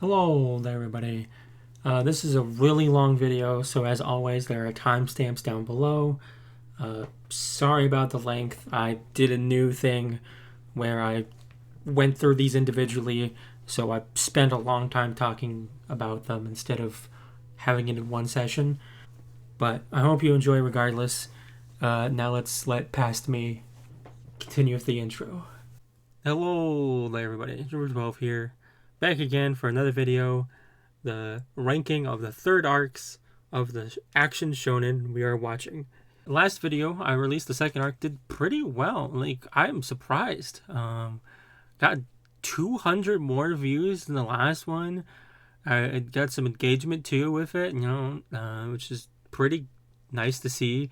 Hello there, everybody. This is a really long video, so as always, there are timestamps down below. Sorry about the length. I did a new thing where I went through these individually, so I spent a long time talking about them instead of having it in one session. But I hope you enjoy regardless. Now let's let past me continue with the intro. Hello there, everybody. George12 here. Back again for another video, the ranking of the third arcs of the action shonen we are watching. Last video, I released the second arc, did pretty well. Like, I'm surprised. Got 200 more views than the last one. I got some engagement too with it, which is pretty nice to see.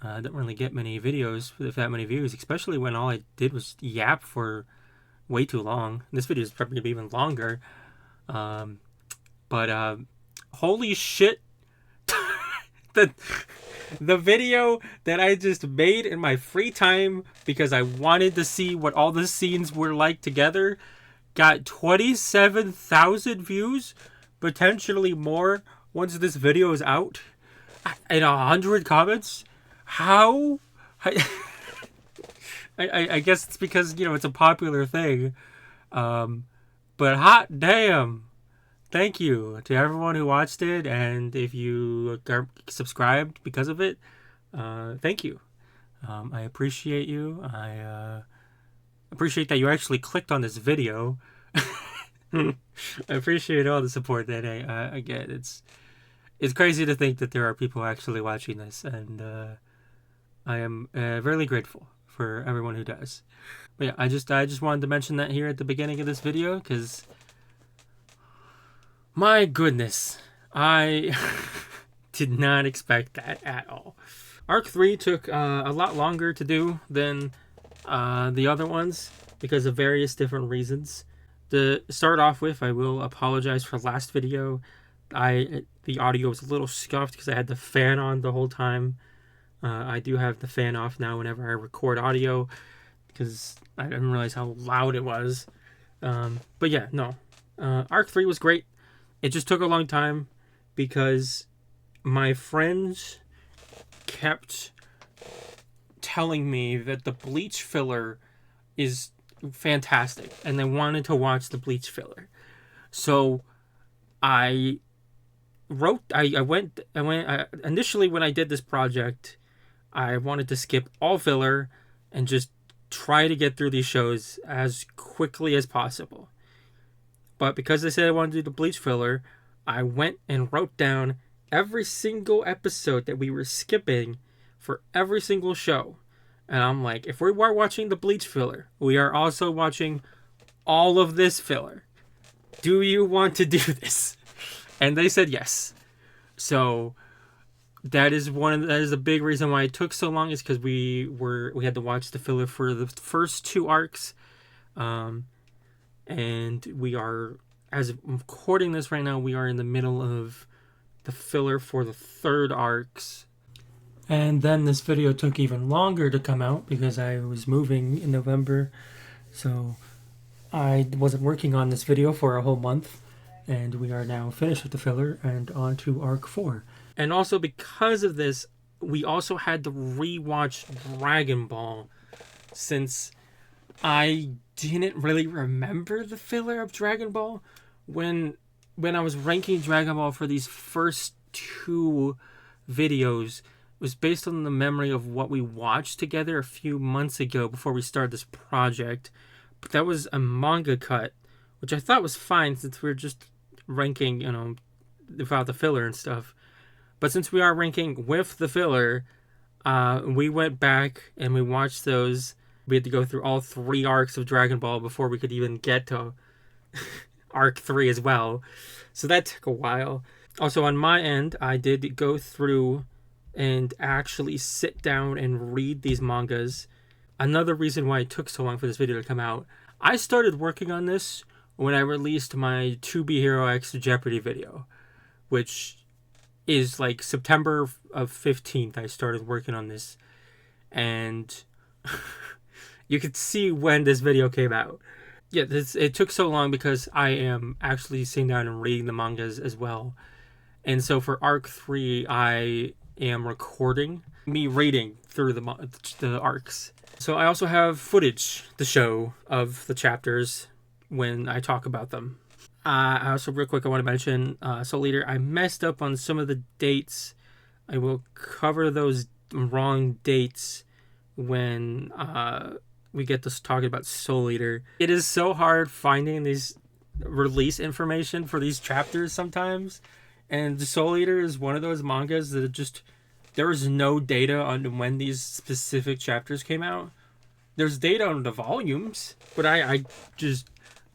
I don't really get many videos with that many views, especially when all I did was yap for way too long. This video is probably going to be even longer. But holy shit. the video that I just made in my free time because I wanted to see what all the scenes were like together got 27,000 views, potentially more once this video is out, and 100 comments. How? I guess it's because, it's a popular thing. But hot damn. Thank you to everyone who watched it, and if you are subscribed because of it, thank you. I appreciate you. I appreciate that you actually clicked on this video. I appreciate all the support that I get. It's crazy to think that there are people actually watching this, and I am really grateful for everyone who does. But yeah, I just wanted to mention that here at the beginning of this video, because my goodness, I did not expect that at all. Arc 3 took a lot longer to do than the other ones because of various different reasons. To start off with, I will apologize for last video. The audio was a little scuffed because I had the fan on the whole time. I do have the fan off now whenever I record audio because I didn't realize how loud it was. But yeah, no. Arc 3 was great. It just took a long time because my friends kept telling me that the Bleach filler is fantastic and they wanted to watch the Bleach filler. So I went initially when I did this project, I wanted to skip all filler and just try to get through these shows as quickly as possible. But because they said I wanted to do the Bleach filler, I went and wrote down every single episode that we were skipping for every single show. And I'm like, if we are watching the Bleach filler, we are also watching all of this filler. Do you want to do this? And they said yes. So that is a big reason why it took so long, is because we had to watch the filler for the first two arcs. And we are, as I'm recording this right now, we are in the middle of the filler for the third arcs. And then this video took even longer to come out because I was moving in November. So I wasn't working on this video for a whole month. And we are now finished with the filler and on to arc 4. And also because of this, we also had to rewatch Dragon Ball, since I didn't really remember the filler of Dragon Ball when I was ranking Dragon Ball for these first two videos. It was based on the memory of what we watched together a few months ago before we started this project. But that was a manga cut, which I thought was fine since we were just ranking, without the filler and stuff. But since we are ranking with the filler, we went back and we watched those. We had to go through all three arcs of Dragon Ball before we could even get to arc 3 as well. So that took a while. Also, on my end, I did go through and actually sit down and read these mangas. Another reason why it took so long for this video to come out, I started working on this when I released my 2B Hero X Jeopardy video, which is like September of 15th. I started working on this, and you could see when this video came out. yeah, it took so long because I am actually sitting down and reading the mangas as well. And so for arc 3, I am recording me reading through the arcs. So I also have footage to show of the chapters when I talk about them. I also, real quick, I want to mention Soul Eater. I messed up on some of the dates. I will cover those wrong dates when we get to talking about Soul Eater. It is so hard finding these release information for these chapters sometimes, and Soul Eater is one of those mangas that just there is no data on when these specific chapters came out. There's data on the volumes, but I just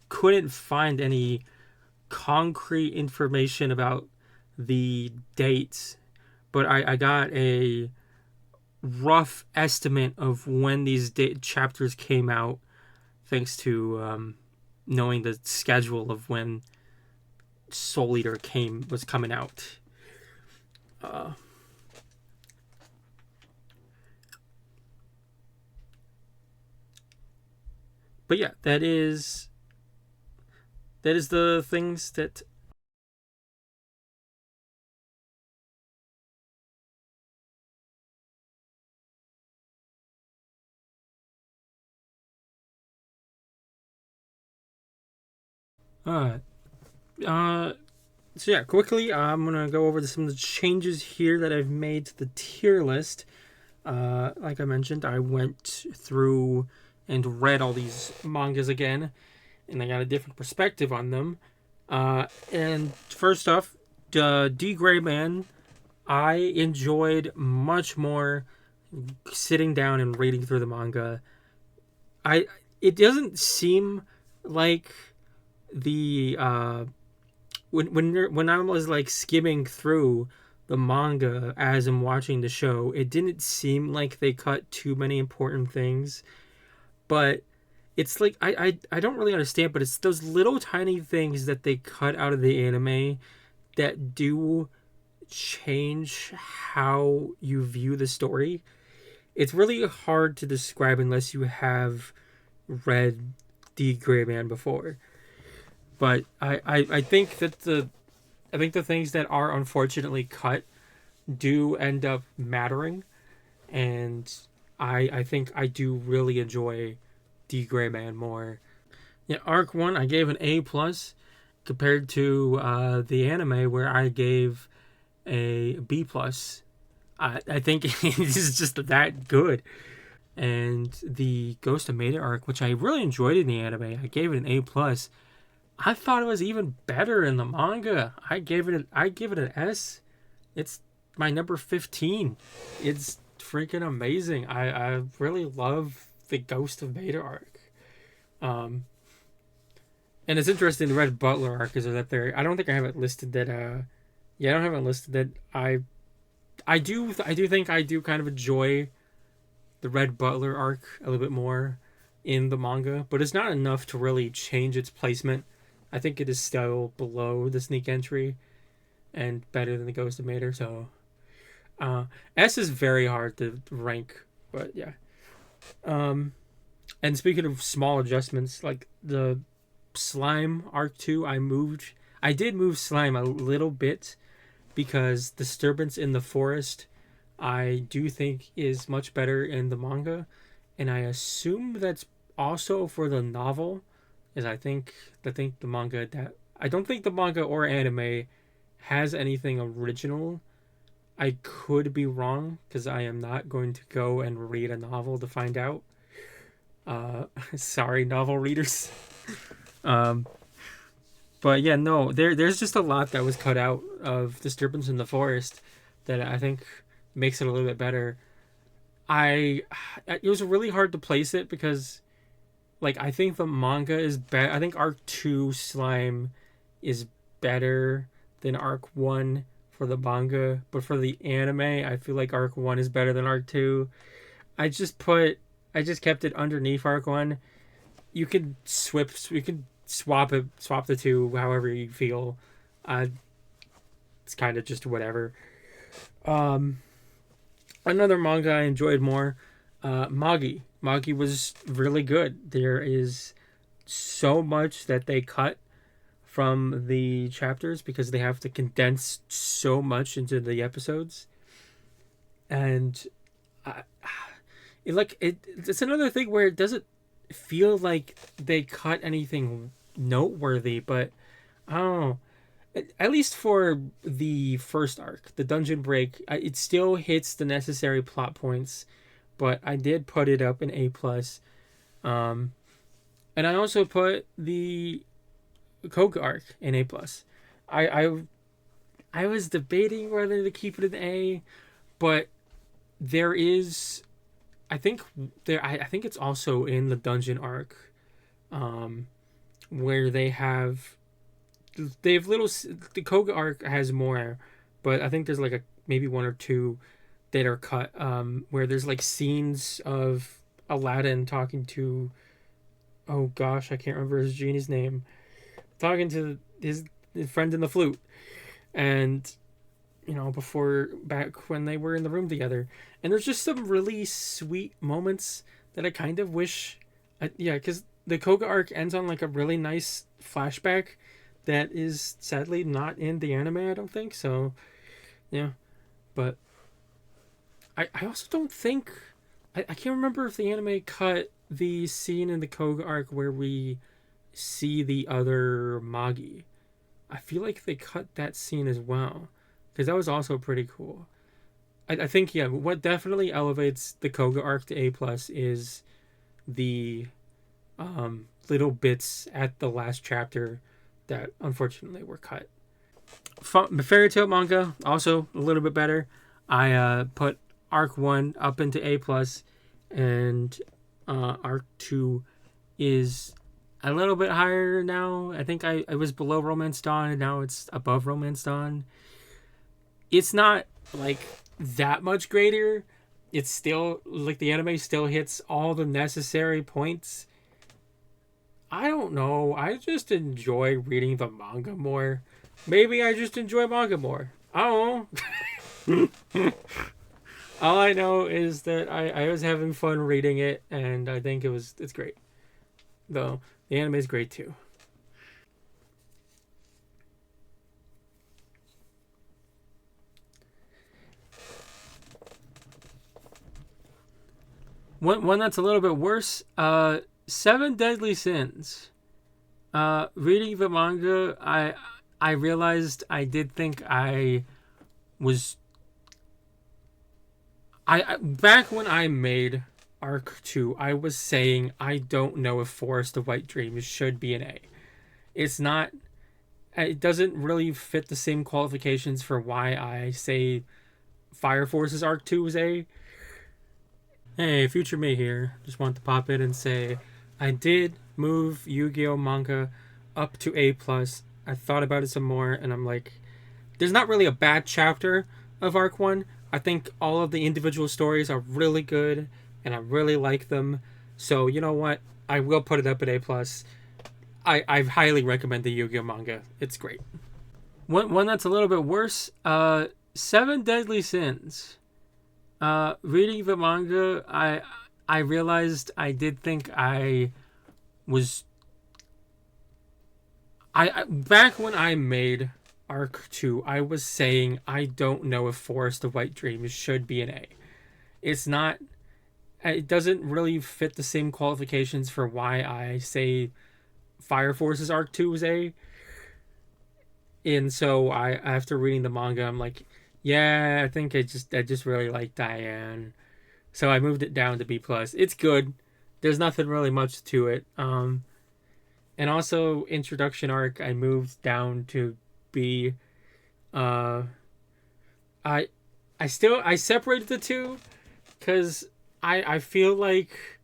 couldn't find any concrete information about the dates. But I got a rough estimate of when these chapters came out, thanks to knowing the schedule of when Soul Eater was coming out. But yeah, that is the things that. Uh, uh, so yeah, quickly, I'm gonna go over some of the changes here that I've made to the tier list. Like I mentioned, I went through and read all these mangas again, and I got a different perspective on them. And first off, D.Gray-man, I enjoyed much more sitting down and reading through the manga. It doesn't seem like the when I was like skimming through the manga as I'm watching the show, it didn't seem like they cut too many important things. But it's like I don't really understand, but it's those little tiny things that they cut out of the anime that do change how you view the story. It's really hard to describe unless you have read D.Gray-man before. But I think that the things that are unfortunately cut do end up mattering, and I think I do really enjoy D.Gray-man more. Yeah, arc 1 I gave an A plus compared to the anime where I gave a B plus. I think it is just that good. And the Ghost of Maida arc, which I really enjoyed in the anime, I gave it an A plus. I thought it was even better in the manga. I give it an S. It's my number 15. It's freaking amazing. I really love the Ghost of Maida arc. And it's interesting, the Red Butler arc is up there. I don't think I have it listed that yeah, I don't have it listed that I do think I do kind of enjoy the Red Butler arc a little bit more in the manga, but it's not enough to really change its placement. I think it is still below the sneak entry and better than the Ghost of Mater. So S is very hard to rank, but yeah. And speaking of small adjustments, like the Slime arc 2, I did move Slime a little bit because Disturbance in the Forest I do think is much better in the manga, and I assume that's also for the novel, is I think the manga that I don't think the manga or anime has anything original. I could be wrong because I am not going to go and read a novel to find out. Sorry, novel readers. But yeah, no, there's just a lot that was cut out of Disturbance in the Forest that I think makes it a little bit better. It was really hard to place it because like I think the manga is better. I think arc 2 Slime is better than arc 1 for the manga, but for the anime, I feel like arc 1 is better than arc 2. I just kept it underneath arc 1. You could swap the two however you feel. It's kind of just whatever. Another manga I enjoyed more, Magi. Magi was really good. There is so much that they cut from the chapters because they have to condense so much into the episodes. And I, it's another thing where it doesn't feel like they cut anything noteworthy, but I don't know. At least for the first arc, the dungeon break, it still hits the necessary plot points, but I did put it up in A+. Um, and I also put the Koga arc in A+. I, I I was debating whether to keep it in A, but there is, I think it's also in the dungeon arc, um, where they've little, the Koga arc has more, but I think there's like maybe one or two that are cut, where there's like scenes of Aladdin talking to, oh gosh, I can't remember his genie's name, talking to his friend in the flute, and before, back when they were in the room together, and there's just some really sweet moments that I kind of wish, yeah, because the Koga arc ends on like a really nice flashback that is sadly not in the anime, I don't think so. Yeah, but I also don't think, I can't remember if the anime cut the scene in the Koga arc where we see the other Magi. I feel like they cut that scene as well, because that was also pretty cool. I think, yeah, what definitely elevates the Koga arc to A+ is the little bits at the last chapter that unfortunately were cut. Fairy Tail manga, also a little bit better. I put arc 1 up into A+, and arc 2 is a little bit higher now. I think I was below Romance Dawn, and now it's above Romance Dawn. It's not like that much greater. It's still like the anime still hits all the necessary points. I don't know. I just enjoy reading the manga more. Maybe I just enjoy manga more. I don't know. All I know is that I was having fun reading it, and I think it's great. Though the anime is great too. One that's a little bit worse. Seven Deadly Sins. Reading the manga, I realized I did think I was. Back when I made Arc 2, I was saying I don't know if Forest of White Dreams should be an A. It's not. It doesn't really fit the same qualifications for why I say Fire Force's Arc 2 is A. Hey, future me here. Just want to pop in and say I did move Yu-Gi-Oh! Manga up to A+. I thought about it some more, and I'm like, there's not really a bad chapter of Arc 1. I think all of the individual stories are really good, and I really like them. So, you know what? I will put it up at A+. I highly recommend the Yu-Gi-Oh! Manga. It's great. One that's a little bit worse, Seven Deadly Sins. Reading the manga, I realized I did think I was. Back when I made Arc 2, I was saying I don't know if Forest of White Dreams should be an A. It's not. It doesn't really fit the same qualifications for why I say Fire Force's Arc 2 is A. And so after reading the manga, I'm like, yeah, I think I just really like Diane. So I moved it down to B+. It's good. There's nothing really much to it. And also introduction arc, I moved down to B. I separated the two because I feel like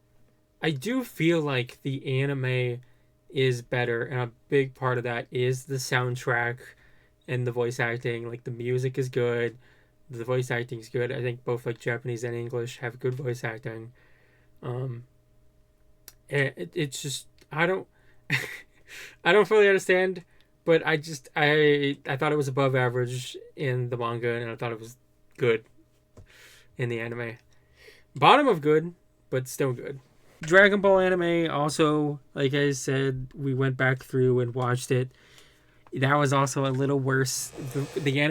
I do feel like the anime is better, and a big part of that is the soundtrack and the voice acting. Like, the music is good, the voice acting is good. I think both like Japanese and English have good voice acting. And it's just I don't I don't fully understand, but I thought it was above average in the manga, and I thought it was good in the anime. Bottom of good, but still good. Dragon Ball anime also, like I said, we went back through and watched it. That was also a little worse. The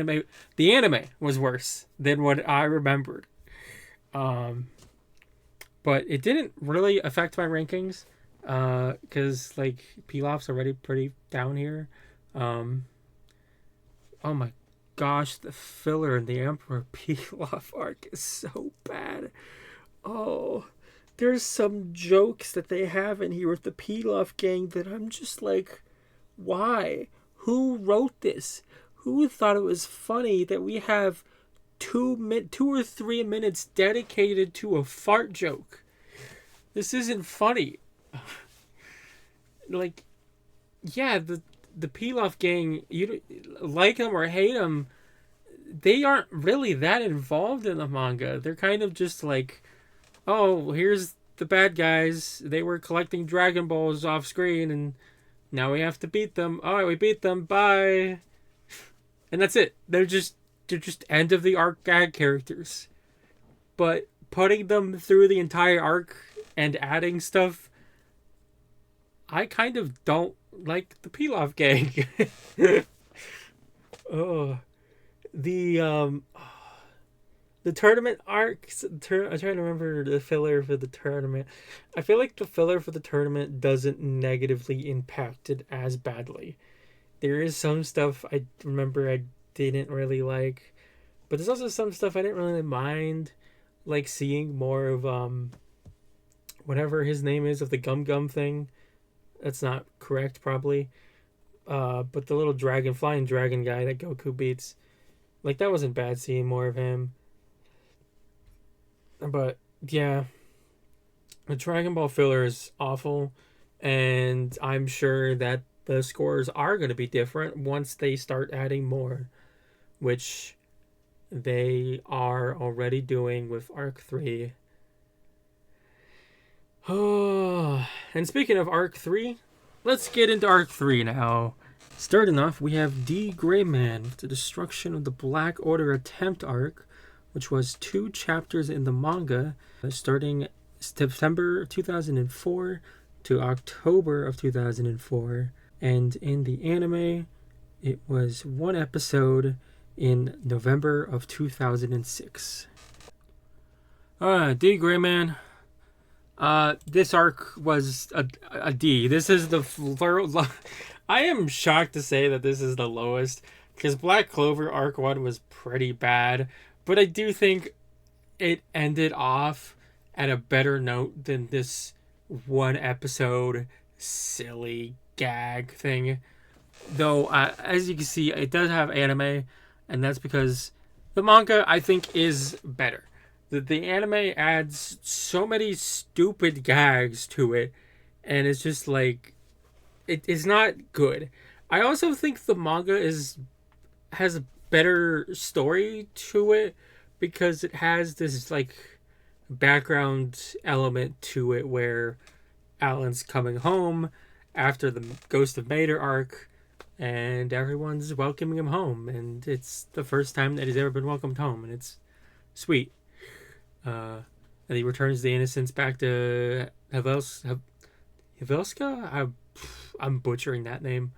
anime was worse than what I remembered. But it didn't really affect my rankings, because like Pilaf's already pretty down here. Um, oh my gosh, the filler in the Emperor Pilaf arc is so bad. Oh, there's some jokes that they have in here with the Pilaf gang that I'm just like, why? Who wrote this? Who thought it was funny that we have 2 or 3 minutes dedicated to a fart joke? This isn't funny. Like, yeah, the Pilaf gang, you like them or hate them, they aren't really that involved in the manga. They're kind of just like, oh, here's the bad guys. They were collecting Dragon Balls off screen, and now we have to beat them. All right, we beat them. Bye. And that's it. They're just end of the arc gag characters. But putting them through the entire arc and adding stuff, I kind of don't like the Pilaf gang. Oh, the tournament arcs. I'm trying to remember the filler for the tournament. I feel like the filler for the tournament doesn't negatively impact it as badly. There is some stuff I remember I didn't really like, but there's also some stuff I didn't really mind, like seeing more of whatever his name is of the Gum Gum thing. That's not correct, probably. But the little flying dragon guy that Goku beats, like that wasn't bad seeing more of him. But yeah, the Dragon Ball filler is awful, and I'm sure that the scores are going to be different once they start adding more, which they are already doing with Arc 3. Oh, and speaking of Arc 3, let's get into Arc 3 now. Starting off, we have D.Gray-man with the Destruction of the Black Order Attempt arc, which was 2 chapters in the manga, starting September 2004 to October of 2004. And in the anime, it was 1 episode in November of 2006. D.Gray-man. This arc was a D. This is the... I am shocked to say that this is the lowest, because Black Clover arc 1 was pretty bad, but I do think it ended off at a better note than this 1 episode silly gag thing. Though, as you can see, it does have anime, and that's because the manga, I think, is better. The anime adds so many stupid gags to it, and it's just like, it's not good. I also think the manga has a better story to it, because it has this like background element to it where Alan's coming home after the Ghost of Mater arc, and everyone's welcoming him home, and it's the first time that he's ever been welcomed home, and it's sweet. And he returns the innocence back to Havelska. I'm butchering that name.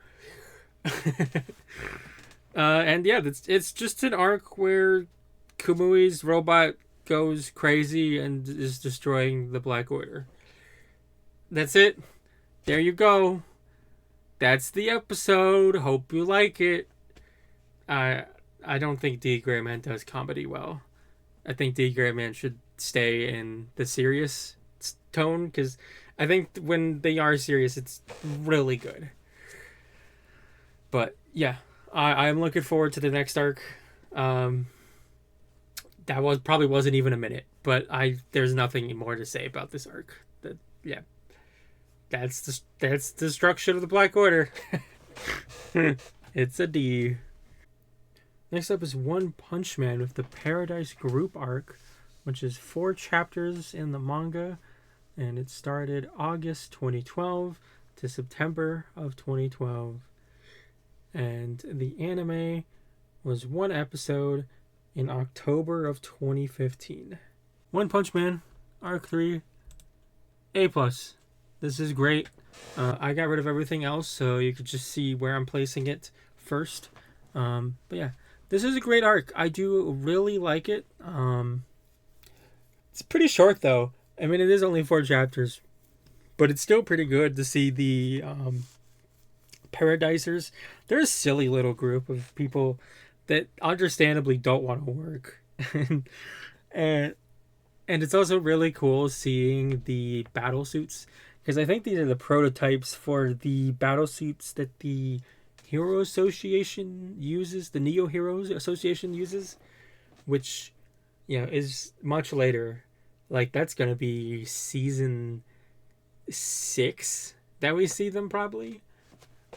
And yeah, it's just an arc where Kumui's robot goes crazy and is destroying the Black Order. That's it. There you go. That's the episode. Hope you like it. I don't think D.Gray-man does comedy well. I think D.Gray-man should stay in the serious tone, because I think when they are serious, it's really good. But yeah, I'm looking forward to the next arc. That probably wasn't even a minute, but there's nothing more to say about this arc. That's destruction of the Black Order. It's a D. Next up is One Punch Man with the Paradise Group arc, which is 4 chapters in the manga, and it started August 2012 to September of 2012. And the anime was 1 episode in October of 2015. One Punch Man, Arc 3. A plus. This is great. I got rid of everything else so you could just see where I'm placing it first. But yeah, this is a great arc. I do really like it. It's pretty short though. I mean, it is only 4 chapters, but it's still pretty good to see the Paradisers. They're a silly little group of people that understandably don't want to work. and and it's also really cool seeing the battle suits because I think these are the prototypes for the battle suits that the Hero Association uses, the Neo Heroes Association uses, which is much later. Like that's gonna be season 6 that we see them probably.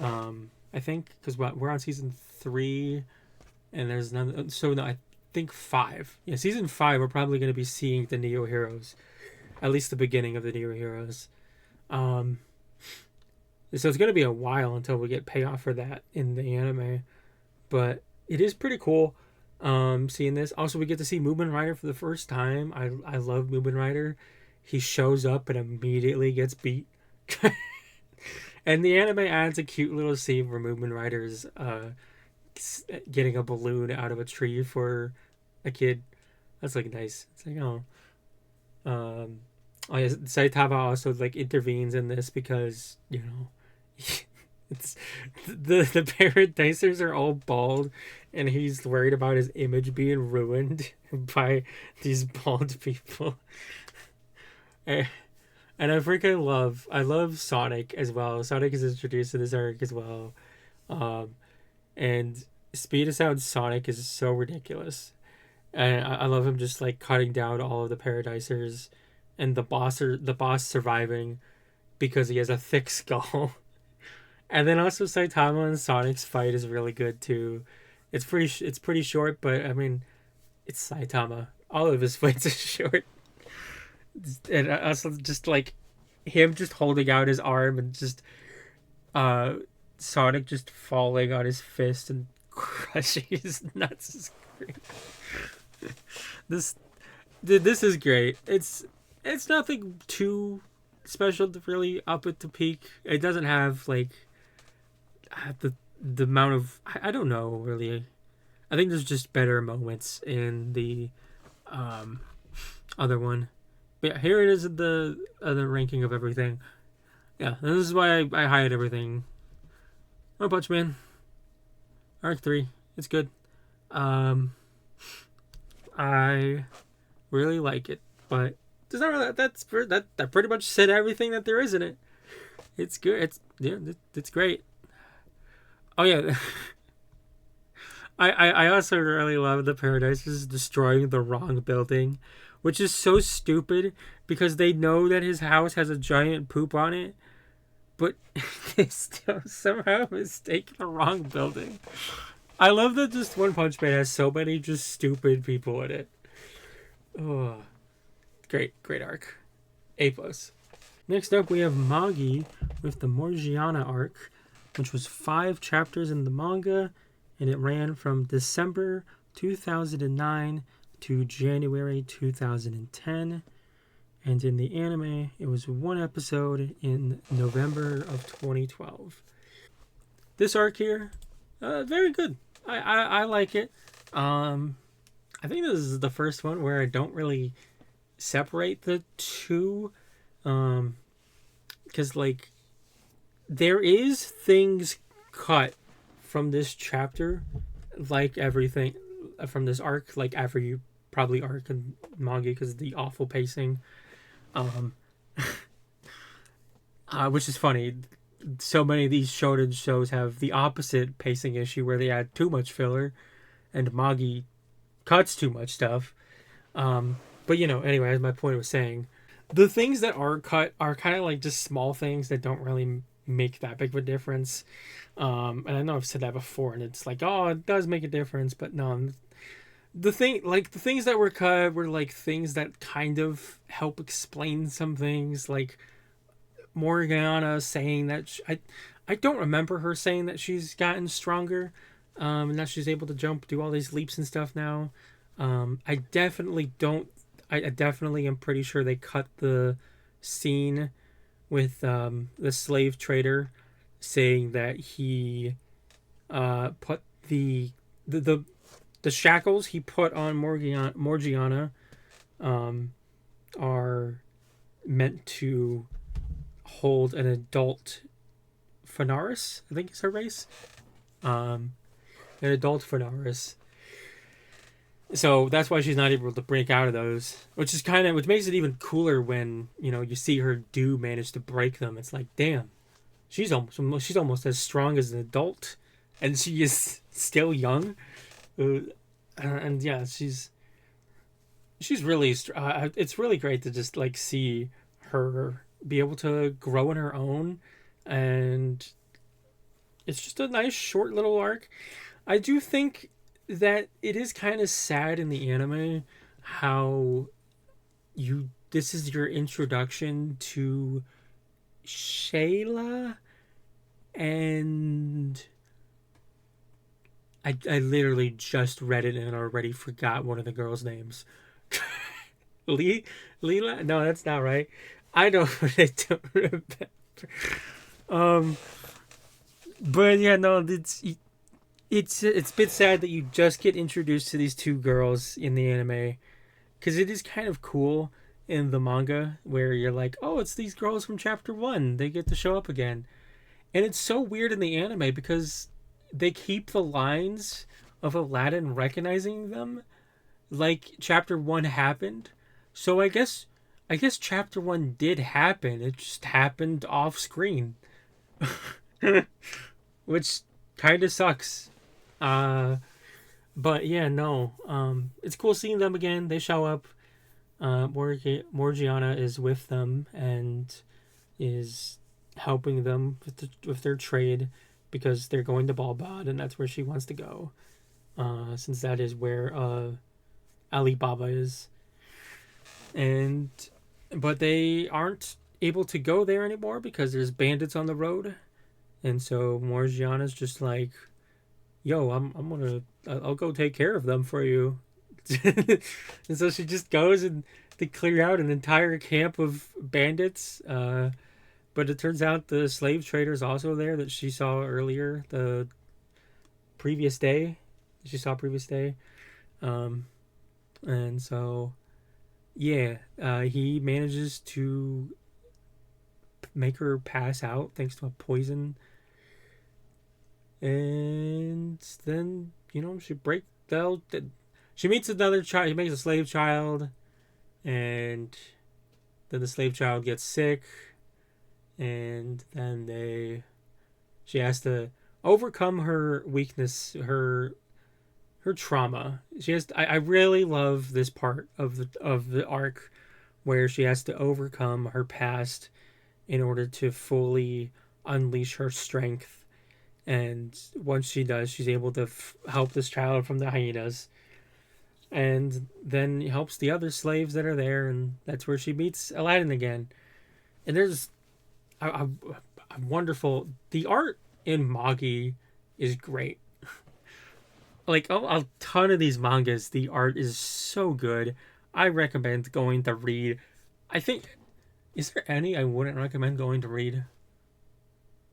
I think because we're on season 3, and there's none. So no, I think 5. Yeah, season 5 we're probably gonna be seeing the Neo Heroes, at least the beginning of the Neo Heroes. Um, so it's gonna be a while until we get payoff for that in the anime, but it is pretty cool. Seeing this. Also, we get to see Mugen Rider for the first time. I love Mugen Rider. He shows up and immediately gets beat. And the anime adds a cute little scene where Mugen Rider's getting a balloon out of a tree for a kid. That's like nice. It's like oh yeah, Saitama also like intervenes in this because it's the Paradisers are all bald, and he's worried about his image being ruined by these bald people. And I love Sonic as well. Sonic is introduced in this arc as well. And Speed of Sound Sonic is so ridiculous. And I love him just like cutting down all of the Paradisers and the boss surviving because he has a thick skull. And then also Saitama and Sonic's fight is really good too. It's pretty short, but I mean, it's Saitama. All of his fights are short. And also just like him just holding out his arm and just uh Sonic just falling on his fist and crushing his nuts is great. This this is great. It's nothing too special to really up it to peak. It doesn't have like the amount of I don't know really. I think there's just better moments in the um other one. But yeah, here it is the ranking of everything. Yeah, this is why I hide everything. One Punch Man, Arc 3, it's good. Um, I really like it, but there's not really that pretty much said everything that there is in it. It's good. It's great. Oh yeah, I also really love the Paradise destroying the wrong building, which is so stupid because they know that his house has a giant poop on it, but they still somehow mistake the wrong building. I love that just One Punch Man has so many just stupid people in it. Oh, great arc. A plus. Next up, we have Magi with the Morgiana arc, which was 5 chapters in the manga, and it ran from December 2009 to January 2010. And in the anime, it was 1 episode in November of 2012. This arc here, very good. I like it. I think this is the first one where I don't really separate the two. Because, like, there is things cut from this chapter, like everything from this arc, like every probably arc and manga because of the awful pacing. Which is funny. So many of these shonen shows have the opposite pacing issue where they add too much filler, and Magi cuts too much stuff. But anyway, as my point was saying, the things that are cut are kind of like just small things that don't really make that big of a difference. And I know I've said that before, and it's like, oh, it does make a difference, but no. The things that were cut were like things that kind of help explain some things, like Morgana saying that I don't remember her saying that she's gotten stronger, and that she's able to jump, do all these leaps and stuff now. I definitely don't. I definitely am pretty sure they cut the scene with the slave trader saying that he put the the shackles he put on Morgiana are meant to hold an adult Phonaris, I think is her race. An adult Phonaris. So that's why she's not able to break out of those, which makes it even cooler when you see her manage to break them. It's like, damn, she's almost as strong as an adult, and she is still young. And yeah, she's really. It's really great to just like see her be able to grow on her own, and it's just a nice short little arc. I do think that it is kind of sad in the anime how this is your introduction to Shayla, and I literally just read it and already forgot one of the girls' names. Leela? No, that's not right. I don't. I don't remember. Um, but yeah, no, it's a bit sad that you just get introduced to these two girls in the anime, because it is kind of cool in the manga where you're like, oh, it's these girls from chapter 1, they get to show up again. And it's so weird in the anime because they keep the lines of Aladdin recognizing them like chapter 1 happened. So I guess chapter 1 did happen, it just happened off screen. Which kind of sucks. uh but yeah, no, it's cool seeing them again. They show up. Morgiana is with them and is helping them with their trade, because they're going to Balbad, and that's where she wants to go, since that is where Alibaba is. And but they aren't able to go there anymore because there's bandits on the road, and so Morgiana's just like, "Yo, I'll go take care of them for you." And so she just goes and they clear out an entire camp of bandits. But it turns out the slave trader's also there that she saw earlier, the previous day. She saw previous day. And so, yeah, he manages to make her pass out thanks to a poison. And then, she meets another child. She makes a slave child. And then the slave child gets sick. And then she has to overcome her weakness, her trauma. I really love this part of the arc where she has to overcome her past in order to fully unleash her strength. And once she does, she's able to help this child from the hyenas, and then helps the other slaves that are there, and that's where she meets Aladdin again. And there's a wonderful. The art in Magi is great. Like a ton of these mangas, the art is so good. I recommend going to read. I think, is there any I wouldn't recommend going to read?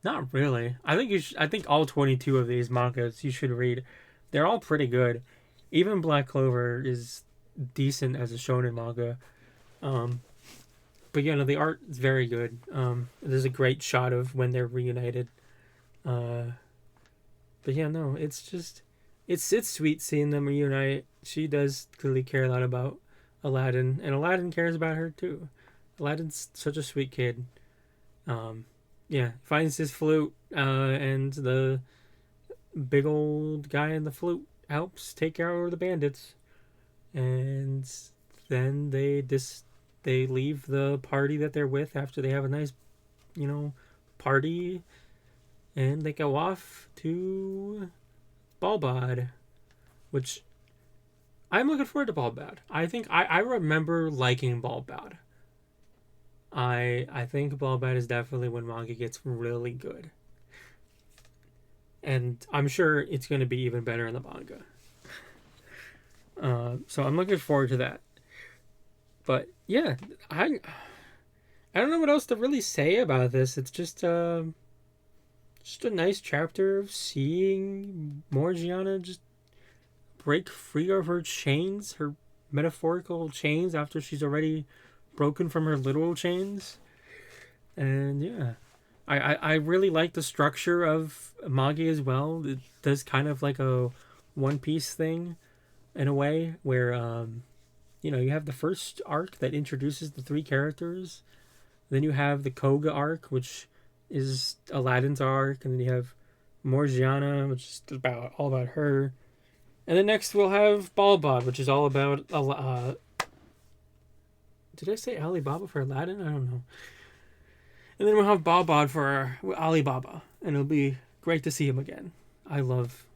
Not really. I think I think all 22 of these mangas you should read. They're all pretty good. Even Black Clover is decent as a shonen manga. But yeah, no, the art is very good. There's a great shot of when they're reunited. But yeah, no, it's sweet seeing them reunite. She does clearly care a lot about Aladdin, and Aladdin cares about her too. Aladdin's such a sweet kid. Yeah, finds his flute, and the big old guy in the flute helps take care of the bandits, and then they leave the party that they're with after they have a nice, party, and they go off to Balbad, which I'm looking forward to Balbad. I think I remember liking Balbad. I think Balbad is definitely when manga gets really good. And I'm sure it's going to be even better in the manga. So I'm looking forward to that. But yeah, I don't know what else to really say about this. It's just a nice chapter of seeing Morgiana just break free of her chains, her metaphorical chains, after she's already broken from her literal chains. And yeah, I really like the structure of Magi as well. It does kind of like a One Piece thing in a way, where you have the first arc that introduces the three characters. Then you have the Koga arc, which is Aladdin's arc, and then you have Morgiana, which is all about her. And then next we'll have Balbad, which is all about did I say Alibaba for Aladdin? I don't know. And then we'll have Balbad for Alibaba, and it'll be great to see him again. I love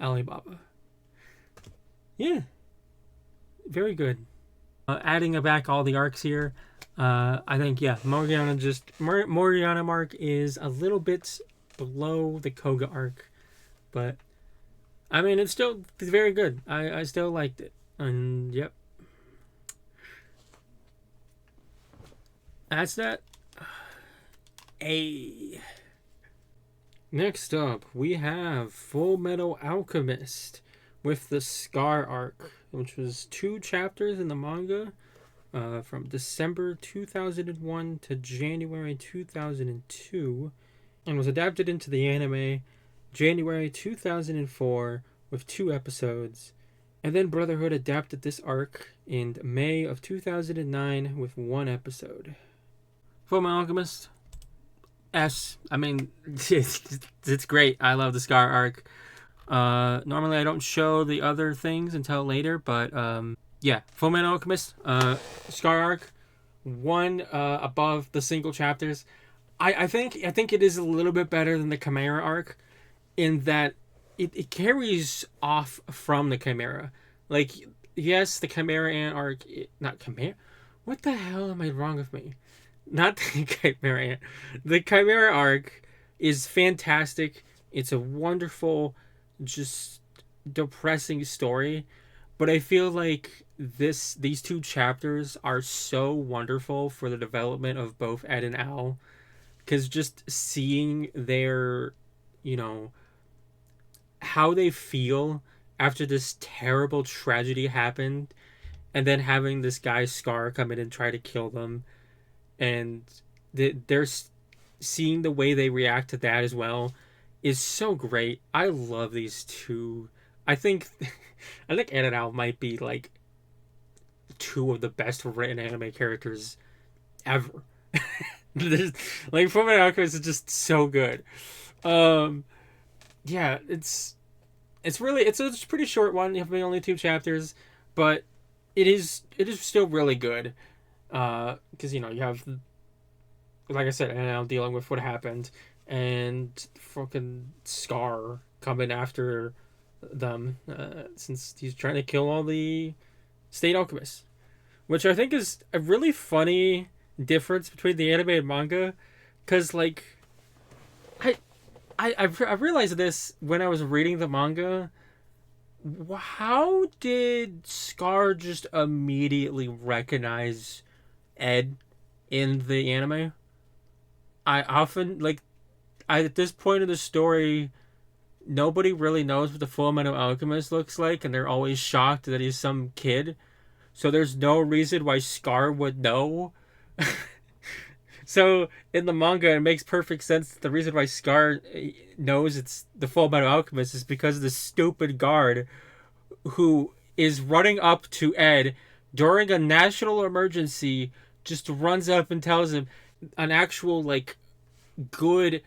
Alibaba. Yeah, very good. Adding back all the arcs here, I think Morgiana mark is a little bit below the Koga arc, but I mean it's very good. I still liked it, and yep. That's that. Next up, we have Fullmetal Alchemist with the Scar arc, which was 2 chapters in the manga from December 2001 to January 2002, and was adapted into the anime January 2004 with 2 episodes. And then Brotherhood adapted this arc in May of 2009 with 1 episode. Fullmetal Alchemist. I mean, it's great. I love the Scar arc. Normally I don't show the other things until later, but yeah, Fullmetal Alchemist, Scar arc, 1 above the single chapters. I think it is a little bit better than the Chimera arc, in that it carries off from the Chimera. Like, yes, the Chimera arc, not Chimera. What the hell am I wrong with me? Not the Chimera. The Chimera arc is fantastic. It's a wonderful, just depressing story. But I feel like these 2 chapters are so wonderful for the development of both Ed and Al. Because just seeing their, how they feel after this terrible tragedy happened, and then having this guy Scar come in and try to kill them, and they're seeing the way they react to that as well is so great. I love these 2. I think Ed and Al might be like 2 of the best written anime characters ever. Like, Fullmetal Alchemist is just so good. Yeah, it's a pretty short one. You have only 2 chapters, but it is still really good. Because you have, like I said, and I'm dealing with what happened, and fucking Scar coming after them, since he's trying to kill all the state alchemists, which I think is a really funny difference between the anime and manga, because like I realized this when I was reading the manga. How did Scar just immediately recognize Ed in the anime? I often, at this point in the story, nobody really knows what the Fullmetal Alchemist looks like, and they're always shocked that he's some kid. So there's no reason why Scar would know. So in the manga, it makes perfect sense. The reason why Scar knows it's the Fullmetal Alchemist is because of the stupid guard who is running up to Ed during a national emergency, just runs up and tells him an actual, good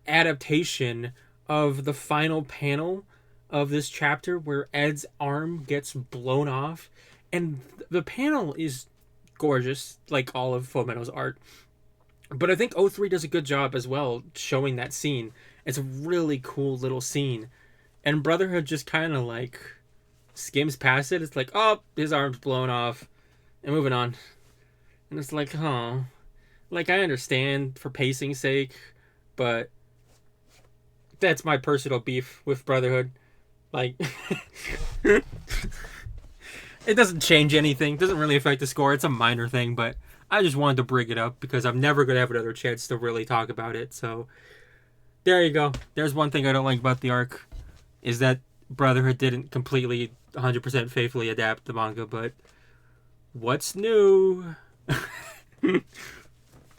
adaptation of the final panel of this chapter where Ed's arm gets blown off. And the panel is gorgeous, like all of Fullmetal's art. But I think O3 does a good job as well showing that scene. It's a really cool little scene. And Brotherhood just kind of skims past it. It's like, oh, his arm's blown off. And moving on. And it's like, huh. I understand for pacing's sake, but that's my personal beef with Brotherhood. It's It doesn't change anything. Doesn't really affect the score. It's a minor thing, but I just wanted to bring it up because I'm never going to have another chance to really talk about it. So there you go. There's one thing I don't like about the arc, is that Brotherhood didn't completely 100% faithfully adapt the manga, but what's new?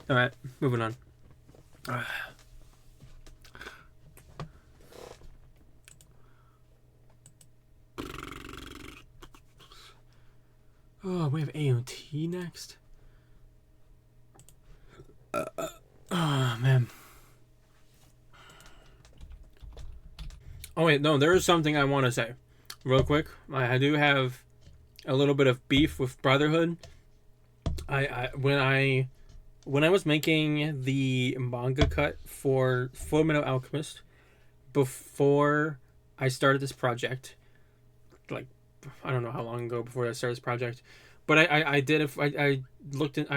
Alright, moving on. Oh, we have AOT next? Oh, man. Oh, wait, no, there is something I want to say. Real quick. I do have a little bit of beef with Brotherhood. When I was making the manga cut for Fullmetal Alchemist, before I started this project, like, I don't know how long ago before I started this project, but I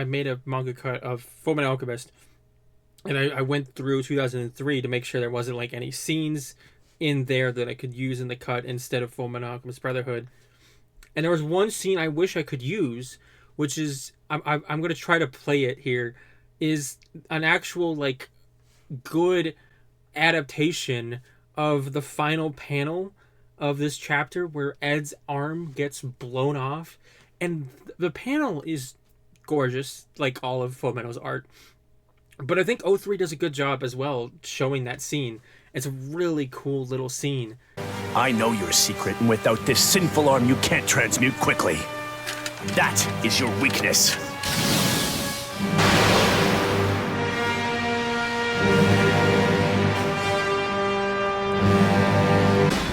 made a manga cut of Fullmetal Alchemist, and I went through 2003 to make sure there wasn't like any scenes in there that I could use in the cut instead of Fullmetal Alchemist Brotherhood. And there was one scene I wish I could use, which is I'm going to try to play it here, is an actual like good adaptation of the final panel of this chapter where Ed's arm gets blown off, and the panel is gorgeous, like all of Fullmetal's art. But I think O3 does a good job as well showing that scene. It's a really cool little scene. I know your secret, and without this sinful arm you can't transmute quickly. That is your weakness.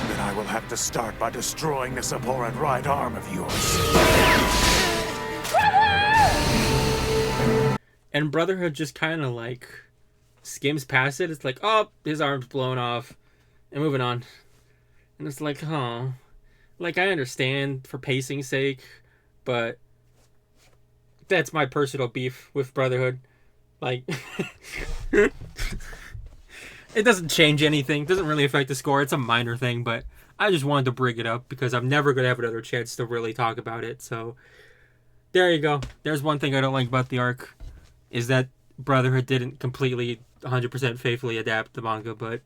Then I will have to start by destroying this abhorrent right arm of yours. And Brotherhood just kind of like skims past it. It's like, oh, his arm's blown off, and moving on. And it's like, huh. Like, I understand for pacing's sake, but that's my personal beef with Brotherhood. Like, it doesn't change anything. Doesn't really affect the score. It's a minor thing, but I just wanted to bring it up because I'm never going to have another chance to really talk about it. So there you go. There's one thing I don't like about the arc, is that Brotherhood didn't completely 100% faithfully adapt the manga, but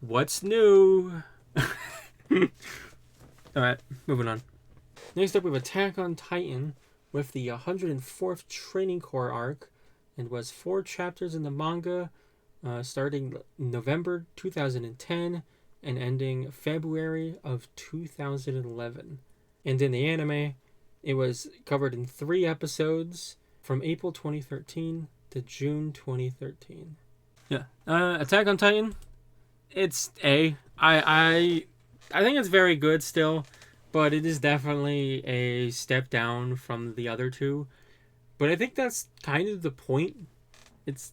what's new? Alright, moving on. Next up, we have Attack on Titan with the 104th Training Corps arc, and was 4 chapters in the manga, starting November 2010 and ending February of 2011. And in the anime, it was covered in 3 episodes from April 2013 to June 2013. Yeah. Attack on Titan, it's I think it's very good still, but it is definitely a step down from the other 2. But I think that's kind of the point. It's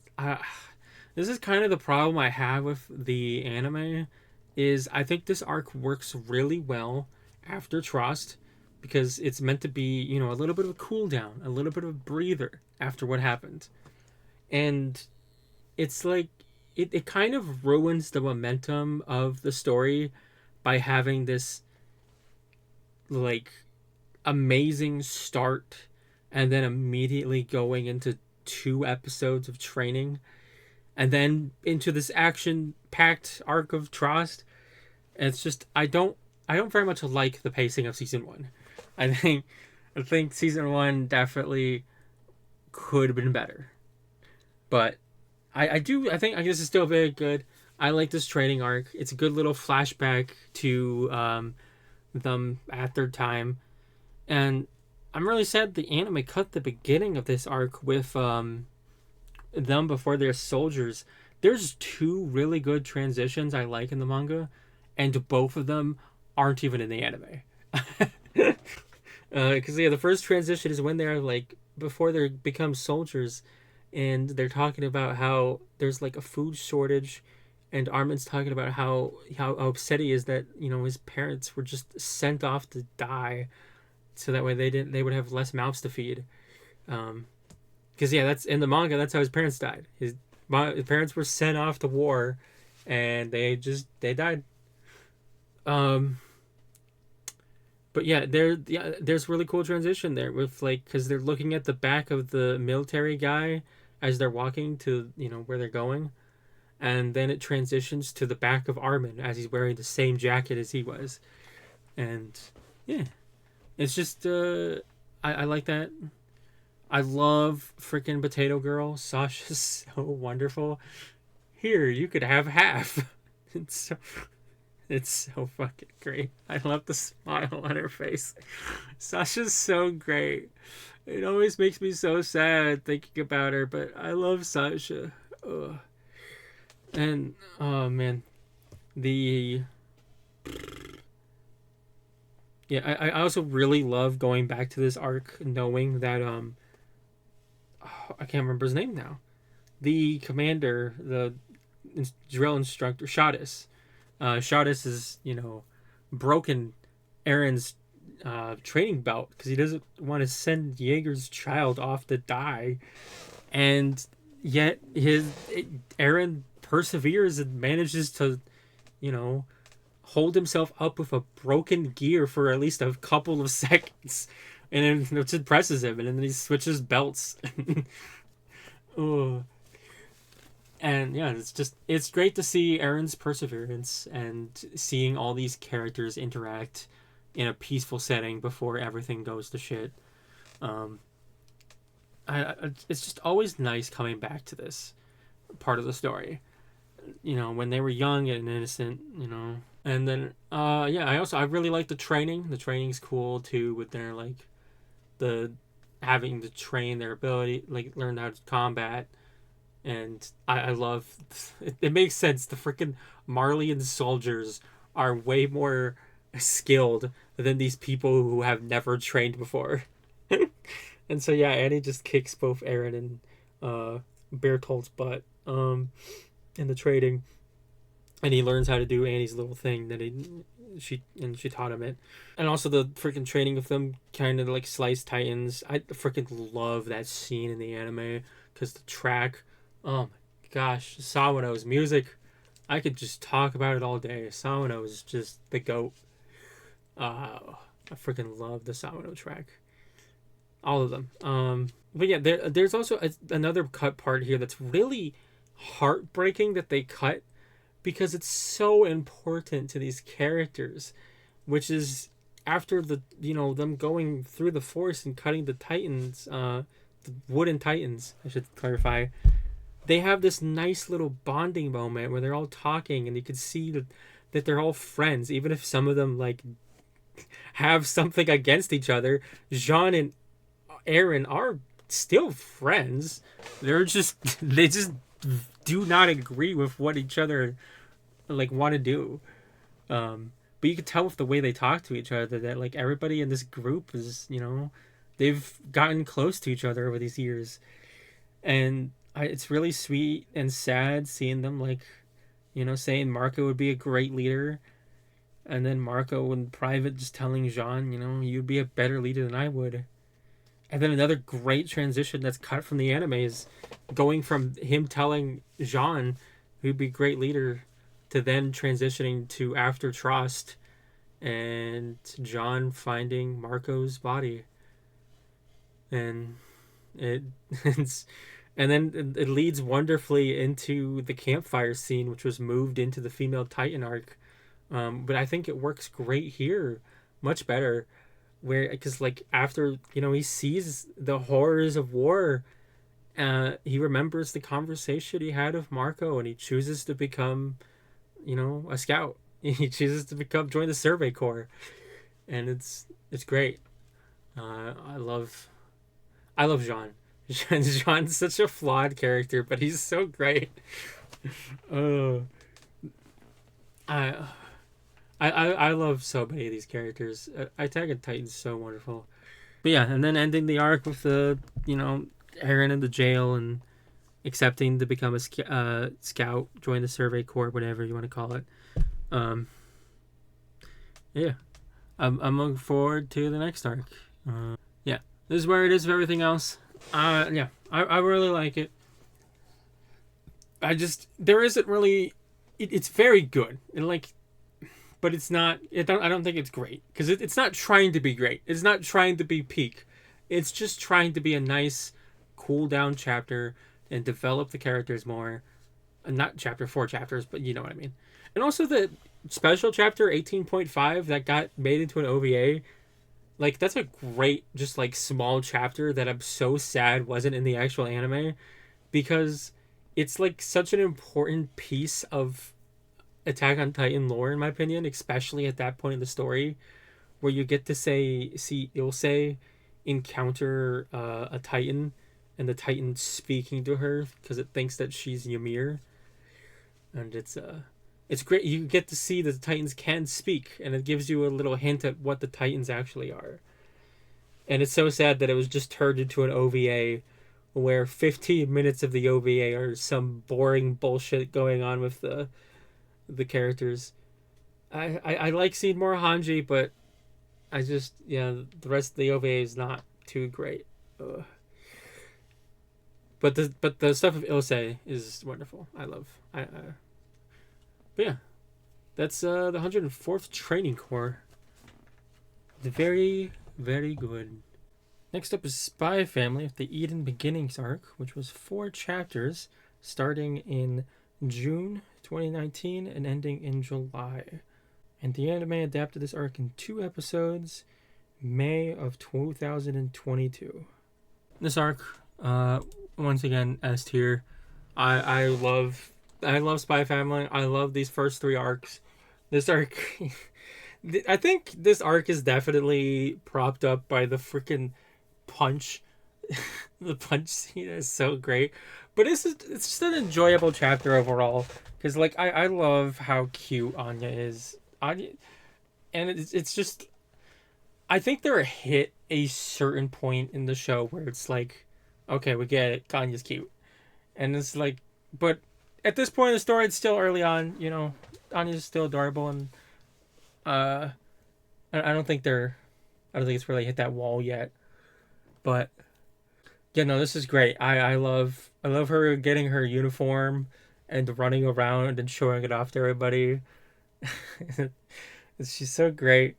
this is kind of the problem I have with the anime, is I think this arc works really well after Trust, because it's meant to be, you know, a little bit of a cool down, a little bit of a breather after what happened. And it's like, it kind of ruins the momentum of the story by having this, like, amazing start and then immediately going into 2 episodes of training and then into this action-packed arc of Trust. And it's just, I don't very much like the pacing of season 1. I think season 1 definitely could have been better. But I think this is still very good. I like this training arc. It's a good little flashback to them at their time. And I'm really sad the anime cut the beginning of this arc with them before they're soldiers. There's 2 really good transitions I like in the manga, and both of them aren't even in the anime. Because the first transition is when they're like, before they become soldiers, and they're talking about how there's like a food shortage, and Armin's talking about how upset he is that, you know, his parents were just sent off to die, so that way they would have less mouths to feed. Because that's in the manga, that's how his parents died. His parents were sent off to war, and they died. But But yeah, there's really cool transition there with like because they're looking at the back of the military guy as they're walking to where they're going, and then it transitions to the back of Armin as he's wearing the same jacket as he was, and yeah, it's just I like that. I love freaking Potato Girl. Sasha's so wonderful. Here, you could have half. It's so fucking great. I love the smile on her face. Sasha's so great. It always makes me so sad thinking about her, but I love Sasha. Ugh. And oh man, the I also really love going back to this arc, knowing that I can't remember his name now. The commander, the drill instructor, Shadis. Shadis is, broken Aaron's training belt because he doesn't want to send Jaeger's child off to die. And yet Aaron perseveres and manages to, hold himself up with a broken gear for at least a couple of seconds. And then it impresses him, and then he switches belts. Ugh. And yeah, it's great to see Aaron's perseverance and seeing all these characters interact in a peaceful setting before everything goes to shit. It's just always nice coming back to this part of the story. When they were young and innocent, And then I really like the training. The training's cool too, with their like the having to train their ability, like learn how to combat. And I love it makes sense. The freaking Marleyan soldiers are way more skilled than these people who have never trained before. And so yeah, Annie just kicks both Aaron and Bertolt's butt in the trading, and he learns how to do Annie's little thing that she taught him it. And also the freaking training of them kind of like slice titans. I freaking love that scene in the anime because the track. Oh my gosh, Sawano's music. I could just talk about it all day. Sawano is just the GOAT. I freaking love the Sawano track. All of them. But yeah, there's also another cut part here that's really heartbreaking that they cut because it's so important to these characters, which is after them going through the forest and cutting the titans, the wooden titans, I should clarify. They have this nice little bonding moment where they're all talking and you can see that they're all friends, even if some of them like have something against each other. Jean and Aaron are still friends. They just do not agree with what each other like want to do. But you can tell with the way they talk to each other that like everybody in this group is, they've gotten close to each other over these years. And it's really sweet and sad seeing them like, saying Marco would be a great leader. And then Marco in private just telling Jean, you'd be a better leader than I would. And then another great transition that's cut from the anime is going from him telling Jean who'd be a great leader to then transitioning to after Trust and Jean finding Marco's body. And it's and then it leads wonderfully into the campfire scene, which was moved into the female Titan arc. But I think it works great here, much better, because like after he sees the horrors of war, he remembers the conversation he had with Marco, and he chooses to become, a scout. He chooses to join the Survey Corps, and it's great. I love Jean. Jean's such a flawed character, but he's so great. I love so many of these characters. Attack on Titan's so wonderful. But yeah, and then ending the arc with the Aaron in the jail and accepting to become a scout, join the Survey Corps, whatever you want to call it. Yeah, I'm looking forward to the next arc. Yeah, this is where it is of everything else. Yeah, I really like it. There isn't really... It's very good. And, like, but it's not. I don't think it's great because it's not trying to be great. It's not trying to be peak. It's just trying to be a nice, cool down chapter and develop the characters more. Not chapter 4 chapters, but you know what I mean. And also the special chapter 18.5 that got made into an OVA. Like, that's a great, just like small chapter that I'm so sad wasn't in the actual anime, because it's like such an important piece of Attack on Titan lore, in my opinion, especially at that point in the story, where you get to see Ilse encounter a Titan, and the Titan speaking to her because it thinks that she's Ymir, and it's great. You get to see that the Titans can speak, and it gives you a little hint at what the Titans actually are. And it's so sad that it was just turned into an OVA, where 15 minutes of the OVA are some boring bullshit going on with the characters. I like seeing more Hanji, but I just, the rest of the OVA is not too great. Ugh. But the stuff of Ilse is wonderful. I love. But yeah, that's the 104th Training Corps. Very, very good. Next up is Spy Family of the Eden Beginnings arc, which was 4 chapters starting in June 2019 and ending in July. And the anime adapted this arc in 2 episodes, May of 2022. This arc, once again, S tier. I love Spy Family. I love these first 3 arcs. This arc, I think this arc is definitely propped up by the freaking punch. The punch scene is so great. But it's just an enjoyable chapter overall. Because, like, I love how cute Anya is. Anya, and it's just, I think they're hit a certain point in the show where it's like, okay, we get it. Anya's cute. And it's like, but at this point in the story, it's still early on, Anya's still adorable, and I don't think it's really hit that wall yet. But yeah, no, this is great. I love her getting her uniform and running around and showing it off to everybody. She's so great.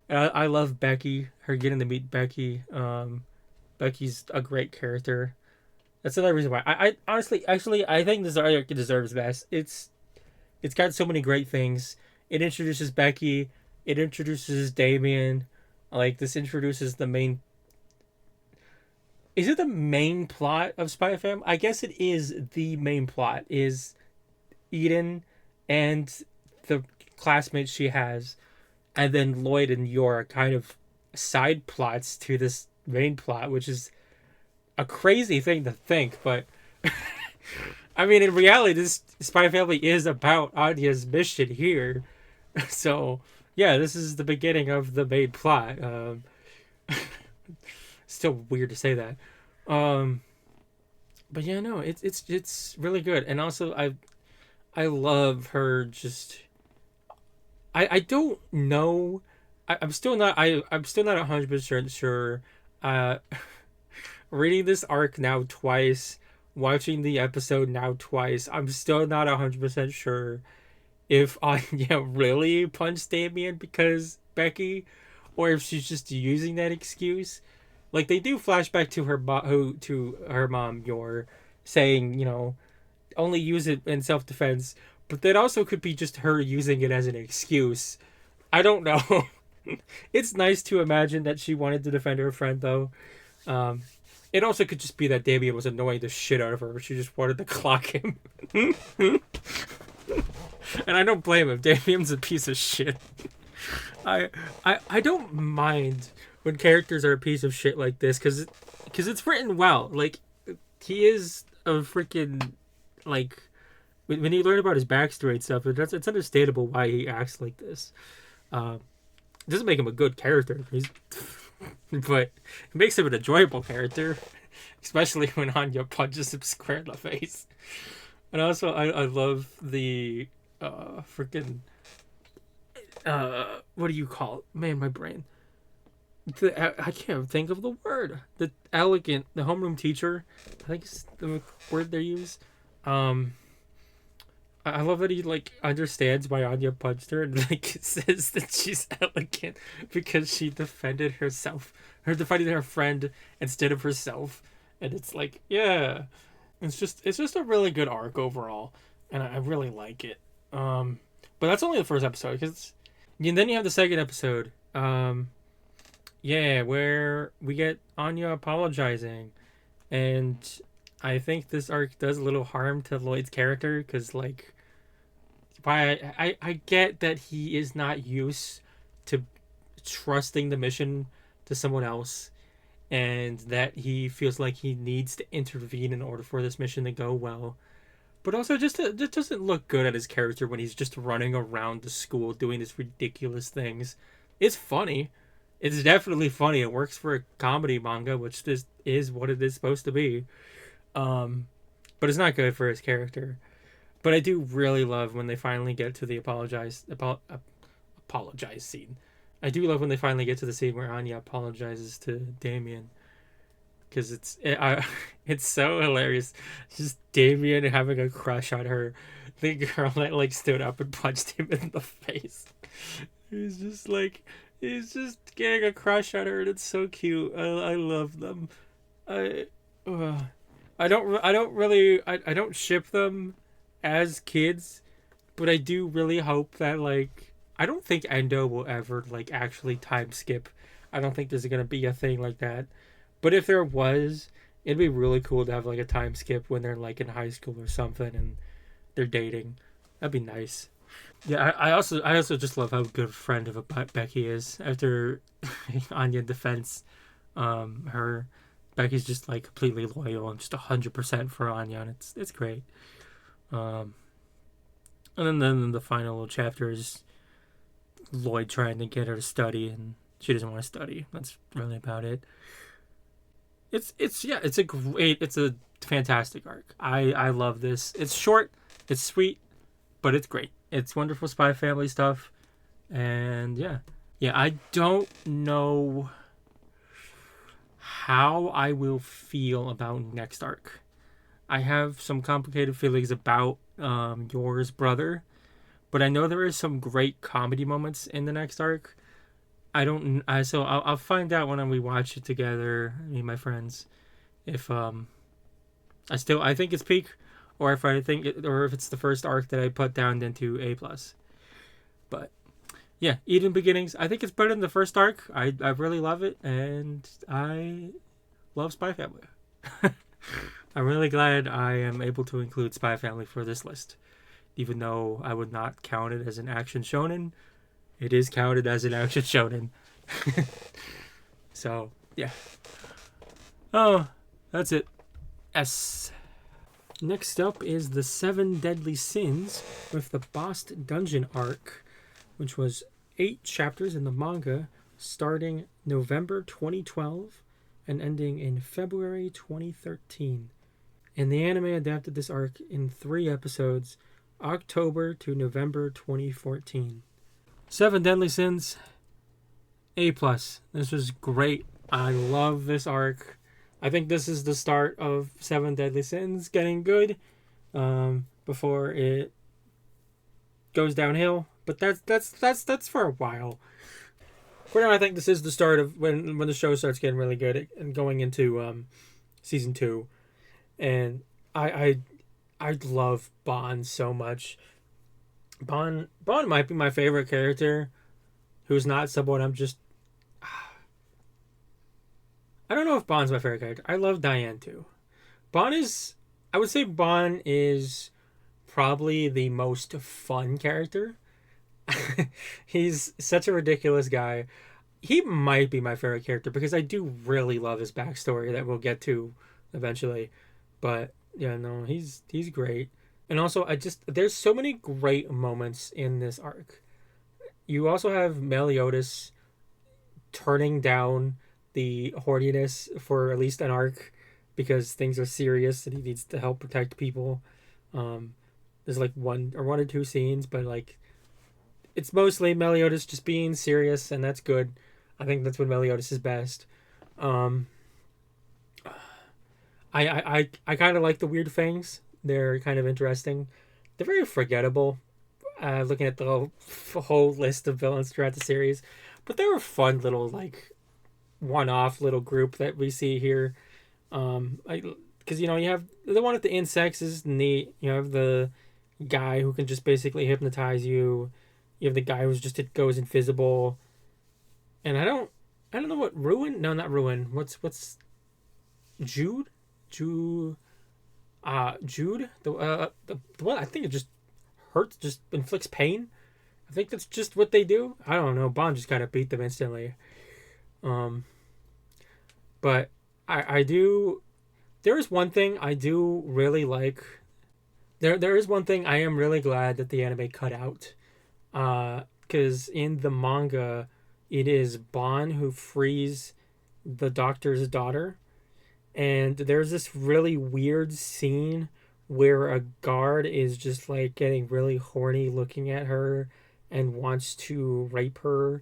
I love Becky. Her getting to meet Becky. Becky's a great character. That's another reason why I honestly, actually, I think this arc deserves best. It's got so many great things. It introduces Becky. It introduces Damien. Like, this introduces the main. Is it the main plot of Spy Family? I guess it is. The main plot is Eden and the classmates she has, and then Lloyd and Yor are kind of side plots to this main plot, which is a crazy thing to think, but I mean, in reality, this Spy Family is about Anya's mission here. So yeah, this is the beginning of the main plot. Still weird to say that. But yeah, no, it's really good. And also I love her just, I don't know. I'm still not 100% sure. Reading this arc now twice, watching the episode now twice, I'm still not 100% sure if Anya really punched Damien because Becky, or if she's just using that excuse. Like, they do flashback to her mom, Yor, saying, only use it in self-defense, but that also could be just her using it as an excuse. I don't know. It's nice to imagine that she wanted to defend her friend, though. It also could just be that Damien was annoying the shit out of her. She just wanted to clock him. And I don't blame him. Damien's a piece of shit. I don't mind when characters are a piece of shit like this, because it's written well. Like, he is a freaking, like, when you learn about his backstory and stuff, it's understandable why he acts like this. It doesn't make him a good character, but it makes him an enjoyable character, especially when Anya punches him square in the face. And also, I love the freaking what do you call it? Man, my brain. I can't think of the word. The homeroom teacher, I think is the word they use. I love that he like understands why Anya punched her and like says that she's elegant because she defended herself, her defending her friend instead of herself, and it's like yeah, it's just a really good arc overall, and I really like it. But that's only the first episode because then you have the second episode. Yeah, where we get Anya apologizing, and I think this arc does a little harm to Lloyd's character because like why I get that he is not used to trusting the mission to someone else and that he feels like he needs to intervene in order for this mission to go well. But also just doesn't look good at his character when he's just running around the school doing these ridiculous things. It's funny. It's definitely funny. It works for a comedy manga, which is what it is supposed to be. But it's not good for his character. But I do really love when they finally get to the apologize scene. I do love when they finally get to the scene where Anya apologizes to Damien, because it's so hilarious. Just Damien having a crush on her, the girl that like stood up and punched him in the face. He's just getting a crush on her, and it's so cute. I love them. I don't ship them as kids, but I do really hope that like I don't think Endo will ever like actually time skip. I don't think there's gonna be a thing like that. But if there was, it'd be really cool to have like a time skip when they're like in high school or something and they're dating. That'd be nice. Yeah, I also just love how good a friend of a Becky is. After Anya defends her, Becky's just like completely loyal and just 100% for Anya, and it's great. And then the final little chapter is Lloyd trying to get her to study, and she doesn't want to study. That's really about it. It's a fantastic arc. I love this. It's short, it's sweet, but it's great. It's wonderful Spy Family stuff, and yeah, I don't know how I will feel about next arc. I have some complicated feelings about Yours Brother, but I know there is some great comedy moments in the next arc. So I'll find out when we watch it together, me and my friends, if I think it's peak, or if it's the first arc that I put down into A+. But yeah, Eden Beginnings, I think it's better than the first arc. I really love it, and I love Spy Family. I'm really glad I am able to include Spy Family for this list. Even though I would not count it as an action shonen, it is counted as an action shonen. So, yeah. Oh, that's it. S. Next up is the 7 Deadly Sins with the Bost Dungeon arc, which was 8 chapters in the manga starting November 2012 and ending in February 2013. And the anime adapted this arc in 3 episodes, October to November 2014. 7 Deadly Sins, A+. This was great. I love this arc. I think this is the start of 7 Deadly Sins getting good before it goes downhill. But that's for a while. For now, I think this is the start of when the show starts getting really good and going into season 2. And I love Bon so much. Bon might be my favorite character, who's not someone I'm just. I don't know if Bon's my favorite character. I love Diane too. I would say Bon is probably the most fun character. He's such a ridiculous guy. He might be my favorite character because I do really love his backstory that we'll get to eventually. But yeah, no, he's great. And also, there's so many great moments in this arc. You also have Meliodas turning down the horniness for at least an arc because things are serious and he needs to help protect people. There's like one or 2 scenes, but like it's mostly Meliodas just being serious, and that's good. I think that's when Meliodas is best. I kind of like the weird fangs. They're kind of interesting. they're very forgettable. Looking at the whole list of villains throughout the series, but they were fun little like one-off little group that we see here. Because you have the one with the insects is neat. You have the guy who can just basically hypnotize you. You have the guy who's just it goes invisible. And I don't know what Ruin. No, not Ruin. What's Jude? Jude. The one I think it just hurts, just inflicts pain. I think that's just what they do. I don't know. Bond just kind of beat them instantly. But I do. There is one thing I do really like. There is one thing I am really glad that the anime cut out. Because in the manga, it is Bond who frees the doctor's daughter. And there's this really weird scene where a guard is just like getting really horny looking at her and wants to rape her,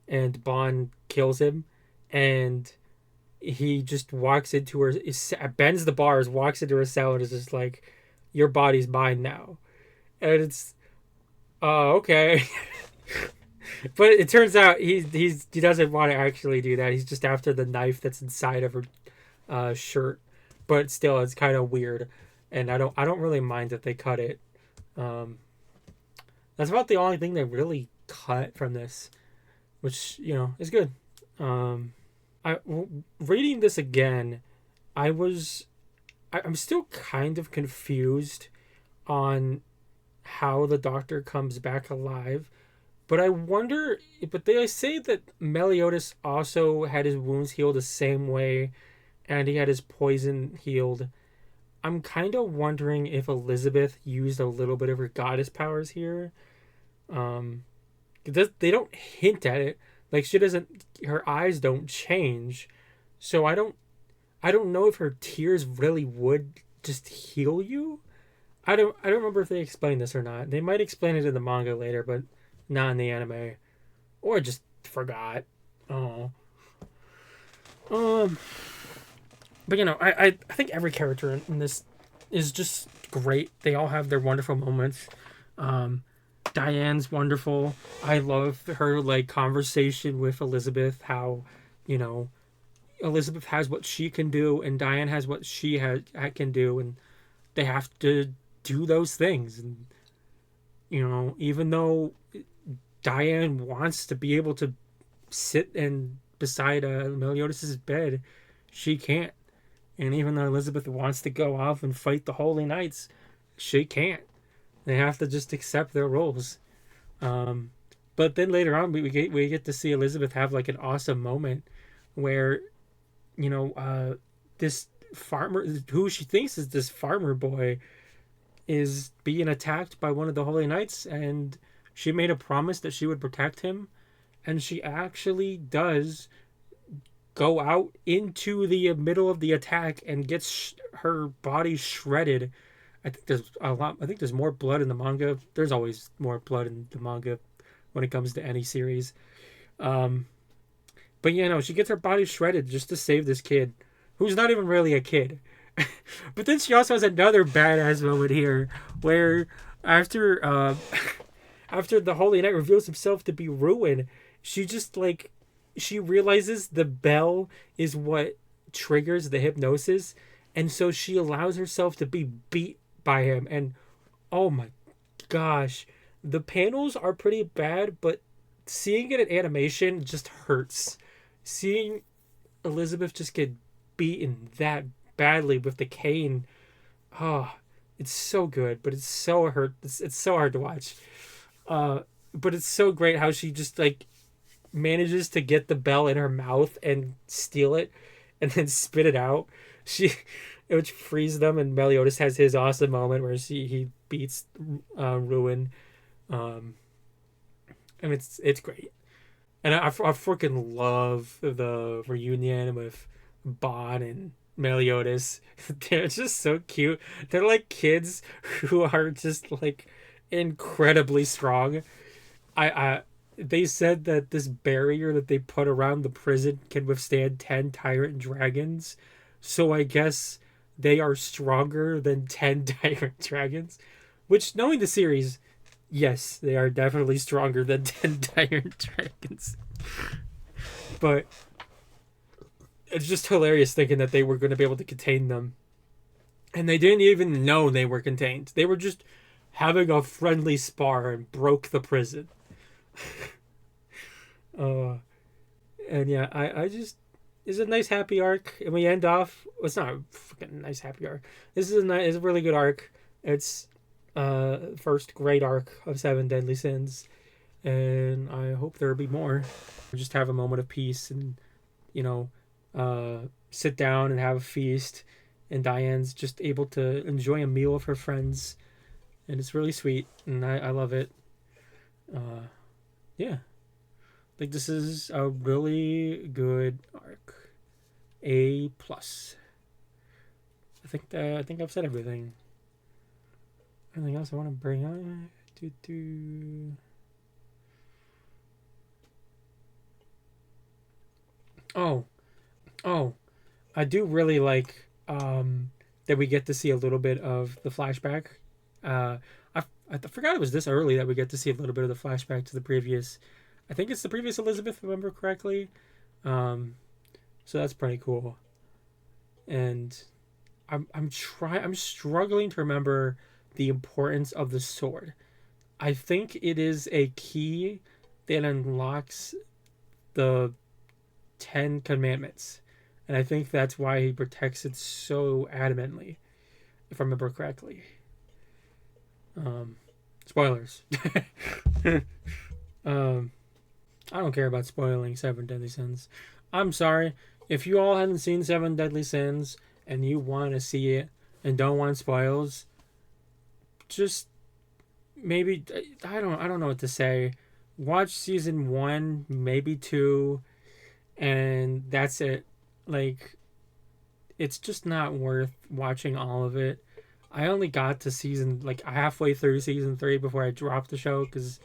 and Bond kills him, and he just walks into her, bends the bars, walks into her cell, and is just like, your body's mine now. And it's okay. But it turns out he doesn't want to actually do that. He's just after the knife that's inside of her shirt. But still, it's kind of weird, and I don't really mind that they cut it. That's about the only thing they really cut from this, which is good. Reading this again, I'm still kind of confused on how the Doctor comes back alive, but I wonder. But they say that Meliodas also had his wounds healed the same way, and he had his poison healed. I'm kind of wondering if Elizabeth used a little bit of her goddess powers here. They don't hint at it. Like, she doesn't. Her eyes don't change, so I don't know if her tears really would just heal you. I don't remember if they explained this or not. They might explain it in the manga later, but not in the anime, or I just forgot. Oh. But I think every character in this is just great. They all have their wonderful moments. Diane's wonderful. I love her like conversation with Elizabeth. How, Elizabeth has what she can do, and Diane has what she can do, and they have to do those things. And even though Diane wants to be able to sit and beside Meliodas' bed, she can't. And even though Elizabeth wants to go off and fight the Holy Knights, she can't. They have to just accept their roles. But then later on, we get to see Elizabeth have like an awesome moment where, this farmer, who she thinks is this farmer boy, is being attacked by one of the Holy Knights, and she made a promise that she would protect him, and she actually does go out into the middle of the attack and gets her body shredded. I think there's more blood in the manga. There's always more blood in the manga when it comes to any series. But she gets her body shredded just to save this kid, who's not even really a kid. But then she also has another badass moment here, where after the Holy Knight reveals himself to be Ruin, she realizes the bell is what triggers the hypnosis, and so she allows herself to be beat by him. And oh my gosh, the panels are pretty bad, but seeing it in animation just hurts. Seeing Elizabeth just get beaten that badly with the cane, it's so good, but it's so it's so hard to watch. But it's so great how she just like manages to get the bell in her mouth and steal it and then spit it out. Which frees them, and Meliodas has his awesome moment where he beats Ruin, and it's great. And I freaking love the reunion with Bond and Meliodas. They're just so cute. They're like kids who are just like incredibly strong. They said that this barrier that they put around the prison can withstand 10 tyrant dragons. So I guess they are stronger than 10 tyrant dragons, Which, knowing the series, yes, they are definitely stronger than 10 Iron Dragons. But it's just hilarious thinking that they were going to be able to contain them. And they didn't even know they were contained. They were just having a friendly spar and broke the prison. And yeah, I just... It's a nice happy arc. And we end off... Well, it's not a freaking nice happy arc. This is it's a really good arc. It's first great arc of Seven Deadly Sins. And I hope there'll be more. Just have a moment of peace and, sit down and have a feast. And Diane's just able to enjoy a meal with her friends. And it's really sweet. And I love it. Yeah. I think this is a really good arc. A+. I think I've said everything. Anything else I want to bring on? Oh, I do really like that we get to see a little bit of the flashback. I forgot it was this early that we get to see a little bit of the flashback to the previous. I think it's the previous Elizabeth, if I remember correctly. So that's pretty cool. And I'm struggling to remember the importance of the sword. I think it is a key that unlocks the 10 commandments. And I think that's why he protects it so adamantly, if I remember correctly. Spoilers. I don't care about spoiling Seven Deadly Sins. I'm sorry. If you all haven't seen Seven Deadly Sins and you want to see it and don't want spoils, just maybe I don't know what to say. Watch season 1, maybe 2, and that's it. Like, it's just not worth watching all of it. I only got to halfway through season 3 before I dropped the show because,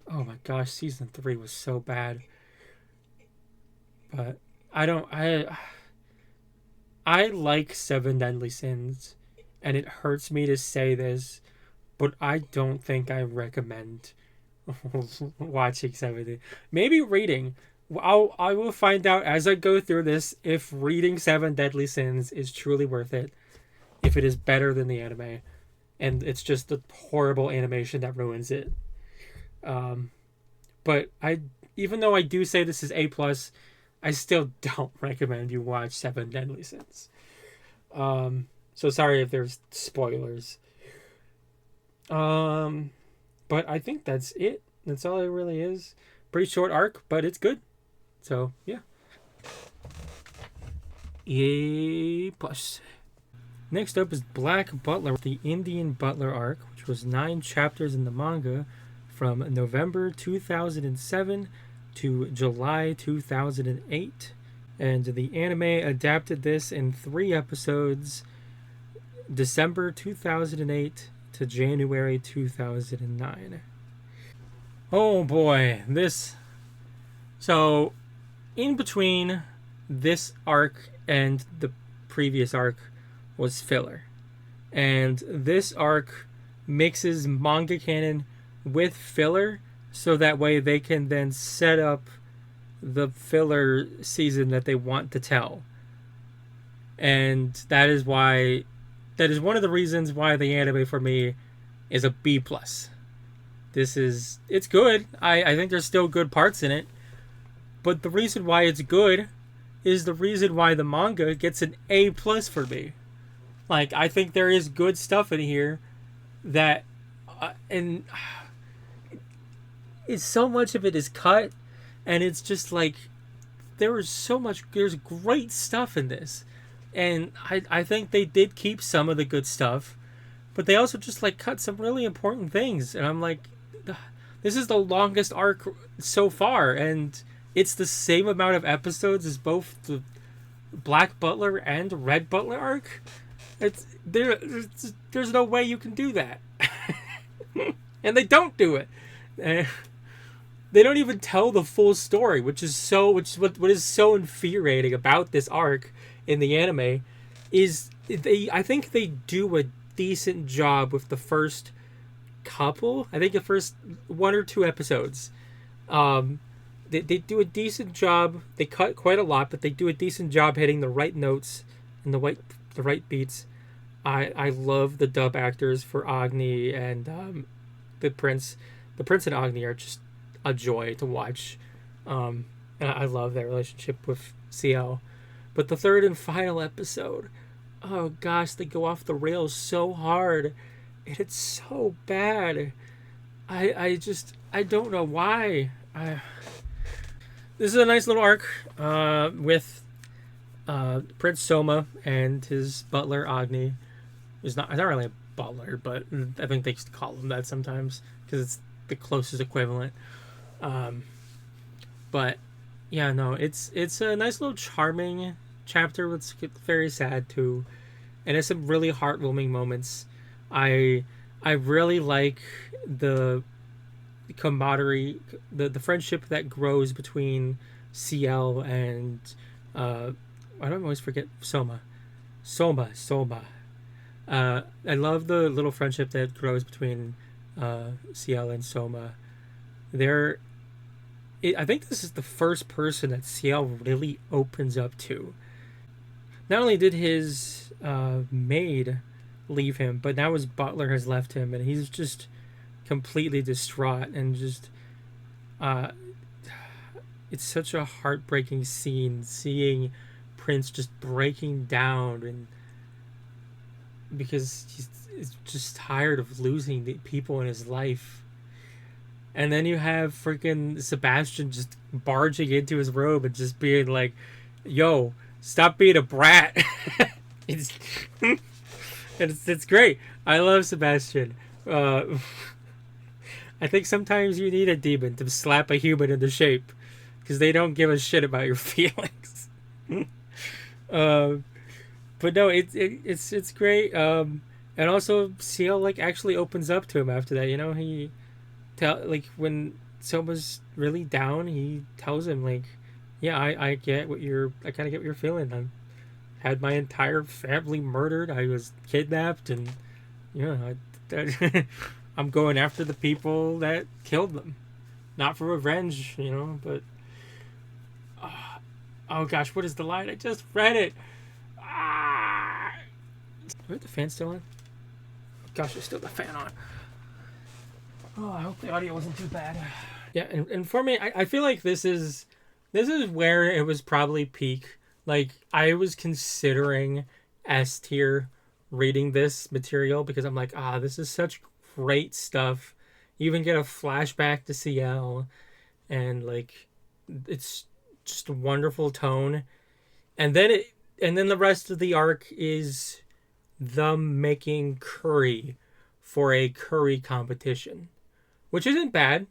oh my gosh, season 3 was so bad. But I like Seven Deadly Sins, and it hurts me to say this, but I don't think I recommend watching maybe reading. I will find out as I go through this if reading Seven Deadly Sins is truly worth it, if it is better than the anime, and it's just the horrible animation that ruins it. But even though I do say this is A+, I still don't recommend you watch Seven Deadly Sins. So sorry if there's spoilers. But I think that's it. That's all it really is. Pretty short arc, but it's good. So, yeah. A+. Next up is Black Butler, the Indian Butler arc, which was 9 chapters in the manga from November 2007 to July 2008. And the anime adapted this in 3 episodes, December 2008 to January 2009. Oh boy, So, in between this arc and the previous arc was filler. And this arc mixes manga canon with filler so that way they can then set up the filler season that they want to tell. And that is one of the reasons why the anime for me is a B+. It's good. I think there's still good parts in it. But the reason why it's good is the reason why the manga gets an A+ for me. Like, I think there is good stuff in here that, and it's so much of it is cut, and it's just like, there's great stuff in this. And I think they did keep some of the good stuff, but they also just like cut some really important things. And I'm like, this is the longest arc so far, and it's the same amount of episodes as both the Black Butler and Red Butler arc. There's no way you can do that. And they don't do it. They don't even tell the full story, what is so infuriating about this arc in the anime is I think they do a decent job with the first couple, I think the first 1 or 2 episodes. They do a decent job. They cut quite a lot, but they do a decent job hitting the right notes and the right beats. I love the dub actors for Agni and the Prince. The Prince and Agni are just a joy to watch. And I love their relationship with CL. But the third and final episode, oh gosh, they go off the rails so hard. And it's so bad. I don't know why. This is a nice little arc with Prince Soma and his butler Agni. He's not really a butler, but I think they call him that sometimes because it's the closest equivalent. But yeah, no, it's a nice little charming chapter. It's very sad too, and it's some really heartwarming moments. I really like the camaraderie, the friendship that grows between CL and I don't always forget Soma. I love the little friendship that grows between CL and Soma. I think this is the first person that CL really opens up to. Not only did his maid leave him, but now his butler has left him, and he's just completely distraught and just it's such a heartbreaking scene seeing Prince just breaking down, and because he's just tired of losing the people in his life. And then you have freaking Sebastian just barging into his room and just being like, yo, stop being a brat. it's great. I love Sebastian. I think sometimes you need a demon to slap a human into shape because they don't give a shit about your feelings. But no, it's great. And also CL like actually opens up to him after that. You know, when Soma's really down, he tells him like, yeah, I kind of get what you're feeling. I had my entire family murdered. I was kidnapped, and I'm going after the people that killed them, not for revenge, but oh gosh, what is the line? I just read it. Is the fan still on? Gosh, there's still the fan on. Oh, I hope the audio wasn't too bad. Yeah, and for me, I feel like this is where it was probably peak. Like, I was considering S tier reading this material because I'm like, this is such great stuff. You even get a flashback to CL, and like, it's just a wonderful tone. And then the rest of the arc is them making curry for a curry competition, which isn't bad.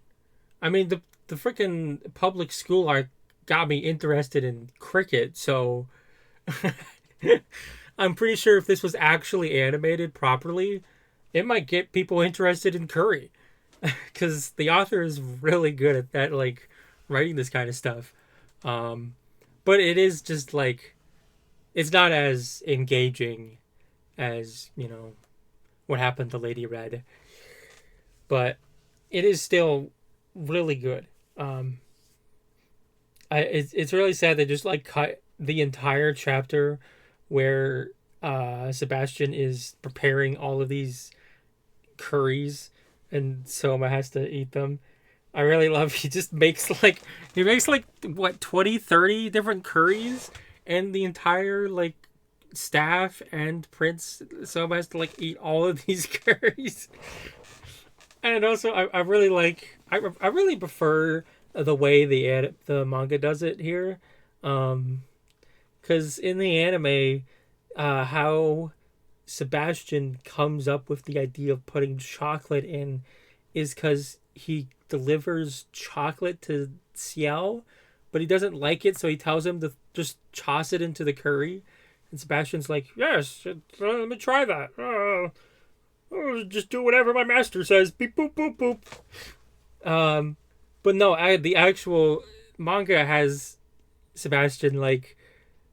I mean, the freaking public school arc got me interested in cricket, so I'm pretty sure if this was actually animated properly, it might get people interested in curry, because the author is really good at that, like, writing this kind of stuff. But it is just like, it's not as engaging as, what happened to Lady Red, but it is still really good. It's really sad they just like cut the entire chapter where Sebastian is preparing all of these curries and Soma has to eat them. I really love he makes like what 20, 30 different curries, and the entire like staff and Prince Soma has to like eat all of these curries. And also I really like I really prefer the way the manga does it here, because in the anime, how Sebastian comes up with the idea of putting chocolate in is because he delivers chocolate to Ciel, but he doesn't like it, so he tells him to just toss it into the curry. And Sebastian's like, yes, let me try that. Just do whatever my master says. Beep, boop, boop, boop. But no, the actual manga has Sebastian, like,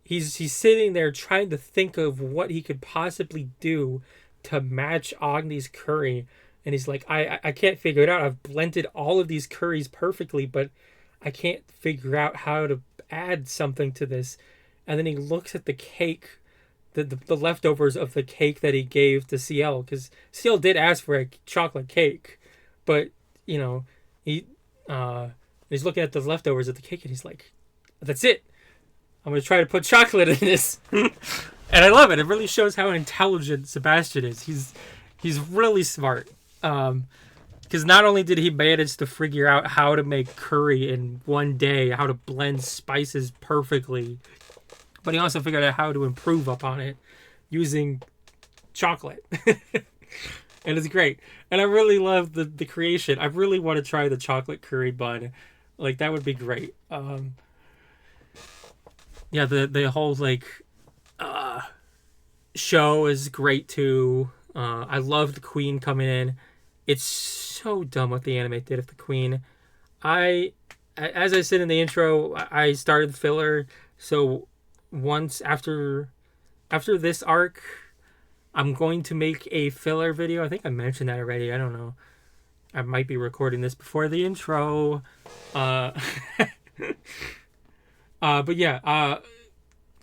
he's sitting there trying to think of what he could possibly do to match Agni's curry. and he's like, I can't figure it out. I've blended all of these curries perfectly, but I can't figure out how to add something to this. And then he looks at the cake, the leftovers of the cake that he gave to CL, because CL did ask for a chocolate cake, but you know, he's looking at the leftovers of the cake and he's like, that's it. I'm gonna try to put chocolate in this. And I love it. It really shows how intelligent Sebastian is. He's really smart. Because not only did he manage to figure out how to make curry in one day, how to blend spices perfectly, but he also figured out how to improve upon it using chocolate. And it's great. And I really love the creation. I really want to try the chocolate curry bun. Like, that would be great. Yeah, the whole, like, show is great, too. I love the queen coming in. It's so dumb what the anime did with the queen. As I said in the intro, I started filler, so once after this arc, I'm going to make a filler video. I think I mentioned that already. I don't know. I might be recording this before the intro. But yeah,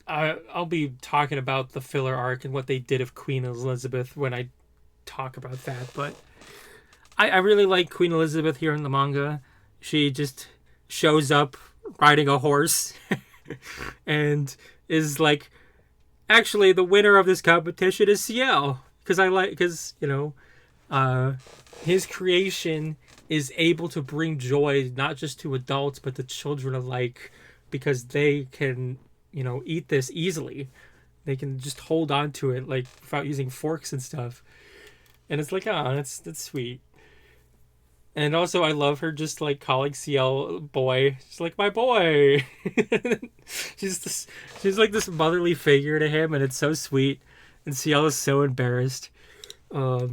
I'll be talking about the filler arc and what they did of Queen Elizabeth when I talk about that. But I really like Queen Elizabeth here in the manga. She just shows up riding a horse and is like, actually, the winner of this competition is CL. Because, you know, his creation is able to bring joy not just to adults, but to children alike, because they can, you know, eat this easily. They can just hold on to it, like, without using forks and stuff. And it's like, oh, that's sweet. And also, I love her just, like, calling CL boy. She's like, my boy. she's like this motherly figure to him, and it's so sweet. And CL is so embarrassed. I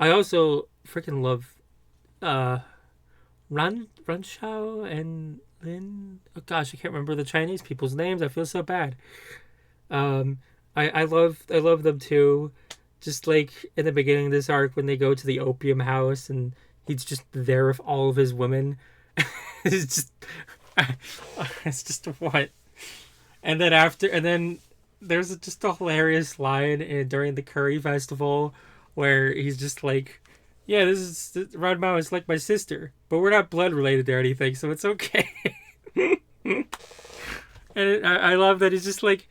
also freaking love Ranshao and Lin. Oh gosh, I can't remember the Chinese people's names. I feel so bad. I love them too. Just like in the beginning of this arc when they go to the opium house and he's just there with all of his women. it's just what. And then there's just a hilarious line during the curry festival where he's just like, yeah, Ranmao is like my sister, but we're not blood related or anything, so it's okay. And I love that he's just like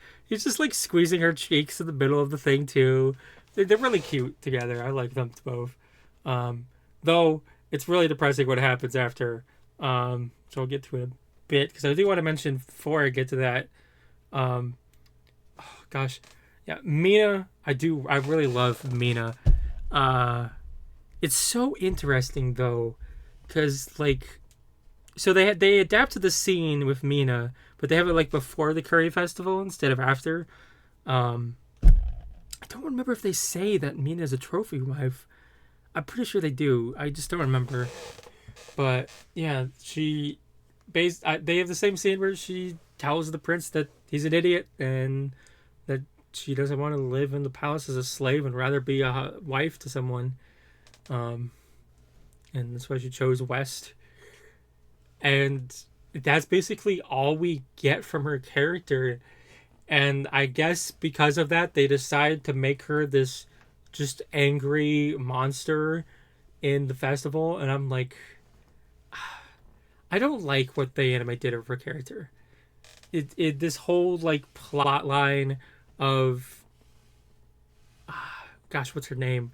squeezing her cheeks in the middle of the thing too. They're really cute together. I like them both. Though it's really depressing what happens after. So I'll get to it a bit because I do want to mention before I get to that. Oh gosh, yeah, Mina. I really love Mina. It's so interesting though, because like, so they adapt to the scene with Mina, but they have it like before the curry festival instead of after. I don't remember if they say that Mina is a trophy wife. I'm pretty sure they do. I just don't remember. But yeah, they have the same scene where she tells the prince that he's an idiot and that she doesn't want to live in the palace as a slave and rather be a wife to someone. And that's why she chose West. And that's basically all we get from her character. And I guess because of that, they decide to make her this just angry monster in the festival. And I'm like, I don't like what the anime did of her character. This whole like plot line of, gosh, what's her name?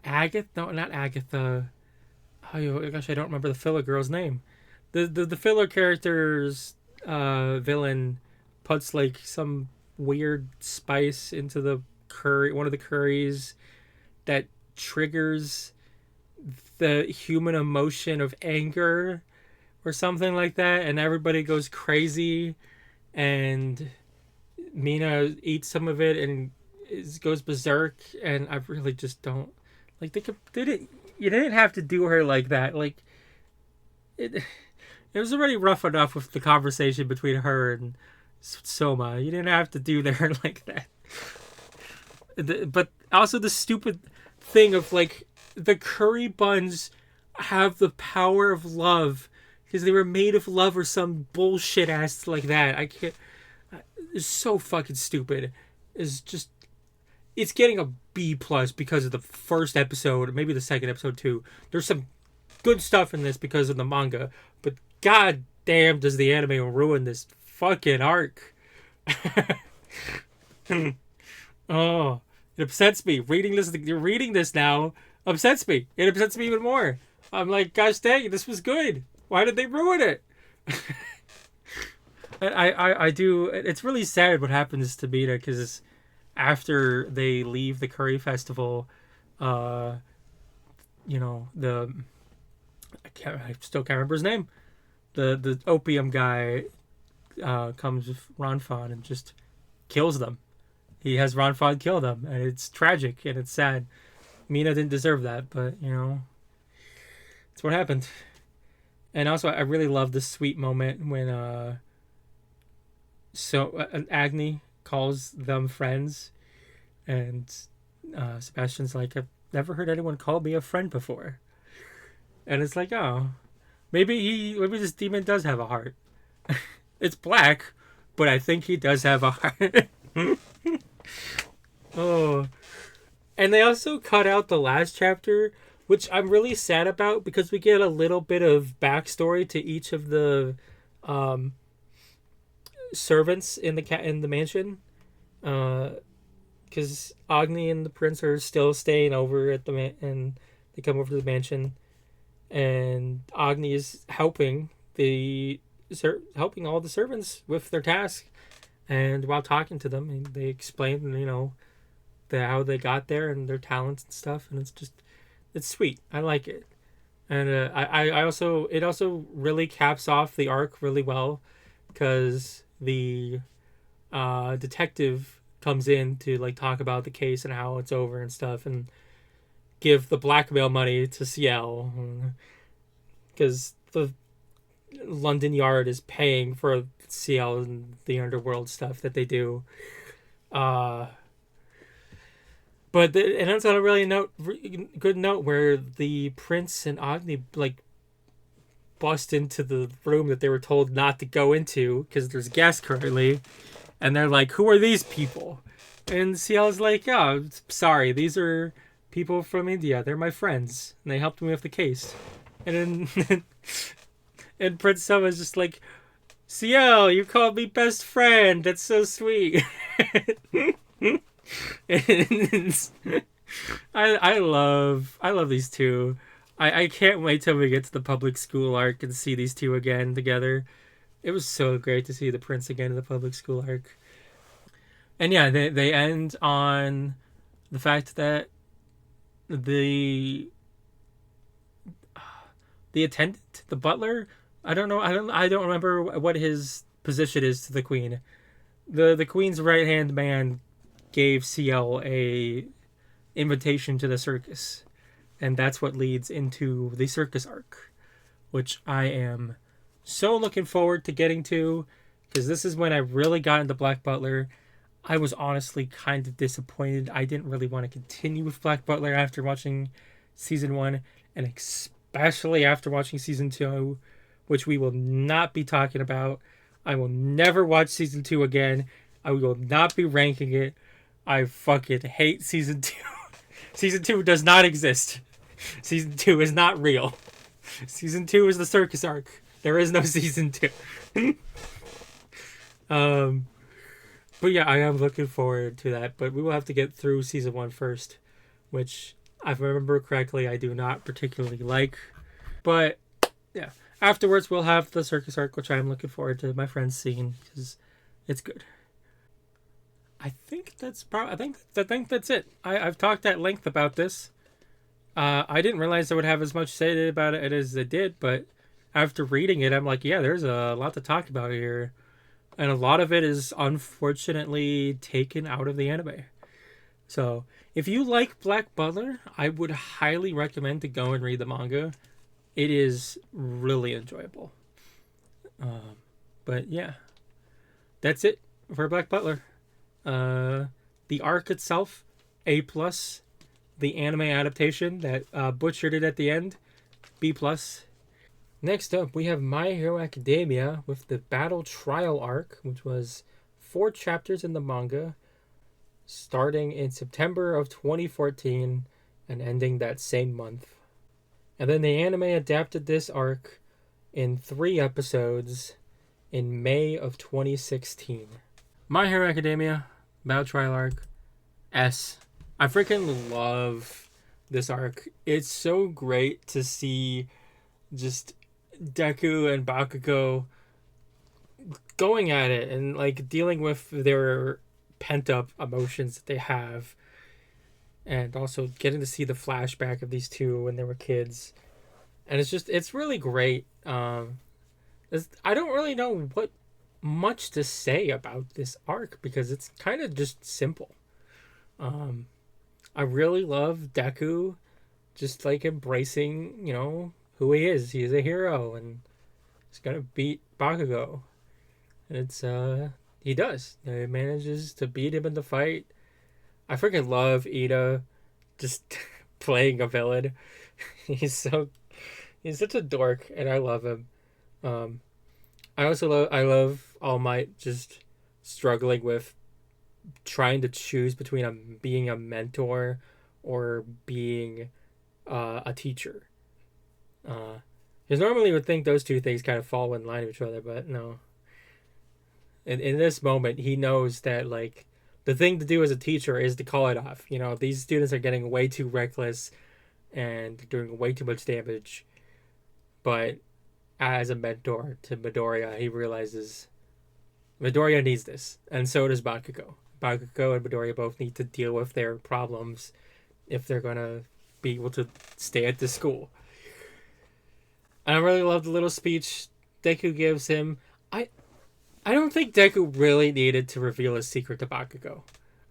Agatha? No, not Agatha. Oh gosh, I don't remember the filler girl's name. The filler character's villain puts like some weird spice into the curry, one of the curries, that triggers the human emotion of anger or something like that, and everybody goes crazy, and Mina eats some of it and goes berserk, and I really just don't like. You didn't have to do her like that. Like it was already rough enough with the conversation between her and Soma. You didn't have to do her like that. But also the thing of like the curry buns have the power of love because they were made of love or some bullshit ass like that. I can't. It's so fucking stupid. It's getting a B plus because of the first episode, or maybe the second episode too. There's some good stuff in this because of the manga, but god damn does the anime ruin this fucking arc. Oh, it upsets me. Reading this now upsets me. It upsets me even more. I'm like, gosh dang, this was good. Why did they ruin it? And I do. It's really sad what happens to Mina because after they leave the curry festival, I still can't remember his name. The opium guy comes with Ranfan and just kills them. He has Ranfan kill them, and it's tragic and it's sad. Mina didn't deserve that, but it's what happened. And also, I really love this sweet moment when Agni calls them friends, and Sebastian's like, I've never heard anyone call me a friend before. And it's like, oh, maybe this demon does have a heart. It's black, but I think he does have a heart. Oh. And they also cut out the last chapter, which I'm really sad about because we get a little bit of backstory to each of the servants in the mansion, because Agni and the prince are still staying over at the and they come over to the mansion, and Agni is helping all the servants with their task, and while talking to them, and they explain how they got there and their talents and stuff, and it's sweet. I like it, and I also it also really caps off the arc really well because the detective comes in to like talk about the case and how it's over and stuff, and give the blackmail money to CL because the London Yard is paying for CL and the underworld stuff that they do. But it ends on a really good note where the prince and Agni like bust into the room that they were told not to go into because there's guests currently, and they're like, "Who are these people?" And CL's like, "Oh, sorry, these are people from India. They're my friends, and they helped me with the case." And then and Prince Selma's just like, "CL, you called me best friend. That's so sweet." I love these two. I can't wait till we get to the public school arc and see these two again together. It was so great to see the prince again in the public school arc. And yeah, they end on the fact that the attendant, the butler, I don't remember what his position is to the queen. The queen's right hand man gave CL a invitation to the circus, and that's what leads into the circus arc, which I am so looking forward to getting to, because this is when I really got into Black Butler. I was honestly kind of disappointed. I didn't really want to continue with Black Butler after watching season 1, and especially after watching season 2, which we will not be talking about. I will never watch season 2 again. I will not be ranking it. I fucking hate season 2. Season 2 does not exist. Season 2 is not real. Season 2 is the circus arc. There is no season 2. But yeah, I am looking forward to that. But we will have to get through season 1 first, which, if I remember correctly, I do not particularly like. But yeah, afterwards we'll have the circus arc, which I am looking forward to my friends seeing because it's good. I think that's it. I've talked at length about this. I didn't realize I would have as much to say about it as I did, but after reading it, I'm like, yeah, there's a lot to talk about here. And a lot of it is unfortunately taken out of the anime. So, if you like Black Butler, I would highly recommend to go and read the manga. It is really enjoyable. But yeah, that's it for Black Butler. The arc itself, A+. the anime adaptation that butchered it at the end. B plus. Next up, we have My Hero Academia with the Battle Trial arc, which was 4 chapters in the manga, starting in September of 2014 and ending that same month. And then the anime adapted this arc in 3 episodes in May of 2016. My Hero Academia, Battle Trial arc, S. I freaking love this arc. It's so great to see just Deku and Bakugo going at it and like dealing with their pent up emotions that they have, and also getting to see the flashback of these two when they were kids. And it's really great. I don't really know what much to say about this arc because it's kind of just simple. I really love Deku just like embracing, who he is. He's a hero and he's gonna beat Bakugo. And it's he does. He manages to beat him in the fight. I freaking love Ida just playing a villain. He's such a dork and I love him. I love All Might just struggling with trying to choose between being a mentor or being a teacher. Because normally you would think those two things kind of fall in line with each other, but no. In this moment, he knows that like the thing to do as a teacher is to call it off. These students are getting way too reckless and doing way too much damage. But as a mentor to Midoriya, he realizes Midoriya needs this, and so does Bakugo. Bakugo and Midoriya both need to deal with their problems if they're gonna be able to stay at the school. And I really love the little speech Deku gives him. I don't think Deku really needed to reveal his secret to Bakugo.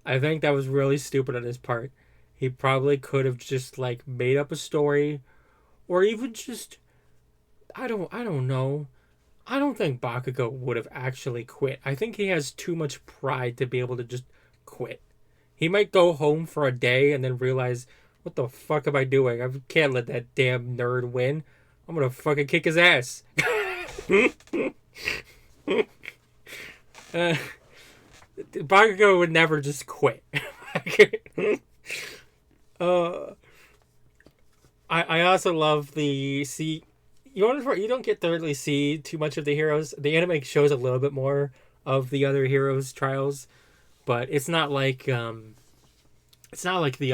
I think that was really stupid on his part. He probably could have just like made up a story, or even just I don't know. I don't think Bakugo would have actually quit. I think he has too much pride to be able to just quit. He might go home for a day and then realize, what the fuck am I doing? I can't let that damn nerd win. I'm gonna fucking kick his ass. Bakugo would never just quit. I also love the you don't get to really see too much of the heroes. The anime shows a little bit more of the other heroes' trials, but it's not like the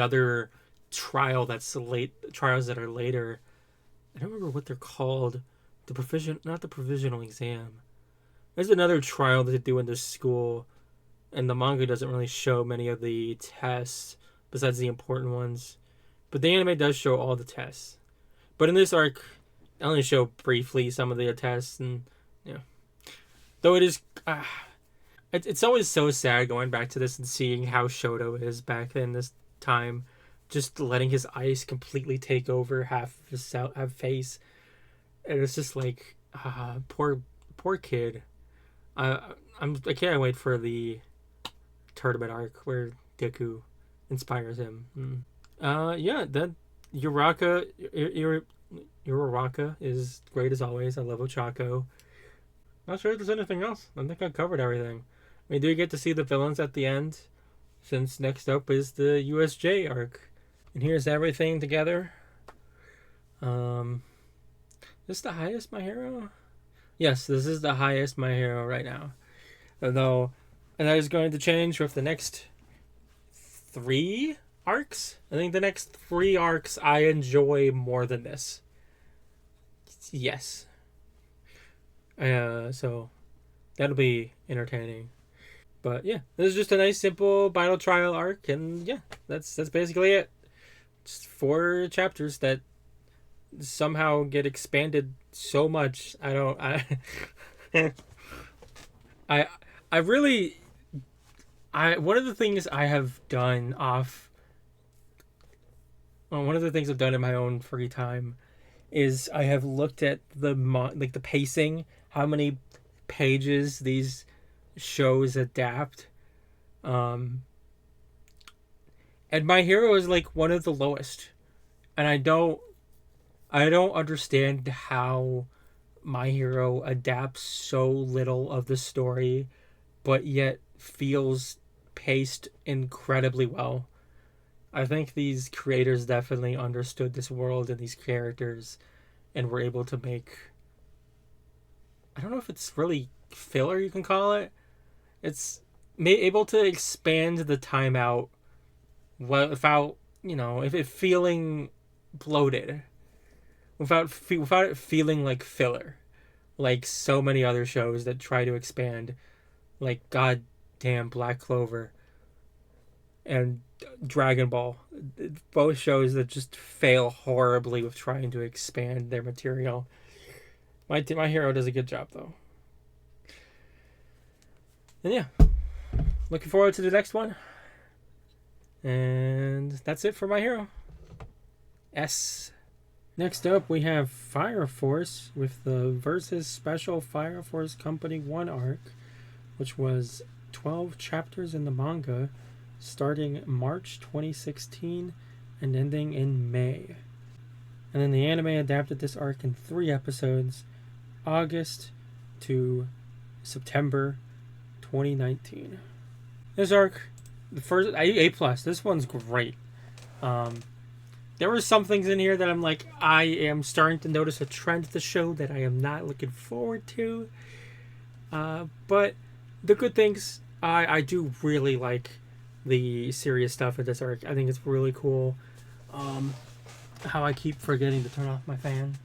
other trials that are later. I don't remember what they're called. Not the provisional exam. There's another trial that they do in this school, and the manga doesn't really show many of the tests besides the important ones. But the anime does show all the tests. But in this arc, I only show briefly some of the tests, and though it is, it's always so sad going back to this and seeing how Shoto is back in this time, just letting his ice completely take over half of his face, and it's just like, poor kid. I can't wait for the tournament arc where Deku inspires him. That Uraraka is great as always. I love Ochako. Not sure if there's anything else. I think I covered everything. We do get to see the villains at the end, since next up is the USJ arc. And here's everything together. Is this the highest My Hero? Yes, this is the highest My Hero right now. And that is going to change with the next 3 arcs. I think the next 3 arcs I enjoy more than this. Yes. So that'll be entertaining. But yeah, this is just a nice simple battle trial arc, and yeah, that's basically it. Just 4 chapters that somehow get expanded so much. One of the things I've done in my own free time is I have looked at the pacing, how many pages these shows adapt, And My Hero is like one of the lowest. And I don't understand how My Hero adapts so little of the story, but yet feels paced incredibly well. I think these creators definitely understood this world and these characters and were able to make, I don't know if it's really filler you can call it. It's able to expand the time out without, if it feeling bloated, without it feeling like filler, like so many other shows that try to expand, like goddamn Black Clover and Dragon Ball, both shows that just fail horribly with trying to expand their material. My Hero does a good job though. And yeah, looking forward to the next one. And that's it for My Hero. S. Next up, we have Fire Force with the Versus Special Fire Force Company 1 arc, which was 12 chapters in the manga, starting March 2016 and ending in May. And then the anime adapted this arc in 3 episodes, August to September 2019. This arc, the first A+. This one's great. There were some things in here that I'm like, I am starting to notice a trend to the show that I am not looking forward to. But the good things, I do really like the serious stuff in this arc. I think it's really cool. How I keep forgetting to turn off my fan.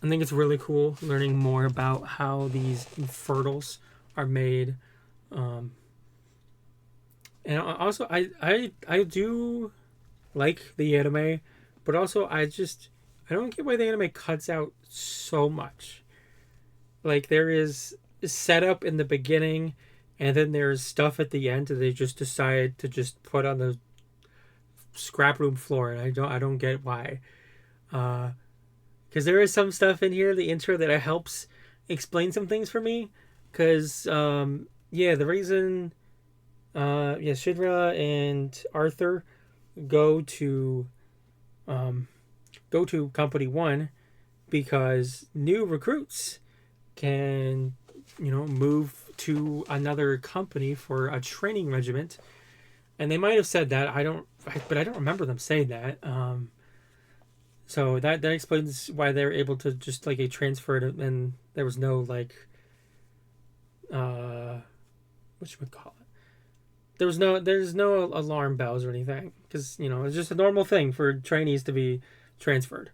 I think it's really cool learning more about how these fertiles are made. And also, I do like the anime, but also I don't get why the anime cuts out so much. Like, there is setup in the beginning, and then there's stuff at the end that they just decide to just put on the scrap room floor, and I don't get why. Because there is some stuff in here, the intro, that helps explain some things for me. Because the reason Shinra and Arthur go to Company 1 because new recruits can move to another company for a training regiment, and they might have said that. But I don't remember them saying that. So that explains why they're able to just like transfer it, and there was no like what you would call it. There's no alarm bells or anything, because it's just a normal thing for trainees to be transferred.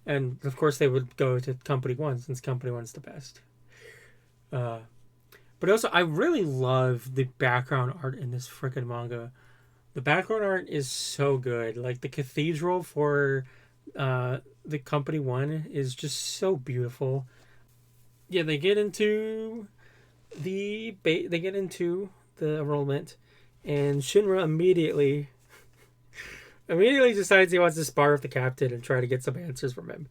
And of course they would go to Company 1 since Company 1's the best. But also I really love the background art in this freaking manga. The background art is so good. Like the cathedral for the Company 1 is just so beautiful. Yeah, they get into the enrollment, and Shinra immediately decides he wants to spar with the captain and try to get some answers from him.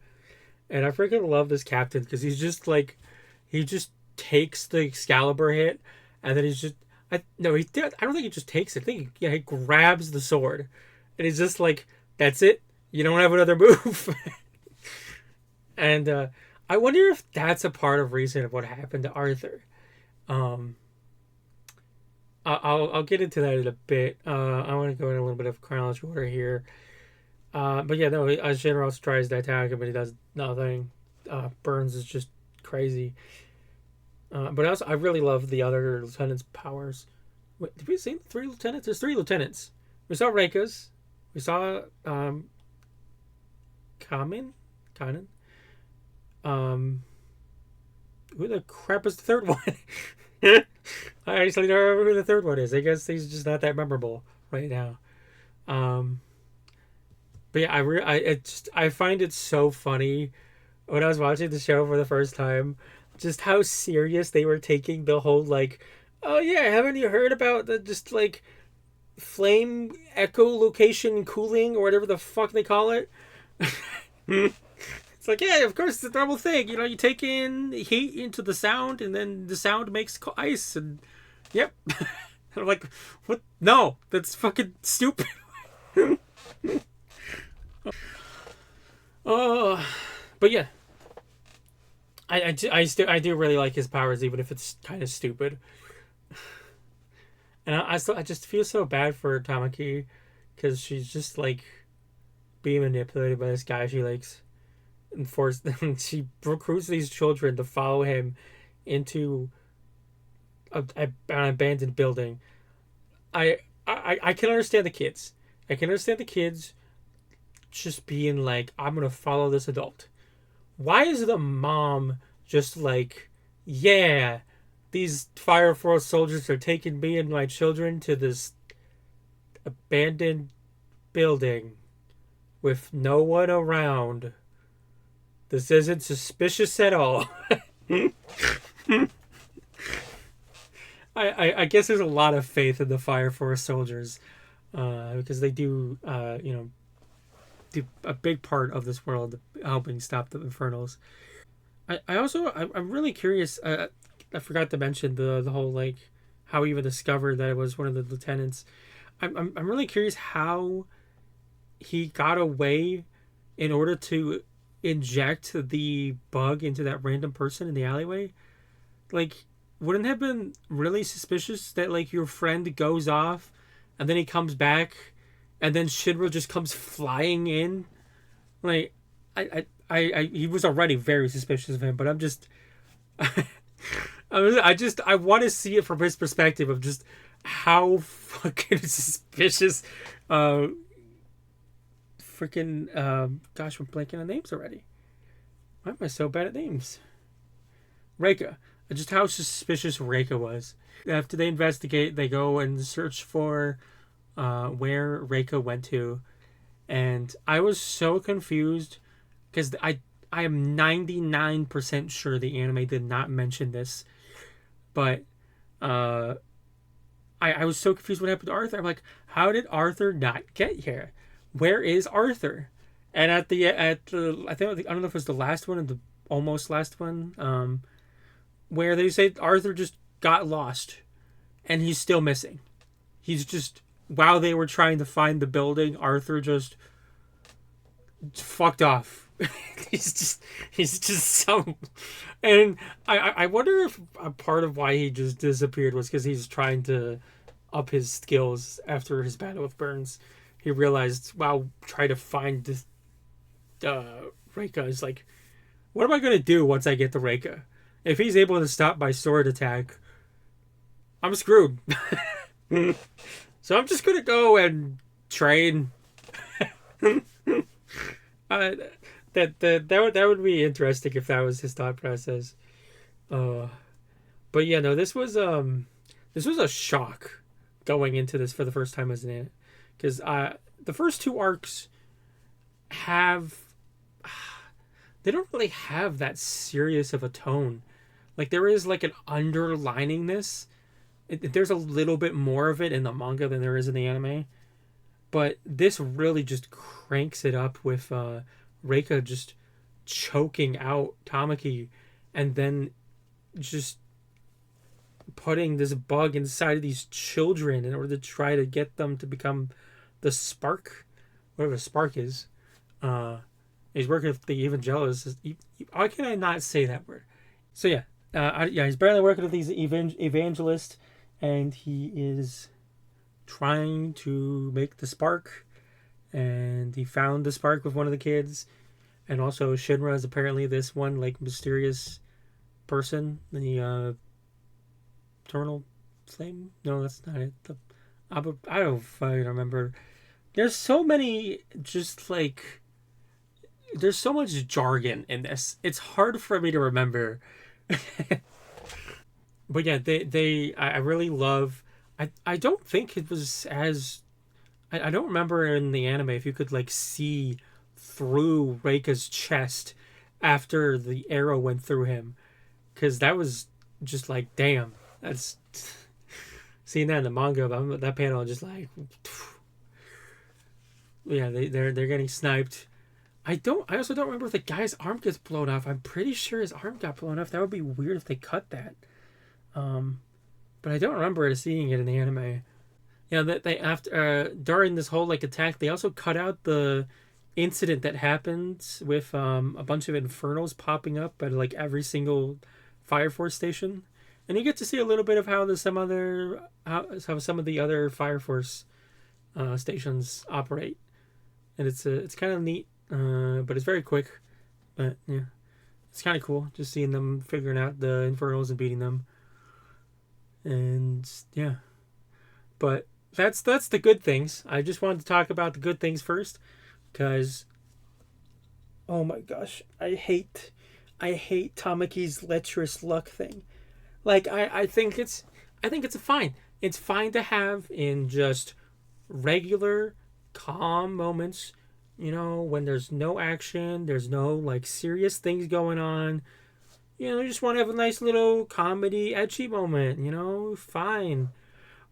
And I freaking love this captain because he's just like, he just takes the Excalibur hit, and then I don't think he just takes it. I think he grabs the sword, and he's just like, that's it. You don't have another move. And I wonder if that's a part of reason of what happened to Arthur. I'll get into that in a bit. I want to go in a little bit of chronological order here. But yeah, no, Shinra also tries to attack him, but he does nothing. Burns is just crazy. But also, I really love the other lieutenants' powers. Wait, did we see 3 lieutenants? There's 3 lieutenants. We saw Reika's. We saw Kanen. Who the crap is the third one? I actually don't remember who the third one is. I guess he's just not that memorable right now. But yeah, I find it so funny when I was watching the show for the first time, just how serious they were taking the whole like, oh yeah, haven't you heard about the just like flame echolocation cooling or whatever the fuck they call it? It's like, yeah, of course, it's a normal thing. You take in heat into the sound, and then the sound makes ice, and yep. I'm like, what? No, that's fucking stupid. Oh, but yeah, I do really like his powers, even if it's kind of stupid. And I just feel so bad for Tamaki, because she's just like being manipulated by this guy she likes, and forced them. She recruits these children to follow him into an abandoned building. I can understand the kids. I can understand the kids just being like, I'm gonna follow this adult. Why is the mom just like, yeah, these Fire Force soldiers are taking me and my children to this abandoned building with no one around. This isn't suspicious at all. I guess there's a lot of faith in the Fire Force soldiers, because they do, do a big part of this world, helping stop the Infernals. I'm really curious. I forgot to mention the whole like how he even discovered that it was one of the lieutenants. I'm really curious how he got away in order to inject the bug into that random person in the alleyway. Like, wouldn't it have been really suspicious that like your friend goes off and then he comes back and then Shinra just comes flying in? Like, he was already very suspicious of him, but I'm just I want to see it from his perspective of just how fucking suspicious gosh, we're blanking on names already. Why am I so bad at names? Reika. Just how suspicious Reika was. After they investigate, they go and search for where Reika went to. And I was so confused because I am 99% sure the anime did not mention this. But I was so confused what happened to Arthur. I'm like, how did Arthur not get here? Where is Arthur? And at the I don't know if it was the last one or the almost last one, where they say Arthur just got lost and he's still missing. He's just, while they were trying to find the building, Arthur just fucked off. he's just so, and I wonder if a part of why he just disappeared was because he's trying to up his skills after his battle with Burns. He realized, wow, try to find this Reika is like, what am I gonna do once I get the Reika? If he's able to stop my sword attack, I'm screwed. So I'm just gonna go and train. That would be interesting if that was his thought process. But yeah, no, this was a shock going into this for the first time as an anime, because the first two arcs they don't really have that serious of a tone. Like, there is like an underliningness. There's a little bit more of it in the manga than there is in the anime, but this really just cranks it up with Reika just choking out Tamaki and then just putting this bug inside of these children in order to try to get them to become the spark, whatever spark is. He's working with the Evangelos. Why can I not say that word? So yeah, he's barely working with these evangelists, and he is trying to make the spark. And he found the spark with one of the kids, and also Shinra is apparently this one like mysterious person. The eternal flame? No, that's not it. I don't fucking remember. There's so many, just like, there's so much jargon in this. It's hard for me to remember. But yeah, I really love. I don't think it was as. I don't remember in the anime if you could like see through Reika's chest after the arrow went through him, because that was just like, damn, that's seeing that in the manga. That panel just like, yeah, they're getting sniped. I also don't remember if the guy's arm gets blown off. I'm pretty sure his arm got blown off. That would be weird if they cut that. but I don't remember seeing it in the anime. Yeah, that they after during this whole like attack, they also cut out the incident that happened with a bunch of infernals popping up at like every single Fire Force station, and you get to see a little bit of how how some of the other Fire Force stations operate, and it's kind of neat, but it's very quick, but yeah, it's kind of cool just seeing them figuring out the infernals and beating them, and yeah, but that's the good things. I just wanted to talk about the good things first, because oh my gosh, I hate Tamaki's lecherous luck thing. Like I think it's a fine. It's fine to have in just regular calm moments, when there's no action, there's no like serious things going on. You just want to have a nice little comedy ecchi moment, fine.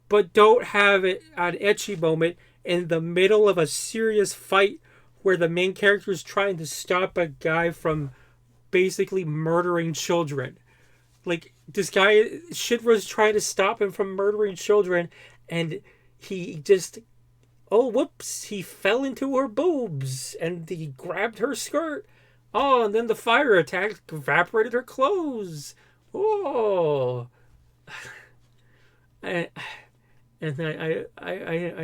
But don't have it an ecchi moment in the middle of a serious fight where the main character is trying to stop a guy from basically murdering children. Like, this guy, Shinra's trying to stop him from murdering children, and he just, oh, whoops, he fell into her boobs, and he grabbed her skirt. Oh, and then the fire attack evaporated her clothes. Oh. I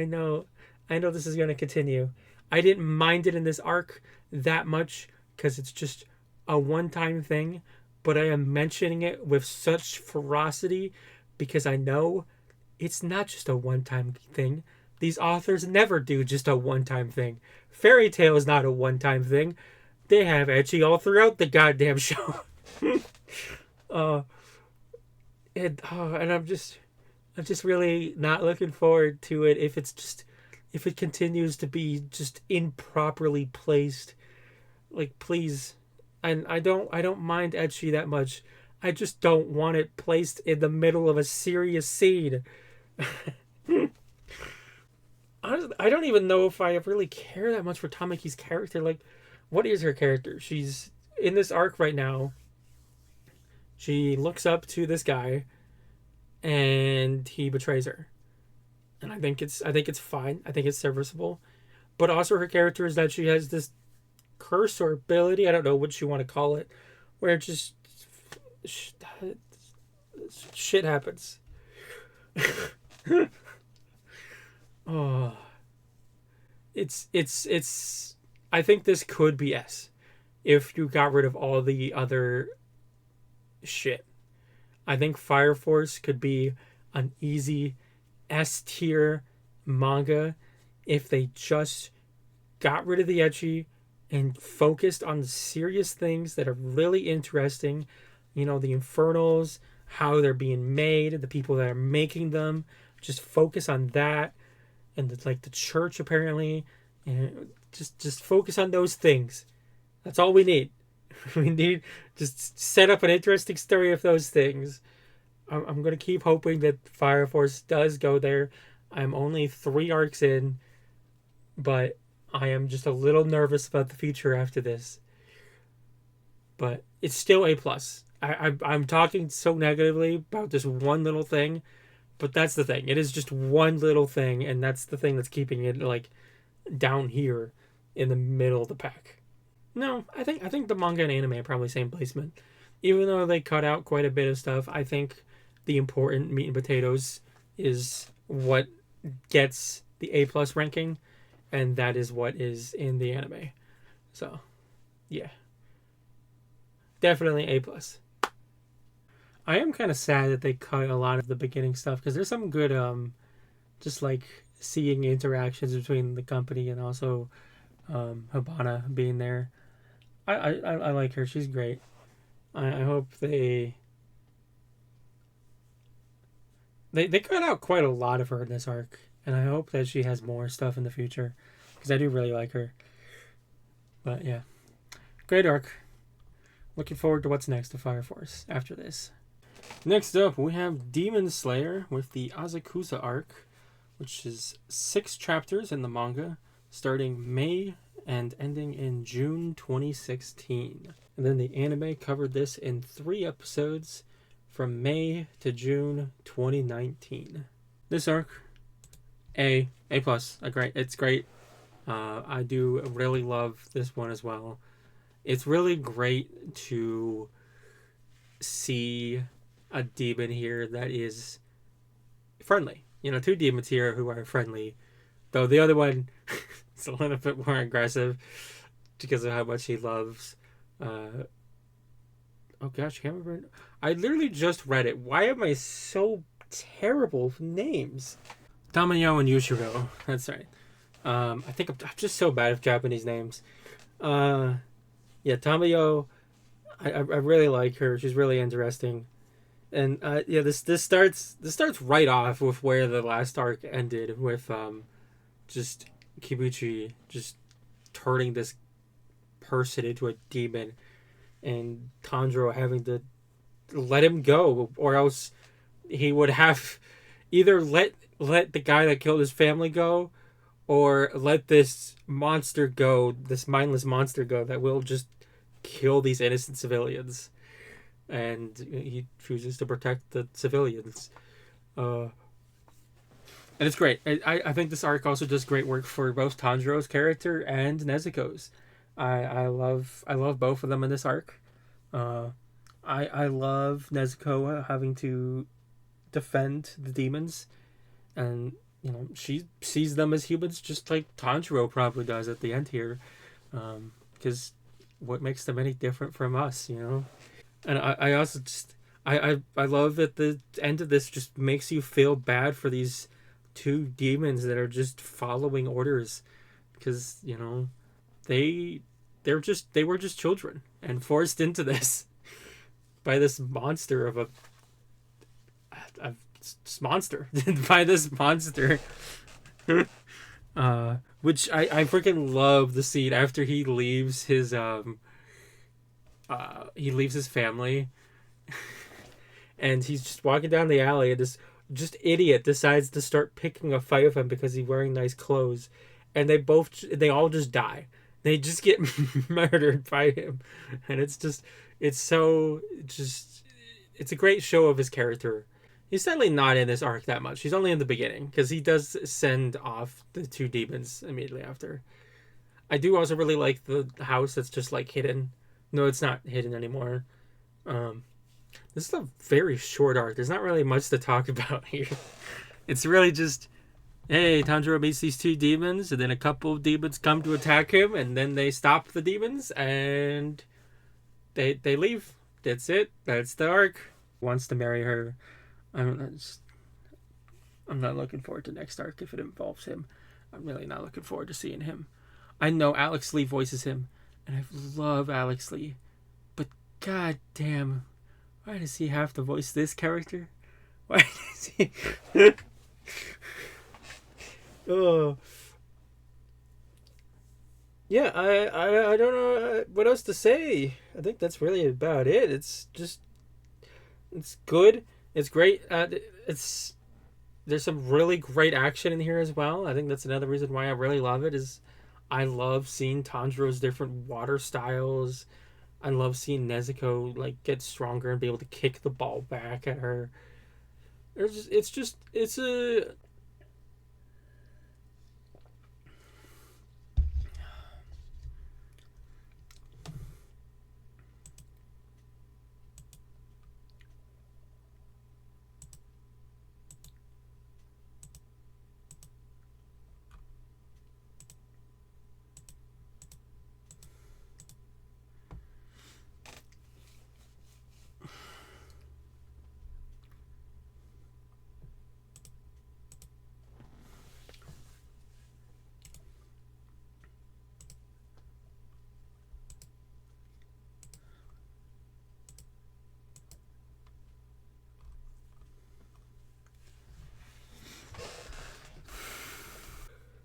know this is going to continue. I didn't mind it in this arc that much because it's just a one-time thing, but I am mentioning it with such ferocity because I know it's not just a one-time thing. These authors never do just a one-time thing. Fairy Tail is not a one-time thing. They have ecchi all throughout the goddamn show. And I'm just really not looking forward to it if it continues to be just improperly placed. Like, please. And I don't mind ecchi that much. I just don't want it placed in the middle of a serious scene. I don't even know if I really care that much for Tamaki's character. Like, what is her character? She's in this arc right now. She looks up to this guy, and he betrays her. And I think it's fine. I think it's serviceable. But also her character is that she has this curse or ability, I don't know what you want to call it, where it just shit happens. Oh, it's I think this could be S if you got rid of all the other shit. I think Fire Force could be an easy S tier manga if they just got rid of the ecchi and focused on the serious things that are really interesting. The infernals, how they're being made, the people that are making them. Just focus on that, and the church apparently, and just focus on those things. That's all we need. We need just set up an interesting story of those things. I'm gonna keep hoping that Fire Force does go there. I'm only 3 arcs in, but I am just a little nervous about the future after this. But it's still A+. I'm talking so negatively about this one little thing, but that's the thing. It is just one little thing, and that's the thing that's keeping it like down here in the middle of the pack. No, I think the manga and anime are probably same placement. Even though they cut out quite a bit of stuff, I think the important meat and potatoes is what gets the A+ ranking, and that is what is in the anime. So, yeah. Definitely A+. I am kind of sad that they cut a lot of the beginning stuff, because there's some good, just like seeing interactions between the company and also Habana being there. I like her. She's great. I hope they cut out quite a lot of her in this arc, and I hope that she has more stuff in the future, because I do really like her. But yeah, great arc. Looking forward to what's next to Fire Force after this. Next up, we have Demon Slayer with the Asakusa arc, which is 6 chapters in the manga, starting May and ending in June 2016. And then the anime covered this in 3 episodes, from May to June 2019. This arc, A plus. It's great. I do really love this one as well. It's really great to see a demon here that is friendly. You know, two demons here who are friendly, though the other one is a little bit more aggressive because of how much he loves. Oh gosh, I can't remember. I literally just read it. Why am I so terrible with names? Tamayo and Yushiro. That's right. I think I'm just so bad with Japanese names. Yeah, Tamayo. I really like her. She's really interesting. And yeah, this starts right off with where the last arc ended, with just Kibuchi just turning this person into a demon, and Tanjiro having to let him go, or else he would have either let the guy that killed his family go, or let this monster go, this mindless monster go that will just kill these innocent civilians. And he chooses to protect the civilians. And it's great. I think this arc also does great work for both Tanjiro's character and Nezuko's. I love both of them in this arc. I love Nezuko having to defend the demons, and you know, she sees them as humans just like Tanjiro probably does at the end here, because what makes them any different from us, you know? And I also just I love that the end of this just makes you feel bad for these two demons that are just following orders, because you know they were just children and forced into this by this monster of a monster by this monster. Which I freaking love the scene after he leaves his family and he's just walking down the alley, and this just idiot decides to start picking a fight with him because he's wearing nice clothes, and they all just die. They just get murdered by him, and it's a great show of his character. He's sadly not in this arc that much. He's only in the beginning, because he does send off the two demons immediately after. I do also really like the house that's just like hidden. No, it's not hidden anymore. This is a very short arc. There's not really much to talk about here. It's really just, hey, Tanjiro meets these two demons, and then a couple of demons come to attack him, and then they stop the demons, and they leave. That's it. That's the arc. Wants to marry her. I'm not looking forward to next arc if it involves him. I'm really not looking forward to seeing him. I know Alex Lee voices him, and I love Alex Lee, but god damn, why does he have to voice this character? Why does he? Oh. Yeah, I don't know what else to say. I think that's really about it. It's good. It's great. There's some really great action in here as well. I think that's another reason why I really love it, is I love seeing Tanjiro's different water styles. I love seeing Nezuko like get stronger and be able to kick the ball back at her. It's a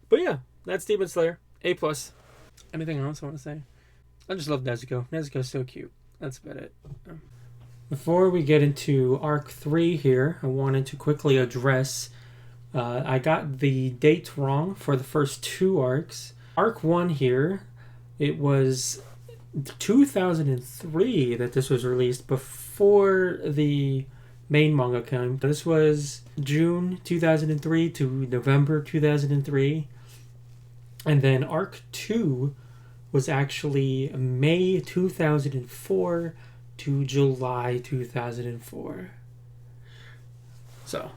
But yeah, that's Demon Slayer. A+. Anything else I want to say? I just love Nezuko. Nezuko's so cute. That's about it. Before we get into Arc 3 here, I wanted to quickly address... I got the date wrong for the first two arcs. Arc 1 here, it was 2003 that this was released, before the main manga came. This was June 2003 to November 2003. And then arc 2 was actually May 2004 to July 2004. So,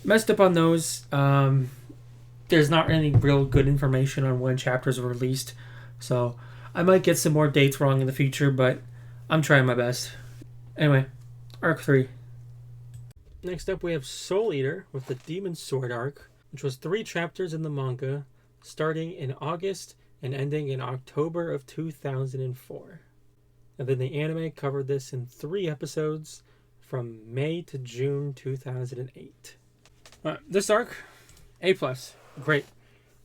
messed up on those. There's not any real good information on when chapters were released. So, I might get some more dates wrong in the future, but I'm trying my best. Anyway, arc 3. Next up, we have Soul Eater with the Demon Sword arc, which was 3 chapters in the manga, starting in August and ending in October of 2004. And then the anime covered this in 3 episodes from May to June 2008. This arc, A+. Great.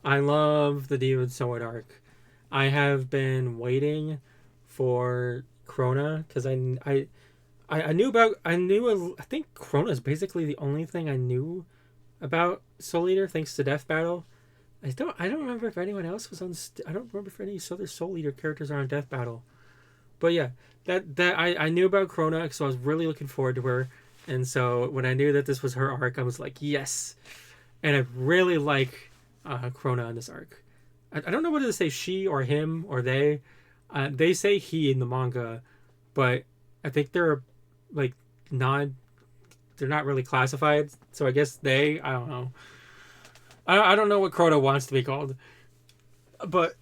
I love the Demon Sword arc. I have been waiting for Krona because I think Krona is basically the only thing I knew about Soul Eater thanks to Death Battle. I don't remember if anyone else was on. I don't remember if any other Soul Eater characters are on Death Battle. But yeah, that I knew about Krona, so I was really looking forward to her. And so when I knew that this was her arc, I was like, yes. And I really like Krona in this arc. I don't know whether to say she or him or they. They say he in the manga, but I think they're like they're not really classified. So I guess they. I don't know. I don't know what Krona wants to be called, but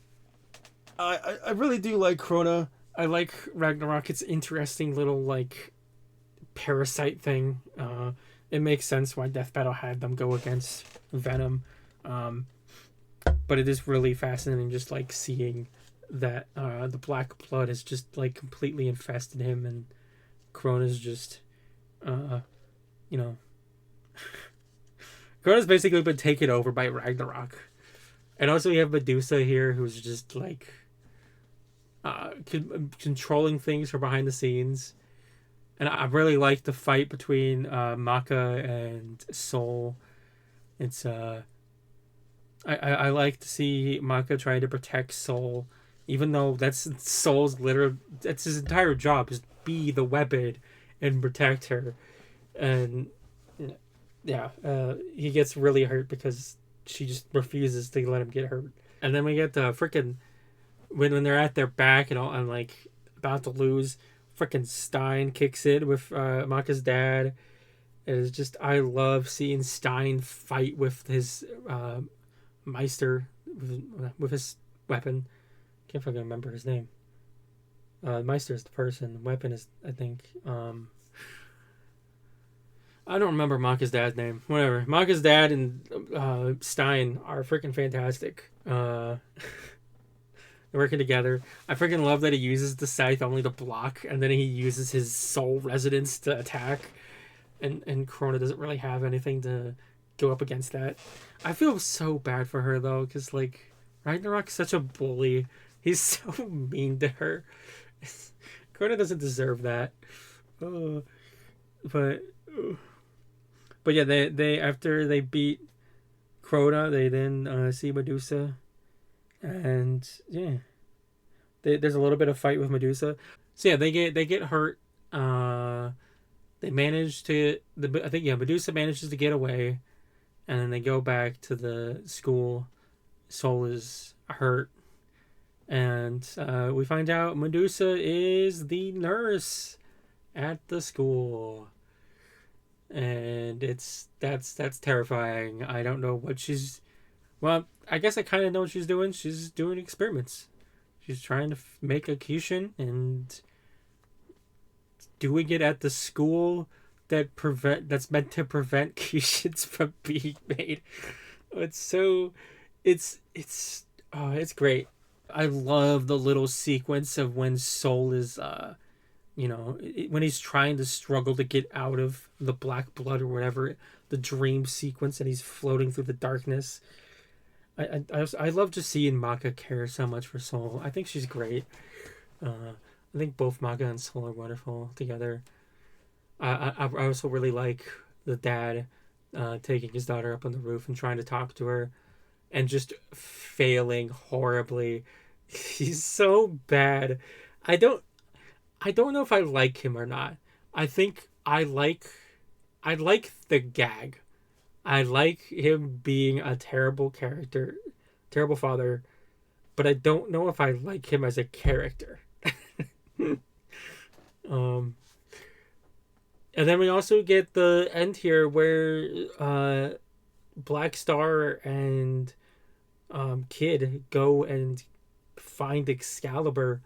I really do like Krona. I like Ragnarok. It's an interesting little like parasite thing. It makes sense why Death Battle had them go against Venom, but it is really fascinating just like seeing that the black blood has just like completely infested him, and Krona's just Krona's basically been taken over by Ragnarok. And also we have Medusa here, who's just like controlling things from behind the scenes. And I really like the fight between Maka and Soul. It's I like to see Maka trying to protect Soul, even though that's Soul's that's his entire job, is be the weapon and protect her. And yeah, he gets really hurt because she just refuses to let him get hurt. And then we get the freaking when they're at their back and all, and like about to lose, freaking Stein kicks in with Maka's dad. It is just, I love seeing Stein fight with his Meister with his weapon. Can't fucking remember his name. Meister is the person. Weapon is, I think. I don't remember Maka's dad's name. Whatever. Maka's dad and Stein are freaking fantastic. They're working together. I freaking love that he uses the scythe only to block, and then he uses his soul resonance to attack. And Krona doesn't really have anything to go up against that. I feel so bad for her, though, because, like, Ragnarok's such a bully. He's so mean to her. Krona doesn't deserve that. But yeah, they after they beat Krona, they then see Medusa, and yeah, there's a little bit of fight with Medusa. So yeah, they get hurt. They manage to Medusa manages to get away, and then they go back to the school. Soul is hurt, and we find out Medusa is the nurse at the school. And that's terrifying. I don't know what she's... Well, I guess I kind of know what she's doing. She's doing experiments. She's trying to make a Kishin and doing it at the school that's meant to prevent Kishins from being made. It's great. I love the little sequence of when Soul is when he's trying to struggle to get out of the black blood or whatever, the dream sequence, and he's floating through the darkness. I love just seeing Maka care so much for Soul. I think she's great. I think both Maka and Soul are wonderful together. I also really like the dad taking his daughter up on the roof and trying to talk to her and just failing horribly. He's so bad. I don't know if I like him or not. I think I like the gag. I like him being a terrible character, terrible father, but I don't know if I like him as a character. um, and then we also get the end here where Black Star and Kid go and find Excalibur,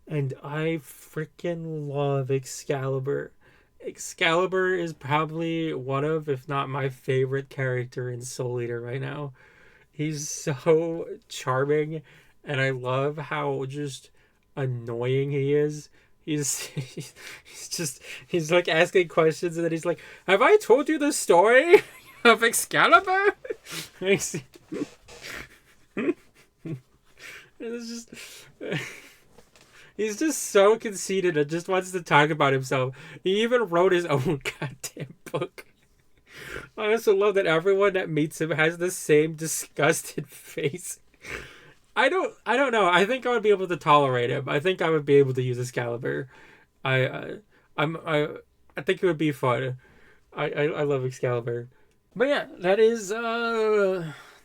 and I freaking love Excalibur. Excalibur is probably one of, if not my favorite character in Soul Eater right now. He's so charming, and I love how just annoying he is. He's like asking questions, and then he's like, "Have I told you the story of Excalibur?" It's just he's just so conceited and just wants to talk about himself. He even wrote his own goddamn book. I also love that everyone that meets him has the same disgusted face. I don't know. I think I would be able to tolerate him. I think I would be able to use Excalibur. I think it would be fun. I love Excalibur. But yeah,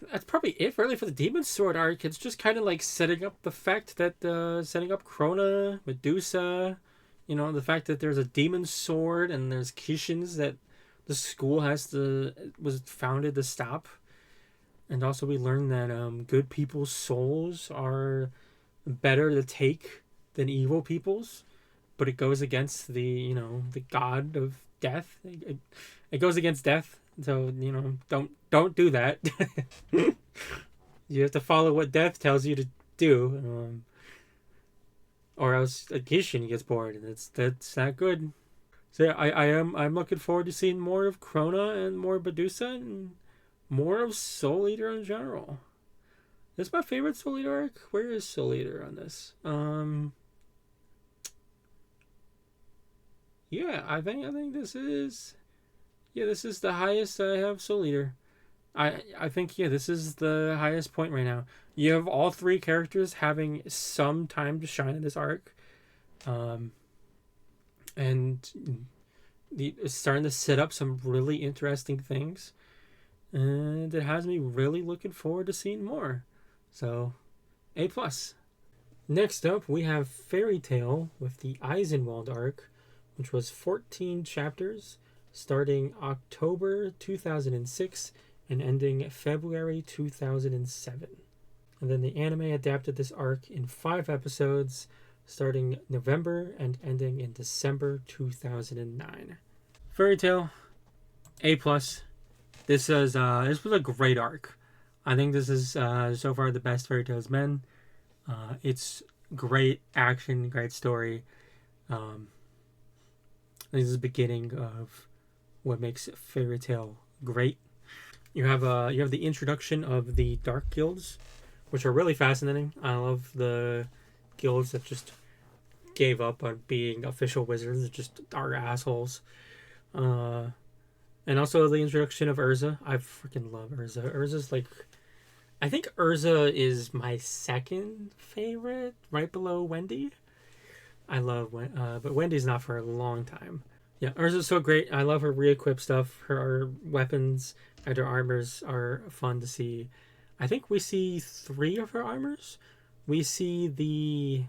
that's probably it really for the Demon Sword arc. It's just kind of like setting up the fact that setting up Krona, Medusa, the fact that there's a demon sword and there's Kishins that the school was founded to stop. And also we learn that good people's souls are better to take than evil people's, but it goes against the god of death. It goes against death. So, don't do that. You have to follow what death tells you to do. Or else a Gishin gets bored, and that's not good. So yeah, I'm looking forward to seeing more of Krona and more Medusa and more of Soul Eater in general. This is my favorite Soul Eater arc. Where is Soul Eater on this? Yeah, I think this is. Yeah, this is the highest I have Soul Eater. I think, this is the highest point right now. You have all three characters having some time to shine in this arc. And it's starting to set up some really interesting things. And it has me really looking forward to seeing more. So, A+. Next up, we have Fairy Tail with the Eisenwald arc, which was 14 chapters, starting October 2006 and ending February 2007. And then the anime adapted this arc in 5 episodes, starting November and ending in December 2009. Fairy Tail, A+. This was a great arc. I think this is so far the best Fairy Tail's been. It's great action, great story. This is the beginning of what makes Fairy Tail great. You have the introduction of the Dark Guilds, which are really fascinating. I love the guilds that just gave up on being official wizards and just are assholes. And also the introduction of Urza. I freaking love Urza. Urza's like, I think Urza is my second favorite, right below Wendy. I love but Wendy's not for a long time. Yeah, Urza's so great. I love her re-equip stuff. Her weapons and her armors are fun to see. I think we see 3 of her armors. We see the...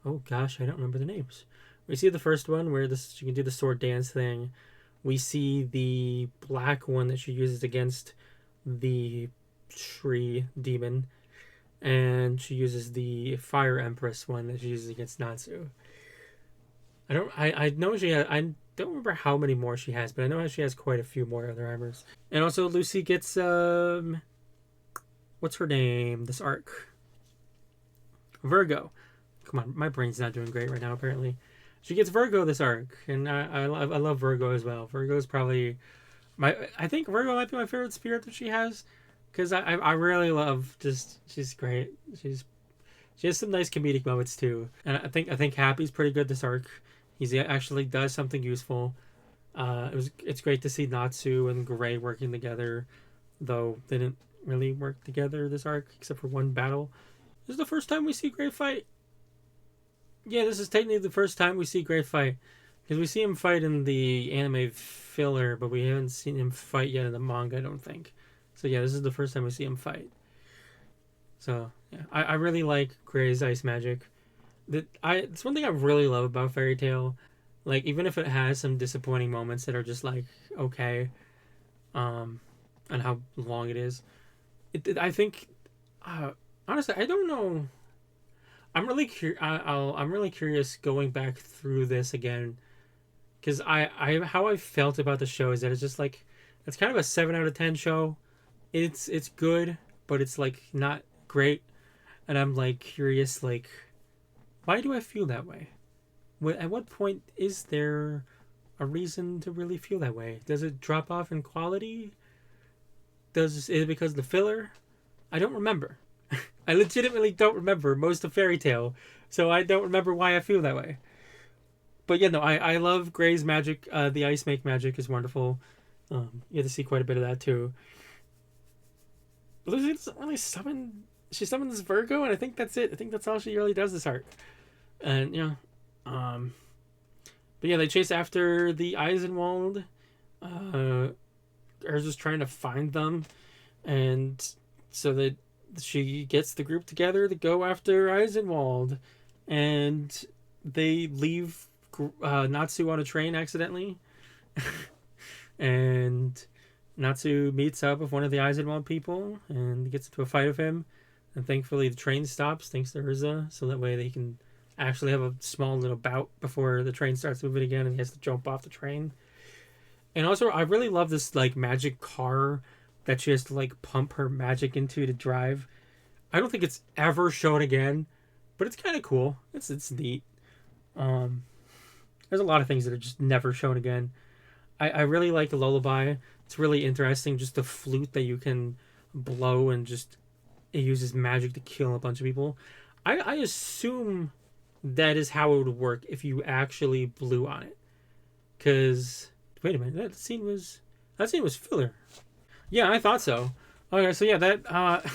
Oh gosh, I don't remember the names. We see the first one where she can do the sword dance thing. We see the black one that she uses against the tree demon. And she uses the Fire Empress one that she uses against Natsu. I know she has... I don't remember how many more she has, but I know she has quite a few more other armors. And also Lucy gets... what's her name? This arc. Virgo. Come on, my brain's not doing great right now, apparently. She gets Virgo this arc, and I love Virgo as well. Virgo is probably... I think Virgo might be my favorite spirit that she has, because I really love she's great. She has some nice comedic moments too, and I think Happy's pretty good this arc. He actually does something useful. It's great to see Natsu and Gray working together, though they didn't really work together this arc except for one battle. This is the first time we see Gray fight. Yeah, this is technically the first time we see Gray fight, Because we see him fight in the anime filler, but we haven't seen him fight yet in the manga, I don't think. So yeah, this is the first time we see him fight. So yeah, I really like Gray's ice magic. It's one thing I really love about Fairy Tail. Like, even if it has some disappointing moments that are just like okay, and how long it is, I think, honestly, I don't know. I'm really I'm really curious going back through this again, because how I felt about the show is that it's just like it's kind of a 7 out of 10 show. It's good, but it's like not great, and I'm like curious, like, why do I feel that way? At what point is there a reason to really feel that way? Does it drop off in quality? Is it because of the filler? I don't remember. I legitimately don't remember most of Fairy Tail, so I don't remember why I feel that way. But yeah, no, I love Gray's magic. The ice make magic is wonderful. You get to see quite a bit of that too. Lucy doesn't really summon. She summons Virgo, and I think that's it. I think that's all she really does this arc. And but yeah, they chase after the Eisenwald. Erza's trying to find them, and so that she gets the group together to go after Eisenwald, and they leave Natsu on a train accidentally, and Natsu meets up with one of the Eisenwald people and gets into a fight with him, and thankfully the train stops thanks to Erza, so that way they can actually have a small little bout before the train starts moving again and he has to jump off the train. And also, I really love this like magic car that she has to like pump her magic into to drive. I don't think it's ever shown again, but it's kind of cool. It's neat. There's a lot of things that are just never shown again. I really like the Lullaby. It's really interesting, just the flute that you can blow, and just it uses magic to kill a bunch of people. I assume that is how it would work if you actually blew on it. Cause wait a minute, that scene was filler. Yeah, I thought so. Okay, so yeah, that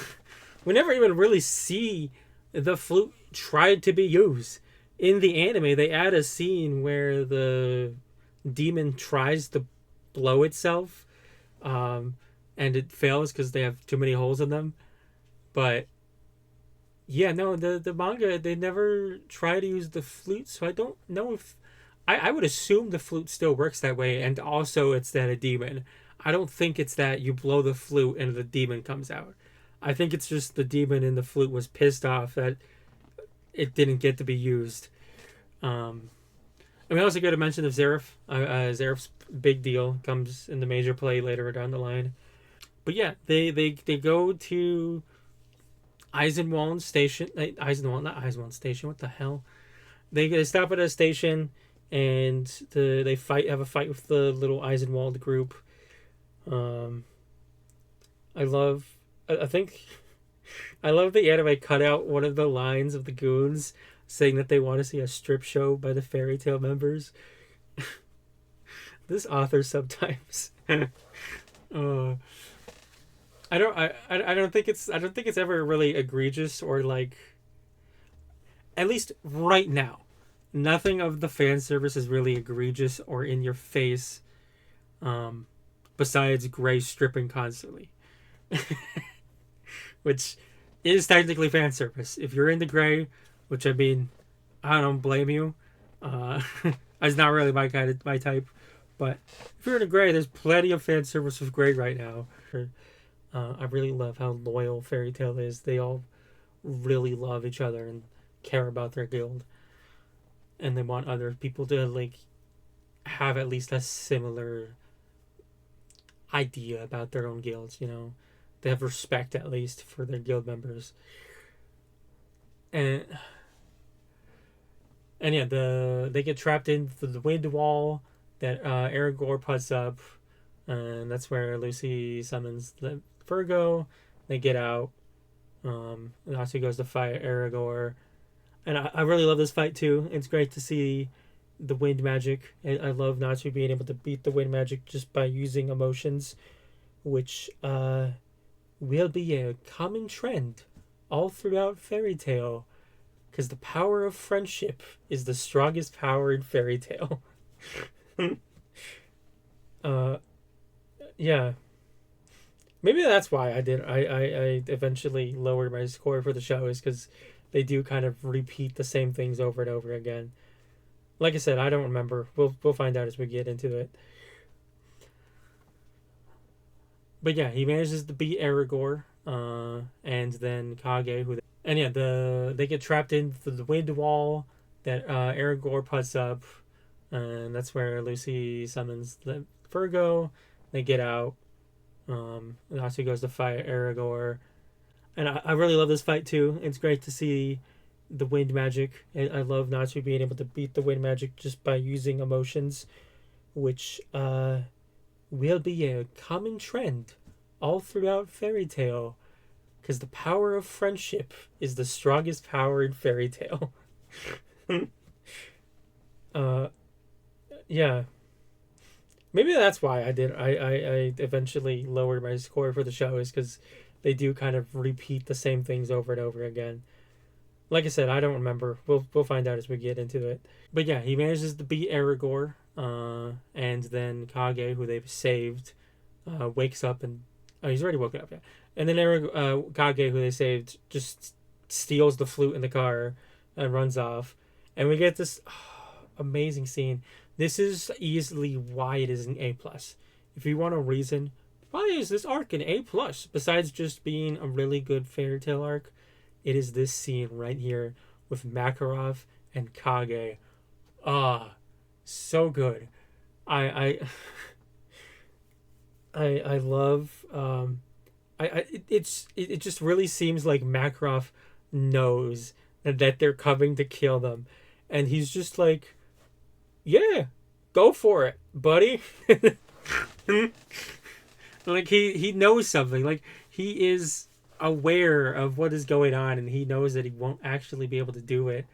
we never even really see the flute tried to be used. In the anime, they add a scene where the demon tries to blow itself, and it fails because they have too many holes in them. But yeah, no, the manga, they never try to use the flute, so I don't know if I would assume the flute still works that way, and also it's that a demon. I don't think it's that you blow the flute and the demon comes out. I think it's just the demon in the flute was pissed off that it didn't get to be used. And we also got to mention of Zeref. Zeref's big deal comes in the major play later down the line. But yeah, they go to Eisenwald Station. Not Eisenwald Station. What the hell? They stop at a station, and they have a fight with the little Eisenwald group. I think I love the anime cut out one of the lines of the goons saying that they want to see a strip show by the Fairy Tail members. This author sometimes. I don't think it's ever really egregious or like, at least right now, nothing of the fan service is really egregious or in your face, besides Gray stripping constantly. Which is technically fan service. If you're into Gray, which I mean, I don't blame you. It's not really my type. But if you're into Gray, there's plenty of fan service with Gray right now. I really love how loyal Fairy Tail is. They all really love each other and care about their guild. And they want other people to like have at least a similar idea about their own guilds, you know. They have respect at least for their guild members. And yeah, they get trapped into the wind wall that Aragorn puts up, and that's where Lucy summons the Virgo. They get out. Natsu goes to fight Aragorn, and I really love this fight too. It's great to see the wind magic. I love Natsu being able to beat the wind magic just by using emotions, which will be a common trend all throughout Fairy Tail, because the power of friendship is the strongest power in Fairy Tail. uh, yeah. Maybe that's why I eventually lowered my score for the show, is because they do kind of repeat the same things over and over again. Like I said, I don't remember. We'll find out as we get into it. But yeah, he manages to beat Aragorn, and then Kage, and yeah, they get trapped into the wind wall that Aragorn puts up, and that's where Lucy summons the Virgo. They get out. Natsu goes to fight Aragorn, and I really love this fight too. It's great to see the wind magic. I love Natsu being able to beat the wind magic just by using emotions, which will be a common trend all throughout Fairy Tail, because the power of friendship is the strongest power in Fairy Tail. Yeah. Maybe that's why I eventually lowered my score for the show, is because they do kind of repeat the same things over and over again. Like I said, I don't remember. We'll find out as we get into it. But yeah, he manages to beat Aragorn, and then Kage, who they've saved, wakes up and he's already woken up, yeah. And then Kage, who they saved, just steals the flute in the car and runs off, and we get this amazing scene. This is easily why it is an A+. If you want a reason, why is this arc an A+? Besides just being a really good fairy tale arc, it is this scene right here with Makarov and Kage. So good. I love it just really seems like Makarov knows that they're coming to kill them, and he's just like, yeah, go for it, buddy. Like he knows something. Like he is aware of what is going on, and he knows that he won't actually be able to do it.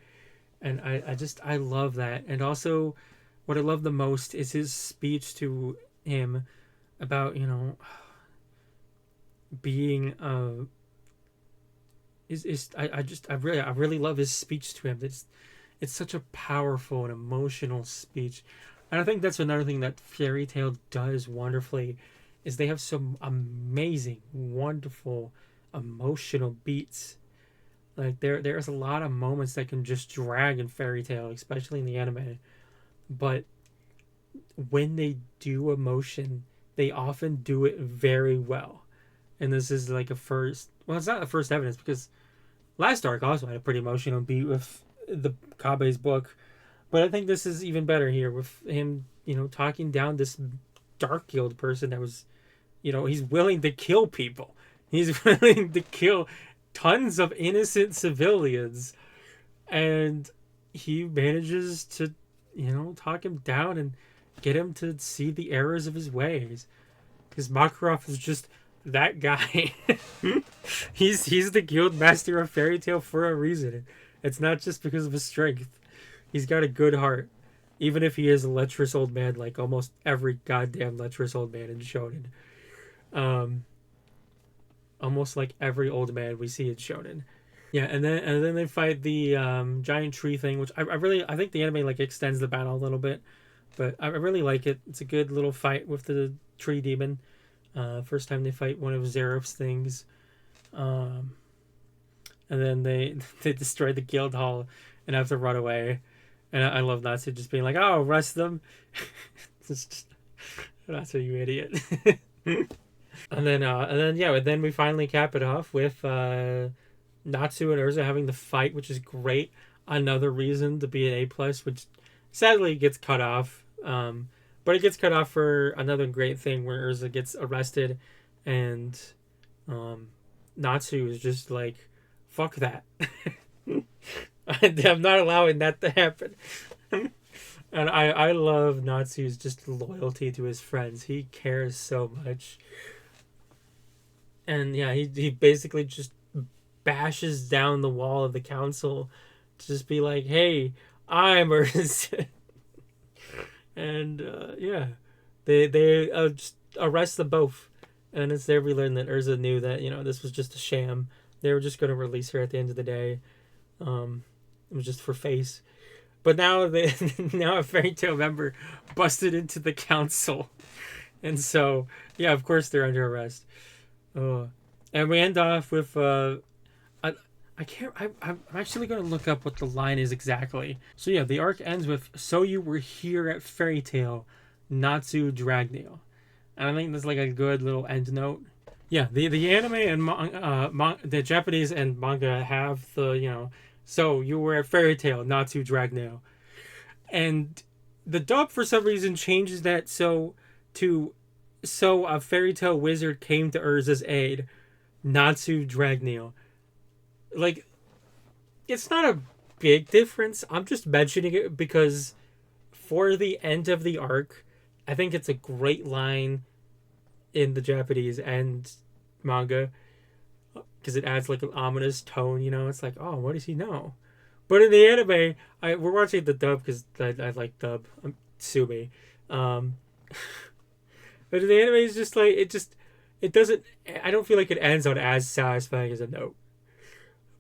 And I love that. And also, what I love the most is his speech to him about, being I really love his speech to him. It's such a powerful and emotional speech. And I think that's another thing that Fairy Tail does wonderfully, is they have some amazing, wonderful, emotional beats. Like there's a lot of moments that can just drag in Fairy Tail, especially in the anime. But when they do emotion, they often do it very well. And this is like a first, well, it's not the first evidence, because last arc also had a pretty emotional beat with the Kabe's book, but I think this is even better here with him, talking down this Dark Guild person that was, he's willing to kill people. He's willing to kill tons of innocent civilians, and he manages to, talk him down and get him to see the errors of his ways, because Makarov is just that guy. he's the guild master of Fairy Tail for a reason. It's not just because of his strength. He's got a good heart, even if he is a lecherous old man, like almost every goddamn lecherous old man in Shonen. Almost like every old man we see in Shonen. Yeah, and then they fight the giant tree thing, which I think the anime like extends the battle a little bit, but I really like it. It's a good little fight with the tree demon. First time they fight one of Zeref's things. And then they destroy the guild hall and have to run away. And I love Natsu just being like, "Oh, arrest them." It's just, Natsu, you idiot. And then we finally cap it off with Natsu and Urza having the fight, which is great. Another reason to be an A+, which sadly gets cut off. But it gets cut off for another great thing where Urza gets arrested, and Natsu is just like, fuck that. I'm not allowing that to happen. And I love Natsu's just loyalty to his friends. He cares so much. And yeah, he basically just bashes down the wall of the council to just be like, hey, I'm Urza. And yeah, they just arrest them both. And it's there we learn that Urza knew that, this was just a sham. They were just going to release her at the end of the day. It was just for face. But now now a Fairy Tail member busted into the council, and so yeah, of course they're under arrest. And we end off with I can't. I'm actually going to look up what the line is exactly. So yeah, the arc ends with "So you were here at Fairy Tail, Natsu Dragneel," and I think that's like a good little end note. Yeah, the anime and the Japanese and manga have the so you were at Fairy Tail, Natsu Dragneel, and the dub for some reason changes that so a Fairy Tail wizard came to Urza's aid, Natsu Dragneel. Like, it's not a big difference. I'm just mentioning it because for the end of the arc, I think it's a great line in the Japanese and manga because it adds like an ominous tone. It's like, oh, what does he know? But in the anime, we're watching the dub because I like dub. Sue me. But in the anime, it's just like it doesn't. I don't feel like it ends on as satisfying as a note.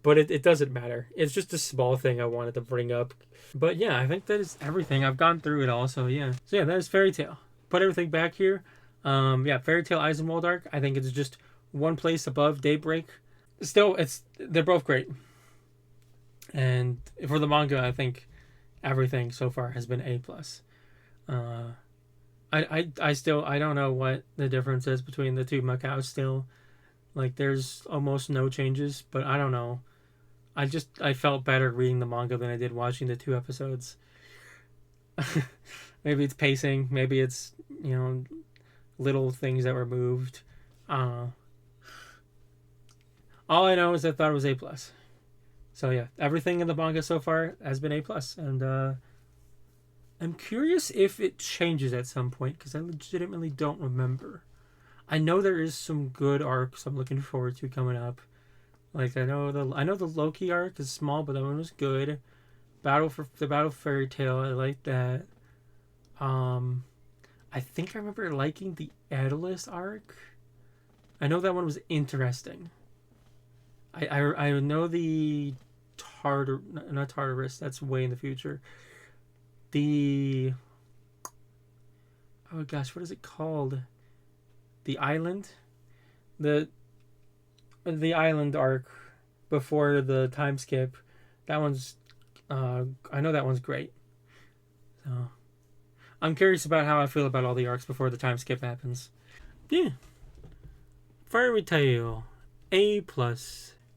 But it doesn't matter. It's just a small thing I wanted to bring up. But yeah, I think that is everything. I've gone through it all, so yeah. So yeah, that is Fairy Tail. Put everything back here. Yeah, Fairy Tail Eisenwald arc. I think it's just one place above Daybreak. Still, they're both great. And for the manga, I think everything so far has been A+. I don't know what the difference is between the two Macaos still. Like, there's almost no changes, but I don't know. I felt better reading the manga than I did watching the 2 episodes. Maybe it's pacing. Maybe it's, little things that were moved. All I know is I thought it was A+. So yeah, everything in the manga so far has been A+. And I'm curious if it changes at some point, because I legitimately don't remember. I know there is some good arcs I'm looking forward to coming up. Like, I know the Loki arc is small, but that one was good. Battle for Fairy Tail, I like that. I think I remember liking the Atlas arc. I know that one was interesting. I know the not Tartarus, that's way in the future. Oh gosh, what is it called? The island? The island arc before the time skip. That one's I know that one's great. So I'm curious about how I feel about all the arcs before the time skip happens. Yeah. Fairy Tail A+.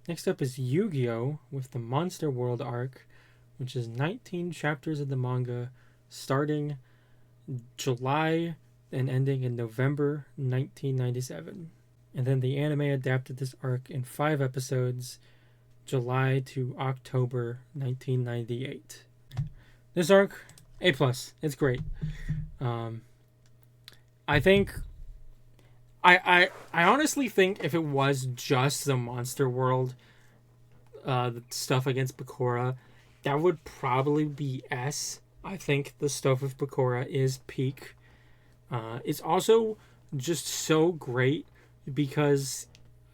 Next up is Yu-Gi-Oh! With the Monster World arc, which is 19 chapters of the manga starting July and ending in November 1997. And then the anime adapted this arc in 5 episodes, July to October 1998. This arc, A+. It's great. I think... I honestly think if it was just the Monster World the stuff against Bakura, that would probably be S. I think the stuff with Bakura is peak. It's also just so great because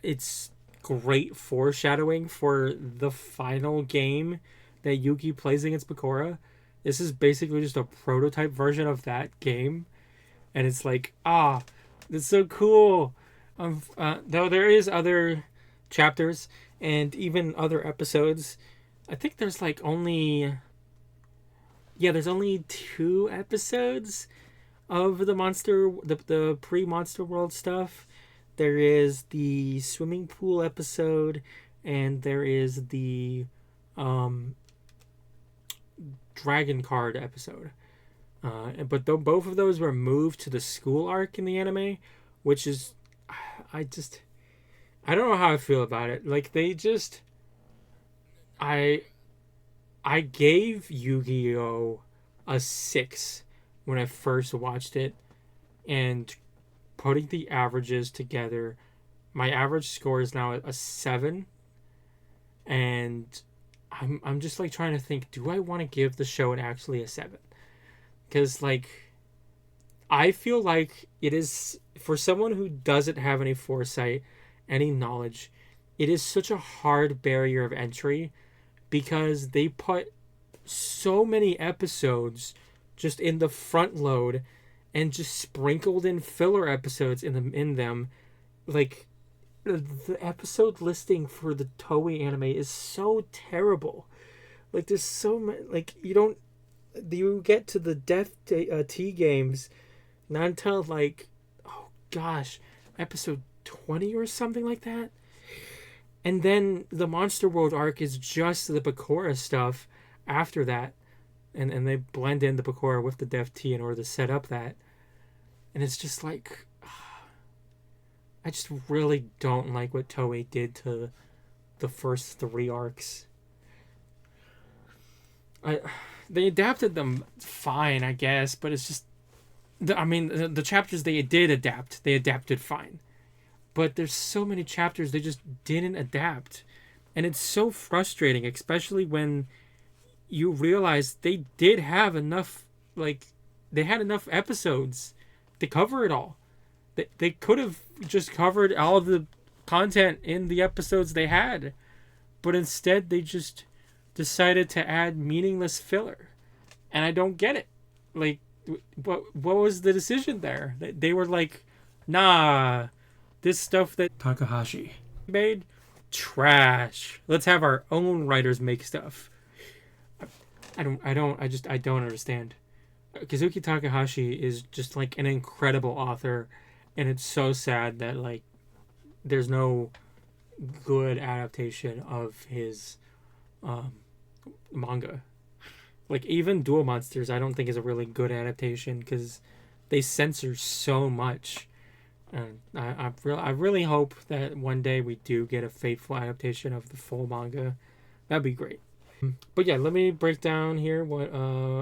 it's great foreshadowing for the final game that Yugi plays against Bakura. This is basically just a prototype version of that game. And it's like, that's so cool. Though there is other chapters and even other episodes. I think there's only 2 episodes of the pre-Monster World stuff. There is the swimming pool episode, and there is the dragon card episode. But both of those were moved to the school arc in the anime, which is, I don't know how I feel about it. Like, I gave Yu-Gi-Oh! A 6 when I first watched it, and putting the averages together, my average score is now a 7, and I'm just trying to think, do I want to give the show actually a 7? Because I feel like it is, for someone who doesn't have any foresight, any knowledge, it is such a hard barrier of entry because they put so many episodes just in the front load, and just sprinkled in filler episodes in them. Like, the episode listing for the Toei anime is so terrible. Like, there's so much. Like, you get to the Death T games not until, like, oh gosh, episode 20 or something like that. And then the Monster World arc is just the Bakura stuff after that. And they blend in the Bakura with the Death T in order to set up that. And it's just like, I just really don't like what Toei did to the first 3 arcs. They adapted them fine, I guess, but it's just, the chapters they did adapt, they adapted fine. But there's so many chapters they just didn't adapt. And it's so frustrating, especially when you realize they did have enough, like, they had enough episodes to cover it all. They could have just covered all of the content in the episodes they had. But instead, they just decided to add meaningless filler. And I don't get it. Like, what was the decision there? They were like, nah, this stuff that Takahashi made, trash. Let's have our own writers make stuff. I don't understand. Kazuki Takahashi is just like an incredible author, and it's so sad that, like, there's no good adaptation of his manga. Like, even Duel Monsters I don't think is a really good adaptation because they censor so much. And I really hope that one day we do get a faithful adaptation of the full manga. That'd be great. But yeah, let me break down here what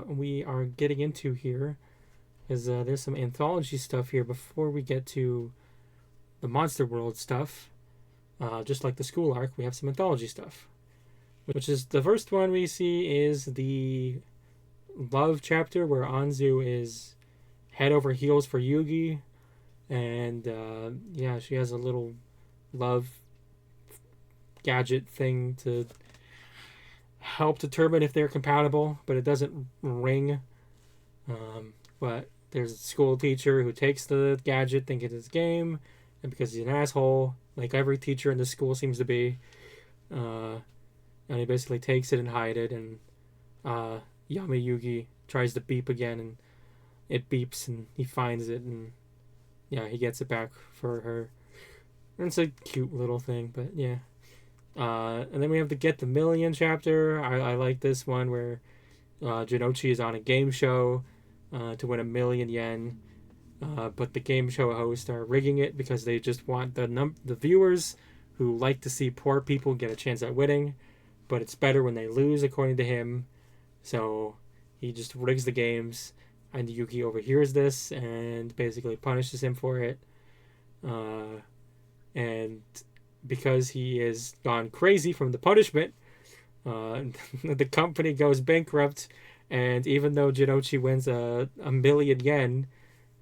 we are getting into here. Because there's some anthology stuff here before we get to the Monster World stuff. Just like the school arc, we have some anthology stuff. Which is, the first one we see is the love chapter where Anzu is head over heels for Yugi. And yeah, she has a little love gadget thing to help determine if they're compatible, but it doesn't ring. But there's a school teacher who takes the gadget thinking it's a game, and because he's an asshole, like every teacher in the school seems to be, and he basically takes it and hides it, and Yami Yugi tries to beep again, and it beeps, and he finds it, and yeah, he gets it back for her. And it's a cute little thing, but yeah. And then we have the Get the Million chapter. I like this one where Jinochi is on a game show to win 1,000,000 yen. But the game show hosts are rigging it because they just want the viewers who like to see poor people get a chance at winning. But it's better when they lose, according to him. So he just rigs the games. And Yuki overhears this and basically punishes him for it. And because he has gone crazy from the punishment, the company goes bankrupt. And even though Jinochi wins 1,000,000 yen,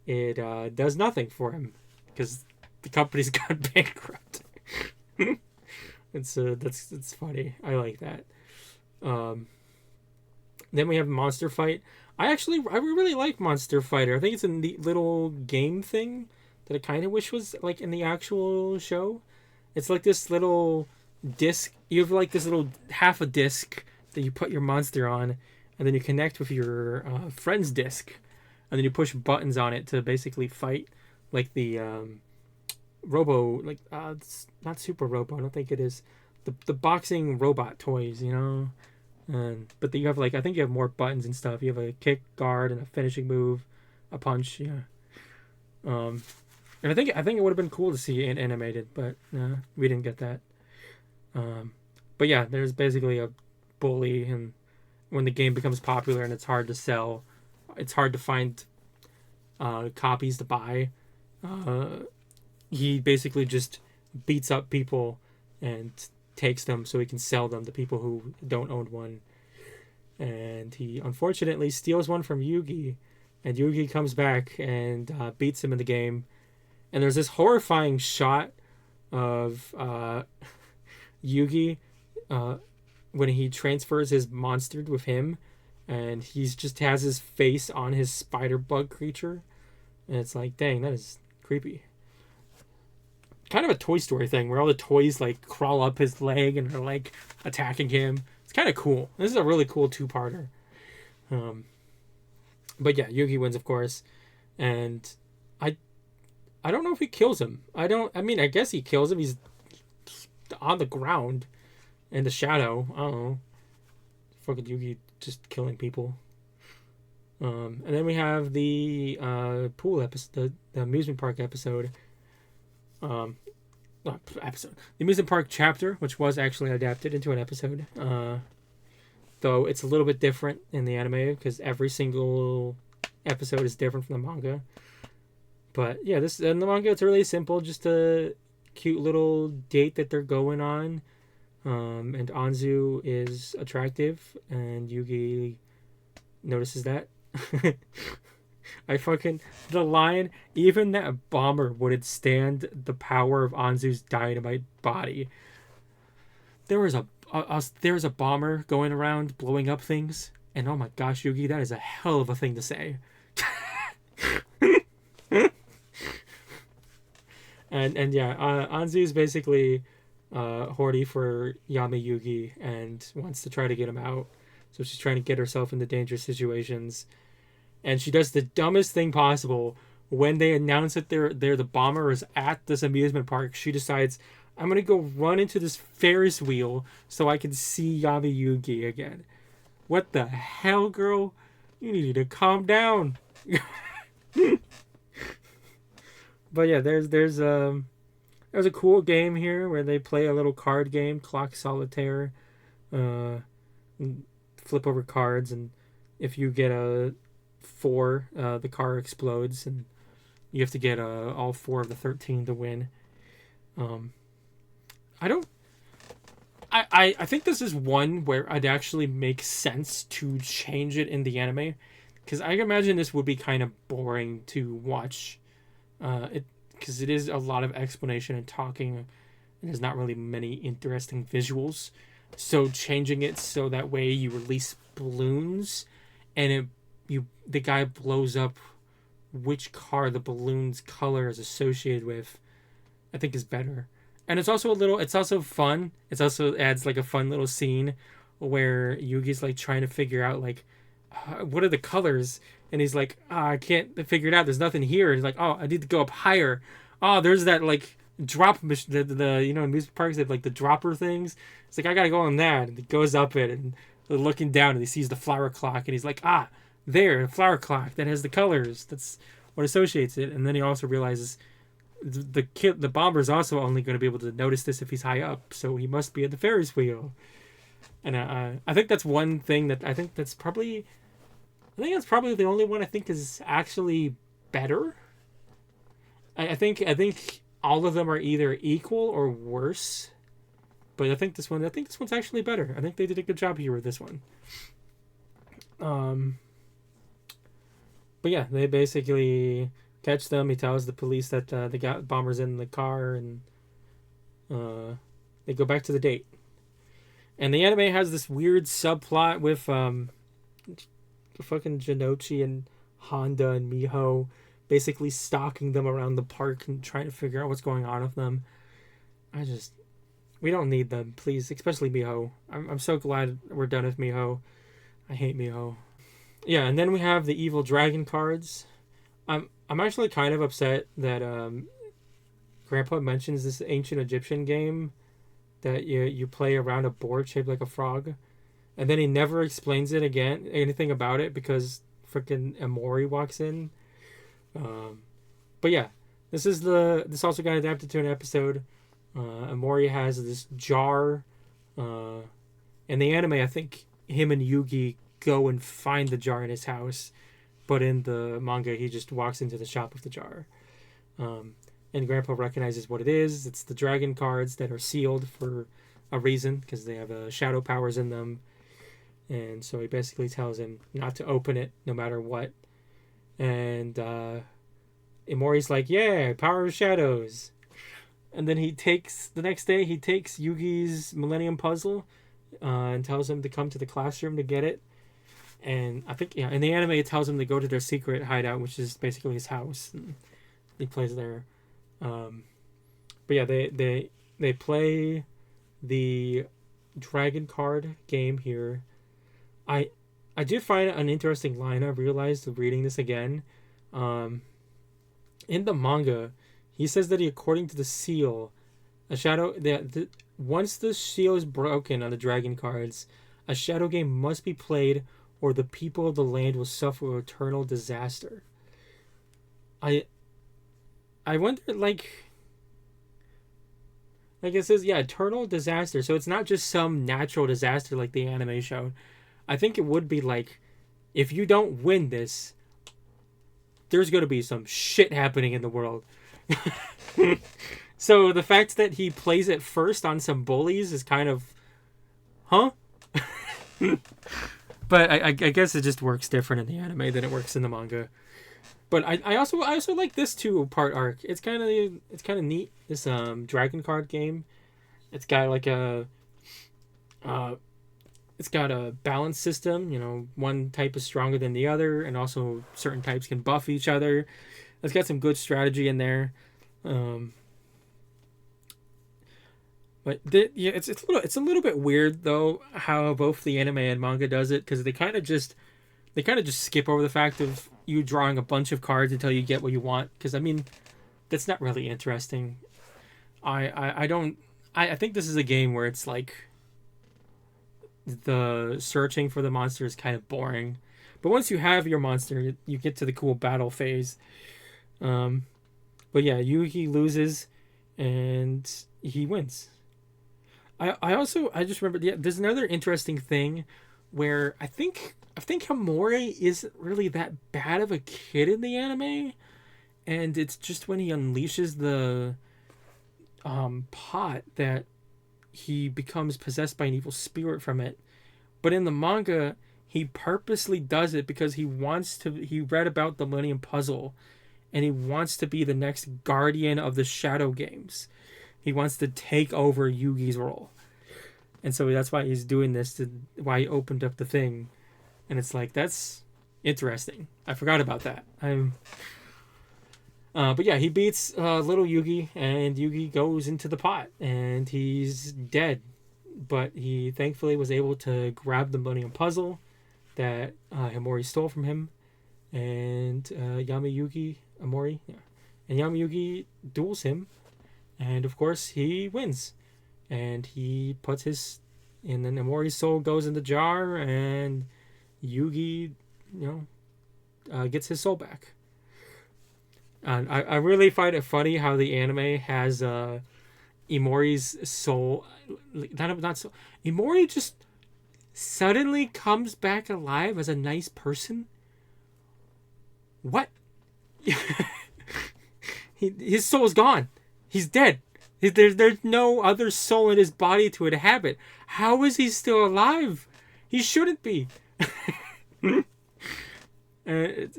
it does nothing for him because the company's gone bankrupt. It's funny. I like that. Then we have Monster Fight. I really like Monster Fighter. I think it's a neat little game thing that I kind of wish was like in the actual show. It's like this little disc. You have like this little half a disc that you put your monster on, and then you connect with your friend's disc, and then you push buttons on it to basically fight, like the Robo, like it's not Super Robo. I don't think it is the boxing robot toys, you know. But then you have like, I think you have more buttons and stuff. You have a kick, guard, and a finishing move, a punch. Yeah. And I think it would have been cool to see it animated, but we didn't get that. But yeah, there's basically a bully, and when the game becomes popular and it's hard to sell, it's hard to find copies to buy. He basically just beats up people and takes them so he can sell them to people who don't own one. And he unfortunately steals one from Yugi, and Yugi comes back and beats him in the game. And there's this horrifying shot of Yugi when he transfers his monster with him, and he's just has his face on his spider bug creature, and it's like, dang, that is creepy. Kind of a Toy Story thing where all the toys like crawl up his leg and are like attacking him. It's kind of cool. This is a really cool two-parter. But yeah, Yugi wins, of course, and I don't know if he kills him. I mean, I guess he kills him. He's on the ground in the shadow. I don't know. Fucking Yugi just killing people. And then we have the pool episode, the amusement park episode. The amusement park chapter, which was actually adapted into an episode. Though it's a little bit different in the anime because every single episode is different from the manga. But yeah, this in the manga it's really simple, just a cute little date that they're going on. And Anzu is attractive, and Yugi notices that. The line, even that bomber wouldn't stand the power of Anzu's dynamite body. There was a bomber going around blowing up things, and oh my gosh, Yugi, that is a hell of a thing to say. and yeah, Anzu's basically horny for Yami Yugi and wants to try to get him out. So she's trying to get herself into dangerous situations. And she does the dumbest thing possible. When they announce that they're the bomber is at this amusement park, she decides, I'm going to go run into this Ferris wheel so I can see Yami Yugi again. What the hell, girl? You need to calm down. But yeah, there's a cool game here where they play a little card game, Clock Solitaire. Flip over cards, and if you get a 4, the car explodes, and you have to get all 4 of the 13 to win. I think this is one where it'd actually make sense to change it in the anime, because I imagine this would be kind of boring to watch. Because it is a lot of explanation and talking, and there's not really many interesting visuals. So changing it so that way you release balloons, and the guy blows up which car the balloon's color is associated with, I think is better. And it's also fun. It also adds like a fun little scene where Yugi's like trying to figure out like what are the colors, and he's like, I can't figure it out. There's nothing here. And he's like, I need to go up higher. There's that like drop machine. The amusement parks have like the dropper things. It's like, I gotta go on that. And he goes up it and looking down, and he sees the flower clock, and he's like, there, the flower clock that has the colors. That's what associates it. And then he also realizes the bomber's also only going to be able to notice this if he's high up, so he must be at the Ferris wheel. And I think that's one thing that I think that's probably the only one I think is actually better. I think all of them are either equal or worse, but I think this one's actually better. I think they did a good job here with this one. But yeah, they basically catch them. He tells the police that the bomber's in the car, and they go back to the date. And the anime has this weird subplot with fucking Jinochi and Honda and Miho basically stalking them around the park and trying to figure out what's going on with them. We don't need them, please, especially Miho. I'm so glad we're done with Miho. I hate Miho. Yeah, and then we have the evil dragon cards. I'm actually kind of upset that Grandpa mentions this ancient Egyptian game that you play around a board shaped like a frog, and then he never explains anything about it, because freaking Amori walks in. But yeah, this also got adapted to an episode. Amori has this jar. In the anime, I think him and Yugi go and find the jar in his house, but in the manga, he just walks into the shop with the jar. And Grandpa recognizes what it is. It's the dragon cards that are sealed for a reason, because they have shadow powers in them. And so he basically tells him not to open it no matter what. And Imori's like, yeah, power of shadows. And then the next day he takes Yugi's Millennium Puzzle and tells him to come to the classroom to get it. And I think in the anime it tells him to go to their secret hideout, which is basically his house. And he plays there. But yeah, they play the dragon card game here. I did find an interesting line. I realized reading this again. In the manga, he says that according to the seal, a shadow once the seal is broken on the dragon cards, a shadow game must be played, or the people of the land will suffer eternal disaster. I wonder, like it says, eternal disaster. So it's not just some natural disaster like the anime showed. I think it would be like, if you don't win this, there's going to be some shit happening in the world. So the fact that he plays it first on some bullies is kind of, huh? But I guess it just works different in the anime than it works in the manga. But I also like this 2-part arc. It's kind of neat. This dragon card game. It's got like it's got a balance system. You know, one type is stronger than the other, and also certain types can buff each other. It's got some good strategy in there. But it's a little bit weird though how both the anime and manga does it, because they kind of just skip over the fact of you drawing a bunch of cards until you get what you want. Because I mean, that's not really interesting. I think this is a game where it's like the searching for the monster is kind of boring, but once you have your monster, you get to the cool battle phase. But yeah, Yugi loses and he wins. I just remember, there's another interesting thing where I think Himori isn't really that bad of a kid in the anime, and it's just when he unleashes the pot that he becomes possessed by an evil spirit from it. But in the manga, he purposely does it because he read about the Millennium Puzzle, and he wants to be the next guardian of the Shadow Games. He wants to take over Yugi's role. And so that's why he's doing this, why he opened up the thing. And it's like, that's interesting. I forgot about that. But yeah, he beats little Yugi, and Yugi goes into the pot, and he's dead. But he thankfully was able to grab the Millennium Puzzle that Himori stole from him, and Yamayugi duels him, and of course he wins, and he puts and then Himori's soul goes in the jar, and Yugi, gets his soul back. And I really find it funny how the anime has Imori's soul, not so. Imori just suddenly comes back alive as a nice person. What? His soul's gone. He's dead. There's no other soul in his body to inhabit. How is he still alive? He shouldn't be. They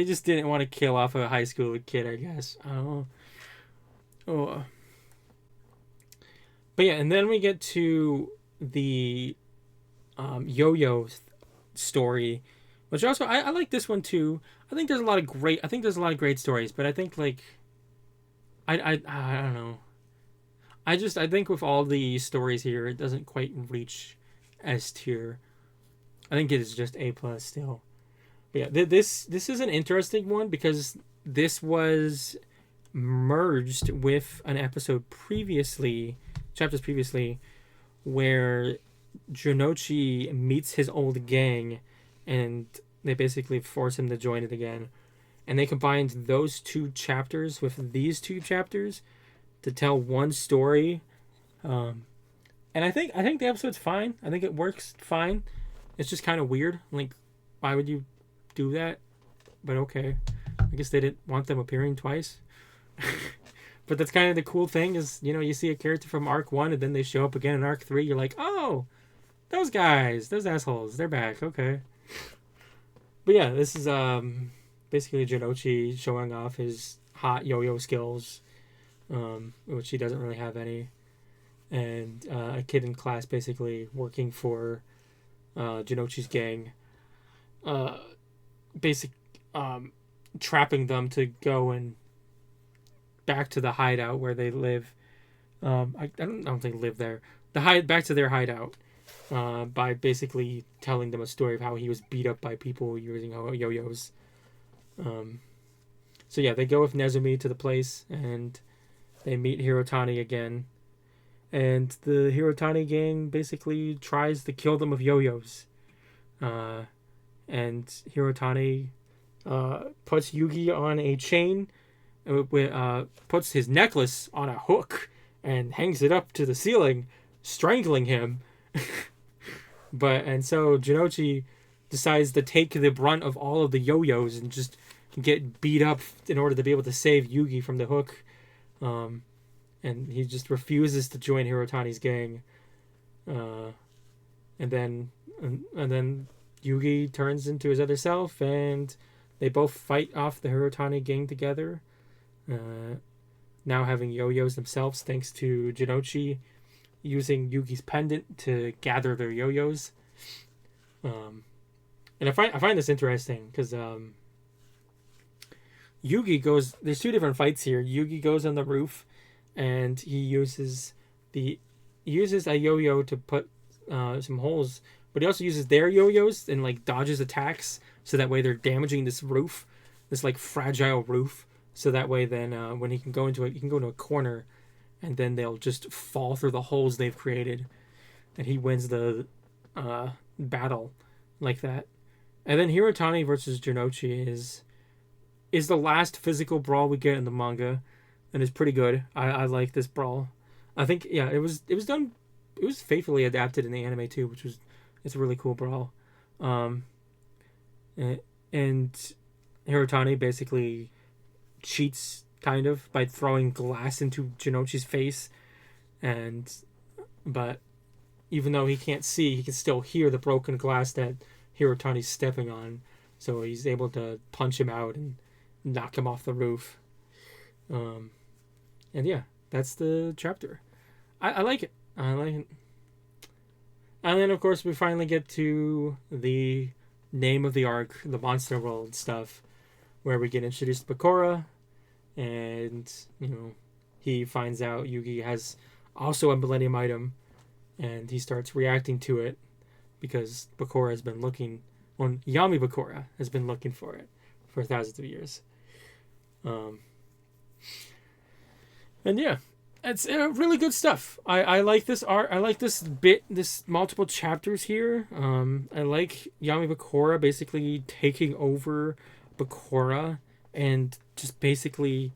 just didn't want to kill off a high school kid, I guess. I don't know. But yeah, and then we get to the yo-yo story, which also I like this one too. I think there's a lot of great stories, but I think like I don't know. I think with all the stories here, it doesn't quite reach S tier. I think it is just A+ still. But yeah, this is an interesting one because this was merged with an chapters previously, where Junichi meets his old gang, and they basically force him to join it again. And they combined those 2 chapters with these 2 chapters to tell one story. And I think the episode's fine. I think it works fine. It's just kind of weird. Like, why would you do that? But okay. I guess they didn't want them appearing twice. But that's kind of the cool thing is, you see a character from Arc 1 and then they show up again in Arc 3. You're like, oh, those guys, those assholes, they're back. Okay. But yeah, this is basically Junichi showing off his hot yo-yo skills, which he doesn't really have any. And a kid in class basically working for Jinochi's gang, basic trapping them to go and back to the hideout where they live. I don't think they live there. Back to their hideout, by basically telling them a story of how he was beat up by people using yo-yos. So yeah, they go with Nezumi to the place, and they meet Hirotani again. And the Hirotani gang basically tries to kill them with yo-yos. And Hirotani puts Yugi on a chain, puts his necklace on a hook, and hangs it up to the ceiling, strangling him. And so Jinochi decides to take the brunt of all of the yo-yos and just get beat up in order to be able to save Yugi from the hook. And he just refuses to join Hirotani's gang. And then Yugi turns into his other self, and they both fight off the Hirotani gang together. Now having yo-yos themselves, thanks to Jinochi using Yugi's pendant to gather their yo-yos. And I find this interesting because Yugi goes. There's two different fights here. Yugi goes on the roof, and he uses a yo-yo to put some holes, but he also uses their yo-yos and like dodges attacks, so that way they're damaging this roof, this like fragile roof. So that way, then when he can go into a corner, and then they'll just fall through the holes they've created, and he wins the battle like that. And then Hirotani versus Jinochi is the last physical brawl we get in the manga, and it's pretty good. I like this brawl. I think it was faithfully adapted in the anime too, it's a really cool brawl. And Hirotani basically cheats kind of by throwing glass into Jinochi's face, but even though he can't see, he can still hear the broken glass that Hirotani's stepping on, so he's able to punch him out and knock him off the roof. And yeah, that's the chapter. I like it. And then of course we finally get to the name of the arc, the Monster World stuff, where we get introduced to Bakura, and he finds out Yugi has also a Millennium item, and he starts reacting to it because Bakura has been looking, Yami Bakura has been looking for it for thousands of years. And yeah, it's really good stuff. I like this art. I like this multiple chapters here. I like Yami Bakura basically taking over Bakura, and just basically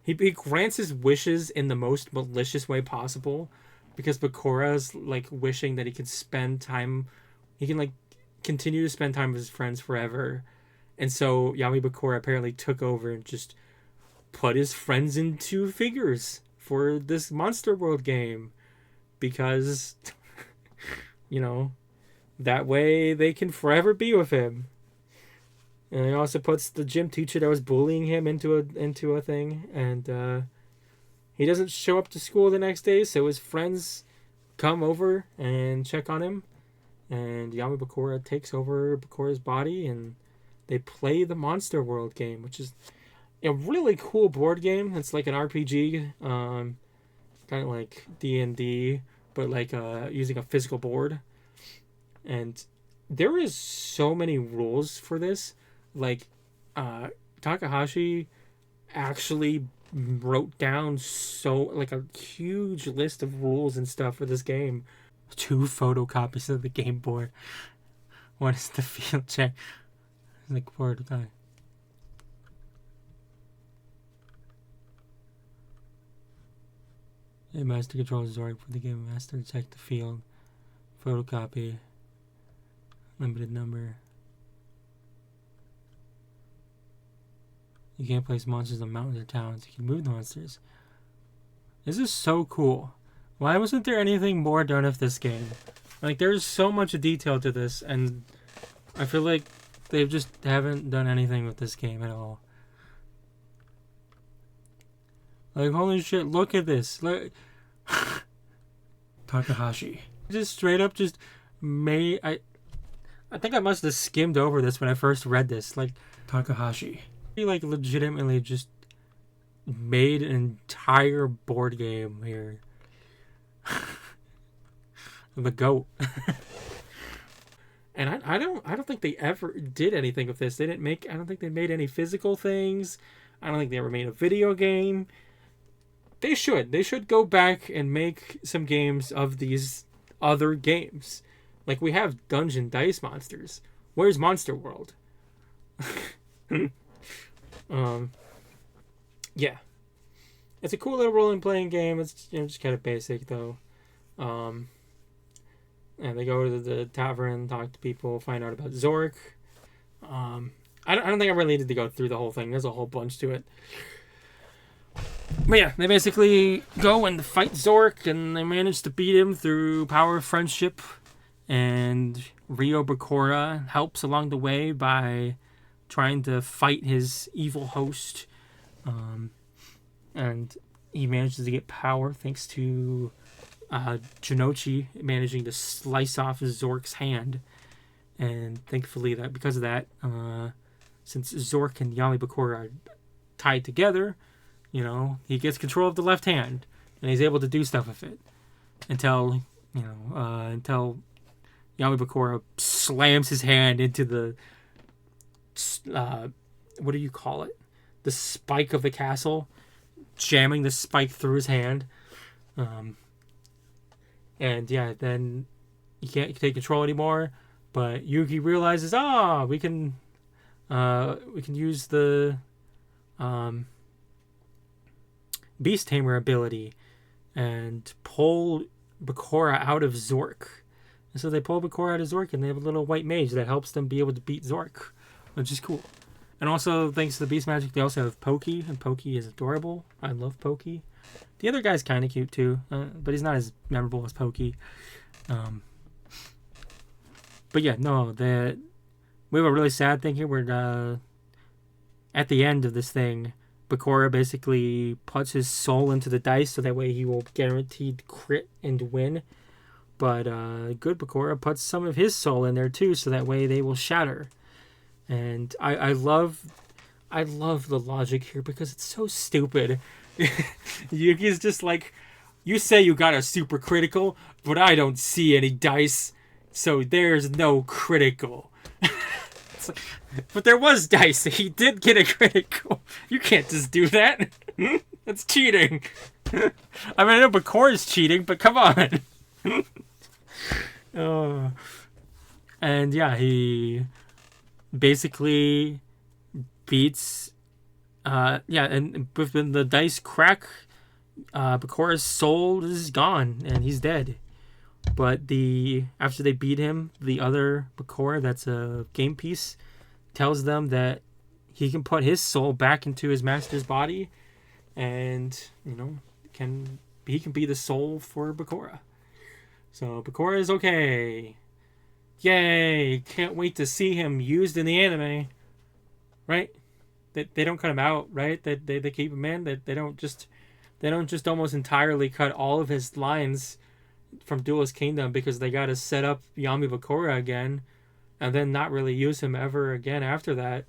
he grants his wishes in the most malicious way possible, because Bakura's like wishing that he can continue to spend time with his friends forever. And so Yami Bakura apparently took over and just put his friends into figures for this Monster World game, because that way they can forever be with him. And he also puts the gym teacher that was bullying him into a thing, and he doesn't show up to school the next day, so his friends come over and check on him, and Yami Bakura takes over Bakura's body, and they play the Monster World game, which is a really cool board game. It's like an RPG, kind of like D&D, but like using a physical board. And there is so many rules for this. Like Takahashi actually wrote down a huge list of rules and stuff for this game. 2 photocopies of the game board. What is the field check? Like board guy. A master controls is ordered for the game master to check the field. Photocopy. Limited number. You can't place monsters on mountains or towns. You can move the monsters. This is so cool. Why wasn't there anything more done with this game? Like, there's so much detail to this, and I feel like they just haven't done anything with this game at all. Like, holy shit, look at this. Look. Takahashi. Just straight up just made... I think I must have skimmed over this when I first read this. Like, Takahashi. He, like, legitimately just made an entire board game here. The GOAT. And I don't think they ever did anything with this. They didn't make, I don't think they made any physical things. I don't think they ever made a video game. They should go back and make some games of these other games. Like, we have Dungeon Dice Monsters. Where's Monster World? Yeah. It's a cool little role-playing game. It's, you know, just kind of basic, though. And they go to the tavern, talk to people, find out about Zork. I don't think I really need to go through the whole thing. There's a whole bunch to it. But yeah, they basically go and fight Zork, and they manage to beat him through power of friendship. And Ryo Bakura helps along the way by trying to fight his evil host. And he manages to get power thanks to Jinochi managing to slice off Zork's hand. And thankfully, that because of that, since Zork and Yami Bakura are tied together, you know, he gets control of the left hand, and he's able to do stuff with it until Yami Bakura slams his hand into the what do you call it? The spike of the castle, jamming the spike through his hand. And yeah, then he can't take control anymore. But Yugi realizes, we can use the Beast Tamer ability and pull Bakura out of Zork. And so they pull Bakura out of Zork, and they have a little white mage that helps them be able to beat Zork, which is cool. And also, thanks to the Beast Magic, they also have Pokey, and Pokey is adorable. I love Pokey. The other guy's kind of cute too, but he's not as memorable as Pokey. But yeah, no, we have a really sad thing here where at the end of this thing, Bakura basically puts his soul into the dice so that way he will guaranteed crit and win. But good Bakura puts some of his soul in there too, so that way they will shatter. And I love the logic here because it's so stupid. Yugi's just like, you say you got a super critical, but I don't see any dice, so there's no critical. It's like, but there was dice. He did get a critical. You can't just do that. That's cheating. I mean, I know Bakura's cheating, but come on. And yeah, he basically beats and when the dice crack, Bakura's soul is gone and he's dead. But after they beat him, the other Bakura, that's a game piece, tells them that he can put his soul back into his master's body, and he can be the soul for Bakura. So Bakura is okay. Yay! Can't wait to see him used in the anime. Right? They don't cut him out, right? They keep him in. They don't just almost entirely cut all of his lines from Duelist Kingdom because they got to set up Yami Bakura again, and then not really use him ever again after that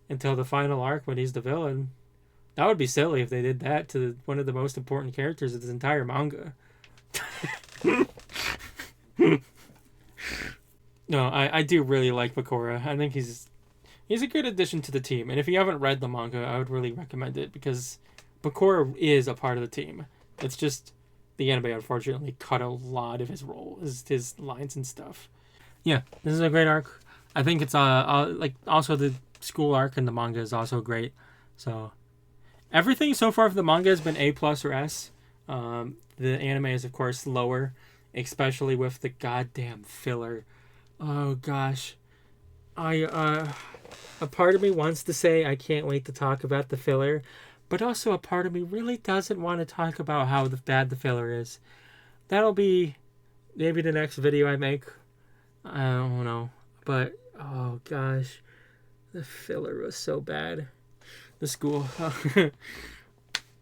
until the final arc when he's the villain. That would be silly if they did that to one of the most important characters of this entire manga. No, I do really like Bakura. I think he's a good addition to the team. And if you haven't read the manga, I would really recommend it because Bakura is a part of the team. It's just the anime unfortunately cut a lot of his role, his lines and stuff. Yeah, this is a great arc. I think it's like also the school arc in the manga is also great. So everything so far for the manga has been A+ or S. The anime is of course lower, especially with the goddamn filler. Oh gosh. A part of me wants to say I can't wait to talk about the filler, but also a part of me really doesn't want to talk about how bad the filler is. That'll be maybe the next video I make. I don't know. But, oh gosh. The filler was so bad. The school.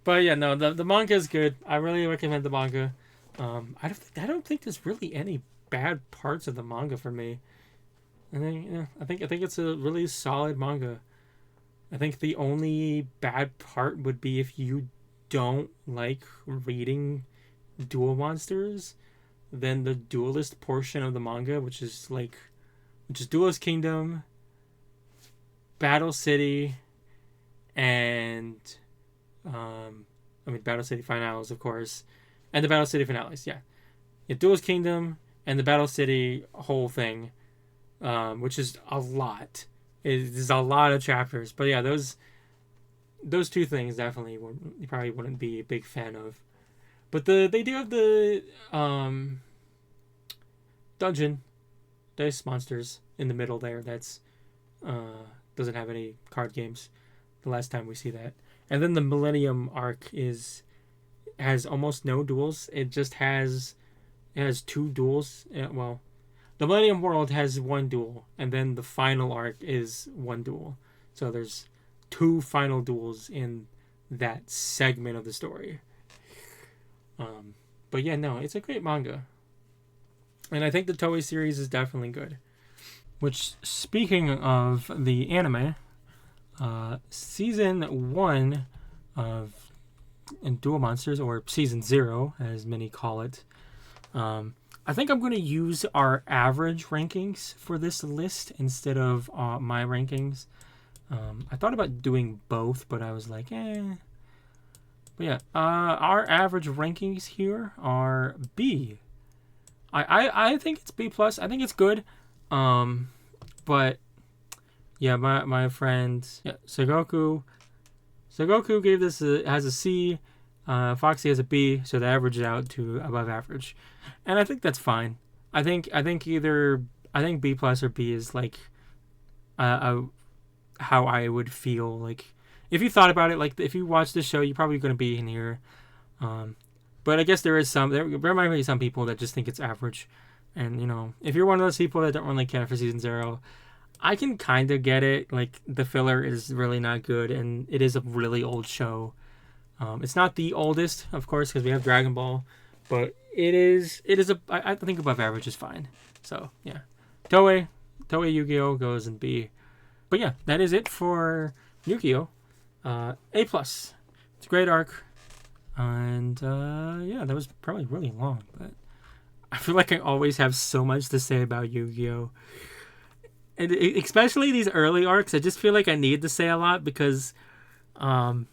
But yeah, no, the manga is good. I really recommend the manga. I don't think there's really any bad parts of the manga for me. I think it's a really solid manga. I think the only bad part would be if you don't like reading duel monsters, then the duelist portion of the manga, which is Duelist Kingdom, Battle City, and Battle City Finals, of course, and the Battle City Finales. Yeah, Duelist Kingdom and the Battle City whole thing, which is a lot. It is a lot of chapters, but yeah, those two things definitely you probably wouldn't be a big fan of. But they do have the dungeon dice monsters in the middle there. That's doesn't have any card games. The last time we see that, and then the Millennium arc has almost no duels. It has 2 duels. Well, the Millennium World has 1 duel, and then the final arc is 1 duel. So there's 2 final duels in that segment of the story. But yeah, no, it's a great manga. And I think the Toei series is definitely good. Which, speaking of the anime, season 1 of Duel Monsters, or season 0, as many call it, I think I'm going to use our average rankings for this list instead of my rankings. I thought about doing both, but I was like, But yeah, our average rankings here are B. I think it's B+. I think it's good. But yeah, my friend Segoku gave this has a C. Foxy has a B, so they average it out to above average, and I think that's fine. I think B+ or B is like how I would feel like if you thought about it. Like if you watch this show, you're probably going to be in here. But I guess there might be some people that just think it's average, and if you're one of those people that don't really care for season 0, I can kind of get it. Like the filler is really not good, and it is a really old show. It's not the oldest, of course, because we have Dragon Ball, but I think above average is fine. So yeah, Toei Yu-Gi-Oh goes in B. But yeah, that is it for Yu-Gi-Oh. A+. It's a great arc, and yeah, that was probably really long, but I feel like I always have so much to say about Yu-Gi-Oh. And especially these early arcs, I just feel like I need to say a lot because a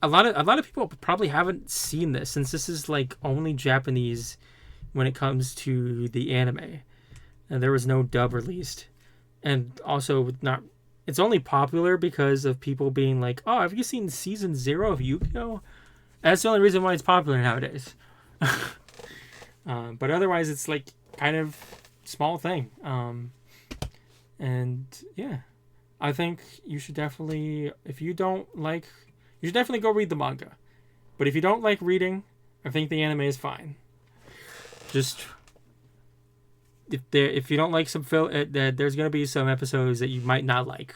lot of people probably haven't seen this, since this is like only Japanese when it comes to the anime, and there was no dub released, and also it's only popular because of people being like, oh, have you seen season 0 of Yu-Gi-Oh? That's the only reason why it's popular nowadays. But otherwise it's like kind of small thing. And yeah, I think you should definitely, you should definitely go read the manga. But if you don't like reading, I think the anime is fine. Just if you don't like some there's gonna be some episodes that you might not like,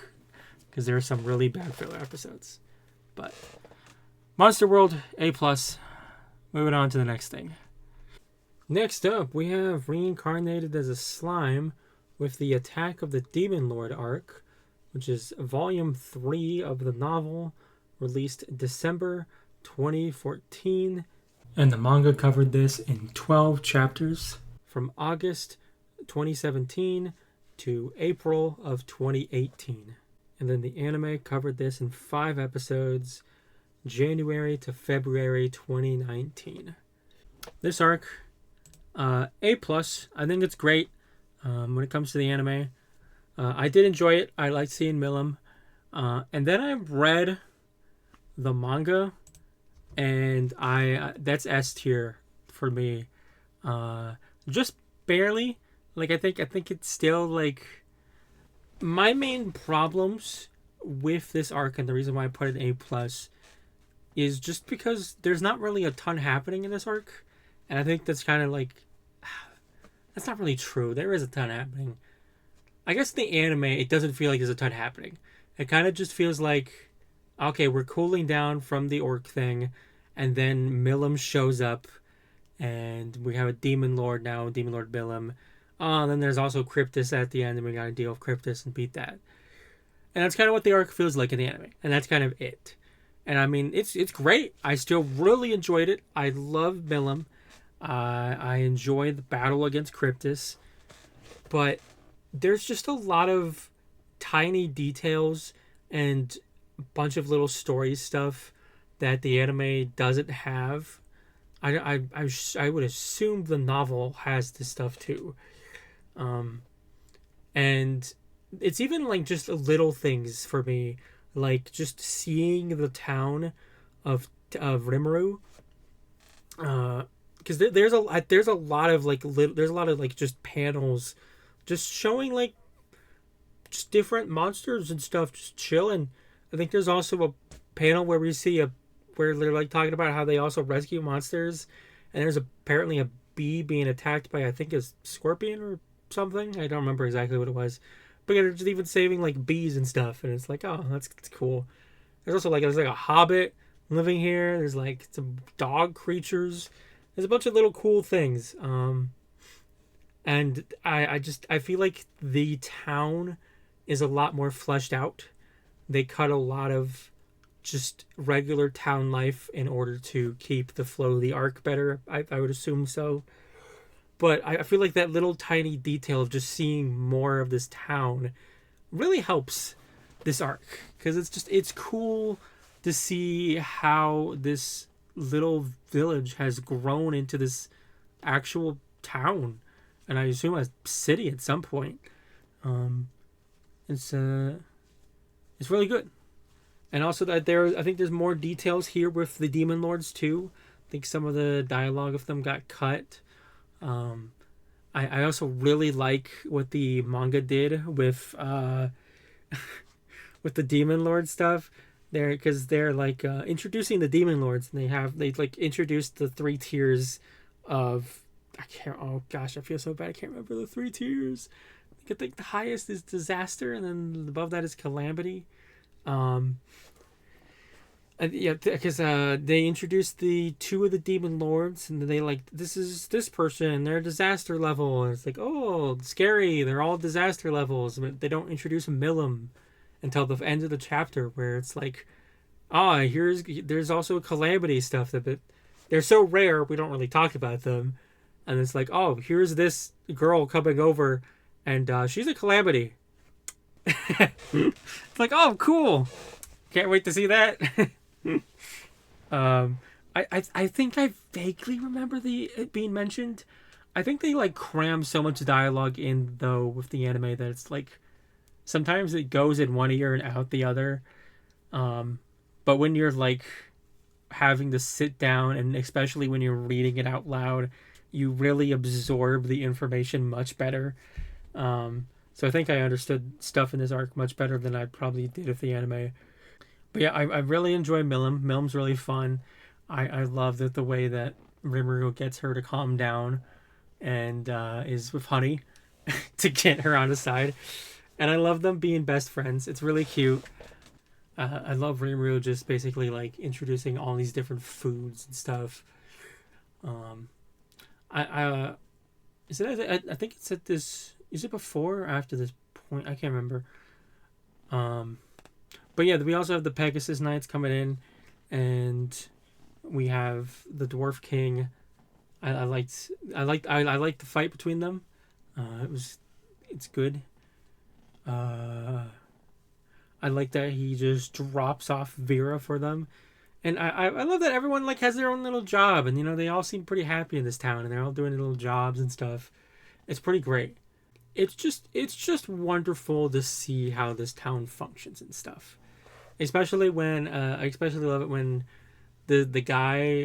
because there are some really bad filler episodes. But Monster World A+. Moving on to the next thing. Next up, we have Reincarnated as a Slime with the Attack of the Demon Lord arc, which is volume 3 of the novel, released December 2014. And the manga covered this in 12 chapters from August 2017 to April of 2018. And then the anime covered this in 5 episodes, January to February 2019. This arc, A+. I think it's great when it comes to the anime. I did enjoy it. I liked seeing Milim. And then I read the manga, and that's S tier for me. Just barely. Like I think it's still like my main problems with this arc, and the reason why I put it A+ is just because there's not really a ton happening in this arc, and I think that's kind of like that's not really true. There is a ton happening. I guess in the anime it doesn't feel like there's a ton happening. It kind of just feels like, okay, we're cooling down from the orc thing, and then Milim shows up, and we have a Demon Lord now, Demon Lord Milim. Then there's also Cryptus at the end, and we got to deal with Cryptus and beat that. And that's kind of what the arc feels like in the anime, and that's kind of it. And I mean, it's great. I still really enjoyed it. I love Milim. I enjoy the battle against Cryptus, but there's just a lot of tiny details and a bunch of little story stuff that the anime doesn't have. I would assume the novel has this stuff too. And it's even like just little things for me, like just seeing the town of Rimuru. Because there's a lot of like there's a lot of like just panels, just showing like just different monsters and stuff, just chilling. I think there's also a panel where we see where they're like talking about how they also rescue monsters, and there's apparently a bee being attacked by, I think, a scorpion or something. I don't remember exactly what it was, but yeah, they're just even saving like bees and stuff, and it's like, oh, that's cool. There's like a hobbit living here. There's like some dog creatures. There's a bunch of little cool things. And I feel like the town is a lot more fleshed out. They cut a lot of just regular town life in order to keep the flow of the arc better. I would assume so. But I feel like that little tiny detail of just seeing more of this town really helps this arc. Because it's cool to see how this little village has grown into this actual town. And I assume a city at some point. It's really good. And also that I think there's more details here with the Demon Lords too. I think some of the dialogue of them got cut. I also really like what the manga did with with the Demon Lord stuff. Because they're like introducing the Demon Lords, and they like introduced the 3 tiers of, oh gosh, I feel so bad, I can't remember the 3 tiers. I think the highest is disaster, and then above that is calamity. Yeah, because they introduced the 2 of the Demon Lords, and they like, this is this person, they're disaster level, and it's like, oh, scary, they're all disaster levels. But they don't introduce Milim until the end of the chapter, where it's like, there's also calamity stuff that they're so rare we don't really talk about them, and it's like, oh, here's this girl coming over, and she's a calamity. It's like, oh, cool, can't wait to see that. I think I vaguely remember it being mentioned. I think they like cram so much dialogue in though with the anime that it's like sometimes it goes in one ear and out the other. But when you're like having to sit down, and especially when you're reading it out loud, you really absorb the information much better. So I think I understood stuff in this arc much better than I probably did with the anime. But yeah, I really enjoy Milim. Milim's really fun. I love the way that Rimuru gets her to calm down and is with Honey to get her on his side. And I love them being best friends. It's really cute. I love Rimuru just basically like introducing all these different foods and stuff. I think it's at this... Is it before or after this point? I can't remember. But yeah, we also have the Pegasus Knights coming in, and we have the Dwarf King. I liked the fight between them. It's good. I like that he just drops off Vera for them, and I love that everyone like has their own little job, and you know they all seem pretty happy in this town, and they're all doing little jobs and stuff. It's pretty great. It's just wonderful to see how this town functions and stuff. Especially when I especially love it when the guy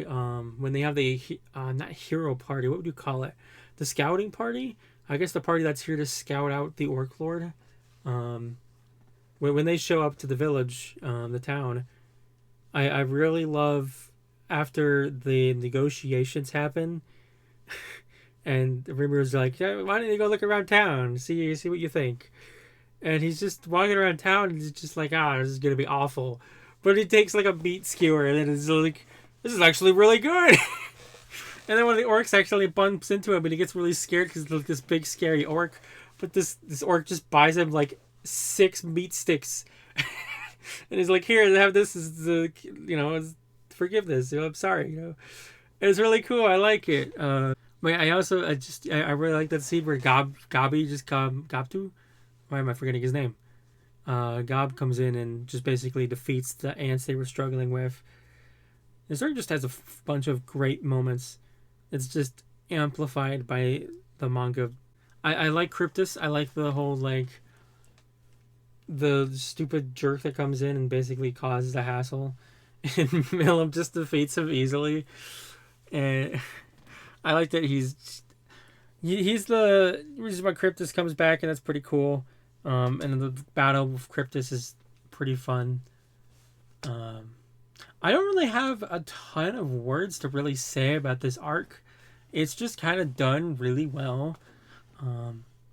when they have the not hero party, what would you call it? The scouting party? I guess the party that's here to scout out the Orc Lord. When they show up to the village, the town, I really love after the negotiations happen. And Rimuru's like, yeah, why don't you go look around town, see what you think? And he's just walking around town, and he's just like, this is gonna be awful. But he takes like a meat skewer, and then it's like, this is actually really good. And then one of the orcs actually bumps into him, and he gets really scared because like this big scary orc. But this orc just buys him like 6 meat sticks, and he's like, "Here, have this as the forgiveness. I'm sorry." It's really cool. I like it. But I really like that scene where Gobtu. Why am I forgetting his name? Gob comes in and just basically defeats the ants they were struggling with. The story just has a bunch of great moments. It's just amplified by the manga. I like Cryptus. I like the whole like the stupid jerk that comes in and basically causes the hassle, and Milim just defeats him easily. And I like that he's the reason why Cryptus comes back, and that's pretty cool. And the battle with Cryptus is pretty fun. I don't really have a ton of words to really say about this arc. It's just kind of done really well.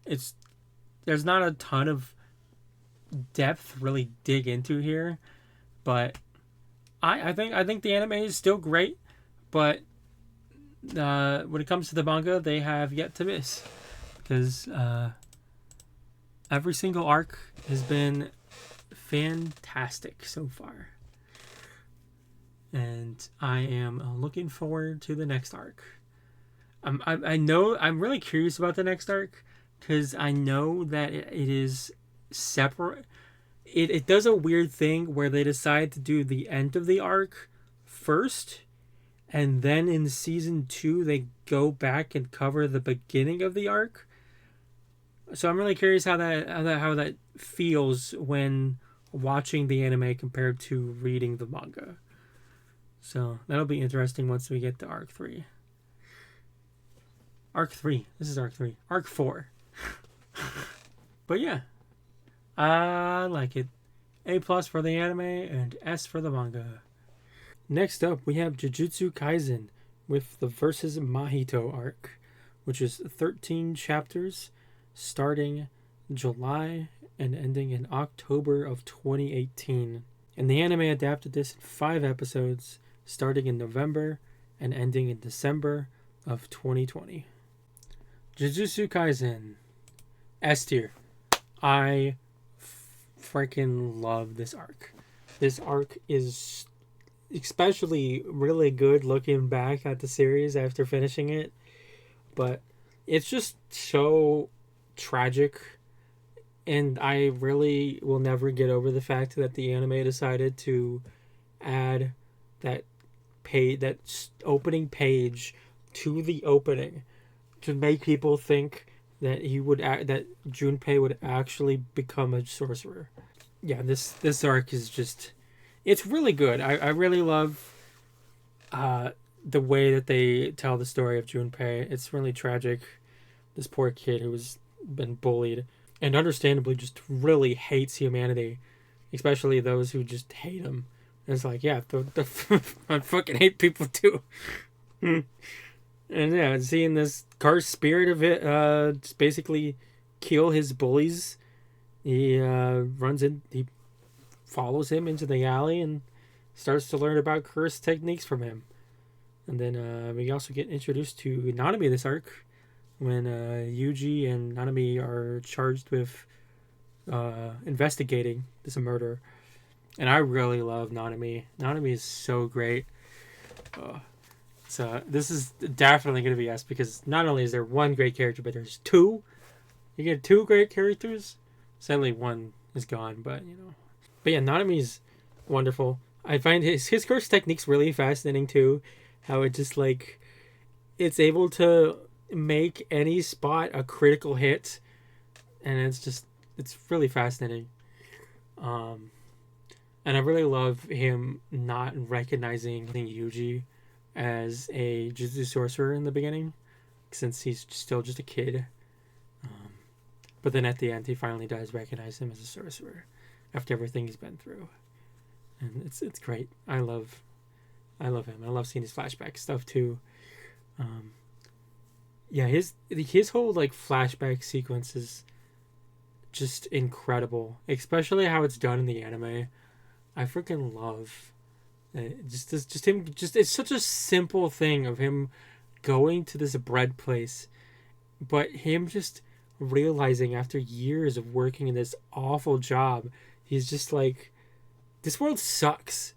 There's not a ton of depth really dig into here, but I think the anime is still great, but when it comes to the manga, they have yet to miss, because every single arc has been fantastic so far. And I am looking forward to the next arc. I know I'm really curious about the next arc, because I know that it is separate. It does a weird thing where they decide to do the end of the arc first, and then in season 2 they go back and cover the beginning of the arc. So I'm really curious how that feels when watching the anime compared to reading the manga. So that'll be interesting once we get to arc 3. Arc 3. This is arc 3. Arc 4. But yeah, I like it. A+ for the anime and S for the manga. Next up, we have Jujutsu Kaisen with the Versus Mahito arc, which is 13 chapters starting July and ending in October of 2018. And the anime adapted this in 5 episodes starting in November and ending in December of 2020. Jujutsu Kaisen. S tier. I freaking love this arc. This arc is especially really good looking back at the series after finishing it. But it's just so tragic. And I really will never get over the fact that the anime decided to add that opening page to the opening to make people think that that Junpei would actually become a sorcerer. Yeah, this arc is just, it's really good. I really love the way that they tell the story of Junpei. It's really tragic. This poor kid who's been bullied and understandably just really hates humanity, especially those who just hate him. And it's like, yeah, I fucking hate people too. And yeah, seeing this cursed spirit of it just basically kill his bullies, he follows him into the alley and starts to learn about cursed techniques from him. And then we also get introduced to Nanami this arc, when Yuji and Nanami are charged with investigating this murder. And I really love Nanami. Nanami is so great. So this is definitely going to be S, because not only is there one great character, but there's 2. You get 2 great characters. Sadly, one is gone, but you know. But yeah, Nanami's wonderful. I find his curse technique's really fascinating too. How it just like, it's able to make any spot a critical hit, and it's really fascinating. And I really love him not recognizing Yuji as a Jutsu sorcerer in the beginning, since he's still just a kid. But then at the end, he finally does recognize him as a sorcerer after everything he's been through, and it's great. I love him. I love seeing his flashback stuff too. Yeah, his whole like flashback sequence is just incredible, especially how it's done in the anime. I freaking love it's such a simple thing of him going to this bread place, but him just realizing after years of working in this awful job, he's just like, this world sucks.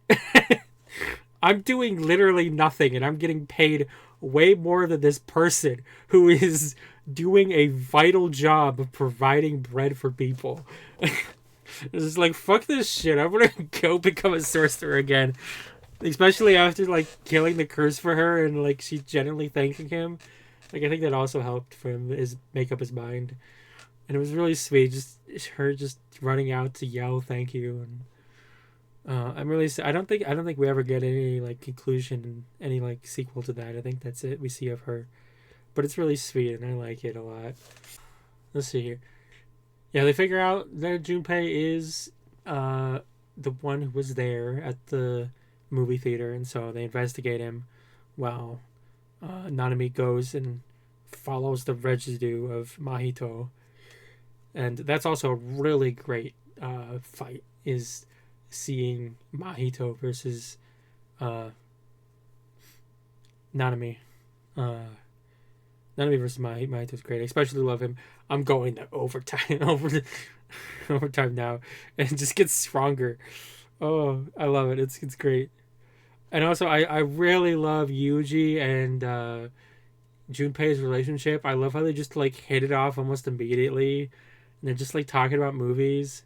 I'm doing literally nothing, and I'm getting paid way more than this person who is doing a vital job of providing bread for people. It's just like, fuck this shit. I'm gonna go become a sorcerer again. Especially after, like, killing the curse for her and, like, she genuinely thanking him. Like, I think that also helped for him make up his mind. And it was really sweet, just her just running out to yell thank you. And I'm really I don't think we ever get any, like, conclusion, any, like, sequel to that. I think that's it we see of her. But it's really sweet, and I like it a lot. Let's see here. Yeah, they figure out that Junpei is the one who was there at the movie theater, and so they investigate him while Nanami goes and follows the residue of Mahito. And that's also a really great fight, is seeing Mahito versus Nanami. Nanami versus Mahito is great. I especially love him. I'm going to overtime now, and it just gets stronger. Oh, I love it. It's great. And also, I really love Yuji and Junpei's relationship. I love how they just, like, hit it off almost immediately. And they're just, like, talking about movies.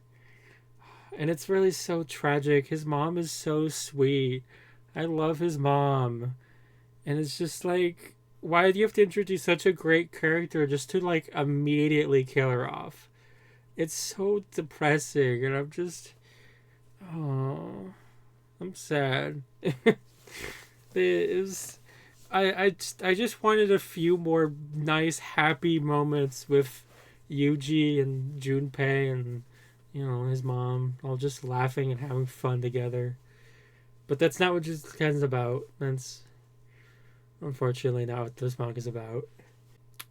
And it's really so tragic. His mom is so sweet. I love his mom. And it's just like, why do you have to introduce such a great character just to, like, immediately kill her off? It's so depressing. And I'm just... Oh... I'm sad. I just wanted a few more nice, happy moments with Yuji and Junpei and, you know, his mom, all just laughing and having fun together. But that's not what Jujutsu Kaisen's about. That's unfortunately not what this manga's about.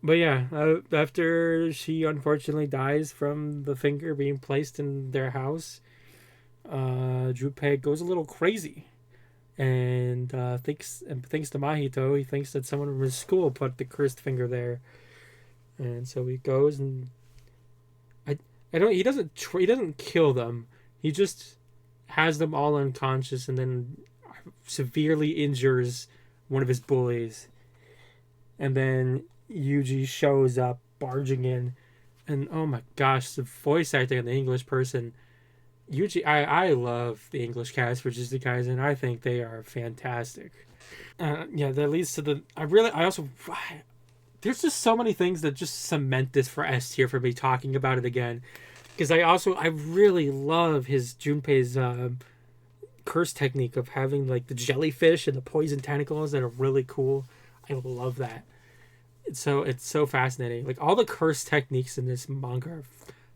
But yeah, after she unfortunately dies from the finger being placed in their house, Junpei goes a little crazy, and thinks to Mahito. He thinks that someone from his school put the cursed finger there, and so he goes and he doesn't kill them. He just has them all unconscious and then severely injures one of his bullies, and then Yuji shows up barging in, and oh my gosh, the voice acting of the English person. Yuji, I love the English cast for Jujutsu Kaisen. I think they are fantastic. Yeah, that leads to there's just so many things that just cement this for S tier for me talking about it again. Because I really love his Junpei's curse technique of having, like, the jellyfish and the poison tentacles that are really cool. I love that. It's so fascinating. Like, all the curse techniques in this manga are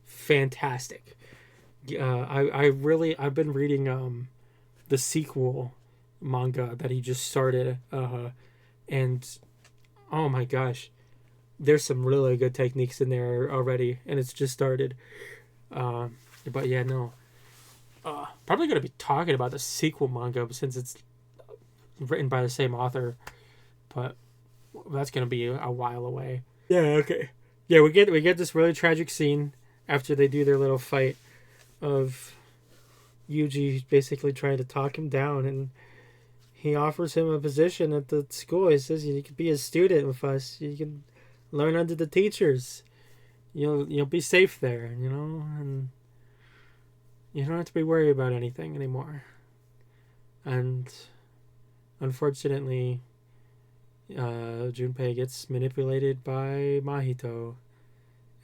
fantastic. I've been reading the sequel manga that he just started, and oh my gosh, there's some really good techniques in there already, and it's just started. But yeah, no, probably gonna be talking about the sequel manga since it's written by the same author, but that's gonna be a while away. Yeah, okay. Yeah, we get this really tragic scene after they do their little fight of Yuji basically trying to talk him down, and he offers him a position at the school. He says, you can be a student with us, you can learn under the teachers, you'll be safe there, you know, and you don't have to be worried about anything anymore. And unfortunately, Junpei gets manipulated by Mahito,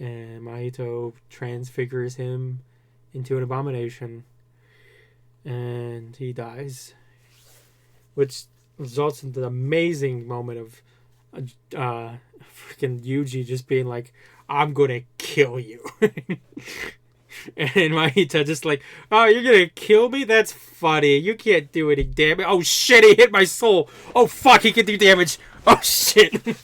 and Mahito transfigures him into an abomination, and he dies, which results in the amazing moment of freaking Yuji just being like, I'm gonna kill you. And Mahito just like, oh, you're gonna kill me? That's funny. You can't do any damage. Oh shit, he hit my soul. Oh fuck, he can do damage. Oh shit.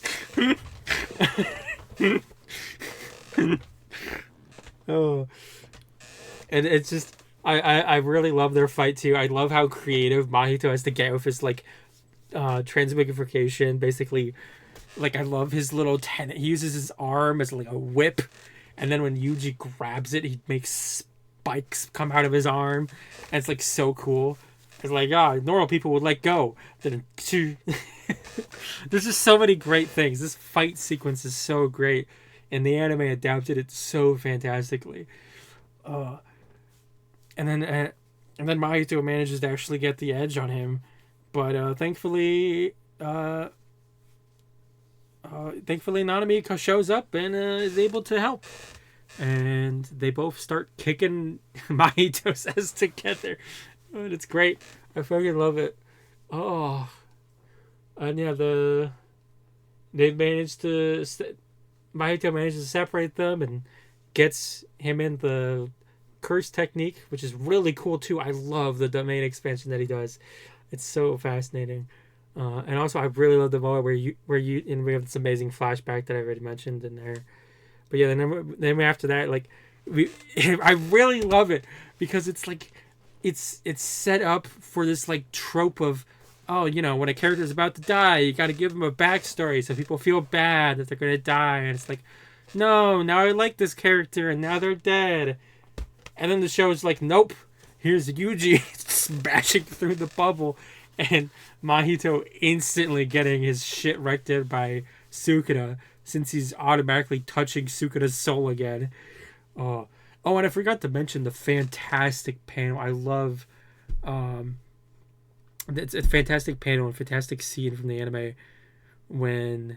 Oh. And it's just, I really love their fight too. I love how creative Mahito has to get with his, like, transmigrification, basically Like, I love his little tenet. He uses his arm as like a whip, and then when Yuji grabs it, he makes spikes come out of his arm, and it's like so cool. It's like, normal people would let go. Then there's just so many great things. This fight sequence is so great, and the anime adapted it so fantastically. And then Mahito manages to actually get the edge on him, but thankfully Nanami shows up and is able to help, and they both start kicking Mahito's ass together. And it's great. I fucking love it. Oh, and yeah, Mahito manages to separate them and gets him in the curse technique, which is really cool too. I love the domain expansion that he does. It's so fascinating. And also, I really love the moment where you and we have this amazing flashback that I already mentioned in there. But yeah, then after that, like, I really love it because it's like it's set up for this like trope of, when a character's about to die, you got to give them a backstory so people feel bad that they're gonna die, and it's like, no, now I like this character and now they're dead, and then the show is like, nope, here's Yuji smashing through the bubble, and Mahito instantly getting his shit wrecked by Sukuna since he's automatically touching Sukuna's soul again. Oh, and I forgot to mention the fantastic panel. I love, it's a fantastic panel and fantastic scene from the anime when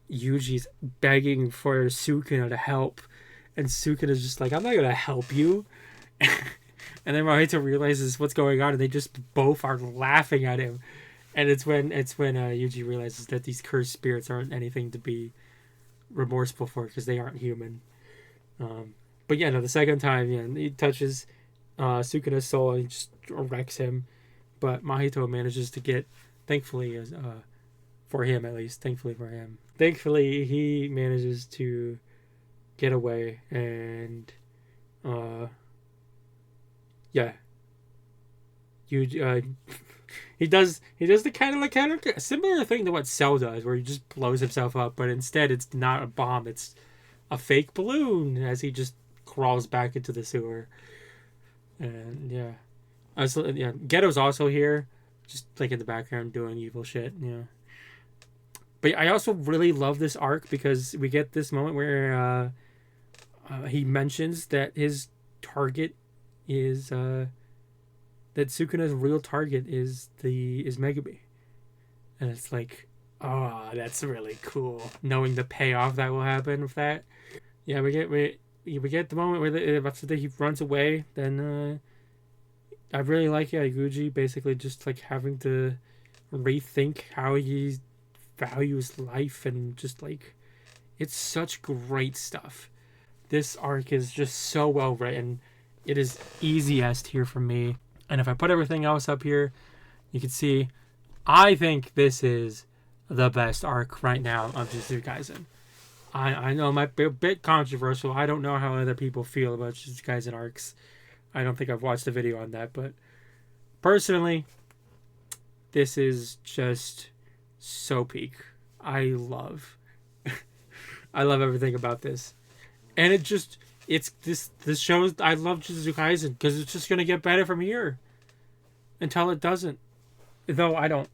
Yuji's begging for Sukuna to help, and Sukuna's just like, I'm not gonna help you. And then Mahito realizes what's going on, and they just both are laughing at him. And it's when Yuji realizes that these cursed spirits aren't anything to be remorseful for because they aren't human. But yeah, no, the second time, he touches Sukuna's soul and he just wrecks him. But Mahito manages to get, thankfully, for him at least, thankfully he manages to get away, and he does the kind of similar thing to what Cell does, where he just blows himself up, but instead it's not a bomb, it's a fake balloon as he just crawls back into the sewer. And Geto's also here, just like in the background doing evil shit. But I also really love this arc because we get this moment where he mentions that his target is that Sukuna's real target is Megumi, and it's like, that's really cool. Knowing the payoff that will happen with that. Yeah, we get the moment where after he runs away. Then I really like Yuji basically just like having to rethink how he values life, and just like, it's such great stuff. This arc is just so well written. It is easy S tier for me. And if I put everything else up here, you can see I think this is the best arc right now of Jujutsu Kaisen. I know it might be a bit controversial. I don't know how other people feel about Jujutsu Kaisen arcs. I don't think I've watched a video on that, but personally, this is just so peak. I love everything about this. And this shows I love Jujutsu Kaisen because it's just gonna get better from here until it doesn't. Though I don't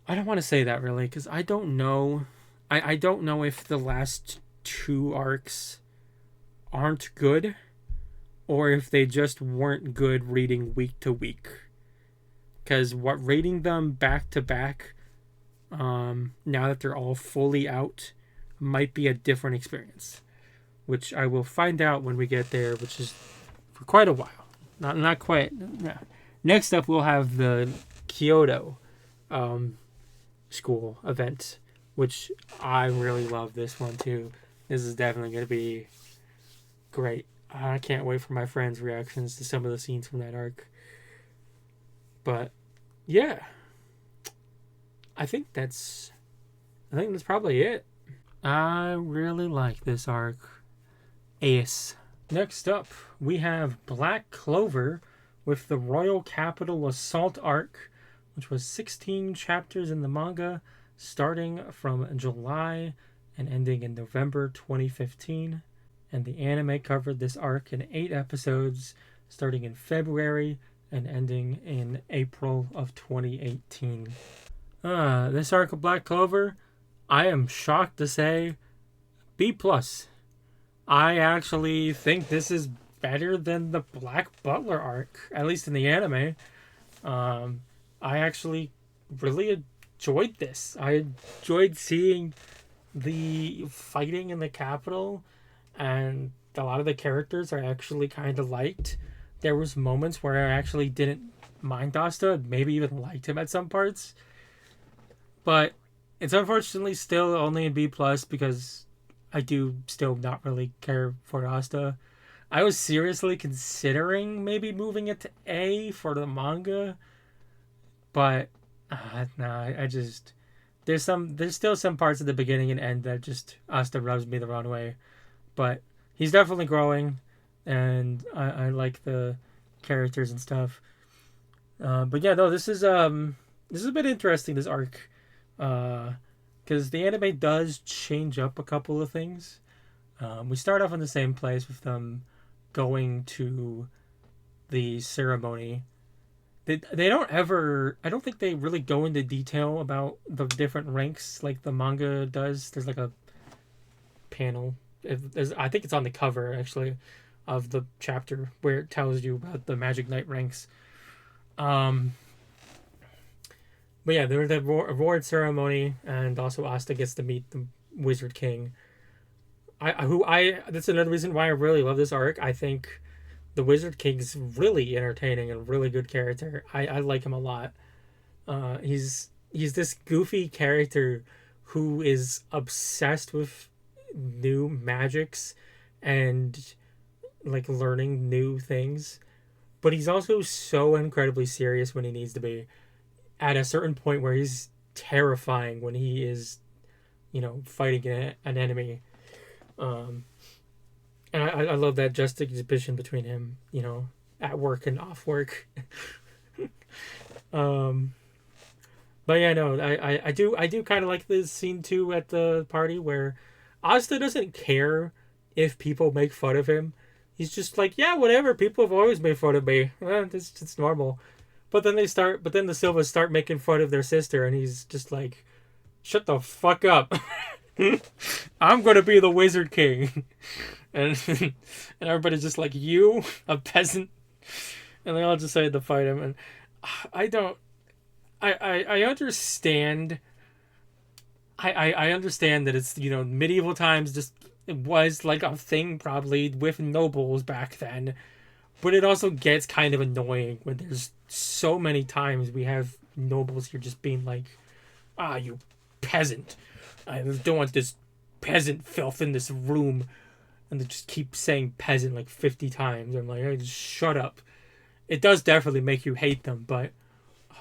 want to say that really, because I don't know. I don't know if the last two arcs aren't good, or if they just weren't good reading week to week. Because reading them back to back, now that they're all fully out, might be a different experience, which I will find out when we get there, which is for quite a while. Not quite. No. Next up, we'll have the Kyoto school event, which I really love this one too. This is definitely going to be great. I can't wait for my friends' reactions to some of the scenes from that arc. But yeah, I think that's probably it. I really like this arc. Ace. Next up, we have Black Clover with the Royal Capital Assault arc, which was 16 chapters in the manga, starting from July and ending in November 2015. And the anime covered this arc in 8 episodes, starting in February and ending in April of 2018. This arc of Black Clover, I am shocked to say B+. I actually think this is better than the Black Butler arc, at least in the anime. I actually really enjoyed this. I enjoyed seeing the fighting in the capital, and a lot of the characters I actually kind of liked. There was moments where I actually didn't mind Asta, maybe even liked him at some parts. But it's unfortunately still only in B+, because I do still not really care for Asta. I was seriously considering maybe moving it to A for the manga, but I just there's still some parts at the beginning and end that just Asta rubs me the wrong way. But he's definitely growing, and I like the characters and stuff. But yeah, no, this is a bit interesting, this arc, because the anime does change up a couple of things. We start off in the same place with them going to the ceremony. They don't ever, I don't think they really go into detail about the different ranks like the manga does. There's like a panel, I think it's on the cover actually of the chapter, where it tells you about the Magic Knight ranks. But yeah, there's the award ceremony, and also Asta gets to meet the Wizard King. That's another reason why I really love this arc. I think the Wizard King's really entertaining and really good character. I like him a lot. He's this goofy character who is obsessed with new magics and like learning new things, but he's also so incredibly serious when he needs to be, at a certain point where he's terrifying when he is, fighting an enemy. And I love that juxtaposition between him, at work and off work. But yeah, no, I do kind of like this scene too at the party where Asta doesn't care if people make fun of him. He's just like, yeah, whatever. People have always made fun of me. It's normal. But then the Silvas start making fun of their sister, and he's just like, shut the fuck up. I'm gonna be the Wizard King. And everybody's just like, you, a peasant? And they all decided to fight him. And I understand. I understand that it's, medieval times, just it was like a thing probably with nobles back then. But it also gets kind of annoying when there's so many times we have nobles here just being like, you peasant. I don't want this peasant filth in this room. And they just keep saying peasant like 50 times. I'm like, hey, just shut up. It does definitely make you hate them, but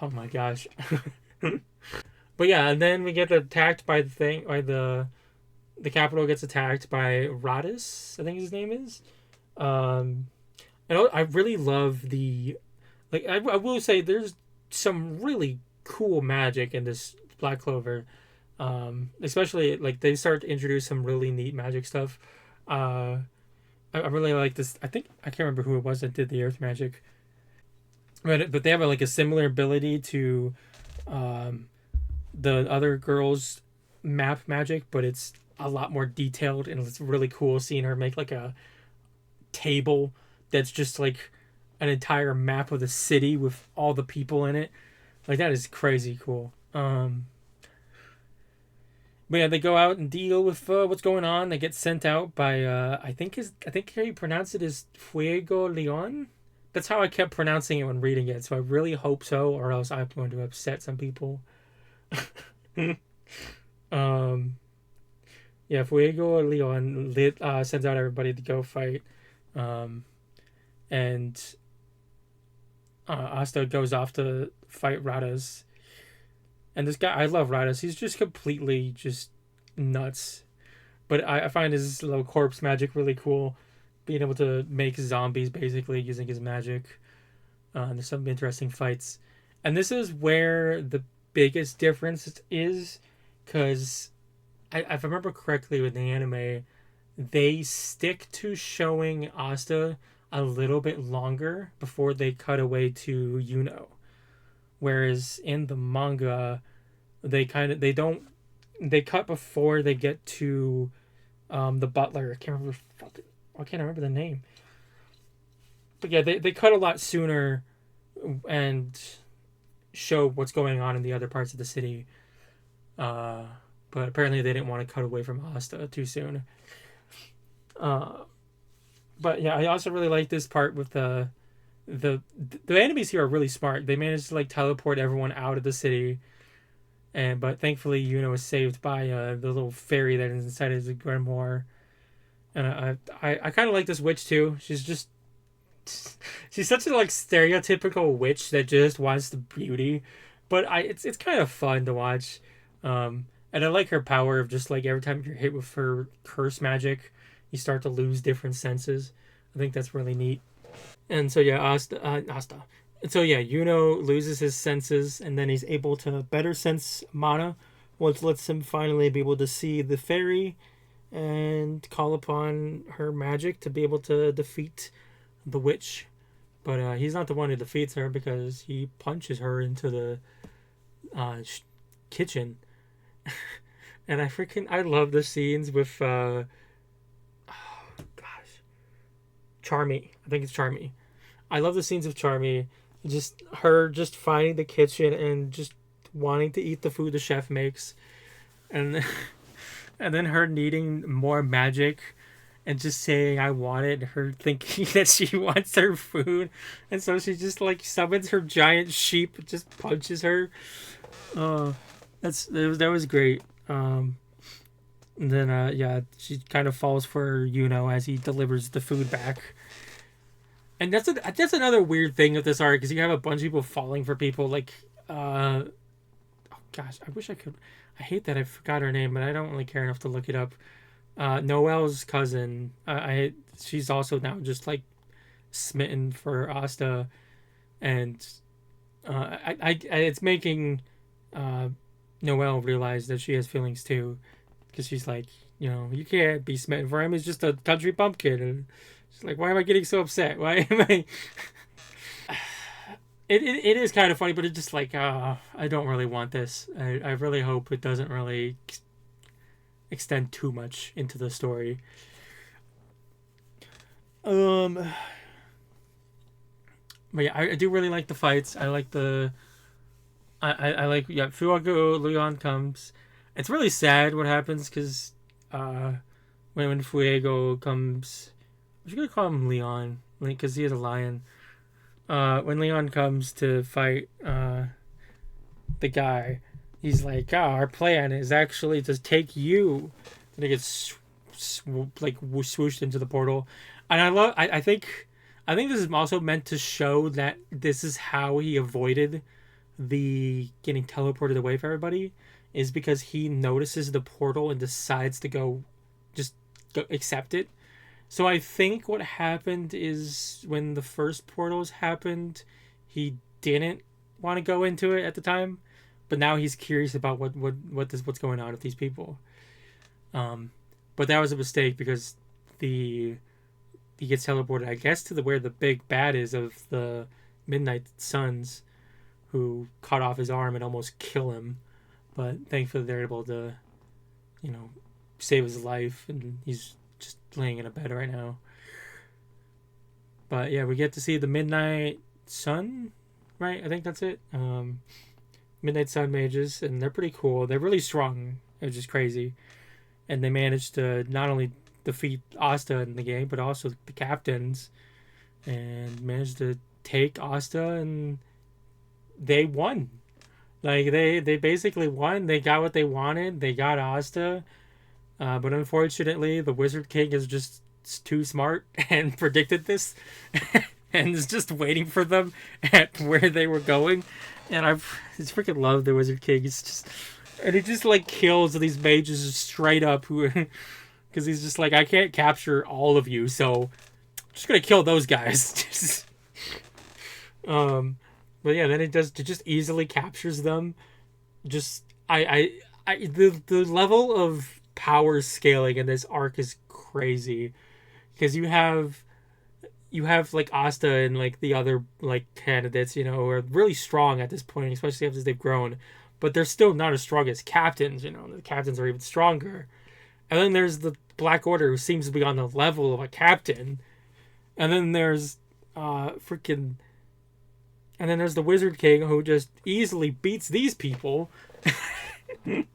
oh my gosh. But yeah, and then we get attacked by the capital gets attacked by Radis, I think his name is. And I really love I will say there's some really cool magic in this Black Clover. Especially like they start to introduce some really neat magic stuff. I really like this. I can't remember who it was that did the earth magic, but they have a similar ability to the other girl's map magic, but it's a lot more detailed, and it's really cool seeing her make like a table that's just like an entire map of the city with all the people in it. Like, that is crazy cool. But yeah, they go out and deal with what's going on. They get sent out by I think how you pronounce it is Fuego Leon. That's how I kept pronouncing it when reading it. So I really hope so, or else I'm going to upset some people. Yeah, Fuego Leon sends out everybody to go fight, and Asta goes off to fight Radis. And this guy, I love Radis. He's just completely just nuts. But I find his little corpse magic really cool. Being able to make zombies basically using his magic. There's some interesting fights. And this is where the biggest difference is because if I remember correctly with the anime, they stick to showing Asta a little bit longer before they cut away to Yuno. Whereas in the manga, they cut before they get to the butler. I can't remember the name. But yeah, they cut a lot sooner and show what's going on in the other parts of the city. But apparently they didn't want to cut away from Asta too soon. But yeah, I also really like this part with the enemies here are really smart. They managed to like teleport everyone out of the city, but thankfully Yuno is saved by the little fairy that is inside his grimoire. And I kind of like this witch too. She's such a like stereotypical witch that just wants the beauty, but it's kind of fun to watch. And I like her power of just like every time you're hit with her curse magic, you start to lose different senses. I think that's really neat. And so yeah, Asta. And so yeah, Yuno loses his senses, and then he's able to better sense Mana, which lets him finally be able to see the fairy and call upon her magic to be able to defeat the witch. But he's not the one who defeats her, because he punches her into the kitchen. And I love the scenes with Charmy. I think it's Charmy. I love the scenes of Charmy. Just her just finding the kitchen and just wanting to eat the food the chef makes. And and then her needing more magic and just saying I want it, her thinking that she wants her food. And so she just like summons her giant sheep and just punches her. That was great. And then yeah, she kind of falls for Yuno as he delivers the food back. And that's another weird thing of this arc, is you have a bunch of people falling for people. Like, oh gosh, I wish I could. I hate that I forgot her name, but I don't really care enough to look it up. Noelle's cousin. She's also now just like smitten for Asta, and it's making Noelle realize that she has feelings too, because she's like, you can't be smitten for him. He's just a country bumpkin. And she's like, why am I getting so upset? Why am I? It is kind of funny, but it's just like, I don't really want this. I really hope it doesn't really extend too much into the story. But yeah, I do really like the fights. I like I like, yeah, Fuego Leon comes. It's really sad what happens, because when Fuego comes, I'm just gonna call him Leon, because he is a lion. When Leon comes to fight the guy, he's like, our plan is actually to take you. And he gets swooshed into the portal. And I think this is also meant to show that this is how he avoided the getting teleported away from everybody, is because he notices the portal and decides to go accept it. So I think what happened is, when the first portals happened, he didn't want to go into it at the time, but now he's curious about what's going on with these people. But that was a mistake, because he gets teleported, I guess, to where the big bad is of the Midnight Suns, who cut off his arm and almost kill him. But thankfully they're able to, save his life, and he's just laying in a bed right now. But yeah, we get to see the Midnight Sun, right? I think that's it. Midnight Sun mages, and they're pretty cool. They're really strong, which is crazy. And they managed to not only defeat Asta in the game, but also the captains, and managed to take Asta, and they won. Like, they basically won. They got what they wanted. They got Asta. But unfortunately, the Wizard King is just too smart and predicted this and is just waiting for them at where they were going. And I just freaking love the Wizard King. And he just like kills these mages straight up, because he's just like, I can't capture all of you, so I'm just gonna kill those guys. But yeah, then it just easily captures them. Just I the level of power scaling in this arc is crazy, because you have like Asta and like the other like candidates, you know, who are really strong at this point, especially after they've grown, but they're still not as strong as captains. You know, the captains are even stronger. And then there's the Black Order, who seems to be on the level of a captain. And then there's freaking, and then there's the Wizard King, who just easily beats these people. And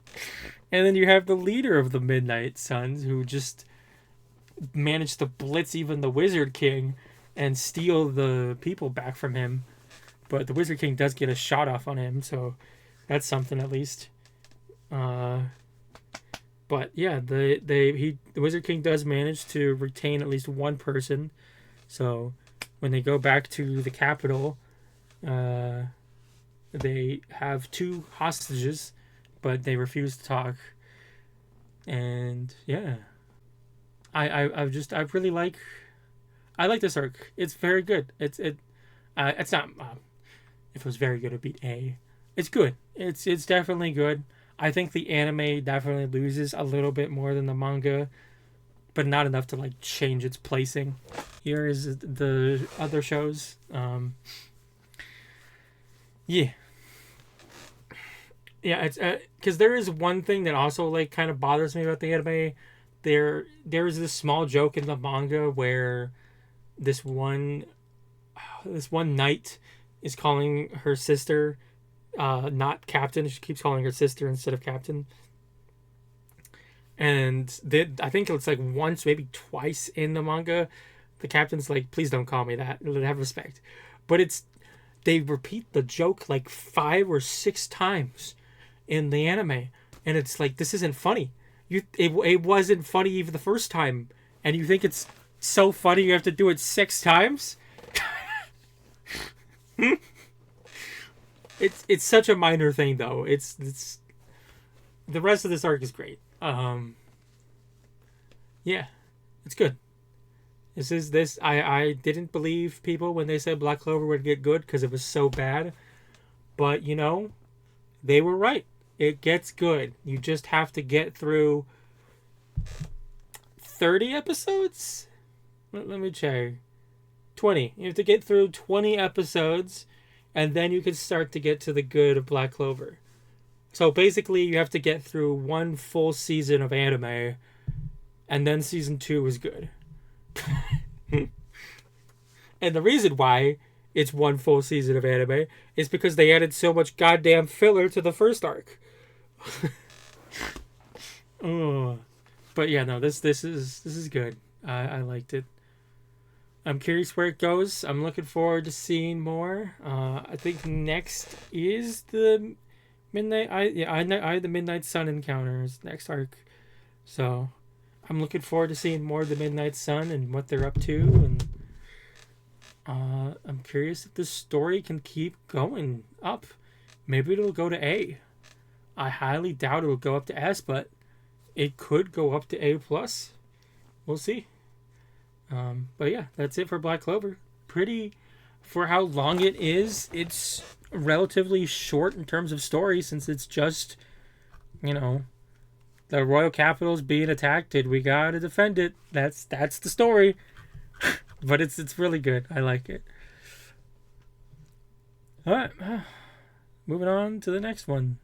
then you have the leader of the Midnight Suns, who just managed to blitz even the Wizard King and steal the people back from him. But the Wizard King does get a shot off on him, so that's something at least. But yeah, the Wizard King does manage to retain at least one person. So when they go back to the capital, they have 2 hostages, but they refuse to talk. And yeah, I really like this arc. It's very good. It's not, if it was very good, it'd be A. It's good. It's definitely good. I think the anime definitely loses a little bit more than the manga, but not enough to like change its placing. Here is the other shows. Yeah, it's because there is one thing that also like kind of bothers me about the anime. There's this small joke in the manga where this one knight is calling her sister not captain. She keeps calling her sister instead of captain. And I think it's like once, maybe twice in the manga, the captain's like, please don't call me that. Have respect. But they repeat the joke like 5 or 6 times in the anime. And it's like, this isn't funny. It wasn't funny even the first time. And you think it's so funny you have to do it 6 times? It's such a minor thing though. It's the rest of this arc is great. Yeah, it's good. I didn't believe people when they said Black Clover would get good because it was so bad, but you know, they were right. It gets good. You just have to get through 30 episodes. Let me check. 20. You have to get through 20 episodes, and then you can start to get to the good of Black Clover. So basically, you have to get through 1 full season of anime, and then season 2 is good. And the reason why it's 1 full season of anime is because they added so much goddamn filler to the first arc. Oh. But yeah, no, this is good. I liked it. I'm curious where it goes. I'm looking forward to seeing more. I think next is the the Midnight Sun Encounters next arc. So I'm looking forward to seeing more of the Midnight Sun and what they're up to, and I'm curious if this story can keep going up. Maybe it'll go to A. I highly doubt it'll go up to S, but it could go up to A+. We'll see. But yeah, that's it for Black Clover. Pretty, for how long it is, it's relatively short in terms of story, since it's just, you know, the royal capital's being attacked and we gotta defend it. That's the story. But it's really good. I like it. Alright, moving on to the next one.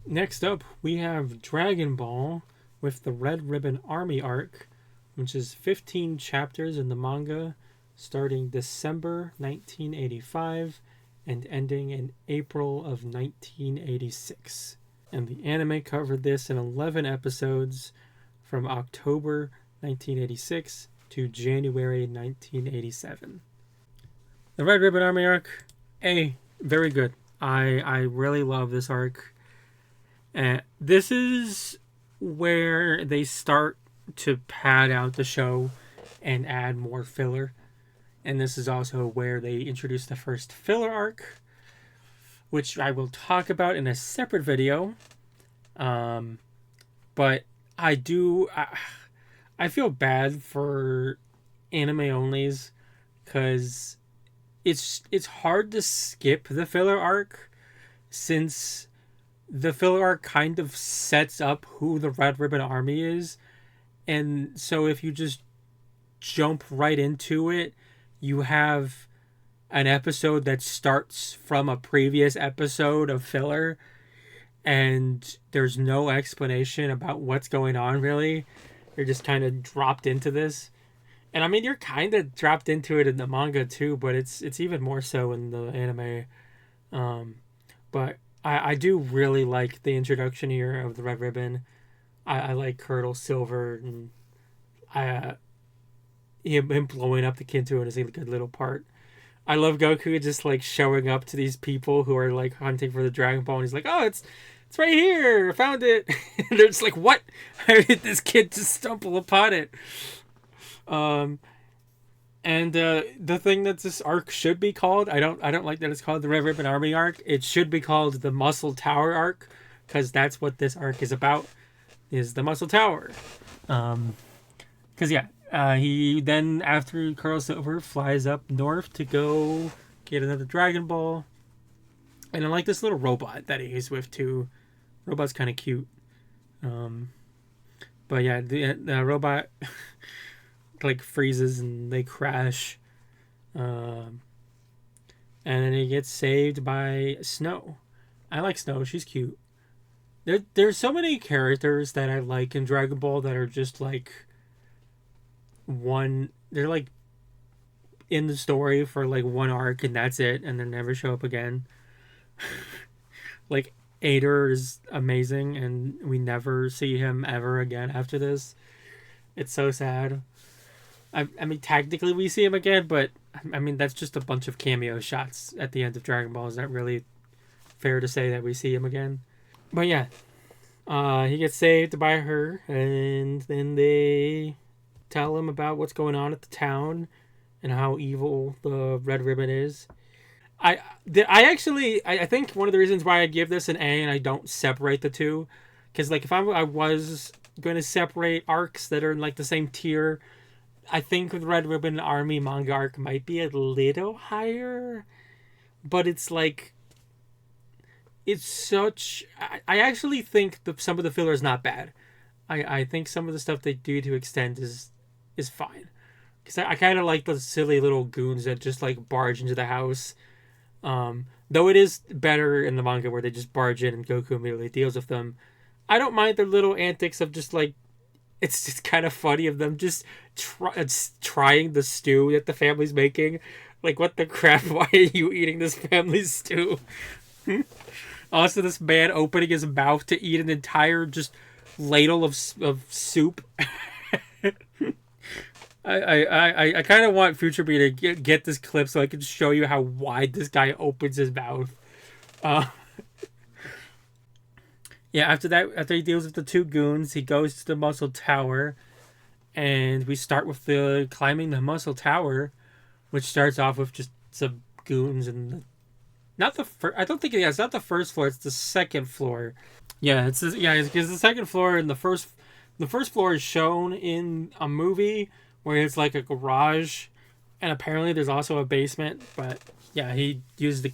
Next up, we have Dragon Ball with the Red Ribbon Army arc, which is 15 chapters in the manga, starting December 1985 and ending in April of 1986. And the anime covered this in 11 episodes from October 1986 to January 1987. The Red Ribbon Army arc, very good. I really love this arc. This is where they start to pad out the show and add more filler. And this is also where they introduce the first filler arc, which I will talk about in a separate video. But I feel bad for anime onlys, because it's hard to skip the filler arc, since the filler arc kind of sets up who the Red Ribbon Army is. And so if you just jump right into it, you have an episode that starts from a previous episode of filler, and there's no explanation about what's going on, really. You're just kind of dropped into this. And I mean, you're kind of dropped into it in the manga too, but it's even more so in the anime. But I do really like the introduction here of the Red Ribbon. I like Colonel Silver, and him blowing up the Kinto is a good little part. I love Goku just like showing up to these people who are like hunting for the Dragon Ball, and he's like, "Oh, it's right here, I found it." And they're just like, "What? How did this kid just stumble upon it?" And the thing that this arc should be called, I don't like that it's called the Red Ribbon Army arc. It should be called the Muscle Tower arc, because that's what this arc is about, is the Muscle Tower. Because he then, after Colonel Silver, flies up north to go get another Dragon Ball. And I like this little robot that he's with too. Robot's kind of cute. But yeah, the robot like freezes and they crash. And then he gets saved by Snow. I like Snow. She's cute. There's so many characters that I like in Dragon Ball that are just like they're like in the story for like one arc and that's it, and they never show up again. Like Ader is amazing and we never see him ever again after this. It's so sad. I mean, technically we see him again, but I mean, that's just a bunch of cameo shots at the end of Dragon Ball. Is that really fair to say that we see him again? But yeah, he gets saved by her, and then they tell him about what's going on at the town and how evil the Red Ribbon is. I think one of the reasons why I give this an A and I don't separate the two, because like if I was going to separate arcs that are in like the same tier, I think the Red Ribbon Army manga arc might be a little higher, but it's like, it's such... I actually think some of the filler is not bad. I think some of the stuff they do to extend is fine. Because I kind of like the silly little goons that just like barge into the house. Though it is better in the manga where they just barge in and Goku immediately deals with them. I don't mind their little antics of just like... It's just kind of funny of them just trying the stew that the family's making. Like, what the crap? Why are you eating this family's stew? Also, this man opening his mouth to eat an entire just ladle of soup. I kind of want Future B to get this clip so I can show you how wide this guy opens his mouth. Yeah, after he deals with the two goons, he goes to the Muscle Tower, and we start with the climbing the Muscle Tower, which starts off with just some goons and not the first. I don't think it's not the first floor. It's the second floor. Yeah, it's because the second floor and the first floor is shown in a movie where it's like a garage, and apparently there's also a basement. But yeah, he used the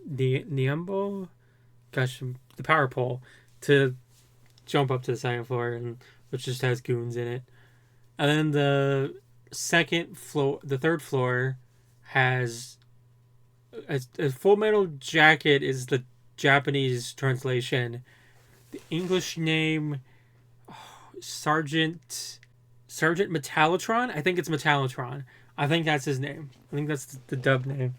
Niambo, the power pole to jump up to the second floor, and which just has goons in it. And then the third floor has a Full Metal Jacket is the Japanese translation. The English name, Sergeant Metallotron. I think it's Metallotron. I think that's his name. I think that's the dub name.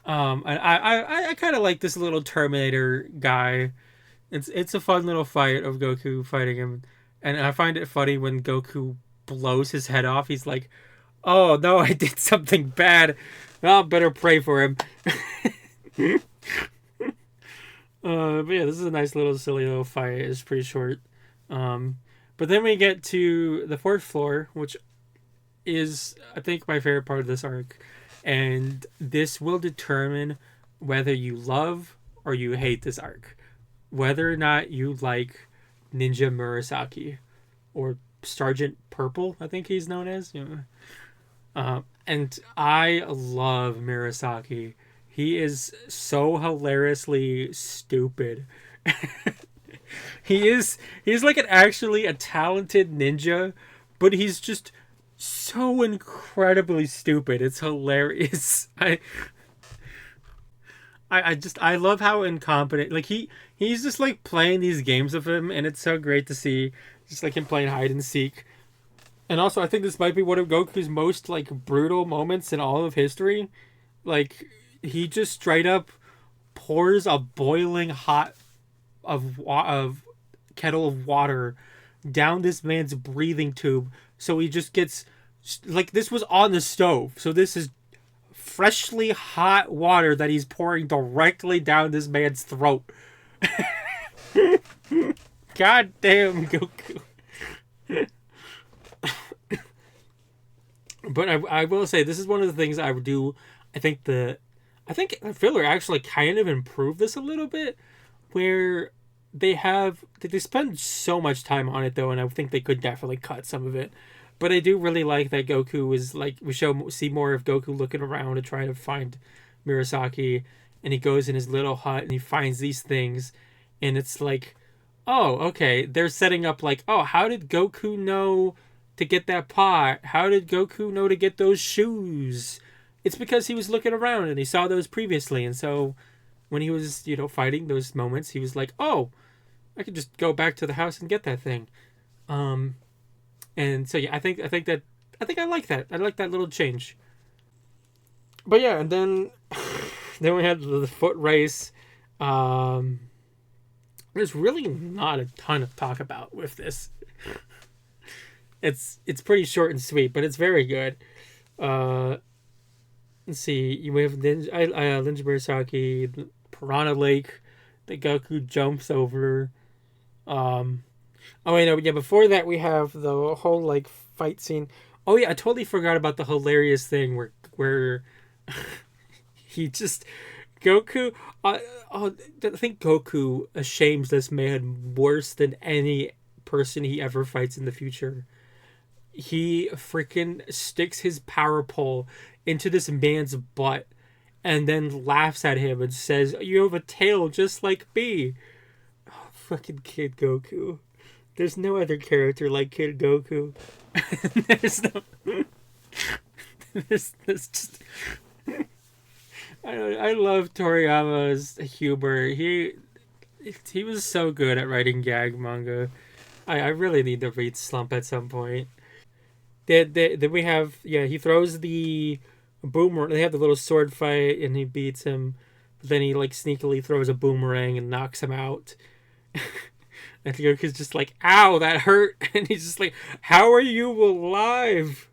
And I kind of like this little Terminator guy. It's a fun little fight of Goku fighting him, and I find it funny when Goku blows his head off. He's like, "Oh no, I did something bad. Well, better pray for him." But yeah, this is a nice little silly little fight. It's pretty short. But then we get to the fourth floor, which is, I think, my favorite part of this arc. And this will determine whether you love or you hate this arc. Whether or not you like Ninja Murasaki, or Sergeant Purple, I think he's known as. And I love Murasaki. He is so hilariously stupid. He's like actually a talented ninja, but he's just so incredibly stupid. It's hilarious. I love how incompetent, like he's just like playing these games with him, and it's so great to see just like him playing hide and seek. And also I think this might be one of Goku's most like brutal moments in all of history. Like he just straight up pours a boiling hot of kettle of water down this man's breathing tube, so he just gets like, this was on the stove, so this is freshly hot water that he's pouring directly down this man's throat. God damn, Goku. But I will say, this is one of the things I would do. I think filler actually kind of improved this a little bit, where they spend so much time on it though, and I think they could definitely cut some of it. But I do really like that Goku is like, we see more of Goku looking around and trying to find Murasaki, and he goes in his little hut and he finds these things, and it's like, oh, okay, they're setting up like, oh, how did Goku know to get that pot? How did Goku know to get those shoes? It's because he was looking around and he saw those previously, and so when he was, fighting those moments, he was like, oh, I could just go back to the house and get that thing. And so yeah, I think I like that. I like that little change. But yeah, and then we had the foot race. There's really not a ton of talk about with this. It's pretty short and sweet, but it's very good. Let's see. We have Ninja Murasaki, the Piranha Lake that Goku jumps over. Oh wait, no, yeah. Before that, we have the whole like fight scene. Oh yeah, I totally forgot about the hilarious thing where he just Goku. I think Goku ashames this man worse than any person he ever fights in the future. He freaking sticks his power pole into this man's butt and then laughs at him and says, "You have a tail just like me." Oh, fucking Kid Goku. There's no other character like Kid Goku. There's no. There's just. I love Toriyama's humor. He was so good at writing gag manga. I really need to read Slump at some point. Then we have, he throws the boomerang. They have the little sword fight and he beats him. But then he like sneakily throws a boomerang and knocks him out. And Goku's just like, ow, that hurt. And he's just like, how are you alive?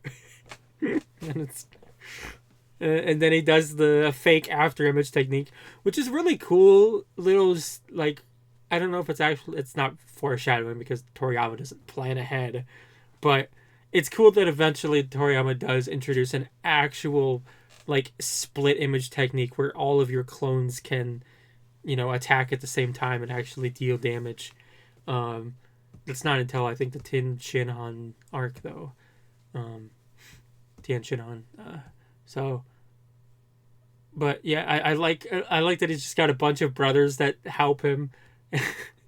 And then he does the fake after image technique, which is really cool. Little, like, I don't know if it's not foreshadowing because Toriyama doesn't plan ahead. But it's cool that eventually Toriyama does introduce an actual, like, split image technique where all of your clones can, attack at the same time and actually deal damage. It's not until I think the Tien Shinhan arc though. Tien Shinhan. But yeah, I like that he's just got a bunch of brothers that help him,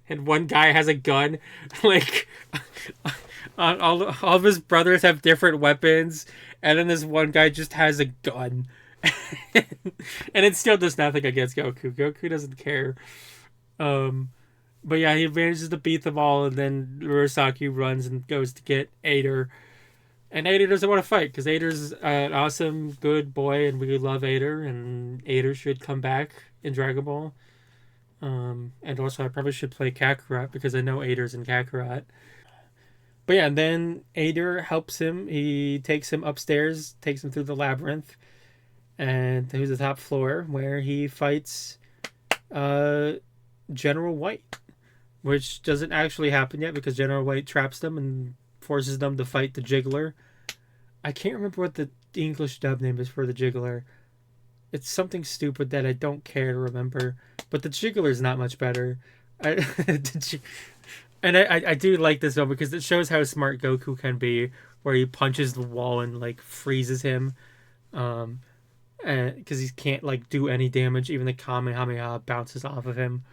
and one guy has a gun. Like all of his brothers have different weapons, and then this one guy just has a gun, and it still does nothing against Goku. Goku doesn't care. But yeah, he manages to beat them all, and then Murasaki runs and goes to get Ader. And Ader doesn't want to fight, because Ader's an awesome, good boy, and we love Ader, and Ader should come back in Dragon Ball. And also, I probably should play Kakarot, because I know Ader's in Kakarot. But yeah, and then Ader helps him. He takes him upstairs, takes him through the labyrinth, and to the top floor, where he fights General White. Which doesn't actually happen yet because General White traps them and forces them to fight the Jiggler. I can't remember what the English dub name is for the Jiggler. It's something stupid that I don't care to remember. But the Jiggler is not much better. I do like this one because it shows how smart Goku can be, where he punches the wall and like freezes him. And because he can't like do any damage. Even the Kamehameha bounces off of him.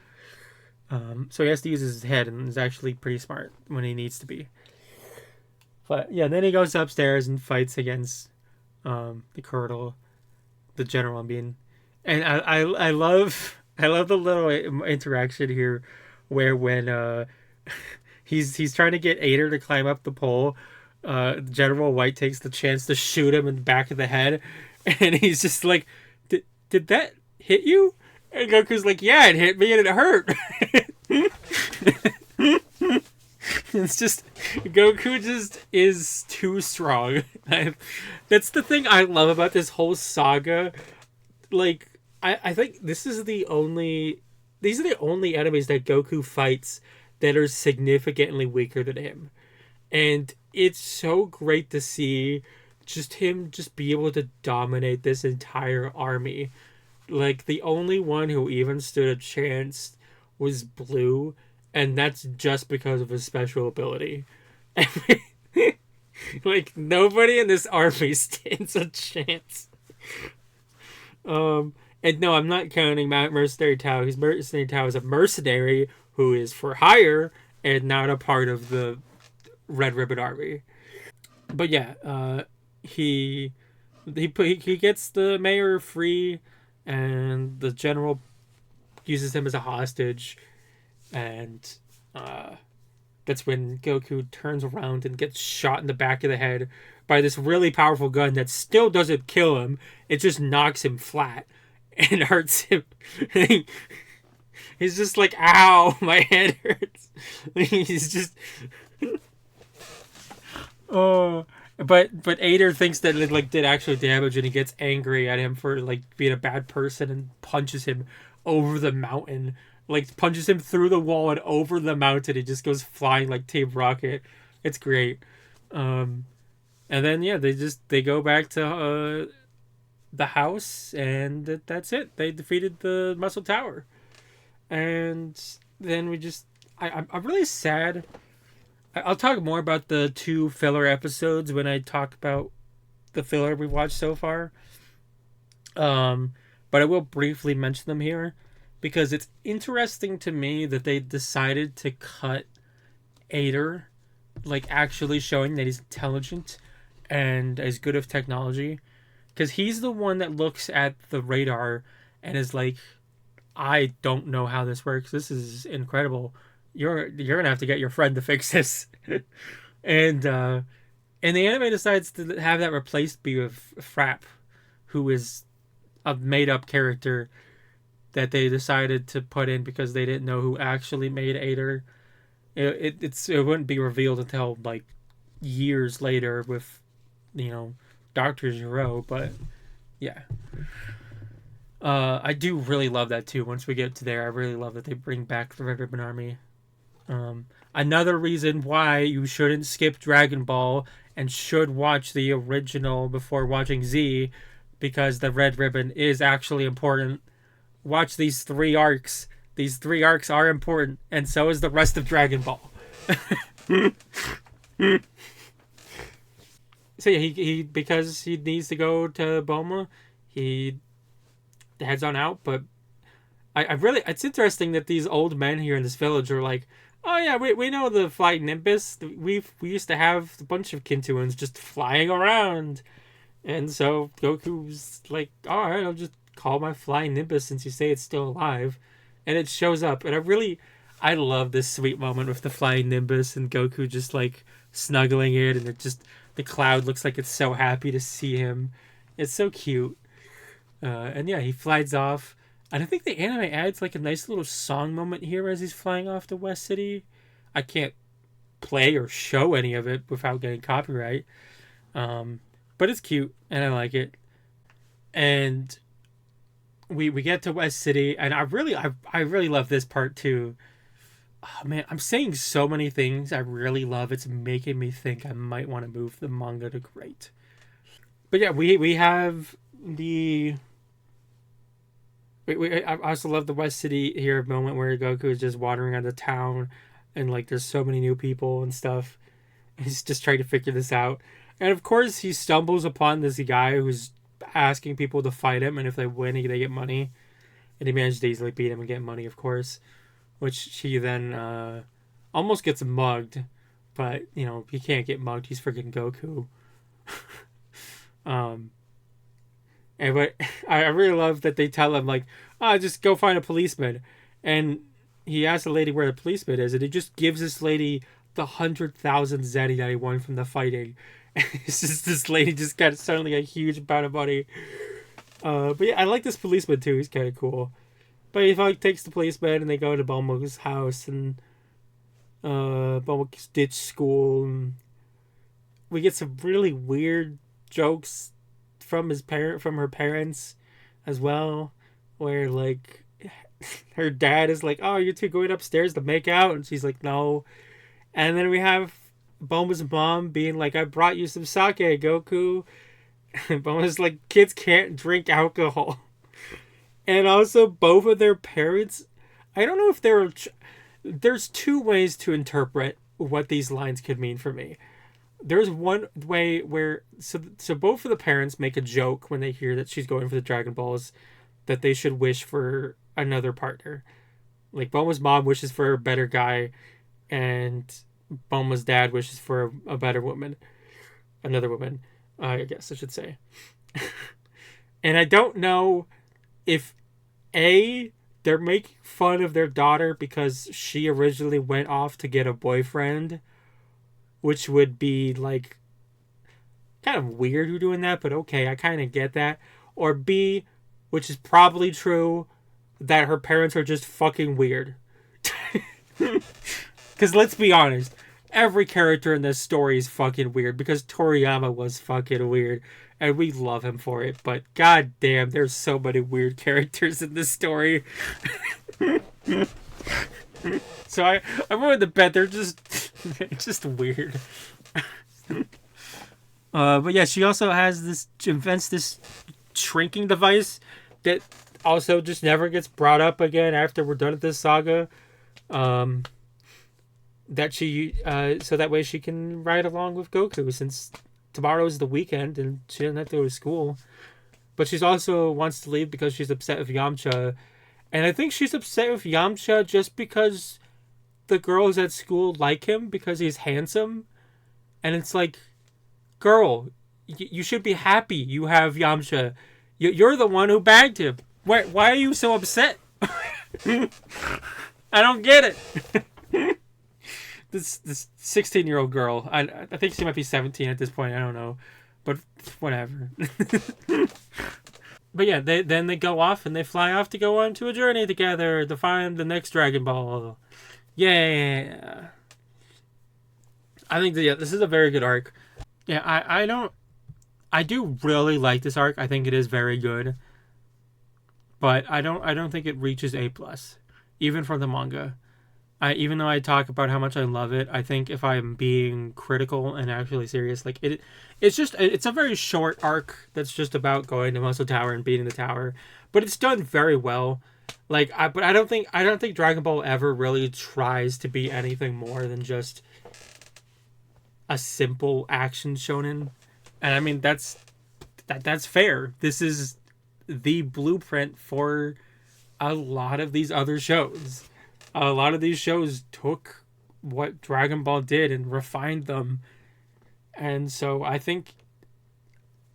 So he has to use his head, and is actually pretty smart when he needs to be. But yeah, then he goes upstairs and fights against the Colonel, the General. I mean, and I love the little interaction here, where when he's trying to get Ader to climb up the pole, General White takes the chance to shoot him in the back of the head, and he's just like, "Did that hit you?" And Goku's like, "Yeah, it hit me and it hurt." It's just Goku just is too strong. That's the thing I love about this whole saga. Like, I think these are the only enemies that Goku fights that are significantly weaker than him. And it's so great to see just him just be able to dominate this entire army. Like, the only one who even stood a chance was Blue, and that's just because of his special ability. Like, nobody in this army stands a chance. And no, I'm not counting Mercenary Tao. Mercenary Tao is a mercenary who is for hire and not a part of the Red Ribbon Army. But yeah, he gets the mayor free, and the general uses him as a hostage, and that's when Goku turns around and gets shot in the back of the head by this really powerful gun that still doesn't kill him. It just knocks him flat and hurts him. He's just like, "Ow, my head hurts." He's just oh. But Ader thinks that it like did actual damage, and he gets angry at him for like being a bad person and punches him over the mountain. Like, punches him through the wall and over the mountain. He just goes flying like Team Rocket. It's great. And then yeah, they go back to the house, and that's it. They defeated the Muscle Tower. And then I'm really sad. I'll talk more about the 2 filler episodes when I talk about the filler we've watched so far. But I will briefly mention them here, because it's interesting to me that they decided to cut Ader, like actually showing that he's intelligent and as good of technology. Because he's the one that looks at the radar and is like, "I don't know how this works. This is incredible. You're gonna have to get your friend to fix this." And the anime decides to have that replaced be with Frapp, who is a made up character that they decided to put in because they didn't know who actually made Ader. It wouldn't be revealed until like years later with, Dr. Gero, but yeah. I do really love that too. Once we get to there, I really love that they bring back the Red Ribbon Army. Another reason why you shouldn't skip Dragon Ball and should watch the original before watching Z, because the Red Ribbon is actually important. Watch these 3 arcs. These 3 arcs are important, and so is the rest of Dragon Ball. So yeah, he because he needs to go to Boma, he heads on out. But I really, it's interesting that these old men here in this village are like, "Oh yeah, we know the flying Nimbus. We used to have a bunch of Kintuans just flying around." And so Goku's like, "All right, I'll just call my flying Nimbus since you say it's still alive." And it shows up, and I love this sweet moment with the flying Nimbus and Goku just like snuggling it, and the cloud looks like it's so happy to see him. It's so cute. And yeah, he flies off. And I think the anime adds like a nice little song moment here as he's flying off to West City. I can't play or show any of it without getting copyright. But it's cute, and I like it. And we get to West City, and I really love this part too. Oh, man, I'm saying so many things I really love. It's making me think I might want to move the manga to great. But yeah, we have the... I also love the West City here moment where Goku is just wandering around the town, and like there's so many new people and stuff. He's just trying to figure this out. And of course he stumbles upon this guy who's asking people to fight him, and if they win, they get money. And he managed to easily beat him and get money, of course. Which he then almost gets mugged. But, he can't get mugged. He's freaking Goku. But I really love that they tell him, like, just go find a policeman. And he asks the lady where the policeman is, and he just gives this lady the 100,000 zeni that he won from the fighting. It's just this lady just got suddenly a huge amount of money. But yeah, I like this policeman too. He's kind of cool. But he takes the policeman and they go to Bulma's house, and Bulma's ditch school. And we get some really weird jokes from her parents as well, where like her dad is like, "Oh, you two going upstairs to make out?" And she's like, "No." And then we have Bulma's mom being like, "I brought you some sake, Goku." And Bulma's like, "Kids can't drink alcohol." And also, both of their parents, I don't know if there's two ways to interpret what these lines could mean for me. There's one way where, so both of the parents make a joke when they hear that she's going for the Dragon Balls, that they should wish for another partner. Like, Bulma's mom wishes for a better guy, and Bulma's dad wishes for a better woman. Another woman, I guess I should say. And I don't know if they're making fun of their daughter because she originally went off to get a boyfriend, which would be like kind of weird who doing that, but okay, I kind of get that. Or B, which is probably true, that her parents are just fucking weird. Because let's be honest, every character in this story is fucking weird, because Toriyama was fucking weird, and we love him for it, but goddamn, there's so many weird characters in this story. So I'm willing to bet they're just weird. But yeah, she also invents this shrinking device that also just never gets brought up again after we're done with this saga. That she so that way she can ride along with Goku, since tomorrow's the weekend and she doesn't have to go to school. But she's also wants to leave because she's upset with Yamcha. And I think she's upset with Yamcha just because the girls at school like him because he's handsome. And it's like, girl, you should be happy you have Yamcha. You're the one who bagged him. Why are you so upset? I don't get it. This 16-year-old girl, I think she might be 17 at this point, I don't know, but whatever. But yeah, then they go off and they fly off to go on to a journey together to find the next Dragon Ball. Yeah. I think this is a very good arc. Yeah, I do really like this arc. I think it is very good, but I don't think it reaches A+, even from the manga. Even though I talk about how much I love it, I think if I'm being critical and actually serious, like it's a very short arc that's just about going to Muscle Tower and beating the tower, but it's done very well. Like, but I don't think Dragon Ball ever really tries to be anything more than just a simple action shonen, and I mean that's fair. This is the blueprint for a lot of these other shows. A lot of these shows took what Dragon Ball did and refined them. And so I think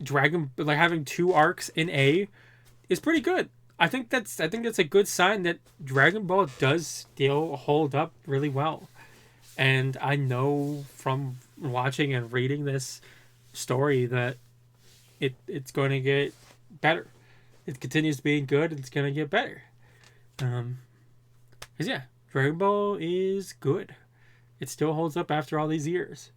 having 2 arcs in A is pretty good. I think that's a good sign that Dragon Ball does still hold up really well. And I know from watching and reading this story that it's going to get better. It continues being good, it's going to get better. Because yeah, Dragon Ball is good. It still holds up after all these years.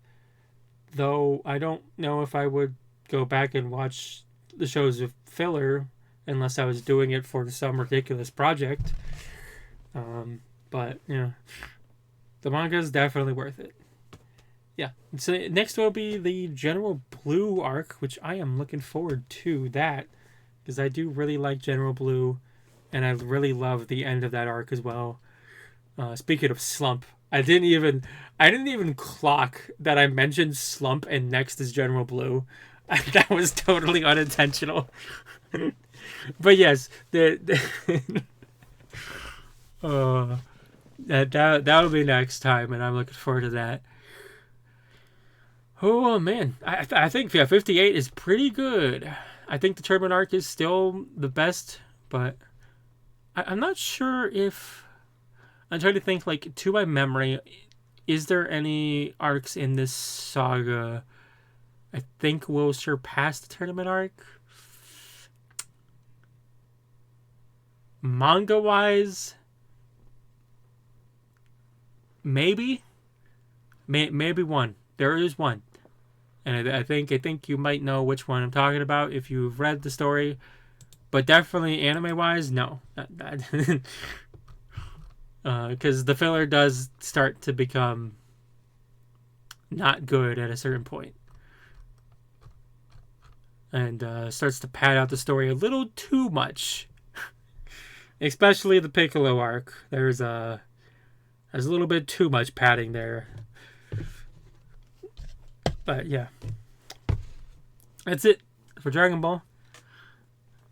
Though I don't know if I would go back and watch the shows with filler unless I was doing it for some ridiculous project. But yeah, the manga is definitely worth it. Yeah. So next will be the General Blue arc, which I am looking forward to that, because I do really like General Blue, and I really love the end of that arc as well. Speaking of Slump, I didn't even clock that I mentioned Slump and next is General Blue. That was totally unintentional. But yes, that'll be next time, and I'm looking forward to that. Oh man, I think 58 is pretty good. I think the tournament arc is still the best, but I'm not sure if I'm trying to think. Like, to my memory, is there any arcs in this saga I think will surpass the tournament arc? Manga wise, maybe one. There is one, and I think you might know which one I'm talking about if you've read the story, but definitely anime wise, no. Because the filler does start to become not good at a certain point, and starts to pad out the story a little too much. Especially the Piccolo arc. There's a little bit too much padding there. But yeah, that's it for Dragon Ball.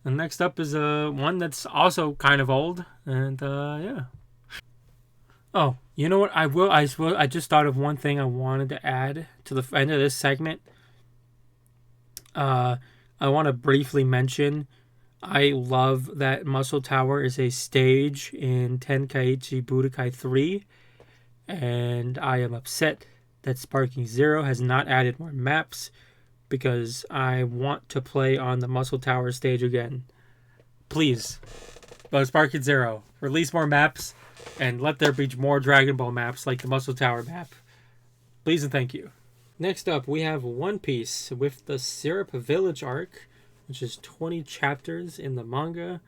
And next up is one that's also kind of old, and yeah. Oh, you know what? I just thought of one thing I wanted to add to the end of this segment. I want to briefly mention, I love that Muscle Tower is a stage in Tenkaichi Budokai 3, and I am upset that Sparking Zero has not added more maps, because I want to play on the Muscle Tower stage again. Please, but Sparking Zero, release more maps, and let there be more Dragon Ball maps like the Muscle Tower map. Please and thank you. Next up, we have One Piece with the Syrup Village arc, which is 20 chapters in the manga,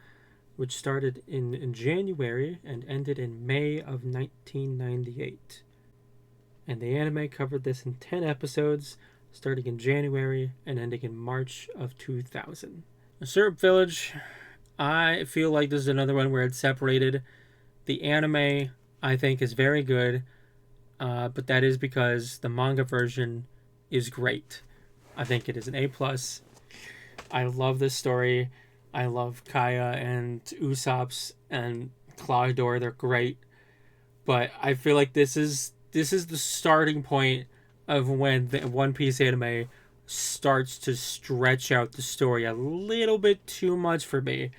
which started in January and ended in May of 1998. And the anime covered this in 10 episodes, starting in January and ending in March of 2000. The Syrup Village, I feel like this is another one where it's separated. The anime, I think, is very good, but that is because the manga version is great. I think it is an A+. I love this story. I love Kaya and Usopp's and Clawdor. They're great. But I feel like this is the starting point of when the One Piece anime starts to stretch out the story a little bit too much for me.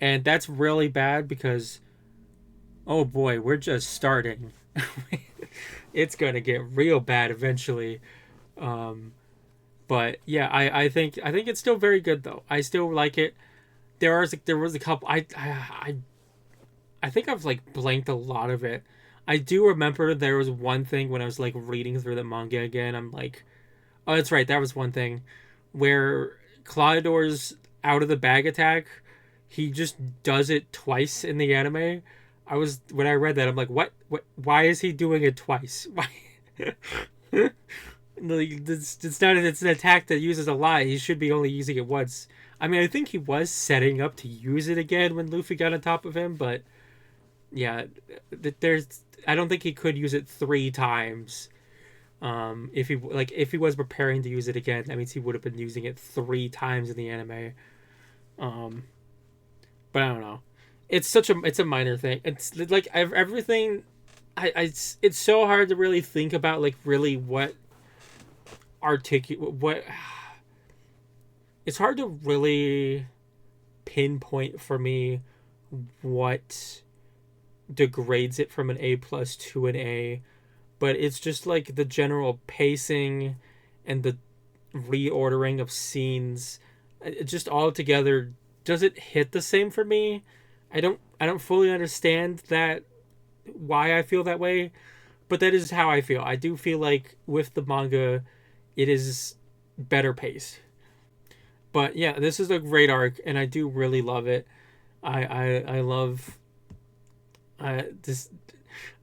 And that's really bad because, oh boy, we're just starting. It's going to get real bad eventually. But yeah, I think it's still very good though. I still like it. There was a couple I think I've like blanked a lot of it. I do remember there was one thing when I was like reading through the manga again. I'm like, oh, that's right, that was one thing where Clawdor's out of the bag attack, he just does it twice in the anime. When I read that, I'm like, what? Why is he doing it twice? Why? It's an attack that uses a lot. He should be only using it once. I mean, I think he was setting up to use it again when Luffy got on top of him, but yeah, I don't think he could use it 3 times. If he was preparing to use it again, that means he would have been using it 3 times in the anime. But I don't know. It's a minor thing. It's like everything. It's so hard to really think about like really what it's hard to really pinpoint for me what degrades it from an A+ to an A, but it's just like the general pacing and the reordering of scenes, it just all together doesn't hit the same for me. I don't fully understand that, why I feel that way, but that is how I feel. I do feel like with the manga, it is better paced. But yeah, this is a great arc, and I do really love it. I love this.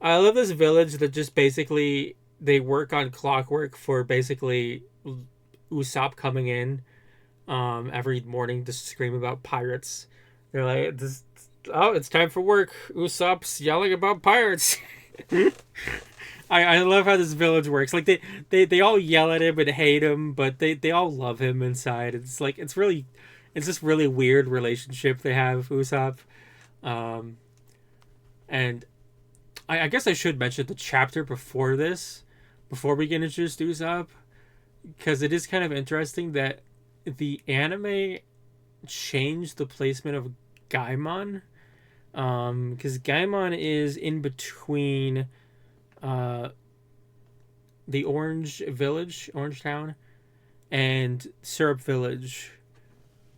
I love this village that just basically they work on clockwork for basically Usopp coming in every morning to scream about pirates. They're like, oh, it's time for work. Usopp's yelling about pirates. I love how this village works. Like they all yell at him and hate him, but they all love him inside. It's like it's this really weird relationship they have, Usopp. Um, and I guess I should mention the chapter before this, before we get introduced to Usopp, because it is kind of interesting that the anime changed the placement of Gaimon. Because Gaimon is in between the Orange Village, Orange Town, and Syrup Village,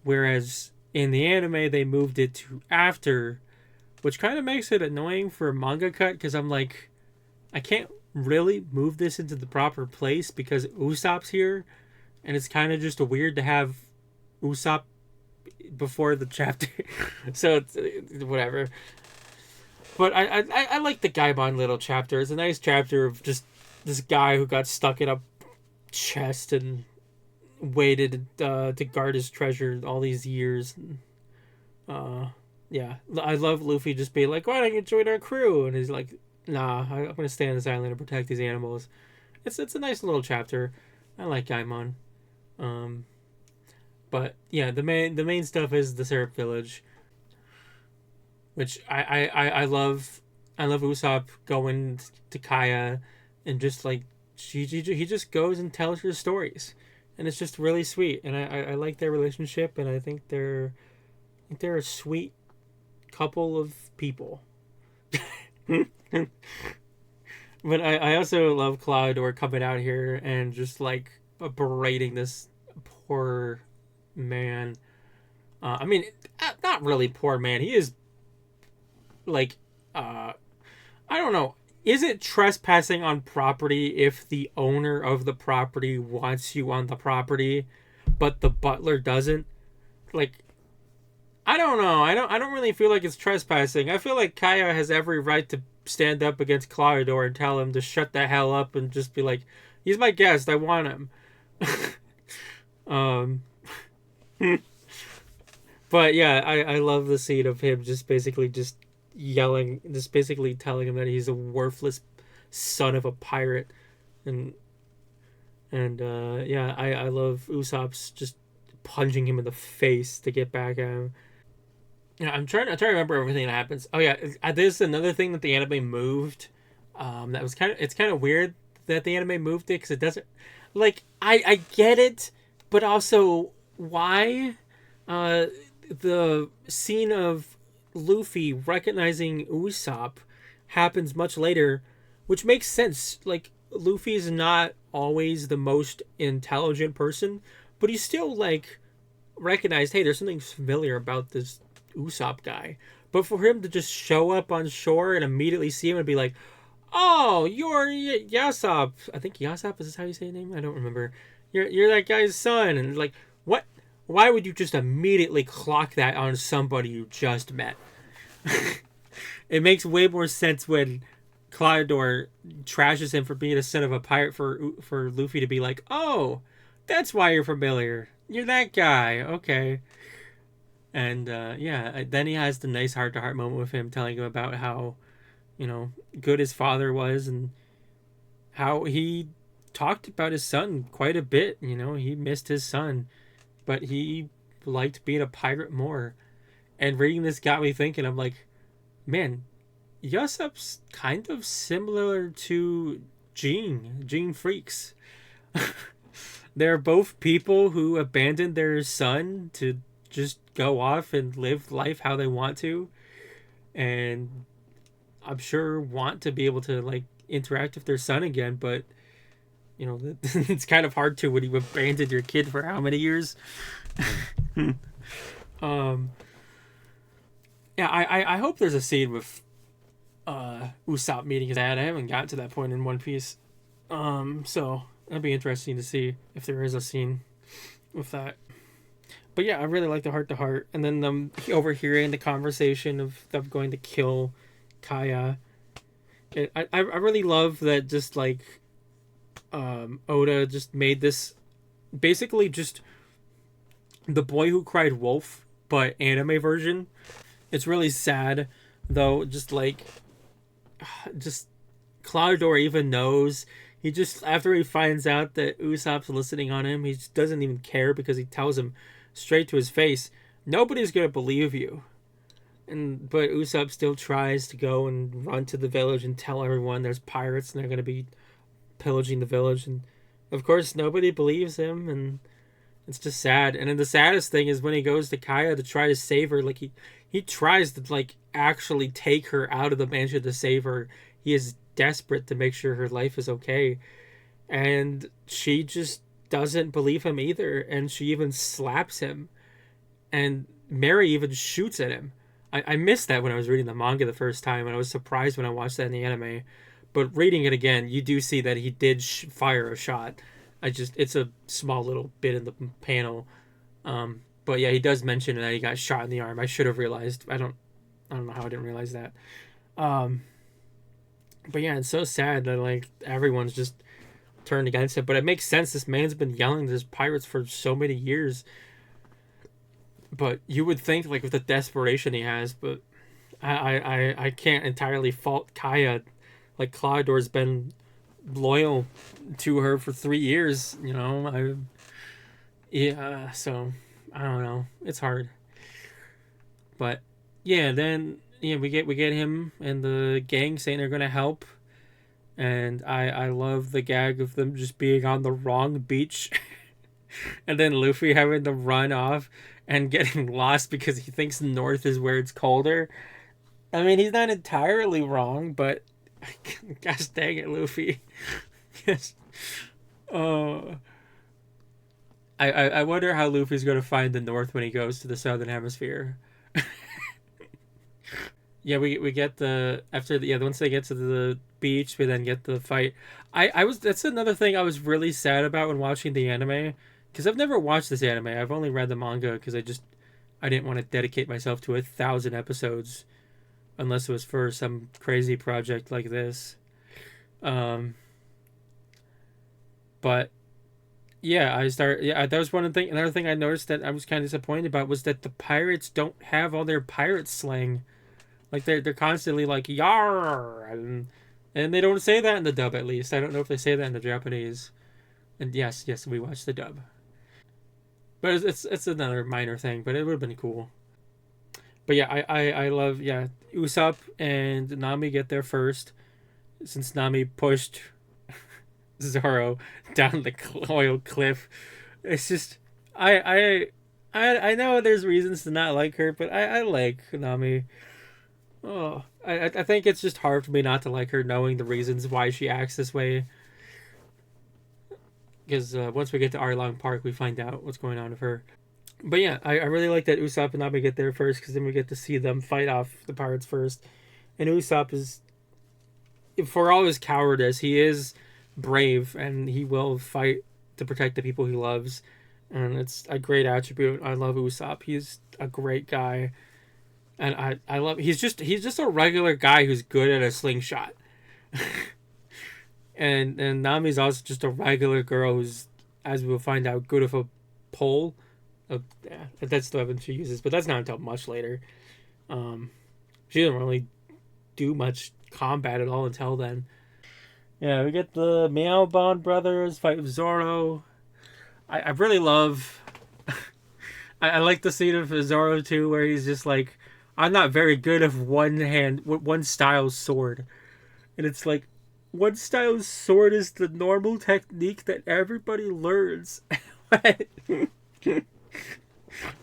whereas in the anime they moved it to after, which kind of makes it annoying for a manga cut because I'm like, I can't really move this into the proper place because Usopp's here, and it's kind of just weird to have Usopp before the chapter. So it's whatever. But I like the Gaimon little chapter. It's a nice chapter of just this guy who got stuck in a chest and waited to guard his treasure all these years. Yeah, I love Luffy just being like, "Why don't you join our crew?" And he's like, "Nah, I'm gonna stay on this island and protect these animals." It's a nice little chapter. I like Gaimon. But yeah, the main stuff is the Syrup Village, which I love. I love Usopp going to Kaya, and just like he just goes and tells her stories, and it's just really sweet. And I like their relationship, and I think they're a sweet couple of people. But I also love Claudor coming out here and just like berating this poor man. I mean, not really poor man. He is like, I don't know. Is it trespassing on property if the owner of the property wants you on the property, but the butler doesn't? Like, I don't know. I don't really feel like it's trespassing. I feel like Kaya has every right to stand up against Claudor and tell him to shut the hell up and just be like, he's my guest. I want him. But yeah, I love the scene of him just basically just yelling, just basically telling him that he's a worthless son of a pirate, and yeah, I love Usopp's just punching him in the face to get back at him. Yeah, I'm trying to remember everything that happens. Oh yeah, there's another thing that the anime moved. That was it's kind of weird that the anime moved it because it doesn't, like, I get it, but also why the scene of Luffy recognizing Usopp happens much later, which makes sense. Like, Luffy is not always the most intelligent person, but he's still like recognized, hey, there's something familiar about this Usopp guy. But for him to just show up on shore and immediately see him and be like, oh, you're Yasopp. I think Yasopp, is this how you say his name? I don't remember. You're that guy's son. And like, what? Why would you just immediately clock that on somebody you just met? It makes way more sense when Claudor trashes him for being a son of a pirate for Luffy to be like, oh, that's why you're familiar. You're that guy. Okay. And yeah, then he has the nice heart-to-heart moment with him, telling him about how, good his father was and how he talked about his son quite a bit. He missed his son, but he liked being a pirate more. And reading this got me thinking, I'm like, man, Yasopp's kind of similar to Gene Freaks. They're both people who abandoned their son to just go off and live life how they want to, and I'm sure want to be able to like interact with their son again, but it's kind of hard to when you abandoned your kid for how many years. Yeah, I hope there's a scene with Usopp meeting his dad. I haven't gotten to that point in One Piece, so that'd be interesting to see if there is a scene with that. But yeah, I really like the heart to heart, and then them overhearing the conversation of them going to kill Kaya. I really love that. Just like Oda just made this basically just The Boy Who Cried Wolf, but anime version. It's really sad though. Just Claudor even knows. He just, after he finds out that Usopp's listening on him, he just doesn't even care because he tells him straight to his face, nobody's gonna believe you. But Usopp still tries to go and run to the village and tell everyone there's pirates and they're gonna be pillaging the village, and of course nobody believes him, and it's just sad. And then the saddest thing is when he goes to Kaya to try to save her, like he tries to like actually take her out of the mansion to save her. He is desperate to make sure her life is okay, and she just doesn't believe him either, and she even slaps him, and Mary even shoots at him. I missed that when I was reading the manga the first time, and I was surprised when I watched that in the anime. But reading it again, you do see that he did fire a shot. It's a small little bit in the panel. But yeah, he does mention that he got shot in the arm. I should have realized. I don't know how I didn't realize that. But yeah, it's so sad that like everyone's just turned against him. But it makes sense. This man's been yelling there's pirates for so many years. But you would think like with the desperation he has, but I can't entirely fault Kaya. Like Claudor's been loyal to her for 3 years, you know. So I don't know. It's hard. But yeah, then we get him and the gang saying they're gonna help. And I love the gag of them just being on the wrong beach. And then Luffy having to run off and getting lost because he thinks north is where it's colder. I mean, he's not entirely wrong, but gosh dang it, Luffy. Yes. I wonder how Luffy's going to find the north when he goes to the southern hemisphere. Yeah, we get once they get to the beach, we then get the fight. That's another thing I was really sad about when watching the anime, because I've never watched this anime. I've only read the manga because I didn't want to dedicate myself to 1,000 episodes unless it was for some crazy project like this. But yeah, that was another thing I noticed that I was kind of disappointed about was that the pirates don't have all their pirate slang. Like they're constantly like yar, and they don't say that in the dub, at least. I don't know if they say that in the Japanese. And yes, we watched the dub. But it's another minor thing, but it would have been cool. But yeah, I love, Usopp and Nami get there first, since Nami pushed Zoro down the oil cliff. It's just I know there's reasons to not like her, but I like Nami. Oh, I think it's just hard for me not to like her, knowing the reasons why she acts this way. Because once we get to Arlong Park, we find out what's going on with her. But yeah, I really like that Usopp and Nami get there first, because then we get to see them fight off the pirates first. And Usopp is, for all his cowardice, he is brave, and he will fight to protect the people he loves. And it's a great attribute. I love Usopp. He's a great guy. And I love, he's just a regular guy who's good at a slingshot. and Nami's also just a regular girl who's, as we'll find out, good with a pole. That's the weapon she uses, but that's not until much later. She doesn't really do much combat at all until then. Yeah, we get the Meow Bond brothers fight with Zoro. I really love. I like the scene of Zoro too, where he's just like, I'm not very good at one style sword, and it's like, one style sword is the normal technique that everybody learns. What?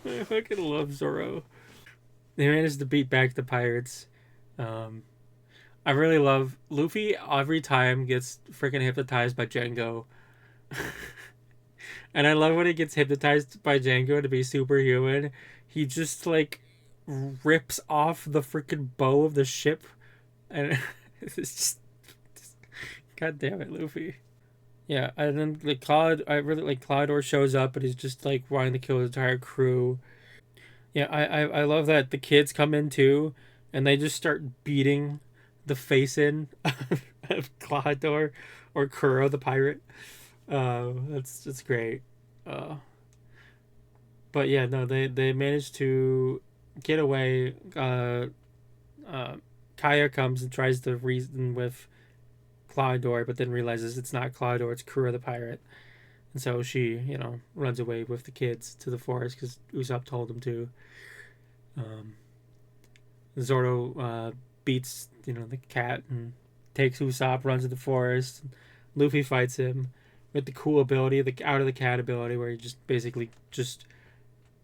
I fucking love Zoro. They managed to beat back the pirates. I really love Luffy. Every time gets freaking hypnotized by Django, and I love when he gets hypnotized by Django to be superhuman. He just like rips off the freaking bow of the ship, and it's just God damn it, Luffy. Yeah, and then like I really like Claudor shows up, and he's just like wanting to kill his entire crew. Yeah, I love that the kids come in too, and they just start beating the face in of Claudor or Kuro the pirate. That's great. But yeah, no, they managed to get away. Kaya comes and tries to reason with Clawdor, but then realizes it's not Clawdor, it's Kura the pirate. And so she, runs away with the kids to the forest because Usopp told him to. Zoro beats, the cat and takes Usopp, runs to the forest. Luffy fights him with the cool ability, the out of the cat ability, where he just basically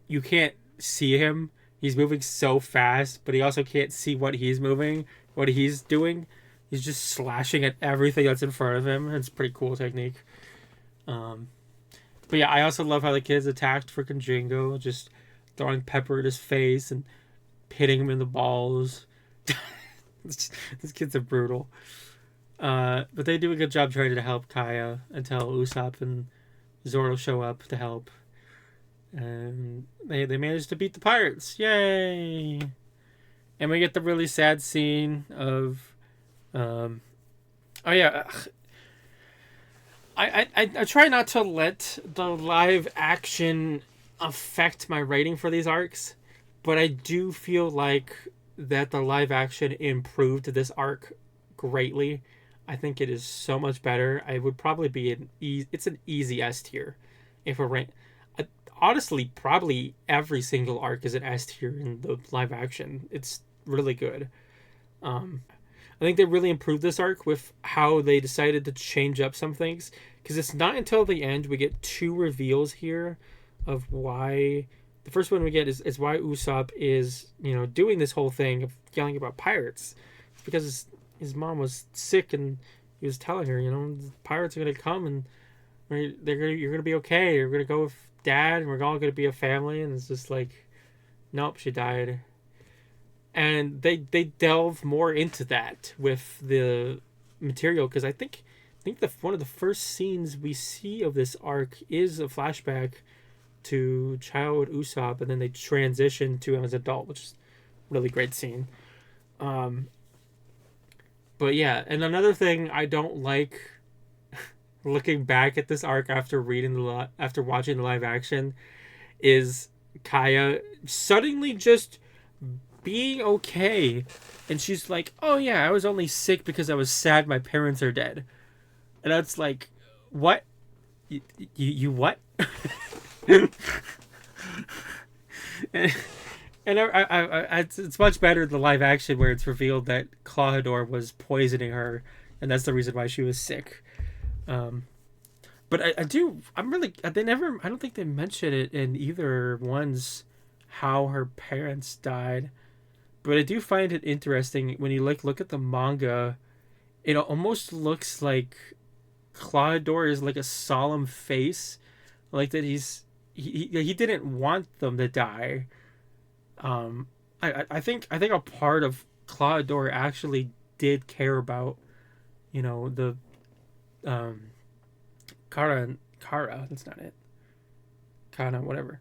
you can't see him. He's moving so fast, but he also can't see what he's doing. He's just slashing at everything that's in front of him. It's a pretty cool technique. But yeah, I also love how the kids attacked freaking Jingo, just throwing pepper at his face and hitting him in the balls. These kids are brutal. But they do a good job trying to help Kaya until Usopp and Zoro show up to help. And they manage to beat the pirates. Yay! And we get the really sad scene of... oh yeah... I try not to let the live action affect my rating for these arcs, but I do feel like that the live action improved this arc greatly. I think it is so much better. I would probably be it's an easy S tier. If a rank, honestly, probably every single arc is an S tier in the live action. It's really good. I think they really improved this arc with how they decided to change up some things. Because it's not until the end we get 2 reveals here of why... The first one we get is why Usopp is, doing this whole thing of yelling about pirates. It's because his mom was sick and he was telling her, the pirates are going to come and you're going to be okay. You're going to go with Dad and we're all going to be a family. And it's just like, nope, she died. And they delve more into that with the material, because I think one of the first scenes we see of this arc is a flashback to childhood Usopp, and then they transition to him as an adult, which is a really great scene. But yeah, and another thing I don't like looking back at this arc after watching the live action is Kaya suddenly just being okay, and she's like, oh yeah, I was only sick because I was sad my parents are dead. And that's like, what? You what? and it's much better in the live action where it's revealed that Clawdor was poisoning her, and that's the reason why she was sick. But I don't think they mention it in either one's how her parents died. But I do find it interesting when you look at the manga. It almost looks like Clawdor is like a solemn face, like that he didn't want them to die. I think a part of Clawdor actually did care about, the Kara, that's not it. Kana, whatever.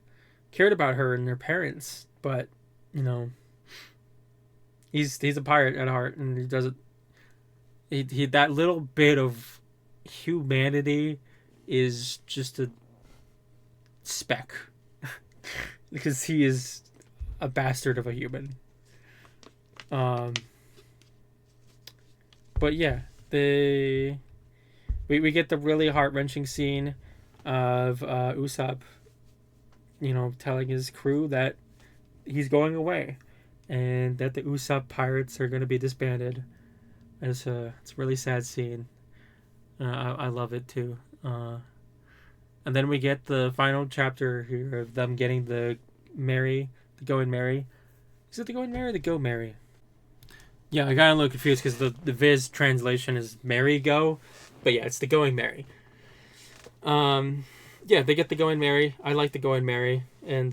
Cared about her and their parents, but he's a pirate at heart, and he doesn't. He that little bit of humanity is just a speck, because he is a bastard of a human. But yeah, we get the really heart-wrenching scene of Usopp, telling his crew that he's going away, and that the Usopp pirates are going to be disbanded. And it's a really sad scene. I love it too. And then we get the final chapter here of them getting the Go and Marry. Is it the Go and Marry or the Go Marry? Yeah, I got a little confused because the Viz translation is Marry Go. But yeah, it's the Go and Marry. Yeah, they get the Go and Marry. I like the Go and Marry. And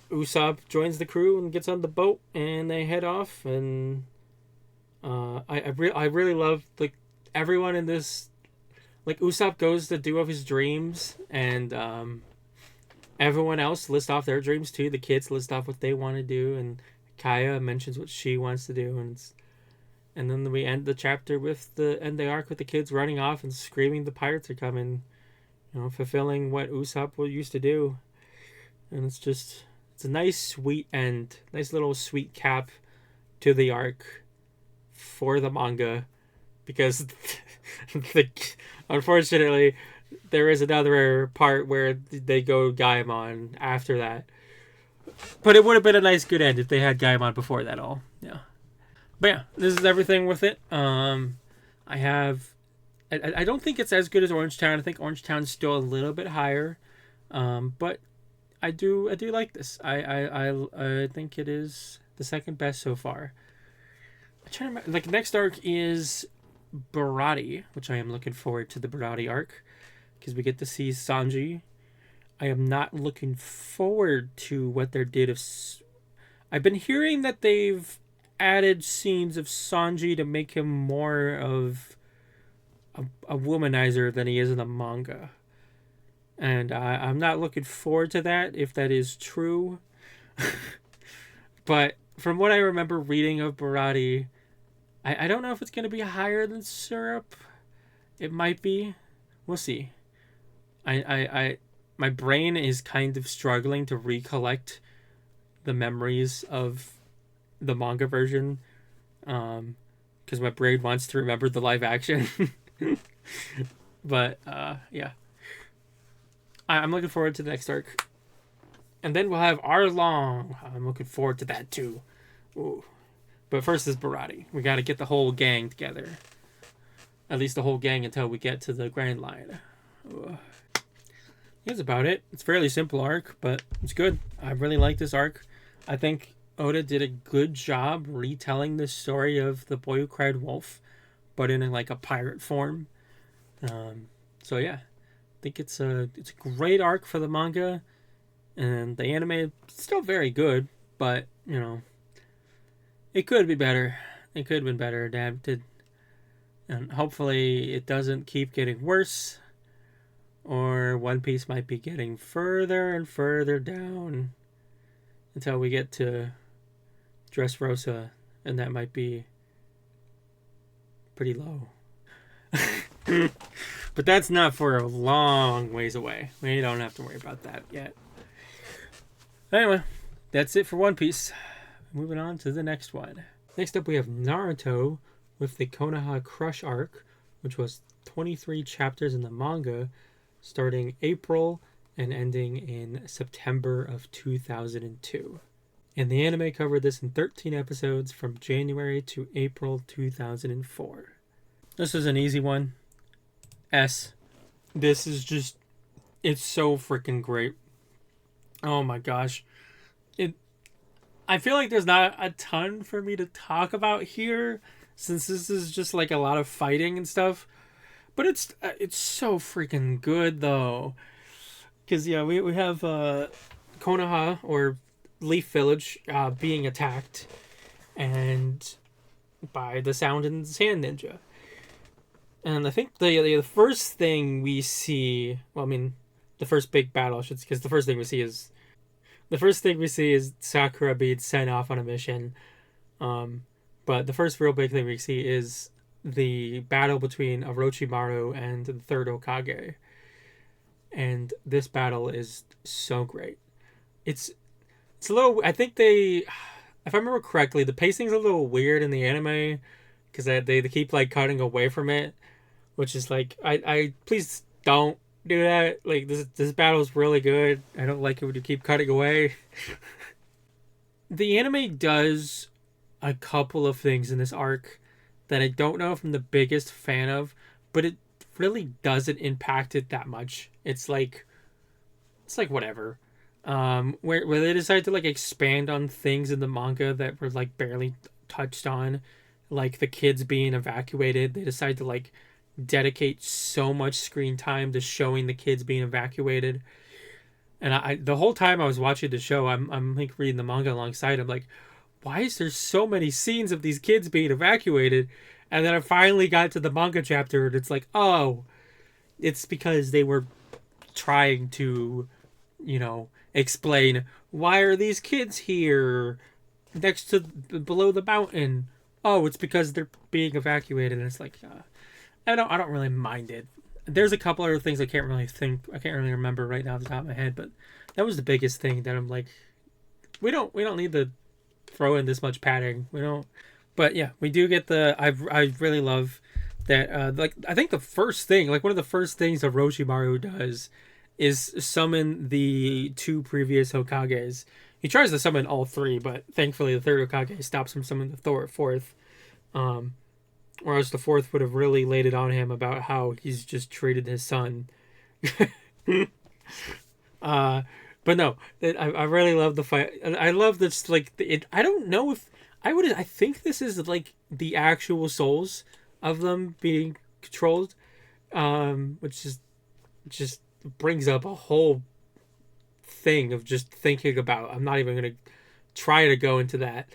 Usopp joins the crew and gets on the boat, and they head off. And I really love everyone in this. Usopp goes to do of his dreams, and everyone else lists off their dreams too. The kids list off what they want to do, and Kaya mentions what she wants to do, and then we end the chapter with the arc with the kids running off and screaming the pirates are coming, fulfilling what Usopp used to do. And it's a nice sweet end, nice little sweet cap to the arc for the manga, because the, unfortunately, there is another part where they go Gaimon after that. But it would have been a nice good end if they had Gaimon before that all. Yeah. But yeah, this is everything with it. I have... I don't think it's as good as Orange Town. I think Orange Town's still a little bit higher. But I do like this. I think it is the second best so far. I'm trying to remember, like, next arc is Barati, which I am looking forward to the Barati arc because we get to see Sanji. I am not looking forward to what they did of. I've been hearing that they've added scenes of Sanji to make him more of a womanizer than he is in the manga. And I'm not looking forward to that, if that is true. But from what I remember reading of Barati, I don't know if it's going to be higher than Syrup. It might be. We'll see. My brain is kind of struggling to recollect the memories of the manga version. Because my brain wants to remember the live action. But, yeah. I'm looking forward to the next arc. And then we'll have Arlong. I'm looking forward to that too. Ooh. But first is Barati. We got to get the whole gang together. At least the whole gang until we get to the Grand Line. Ooh. That's about it. It's a fairly simple arc, but it's good. I really like this arc. I think Oda did a good job retelling the story of the boy who cried wolf, but in like a pirate form. So yeah. I think it's a great arc for the manga, and the anime is still very good, but you know, it could be better. It could have been better adapted, and hopefully it doesn't keep getting worse, or One Piece might be getting further and further down until we get to Dressrosa, and that might be pretty low. But that's not for a long ways away. We don't have to worry about that yet. Anyway, that's it for One Piece. Moving on to the next one. Next up we have Naruto with the Konoha Crush arc, which was 23 chapters in the manga, starting April and ending in September of 2002. And the anime covered this in 13 episodes from January to April 2004. This is an easy one. S. This is just, it's so freaking great. Oh my gosh. I feel like there's not a ton for me to talk about here, since this is just like a lot of fighting and stuff. But it's so freaking good though. Because yeah, we have Konoha, or Leaf Village, being attacked and by the Sound and Sand Ninja. And I think the first thing we see, well, I mean, the first big battle, because the first thing we see is Sakura being sent off on a mission. But the first real big thing we see is the battle between Orochimaru and the third Hokage. And this battle is so great. It's a little, I think if I remember correctly, the pacing's a little weird in the anime, because they keep like cutting away from it. Which is like, I please don't do that. Like, this battle is really good. I don't like it when you keep cutting away. The anime does a couple of things in this arc that I don't know if I'm the biggest fan of, but it really doesn't impact it that much. It's like whatever. Where they decide to like expand on things in the manga that were like barely touched on, like the kids being evacuated. They decide to like dedicate so much screen time to showing the kids being evacuated. And I the whole time I was watching the show, I'm like reading the manga alongside. I'm like, why is there so many scenes of these kids being evacuated? And then I finally got to the manga chapter, and it's like, oh, it's because they were trying to, you know, explain, why are these kids here next to below the mountain? Oh, it's because they're being evacuated. And it's like, I don't really mind it. There's a couple other things I can't really remember right now off the top of my head, but that was the biggest thing that I'm like, we don't need to throw in this much padding. We don't. But yeah, we do get I really love that like I think the first thing, like one of the first things Orochimaru does is summon the two previous Hokages. He tries to summon all three, but thankfully the third Hokage stops him summoning the fourth. Whereas the fourth would have really laid it on him about how he's just treated his son. But no, I really love the fight. I love this, like, I don't know if I think this is like the actual souls of them being controlled, which is just brings up a whole thing of just thinking about. I'm not even gonna try to go into that,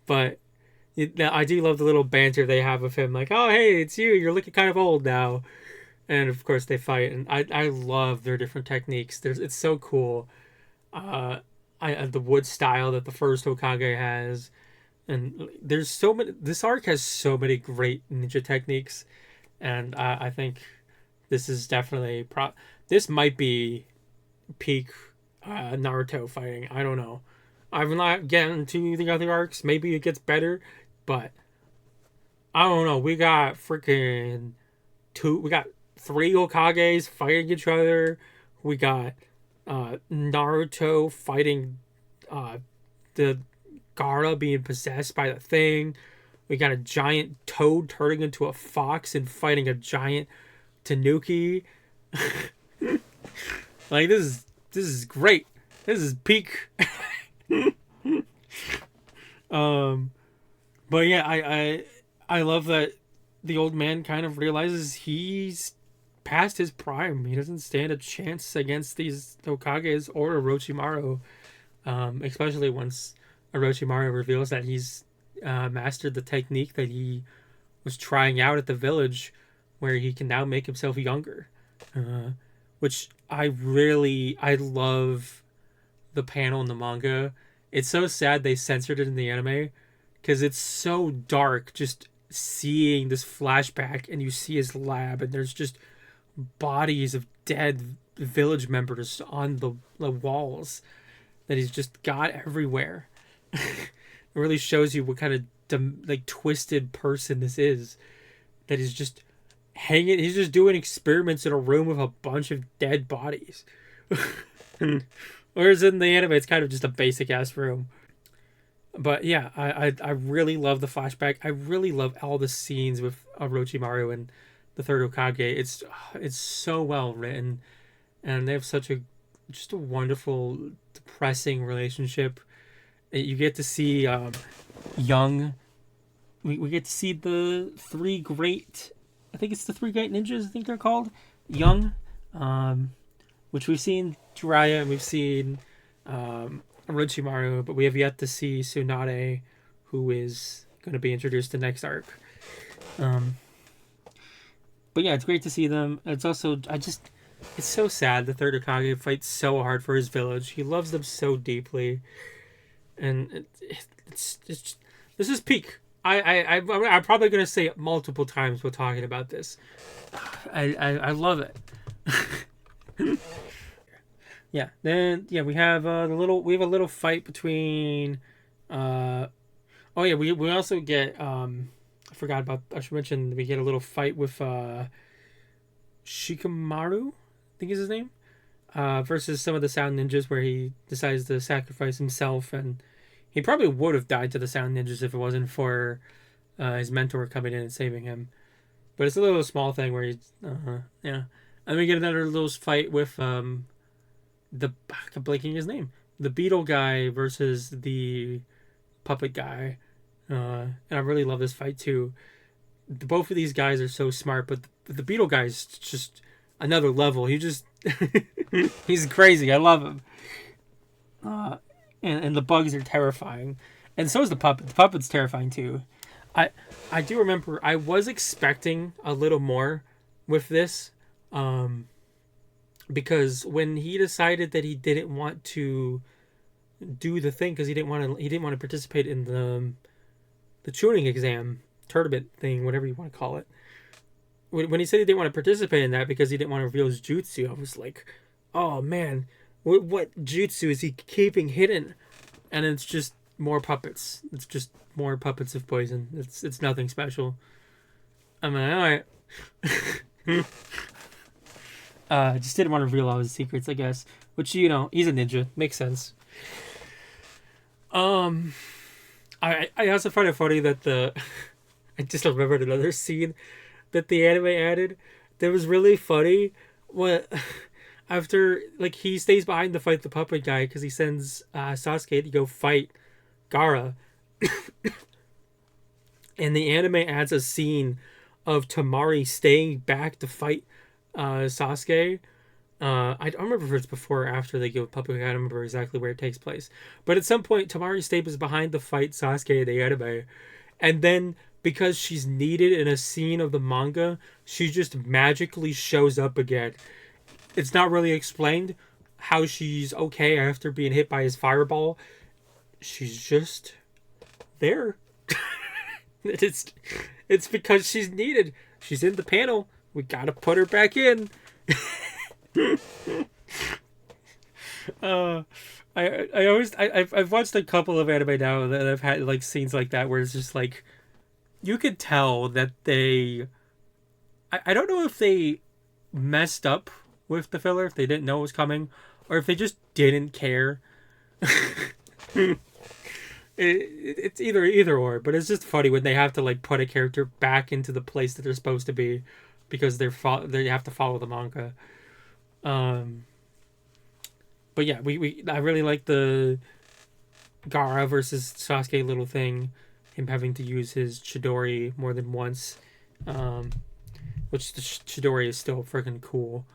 but I do love the little banter they have of him, like, oh hey, it's you, you're looking kind of old now. And of course they fight, and I love their different techniques. It's so cool. The wood style that the first Hokage has, and there's so many. This arc has so many great ninja techniques, and I think this is definitely this might be peak Naruto fighting. I don't know. I'm not getting to the other arcs. Maybe it gets better, but I don't know. We got freaking we got 3 Hokages fighting each other. We got Naruto fighting the Gaara being possessed by the thing. We got a giant toad turning into a fox and fighting a giant Tanuki. Like, this is great. This is peak. But yeah, I love that the old man kind of realizes he's past his prime. He doesn't stand a chance against these Hokages or Orochimaru, especially once Orochimaru reveals that he's mastered the technique that he was trying out at the village, where he can now make himself younger, which I love the panel in the manga. It's so sad they censored it in the anime, because it's so dark just seeing this flashback, and you see his lab, and there's just bodies of dead village members on the walls that he's just got everywhere. It really shows you what kind of twisted person this is, that he's just he's just doing experiments in a room with a bunch of dead bodies. Whereas in the anime it's kind of just a basic ass room. But yeah, I really love the flashback. I really love all the scenes with Orochimaru and the third Hokage. It's so well written, and they have just a wonderful, depressing relationship. You get to see young. We get to see the 3 great. I think it's the 3 great ninjas. I think they're called young, which we've seen Jiraiya and we've seen Orochimaru, but we have yet to see Tsunade, who is going to be introduced in next arc. But yeah, it's great to see them. It's also, it's so sad the third Hokage fights so hard for his village. He loves them so deeply, and it's this is peak. I'm probably gonna say it multiple times while talking about this. I love it. Yeah. Then we have a little fight between. We also get I should mention we get a little fight with Shikamaru, I think is his name, versus some of the Sound Ninjas, where he decides to sacrifice himself, and he probably would have died to the Sound Ninjas if it wasn't for his mentor coming in and saving him. But it's a little small thing where he's and we get another little fight with I'm blanking his name, the beetle guy versus the puppet guy. And I really love this fight too. Both of these guys are so smart, but the beetle guy is just another level. He just he's crazy. I love him. And the bugs are terrifying, and so is the puppet. The puppet's terrifying too. I do remember I was expecting a little more with this, because when he decided that he didn't want to do the thing because he didn't want to participate in the Chunin exam tournament thing, whatever you want to call it. When he said he didn't want to participate in that because he didn't want to reveal his jutsu, I was like, oh man, what jutsu is he keeping hidden? And it's just more puppets. It's just more puppets of poison. It's nothing special. I'm like, all right. Just didn't want to reveal all his secrets, I guess. Which, you know, he's a ninja. Makes sense. I also find it funny that I just remembered another scene that the anime added that was really funny. What after like he stays behind to fight the puppet guy because he sends Sasuke to go fight Gaara, and the anime adds a scene of Tamari staying back to fight Sasuke. I don't remember if it's before or after they give puppet guy. I don't remember exactly where it takes place, but at some point Tamari stays behind to fight Sasuke in the anime, and then because she's needed in a scene of the manga, she just magically shows up again. It's not really explained how she's okay after being hit by his fireball. She's just there. It's because she's needed. She's in the panel. We gotta put her back in. I've watched a couple of anime now that I've had like scenes like that where it's just like you could tell that I don't know if they messed up with the filler, if they didn't know it was coming, or if they just didn't care. It's either or, but it's just funny when they have to like put a character back into the place that they're supposed to be because they have to follow the manga. But yeah, I really like the Gaara versus Sasuke little thing, him having to use his Chidori more than once, which the Chidori is still freaking cool,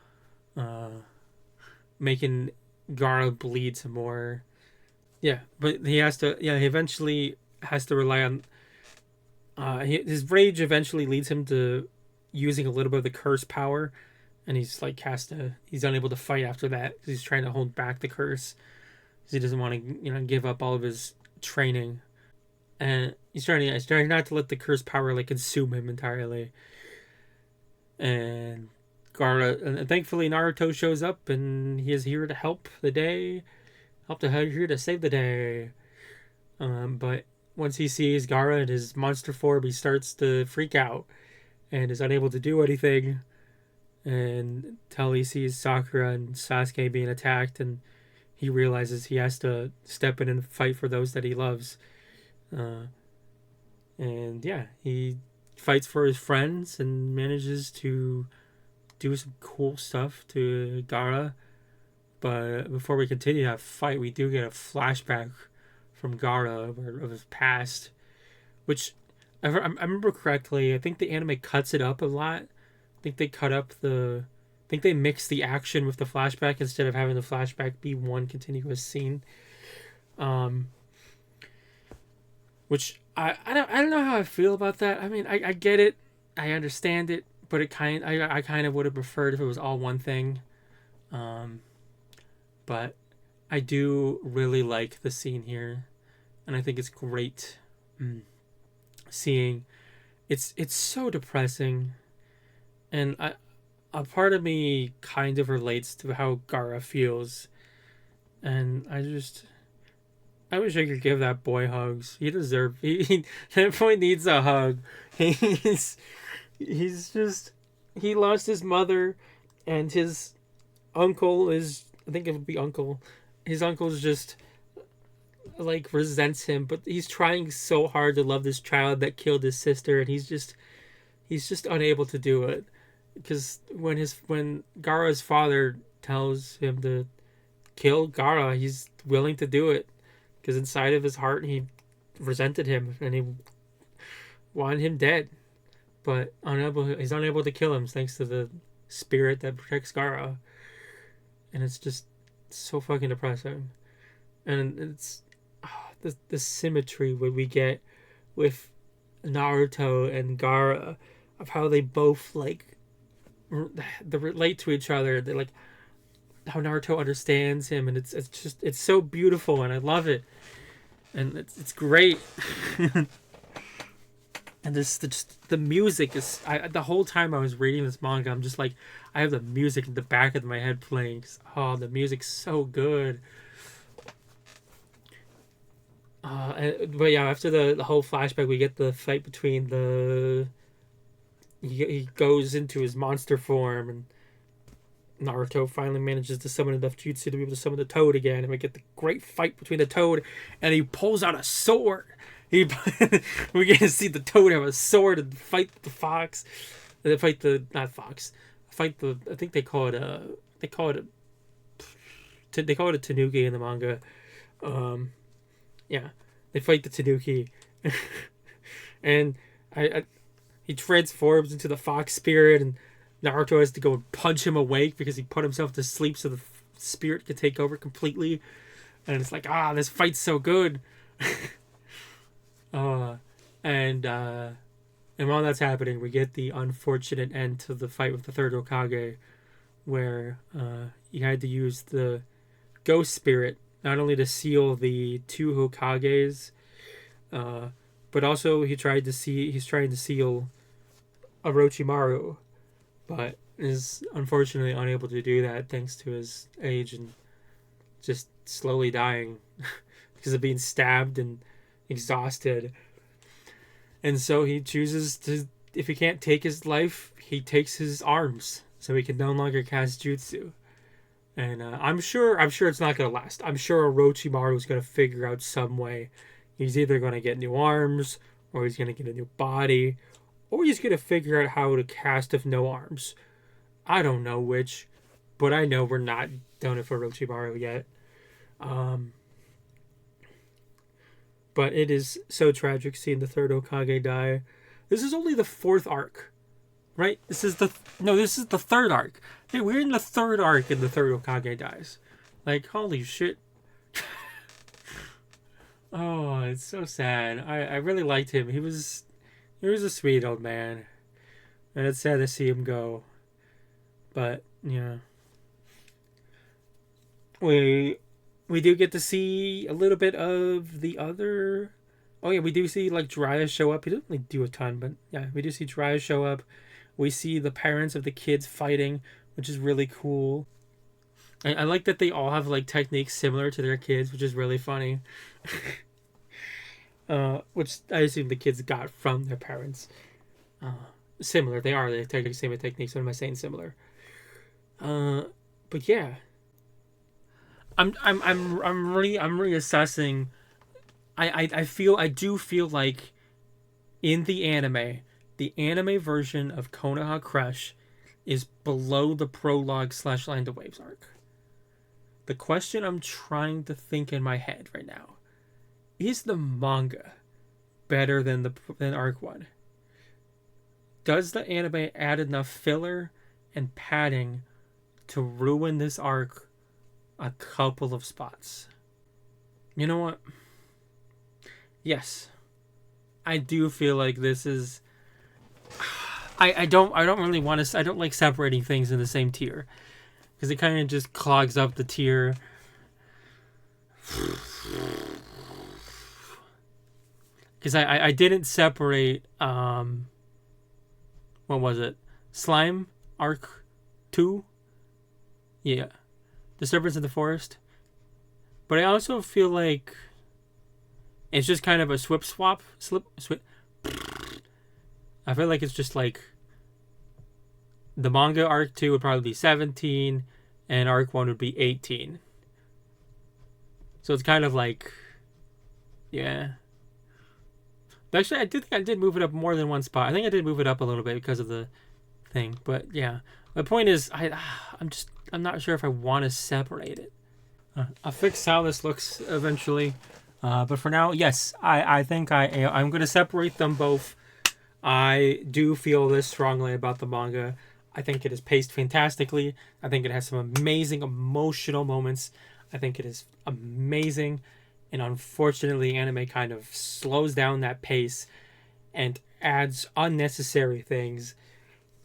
making Gaara bleed some more. Yeah, but he eventually has to rely on his rage eventually leads him to using a little bit of the curse power, and he's unable to fight after that because he's trying to hold back the curse because he doesn't want to give up all of his training, and he's trying not to let the curse power like consume him entirely. And Gaara, and thankfully Naruto shows up and he is here to help here to save the day. But once he sees Gaara in his monster form, he starts to freak out and is unable to do anything until he sees Sakura and Sasuke being attacked, and he realizes he has to step in and fight for those that he loves. And yeah, he fights for his friends and manages to do some cool stuff to Gaara. But before we continue that fight, we do get a flashback from Gaara of his past, which I remember correctly. I think the anime cuts it up a lot. I think they mix the action with the flashback instead of having the flashback be one continuous scene. Which I don't know how I feel about that. I mean, I get it, I understand it, but I kind of would have preferred if it was all one thing. But I do really like the scene here, and I think it's great seeing. It's so depressing, and a part of me kind of relates to how Gaara feels, and I wish I could give that boy hugs. He that boy needs a hug. He lost his mother, and his uncle is. I think it would be uncle. His uncle's just like resents him, but he's trying so hard to love this child that killed his sister, and he's just unable to do it because when Gaara's father tells him to kill Gaara, he's willing to do it because inside of his heart he resented him and he wanted him dead, but he's unable to kill him thanks to the spirit that protects Gaara. And it's just so fucking depressing. And it's the symmetry what we get with Naruto and Gaara of how they both they relate to each other. They like how Naruto understands him, and it's so beautiful, and I love it, and it's great. And the music is the whole time I was reading this manga, I'm just like, I have the music in the back of my head playing. The music's so good. But yeah, after the whole flashback, we get the fight between the. He goes into his monster form, and Naruto finally manages to summon enough jutsu to be able to summon the toad again, and we get the great fight between the toad, and he pulls out a sword. We get to see the toad have a sword and fight the fox. Fight the not fox. Fight the I think they call it a tanuki in the manga. Yeah, they fight the tanuki, and he transforms into the fox spirit, and Naruto has to go and punch him awake because he put himself to sleep so the spirit could take over completely. And it's like, this fight's so good. And while that's happening, we get the unfortunate end to the fight with the third Hokage, where he had to use the ghost spirit not only to seal the two Hokages, but also he's trying to seal Orochimaru, but is unfortunately unable to do that thanks to his age and just slowly dying because of being stabbed and exhausted. And so he chooses to, if he can't take his life, he takes his arms so he can no longer cast jutsu. And I'm sure it's not going to last. I'm sure Orochimaru is going to figure out some way. He's either going to get new arms, or he's going to get a new body, or he's going to figure out how to cast with no arms. I don't know which, but I know we're not done with Orochimaru yet. But it is so tragic seeing the third Hokage die. This is only the fourth arc, right? This is the third arc. Hey, we're in the third arc and the third Hokage dies. Like, holy shit. Oh, it's so sad. I really liked him. He was a sweet old man. And it's sad to see him go. But, yeah. We do get to see a little bit of the other... Oh, yeah, we do see, like, Jiraiya show up. He doesn't really do a ton, but, yeah, we do see Jiraiya show up. We see the parents of the kids fighting, which is really cool. I like that they all have, like, techniques similar to their kids, which is really funny. Which I assume the kids got from their parents. Similar. They have same techniques. What am I saying? Similar. But yeah. I'm reassessing. I do feel like in the anime version of Konoha Crush is below the prologue / Land of Waves arc. The question I'm trying to think in my head right now, is the manga better than arc 1? Does the anime add enough filler and padding to ruin this arc a couple of spots? You know what? Yes. I do feel like this is... I don't really want to... I don't like separating things in the same tier, because it kind of just clogs up the tier. Because I didn't separate... what was it? Slime Arc 2? Yeah. Disturbance in the Forest. But I also feel like it's just kind of a swap. I feel like it's just like the manga arc 2 would probably be 17 and arc 1 would be 18. So it's kind of like, yeah. But actually, I think I did move it up more than one spot. I think I did move it up a little bit because of the thing. But yeah, my point is, I'm not sure if I want to separate it. I'll fix how this looks eventually. But for now, yes, I think I'm going to separate them both. I do feel this strongly about the manga. I think it is paced fantastically. I think it has some amazing emotional moments. I think it is amazing. And unfortunately, anime kind of slows down that pace and adds unnecessary things.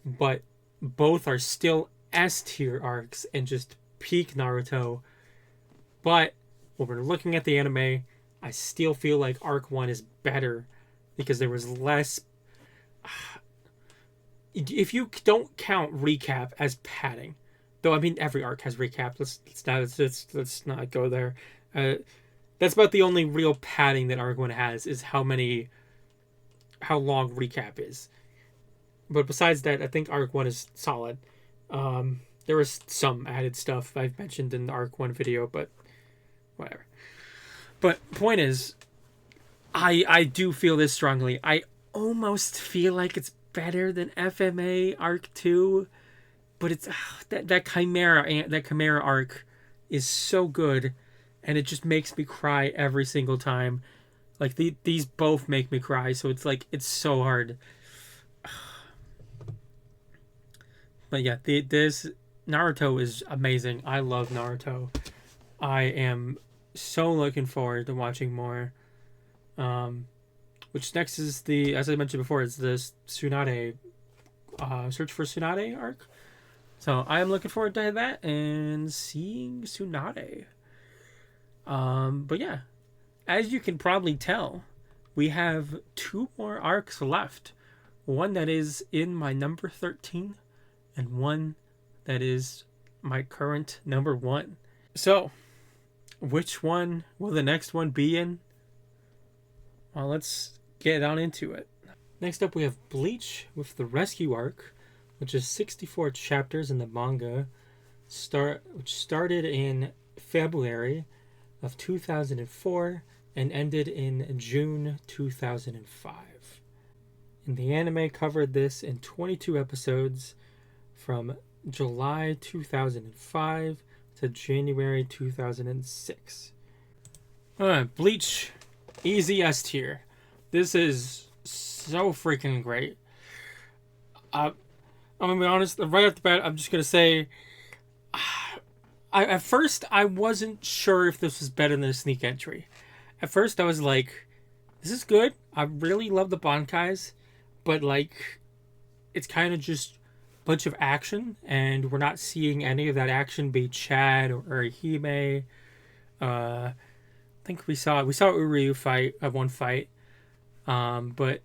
But both are still S-tier arcs and just peak Naruto. But when we're looking at the anime, I still feel like arc 1 is better because there was less... If you don't count recap as padding, though I mean every arc has recap. Let's not go there. That's about the only real padding that Arc 1 has, is how long recap is. But besides that, I think Arc 1 is solid. There was some added stuff I've mentioned in the Arc 1 video, but whatever. But point is, I do feel this strongly. I almost feel like it's better than FMA Arc 2, but it's that Chimera arc is so good, and it just makes me cry every single time. Like these both make me cry, so it's like it's so hard. But yeah, this Naruto is amazing. I love Naruto. I am so looking forward to watching more. Which next is as I mentioned before, is the Tsunade, Search for Tsunade arc. So I am looking forward to that and seeing Tsunade. But yeah, as you can probably tell, we have 2 more arcs left. One that is in my number 13, and one that is my current number 1. So, which one will the next one be in? Well, let's get on into it. Next up, we have Bleach with the Rescue arc, which is 64 chapters in the manga, which started in February of 2004 and ended in June 2005. And the anime covered this in 22 episodes from July 2005 to January 2006. Bleach, easy S tier. This is so freaking great. I'm gonna be honest, right off the bat, I'm just gonna say, at first I wasn't sure if this was better than a sneak entry. At first I was like, this is good. I really love the Bankais, but like, it's kind of just a bunch of action, and we're not seeing any of that action be Chad or Hime. I think we saw Uryu fight at one fight, but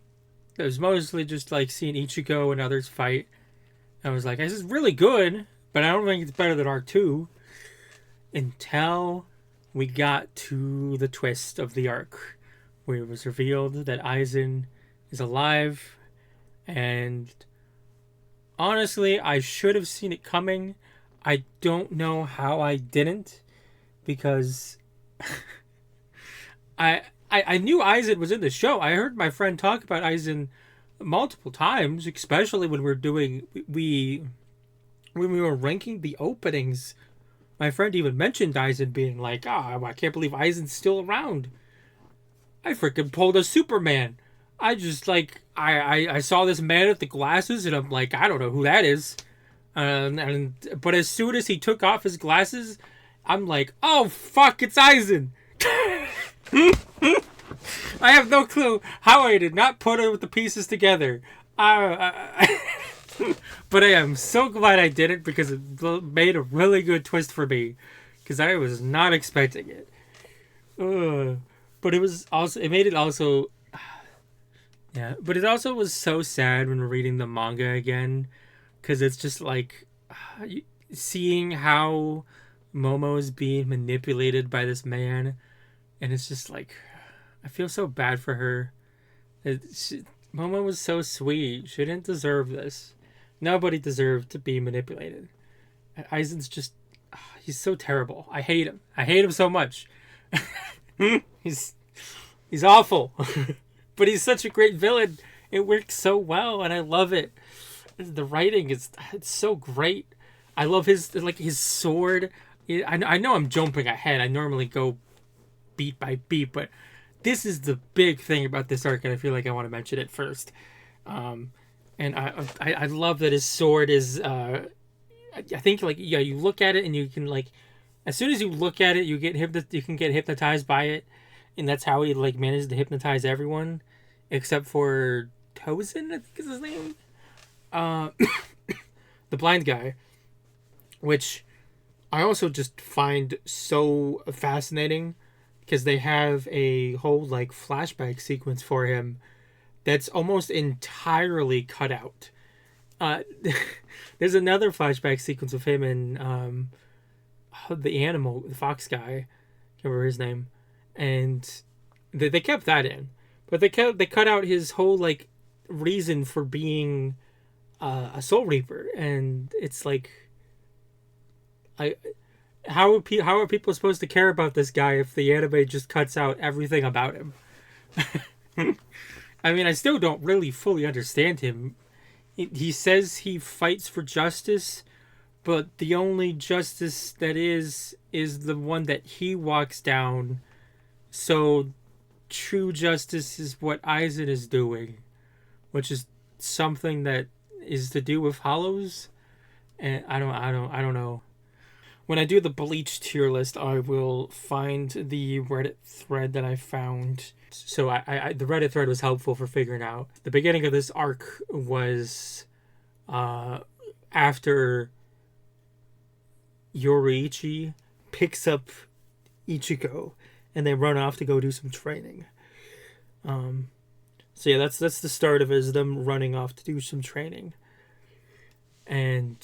it was mostly just like seeing Ichigo and others fight. I was like, this is really good, but I don't think it's better than Arc 2. Until we got to the twist of the arc, where it was revealed that Aizen is alive, and honestly, I should have seen it coming. I don't know how I didn't, because I knew Aizen was in the show. I heard my friend talk about Aizen multiple times, especially when when we were ranking the openings. My friend even mentioned Aizen being like, I can't believe Aizen's still around. I freaking pulled a Superman. I just like, I saw this man with the glasses, and I'm like, I don't know who that is. But as soon as he took off his glasses, I'm like, oh fuck, it's Aizen. I have no clue how I did not put it with the pieces together. But I am so glad I did it, because it made a really good twist for me, because I was not expecting it. But it made it also, yeah. But it also was so sad when reading the manga again, because it's just like seeing how Momo is being manipulated by this man, and it's just like, I feel so bad for her. Momo was so sweet. She didn't deserve this. Nobody deserved to be manipulated. Aizen's just, he's so terrible. I hate him. I hate him so much. He's awful. But he's such a great villain. It works so well, and I love it. The writing it's so great. I love his sword. I know I'm jumping ahead. I normally go beat by beat, but this is the big thing about this arc, and I feel like I want to mention it first. And I love that his sword is, I think, like, yeah, you look at it and you can, like, as soon as you look at it, you can get hypnotized by it, and that's how he, like, managed to hypnotize everyone, except for Tozen, I think is his name, the blind guy, which I also just find so fascinating, because they have a whole, like, flashback sequence for him that's almost entirely cut out. There's another flashback sequence of him and the fox guy, I can't remember his name, and they kept that in, but they cut out his whole like reason for being a Soul Reaper, and it's like, how are people supposed to care about this guy if the anime just cuts out everything about him? I mean, I still don't really fully understand him. He says he fights for justice, but the only justice that is the one that he walks down. So true justice is what Aizen is doing, which is something that is to do with hollows. And I don't know. When I do the Bleach tier list, I will find the Reddit thread that I found. So I the Reddit thread was helpful for figuring out the beginning of this arc was after Yoriichi picks up Ichigo and they run off to go do some training. So yeah, that's the start of it, is them running off to do some training. And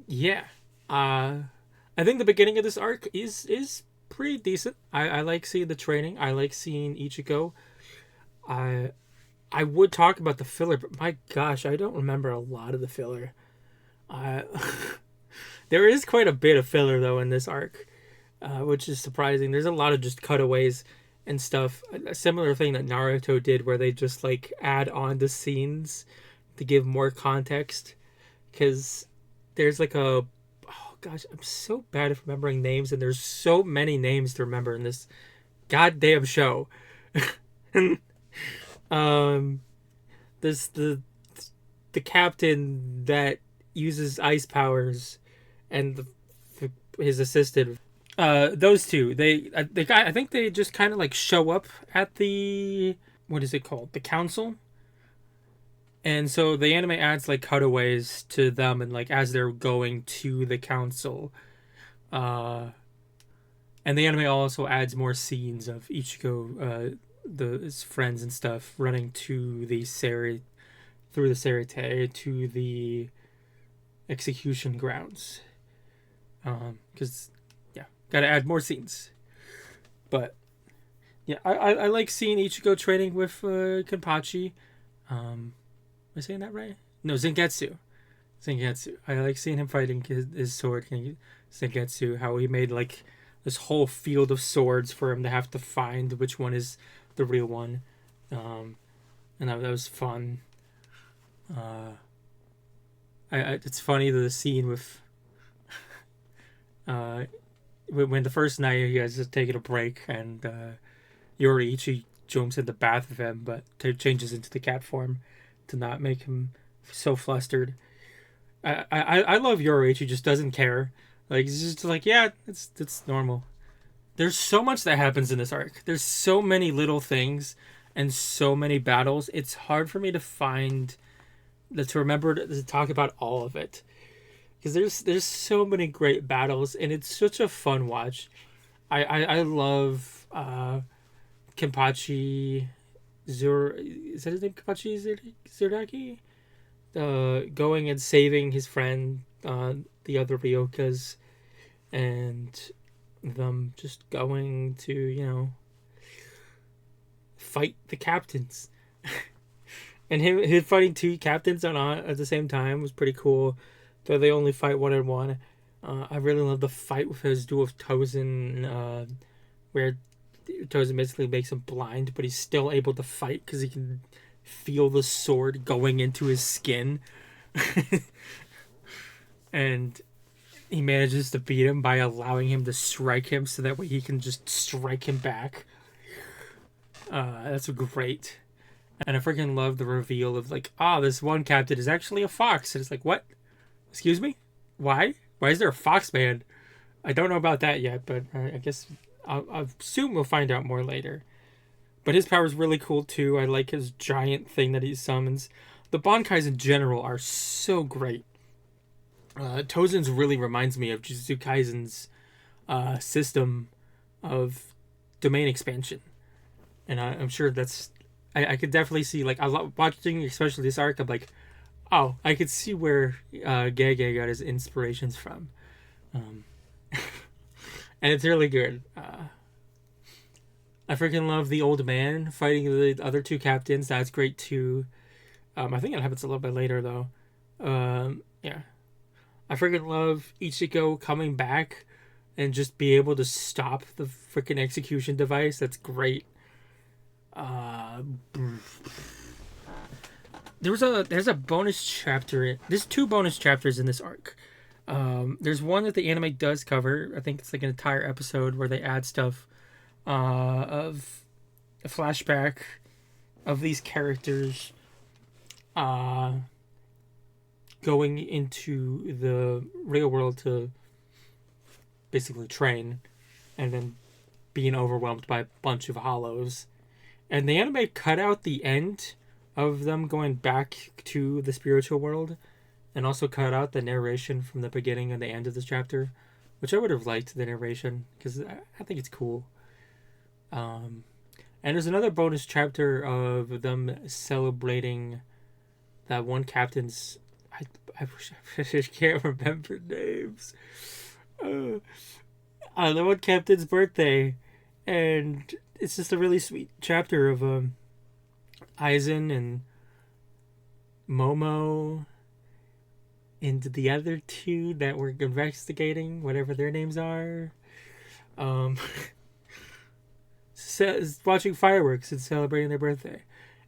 yeah, I think the beginning of this arc is pretty decent. I like seeing the training. I like seeing Ichigo. I would talk about the filler, but my gosh, I don't remember a lot of the filler. There is quite a bit of filler though in this arc, which is surprising. There's a lot of just cutaways and stuff. A similar thing that Naruto did, where they just like add on the scenes to give more context. Because there's like oh gosh, I'm so bad at remembering names, and there's so many names to remember in this goddamn show. There's the captain that uses ice powers, and his assistant. Those two, I think they just kind of like show up at the, what is it called, the council. And so the anime adds like cutaways to them, and like as they're going to the council, and the anime also adds more scenes of Ichigo, his friends and stuff running to the through the Serite to the execution grounds. Because yeah, gotta add more scenes. But yeah, I like seeing Ichigo training with Kenpachi. Am I saying that right? No, Zengetsu. I like seeing him fighting his sword, Zengetsu. How he made like this whole field of swords for him to have to find which one is the real one. And that was fun. It's funny, the scene with when the first night he has just taken a break, and Yoriichi jumps in the bath with him, but changes into the cat form to not make him so flustered. I love Yoriichi, just doesn't care. Like, he's just like, yeah, it's normal. There's so much that happens in this arc. There's so many little things and so many battles. It's hard for me to remember to talk about all of it, because there's so many great battles, and it's such a fun watch. I love Kenpachi is that his name? Kenpachi Zuraki? Going and saving his friend, the other Ryokas, and them just going to, fight the captains. And him fighting two captains at the same time was pretty cool, though they only fight 1-on-1. I really love the fight with his duel with Tozen, where Tozen basically makes him blind, but he's still able to fight because he can feel the sword going into his skin. And he manages to beat him by allowing him to strike him, so that way he can just strike him back. That's great. And I freaking love the reveal of like, this one captain is actually a fox. And it's like, what? Excuse me? Why? Why is there a fox man? I don't know about that yet, but I guess I'll assume we'll find out more later. But his power is really cool too. I like his giant thing that he summons. The Bankais in general are so great. Tozen's really reminds me of Jujutsu Kaisen's system of domain expansion. And I'm sure that's... I could definitely see, like, watching especially this arc, I'm like, I could see where Gege got his inspirations from. And it's really good. I freaking love the old man fighting the other two captains. That's great too. I think it happens a little bit later though. Yeah. I freaking love Ichigo coming back and just be able to stop the freaking execution device. That's great. There's a bonus chapter. There's 2 bonus chapters in this arc. There's one that the anime does cover. I think it's like an entire episode where they add stuff of a flashback of these characters going into the real world to basically train, and then being overwhelmed by a bunch of hollows. And the anime cut out the end of them going back to the spiritual world, and also cut out the narration from the beginning and the end of this chapter, which I would have liked the narration because I think it's cool. And there's another bonus chapter of them celebrating that one captain's. I can't remember names. The one captain's birthday, and it's just a really sweet chapter of Aizen and Momo and the other 2 that were investigating, whatever their names are. Watching fireworks and celebrating their birthday.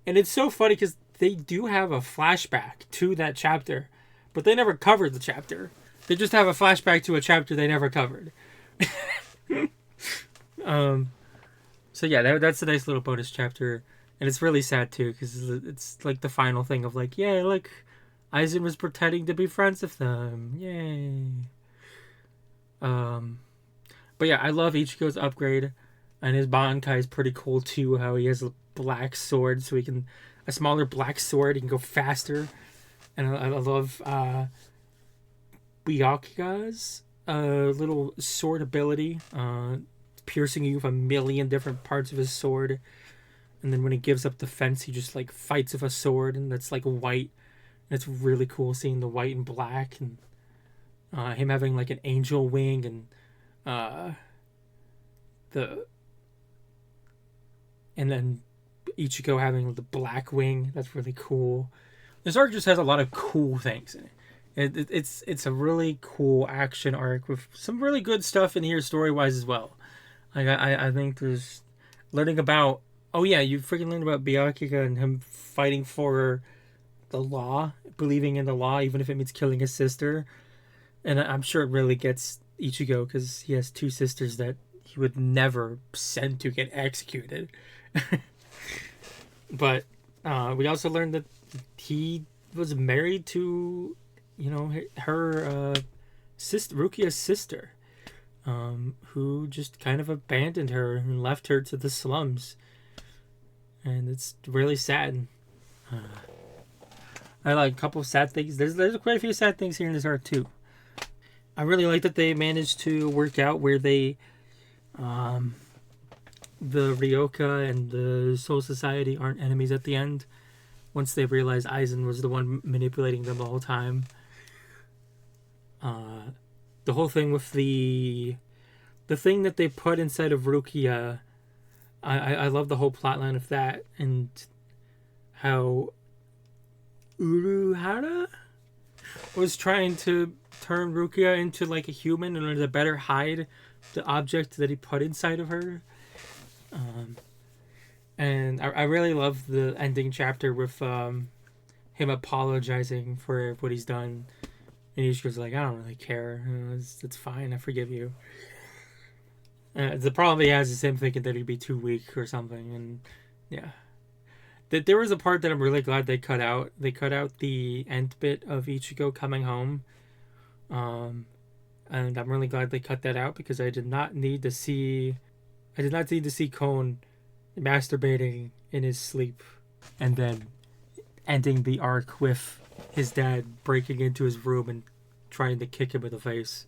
And it's so funny because they do have a flashback to that chapter, but they never covered the chapter. They just have a flashback to a chapter they never covered. So yeah, that's a nice little bonus chapter, and it's really sad too because it's like the final thing of like, yeah, like Aizen was pretending to be friends with them, yay. But yeah, I love Ichigo's upgrade, and his Bankai is pretty cool too. How he has a black sword, so he can a smaller black sword, he can go faster, and I love Byakuga's little sword ability, piercing you with a million different parts of his sword, and then when he gives up defense, he just like fights with a sword, and that's like white, and it's really cool seeing the white and black, and him having like an angel wing, and then Ichigo having the black wing. That's really cool. This arc just has a lot of cool things in it. It's a really cool action arc with some really good stuff in here story wise as well. Like I think there's learning about, oh yeah, you freaking learned about Byakuga and him fighting for the law, believing in the law even if it means killing his sister. And I'm sure it really gets Ichigo because he has 2 sisters that he would never send to get executed. But we also learned that he was married to, her sister, Rukia's sister, who just kind of abandoned her and left her to the slums. And it's really sad. I like a couple of sad things. There's quite a few sad things here in this arc too. I really like that they managed to work out where they, the Ryoka and the Soul Society aren't enemies at the end. Once they realized Aizen was the one manipulating them the whole time. The whole thing with the thing that they put inside of Rukia, I love the whole plotline of that, and how Uruhara was trying to turn Rukia into like a human in order to better hide the object that he put inside of her. And I really love the ending chapter with him apologizing for what he's done, and he's just like, I don't really care, it's fine, I forgive you. The problem he has is him thinking that he'd be too weak or something, and yeah. There was a part that I'm really glad they cut out. They cut out the end bit of Ichigo coming home, and I'm really glad they cut that out because I did not need to see Kon masturbating in his sleep and then ending the arc with his dad breaking into his room and trying to kick him in the face.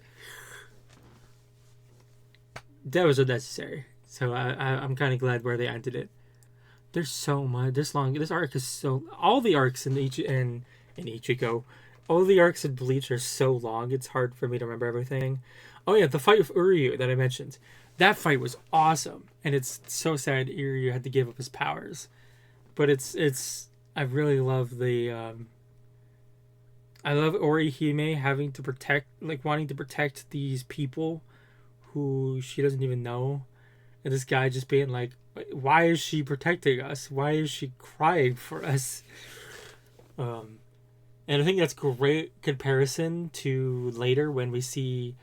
That was unnecessary. So I'm kind of glad where they ended it. There's so much. This arc is so. All the arcs in Ichigo, all the arcs in Bleach are so long. It's hard for me to remember everything. Oh yeah, the fight with Uryu that I mentioned. That fight was awesome, and it's so sad Uryu had to give up his powers. But it's I really love the I love Orihime having to protect, like wanting to protect these people who she doesn't even know, and this guy just being like, why is she protecting us? Why is she crying for us? And I think that's great comparison to later when we see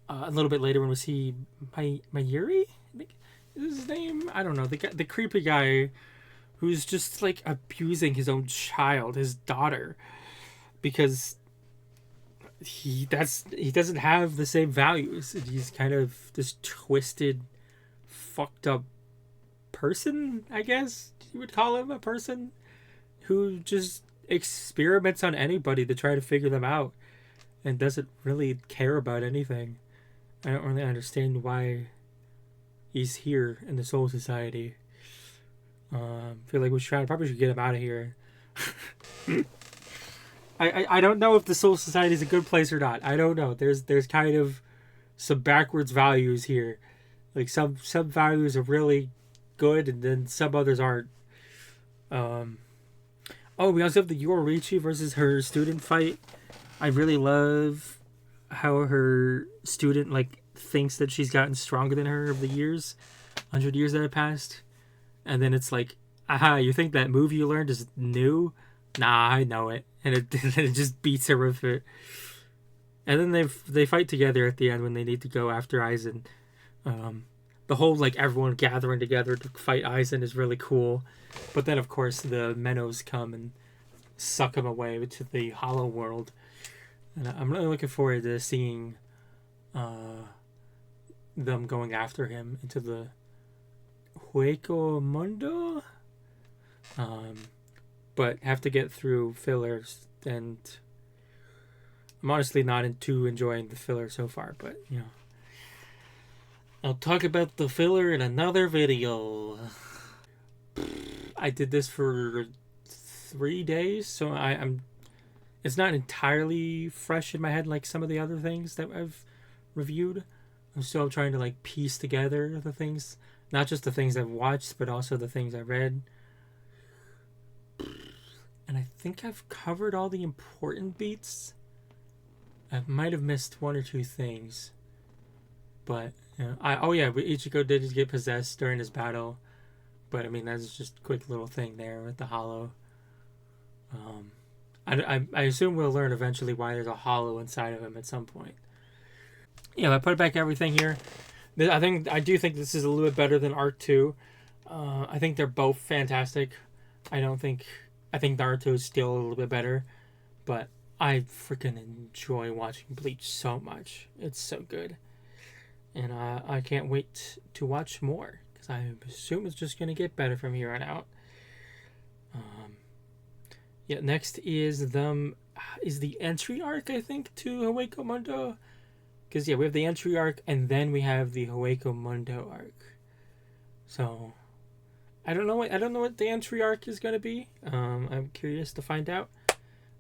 a little bit later when we see Mayuri. I think is his name. I don't know, the creepy guy who's just like abusing his own child, his daughter, because he doesn't have the same values. He's kind of this twisted, fucked up person, I guess you would call him, a person who just experiments on anybody to try to figure them out and doesn't really care about anything. I don't really understand why he's here in the Soul Society. Feel like probably should get him out of here. I don't know if the Soul Society is a good place or not. I don't know. There's kind of some backwards values here. Like some values are really good, and then some others aren't. We also have the Yoruichi versus her student fight. I really love how her student like thinks that she's gotten stronger than her over the years, 100 years that have passed, and then it's like, aha, you think that move you learned is new? Nah, I know it, and it just beats her with it. And then they fight together at the end when they need to go after Aizen. The whole like everyone gathering together to fight Aizen is really cool, but then of course the Menos come and suck him away to the Hollow World, and I'm really looking forward to seeing them going after him into the Hueco Mundo. But have to get through fillers, and I'm honestly not too enjoying the filler so far, but you know, I'll talk about the filler in another video. I did this for 3 days, so I'm it's not entirely fresh in my head like some of the other things that I've reviewed. I'm still trying to like piece together the things, not just the things I've watched, but also the things I read. And I think I've covered all the important beats. I might have missed one or two things, but you know, Ichigo did get possessed during his battle, but I mean that's just a quick little thing there with the hollow. I assume we'll learn eventually why there's a hollow inside of him at some point. Yeah, I put back everything here. I do think this is a little bit better than Arc 2. I think they're both fantastic. I think Naruto is still a little bit better, but I freaking enjoy watching Bleach so much. It's so good, and I can't wait to watch more because I assume it's just gonna get better from here on out. Next is the entry arc, I think, to Hueco Mundo, because we have the entry arc and then we have the Hueco Mundo arc. So I don't know what the entry arc is going to be. I'm curious to find out.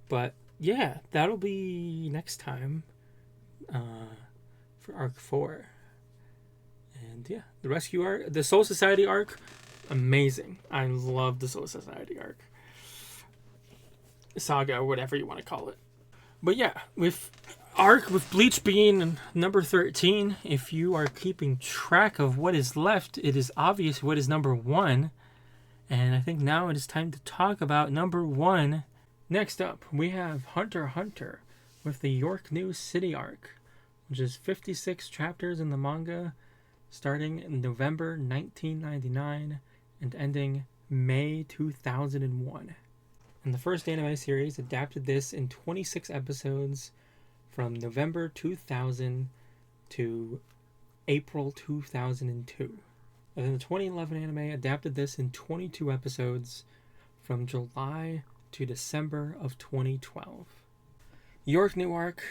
But yeah, that'll be next time for Arc 4. And yeah, the Rescue arc, the Soul Society arc, amazing. I love the Soul Society arc. Saga, whatever you want to call it. But yeah, with Bleach being number 13, if you are keeping track of what is left, it is obvious what is number 1. And I think now it is time to talk about number 1. Next up, we have Hunter x Hunter with the York New City arc, which is 56 chapters in the manga, starting in November 1999 and ending May 2001. And the first anime series adapted this in 26 episodes from November 2000 to April 2002. And then the 2011 anime adapted this in 22 episodes from July to December of 2012. York New Arc,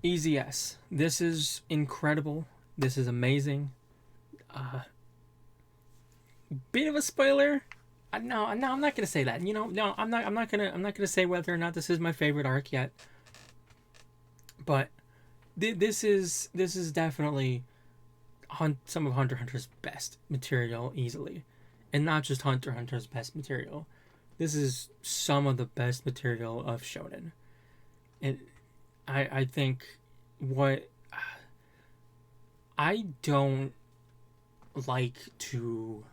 easy S. This is incredible. This is amazing. Bit of a spoiler. No, I'm not gonna say that. No, I'm not gonna say whether or not this is my favorite arc yet. But This is definitely some of Hunter x Hunter's best material easily, and not just Hunter x Hunter's best material. This is some of the best material of Shonen, and I think what I don't like to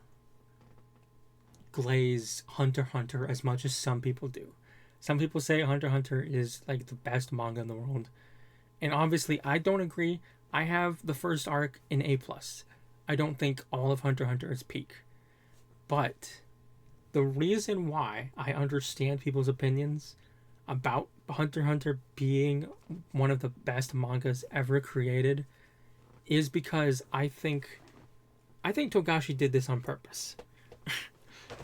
glaze Hunter x Hunter as much as some people do. Some people say Hunter x Hunter is like the best manga in the world. And obviously I don't agree. I have the first arc in A+. I don't think all of Hunter x Hunter is peak. But the reason why I understand people's opinions about Hunter x Hunter being one of the best mangas ever created is because I think Togashi did this on purpose.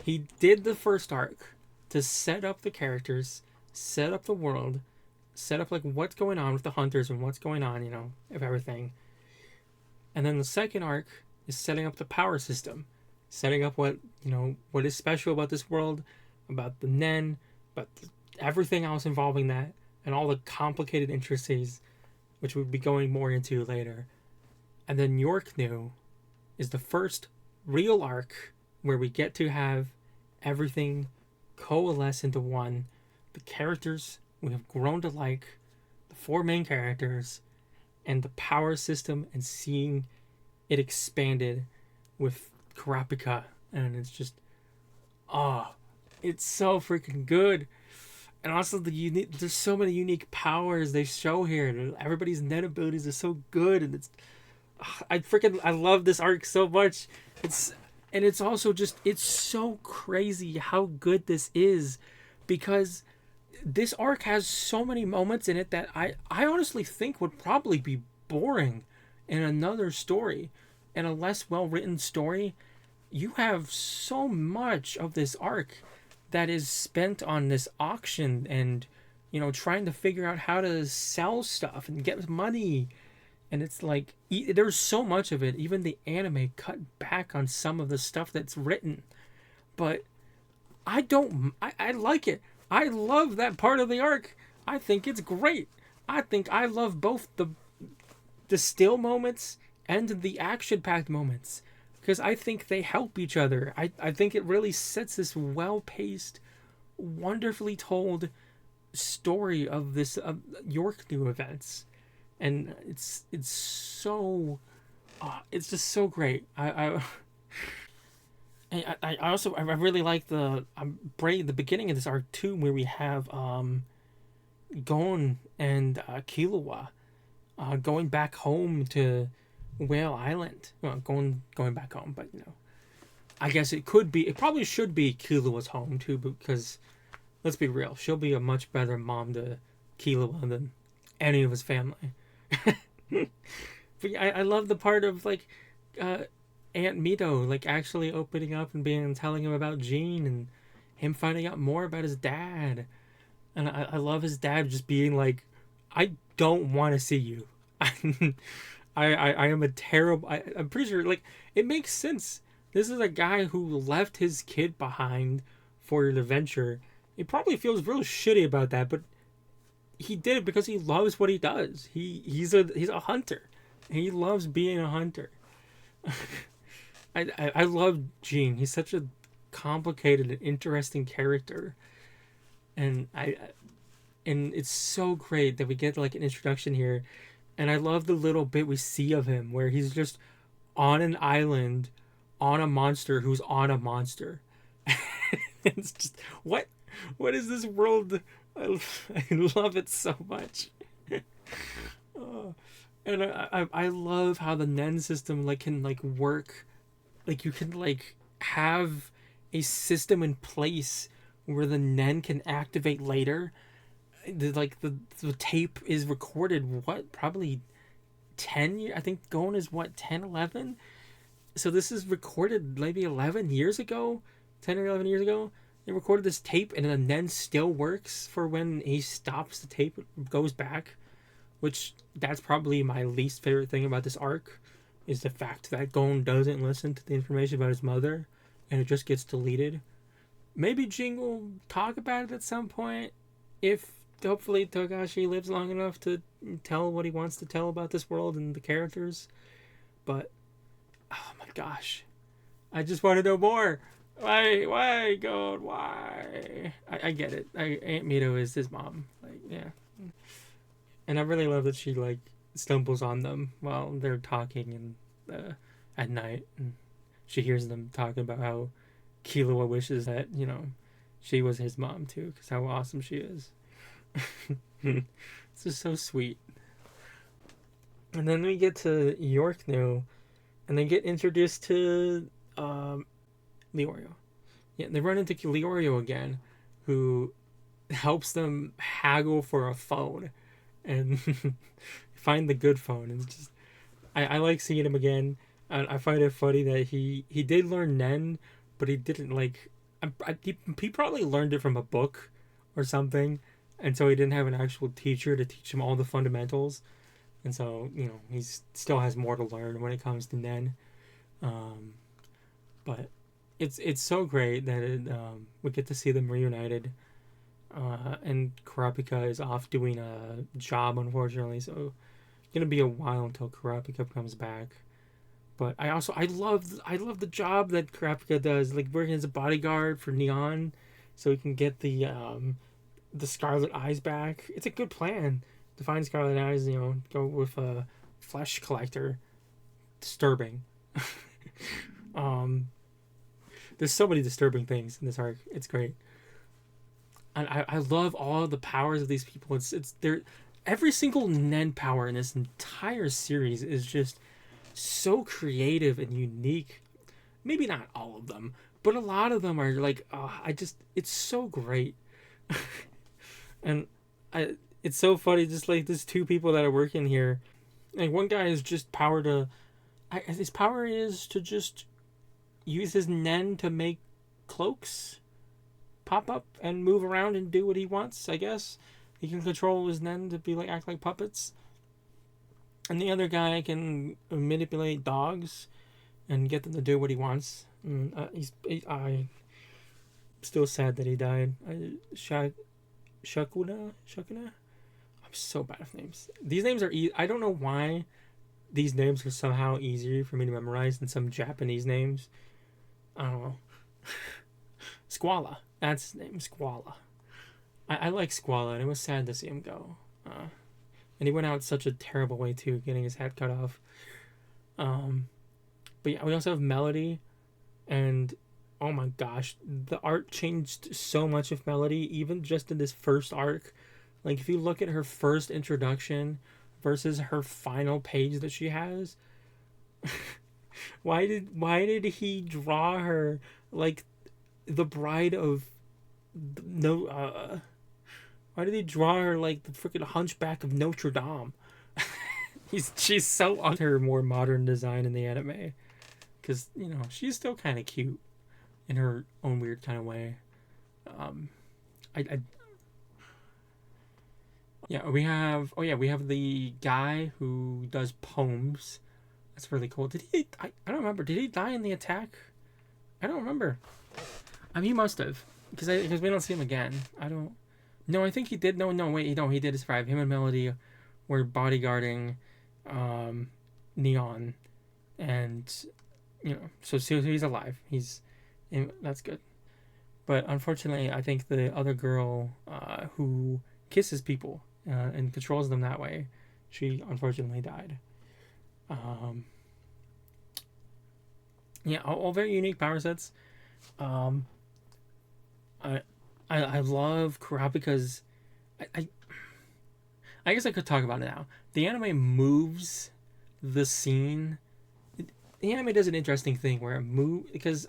He did the first arc to set up the characters, set up the world, set up like what's going on with the hunters and what's going on, of everything. And then the second arc is setting up the power system, setting up what is special about this world, about the Nen, about everything else involving that, and all the complicated intricacies, which we'll be going more into later. And then York New is the first real arc where we get to have everything coalesce into one. The characters we have grown to like, the four main characters, and the power system, and seeing it expanded with Kurapika. And it's just, it's so freaking good. And also there's so many unique powers they show here, and everybody's net abilities are so good, and I love this arc so much. It's also just, it's so crazy how good this is, because this arc has so many moments in it that I honestly think would probably be boring in another story, in a less well-written story. You have so much of this arc that is spent on this auction and, trying to figure out how to sell stuff and get money. And it's like, there's so much of it. Even the anime cut back on some of the stuff that's written. But I like it. I love that part of the arc. I think it's great. I think I love both the still moments and the action-packed moments, because I think they help each other. I think it really sets this well-paced, wonderfully told story of this York New events. And it's so, it's just so great. I also really like the beginning of this arc too, where we have Gon and Killua going back home to Whale Island. Well, going back home, but I guess it probably should be Killua's home too, because let's be real, she'll be a much better mom to Killua than any of his family. But I love the part of like Aunt Mito like actually opening up and telling him about Jean, and him finding out more about his dad. And I love his dad just being like, I don't want to see you. I am a terrible. I'm pretty sure like it makes sense. This is a guy who left his kid behind for an adventure. He probably feels real shitty about that, but he did it because he loves what he does. He's a hunter. He loves being a hunter. I love Jean. He's such a complicated and interesting character, and it's so great that we get like an introduction here. And I love the little bit we see of him where he's just on an island on a monster who's on a monster. It's just, what is this world? I love it so much. And I love how the Nen system like can like work. Like you can like have a system in place where the Nen can activate later. The tape is recorded probably 10 years. I think Gon is 10, 11. So this is recorded maybe 11 years ago, 10 or 11 years ago. They recorded this tape, and the Nen still works for when he stops the tape, goes back, which that's probably my least favorite thing about this arc, is the fact that Gon doesn't listen to the information about his mother, and it just gets deleted. Maybe Jing will talk about it at some point, if hopefully Togashi lives long enough to tell what he wants to tell about this world and the characters. But oh my gosh, I just want to know more. Why, God, why? I get it. Aunt Mito is his mom. Like, yeah. And I really love that she, like, stumbles on them while they're talking and at night. And she hears them talking about how Killua wishes that, you know, she was his mom, too, because how awesome she is. It's just so sweet. And then we get to York now, and they get introduced to Leorio. Yeah, they run into Leorio again, who helps them haggle for a phone and find the good phone. And it's just, I like seeing him again. I find it funny that he did learn Nen, but he didn't like. He probably learned it from a book or something, and so he didn't have an actual teacher to teach him all the fundamentals. And so, you know, he still has more to learn when it comes to Nen. But it's so great that we get to see them reunited. And Kurapika is off doing a job, unfortunately, so it's gonna be a while until Kurapika comes back. But I love the job that Kurapika does, like working as a bodyguard for Neon, so he can get the Scarlet Eyes back. It's a good plan to find Scarlet Eyes. You know, go with a flesh collector. Disturbing. There's so many disturbing things in this arc. It's great. And I love all the powers of these people. It's every single Nen power in this entire series is just so creative and unique. Maybe not all of them, but a lot of them are like, it's so great. And it's so funny, just like there's two people that are working here. Like one guy is just his power is to just use his Nen to make cloaks pop up and move around and do what he wants, I guess. He can control his Nen to be like act like puppets. And the other guy can manipulate dogs and get them to do what he wants. I'm still sad that he died. Shakuna? I'm so bad with names. These names are I don't know why these names are somehow easier for me to memorize than some Japanese names. I don't know. Squala. That's his name, Squala. I like Squala, and it was sad to see him go. And he went out such a terrible way, too, getting his head cut off. But yeah, we also have Melody, and oh my gosh, the art changed so much with Melody, even just in this first arc. Like, if you look at her first introduction versus her final page that she has, why did he draw her like the bride of why did he draw her like the freaking Hunchback of Notre Dame? She's so on her more modern design in the anime, because you know she's still kind of cute in her own weird kind of way. We have the guy who does poems. That's really cool. I don't remember. Did he die in the attack? I don't remember. I mean, he must have, because we don't see him again. No, I think he did. No, wait, no, he did survive. Him and Melody were bodyguarding Neon, and you know, so he's alive. That's good. But unfortunately, I think the other girl who kisses people and controls them that way, she unfortunately died. All very unique power sets. I love Kurapika's. I guess I could talk about it now. The anime moves the scene. The anime does an interesting thing where it moves because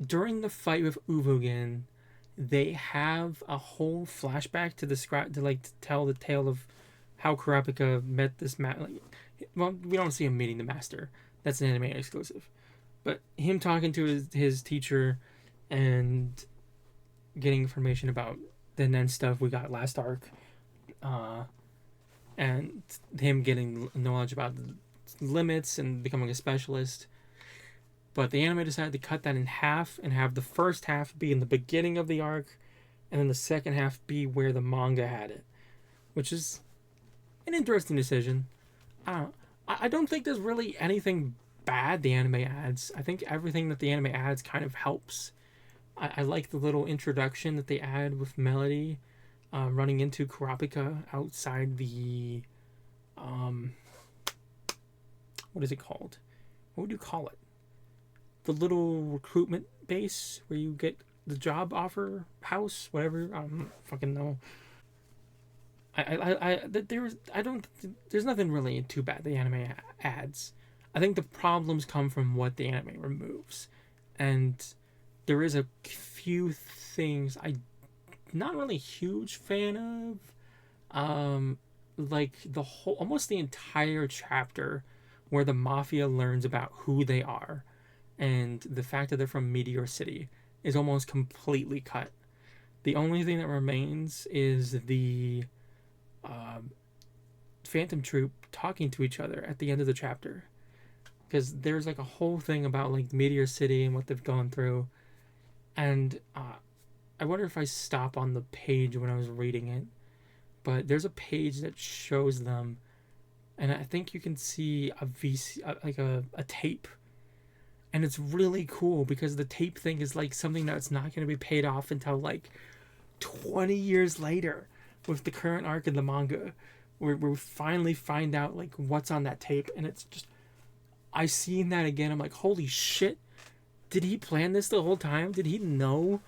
during the fight with Uvugen, they have a whole flashback to tell the tale of how Kurapika met this well, we don't see him meeting the master. That's an anime exclusive. But him talking to his teacher and getting information about the Nen stuff we got last arc, and him getting knowledge about the limits and becoming a specialist. But the anime decided to cut that in half and have the first half be in the beginning of the arc, and then the second half be where the manga had it, which is an interesting decision. I don't think there's really anything bad the anime adds. I think everything that the anime adds kind of helps. I like the little introduction that they add with Melody running into Kurapika outside the what is it called? What would you call it? The little recruitment base where you get the job offer house, whatever. I don't fucking know. There's nothing really too bad the anime adds. I think the problems come from what the anime removes, and there is a few things I'm not really a huge fan of, like almost the entire chapter where the mafia learns about who they are, and the fact that they're from Meteor City is almost completely cut. The only thing that remains is the Phantom Troop talking to each other at the end of the chapter, because there's like a whole thing about like Meteor City and what they've gone through, and I wonder if I stop on the page when I was reading it, but there's a page that shows them, and I think you can see a like a tape, and it's really cool because the tape thing is like something that's not going to be paid off until like 20 years later with the current arc in the manga, where we finally find out like what's on that tape, and it's just, I seen that again, I'm like, holy shit, did he plan this the whole time? Did he know?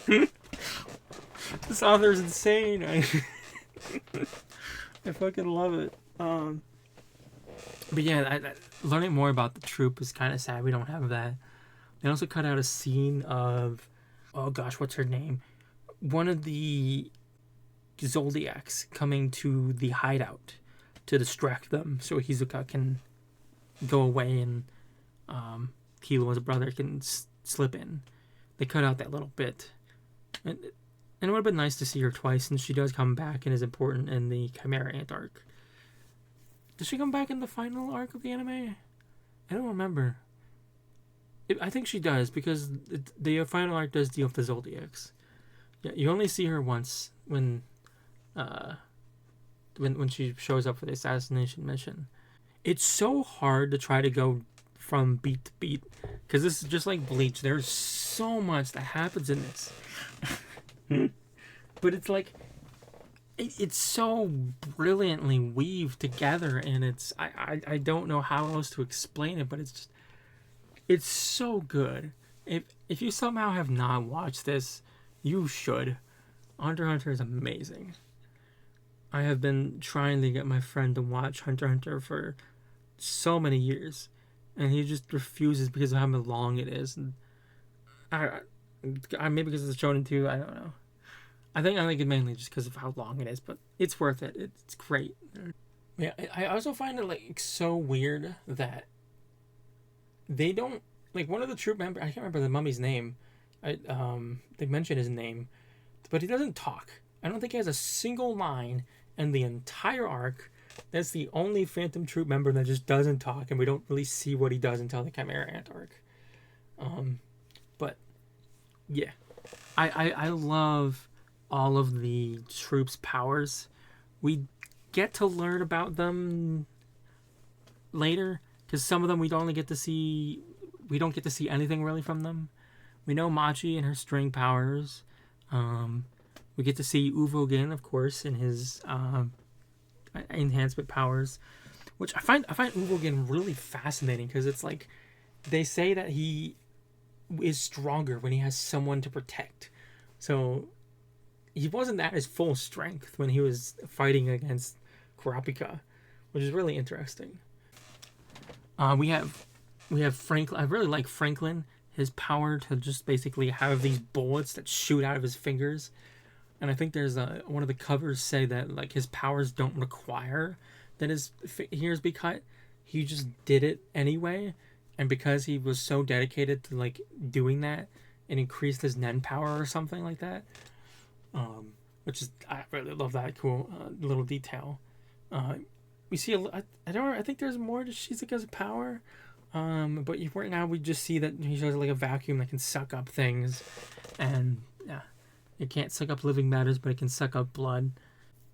This author's insane. I fucking love it. But yeah, learning more about the troop is kind of sad we don't have that. They also cut out a scene of, oh gosh, what's her name? One of the Zoldyaks coming to the hideout to distract them so Hizuka can go away and Kilo's brother can slip in. They cut out that little bit. And it would have been nice to see her twice, since she does come back and is important in the Chimera Ant arc. Does she come back in the final arc of the anime? I don't remember. I think she does, because the final arc does deal with the Zoldyaks. Yeah, you only see her once when she shows up for the assassination mission. It's so hard to try to go from beat to beat, because this is just like Bleach. There's so much that happens in this. But it's like, it's so brilliantly weaved together, and I don't know how else to explain it, but it's so good. If you somehow have not watched this, you should. Hunter x Hunter is amazing. I have been trying to get my friend to watch Hunter x Hunter for so many years, and he just refuses because of how long it is. And I maybe because it's a Shonen too, I don't know. I think it mainly just because of how long it is, but it's worth it. It's great. Yeah, I also find it like so weird that they don't, like, one of the troop members, I can't remember the mummy's name. They mention his name, but he doesn't talk. I don't think he has a single line in the entire arc. That's the only Phantom Troop member that just doesn't talk, and we don't really see what he does until the Chimera Ant arc. But yeah, I love all of the troops' powers. We get to learn about them later, because some of them we don't get to see anything really from them. We know Magi and her string powers. We get to see Uvogin, of course, in his enhancement powers, which I find Uvogin really fascinating, because it's like they say that he is stronger when he has someone to protect. So he wasn't at his full strength when he was fighting against Kurapika, which is really interesting. We have Franklin. I really like Franklin. His power to just basically have these bullets that shoot out of his fingers. And I think there's one of the covers say that like his powers don't require that his ears be cut. He just did it anyway, and because he was so dedicated to like doing that, it increased his Nen power or something like that. Which is, I really love that cool little detail. We see I think there's more to Shizuka's power. But right now we just see that he shows like a vacuum that can suck up things, and yeah, It can't suck up living matters, but it can suck up blood.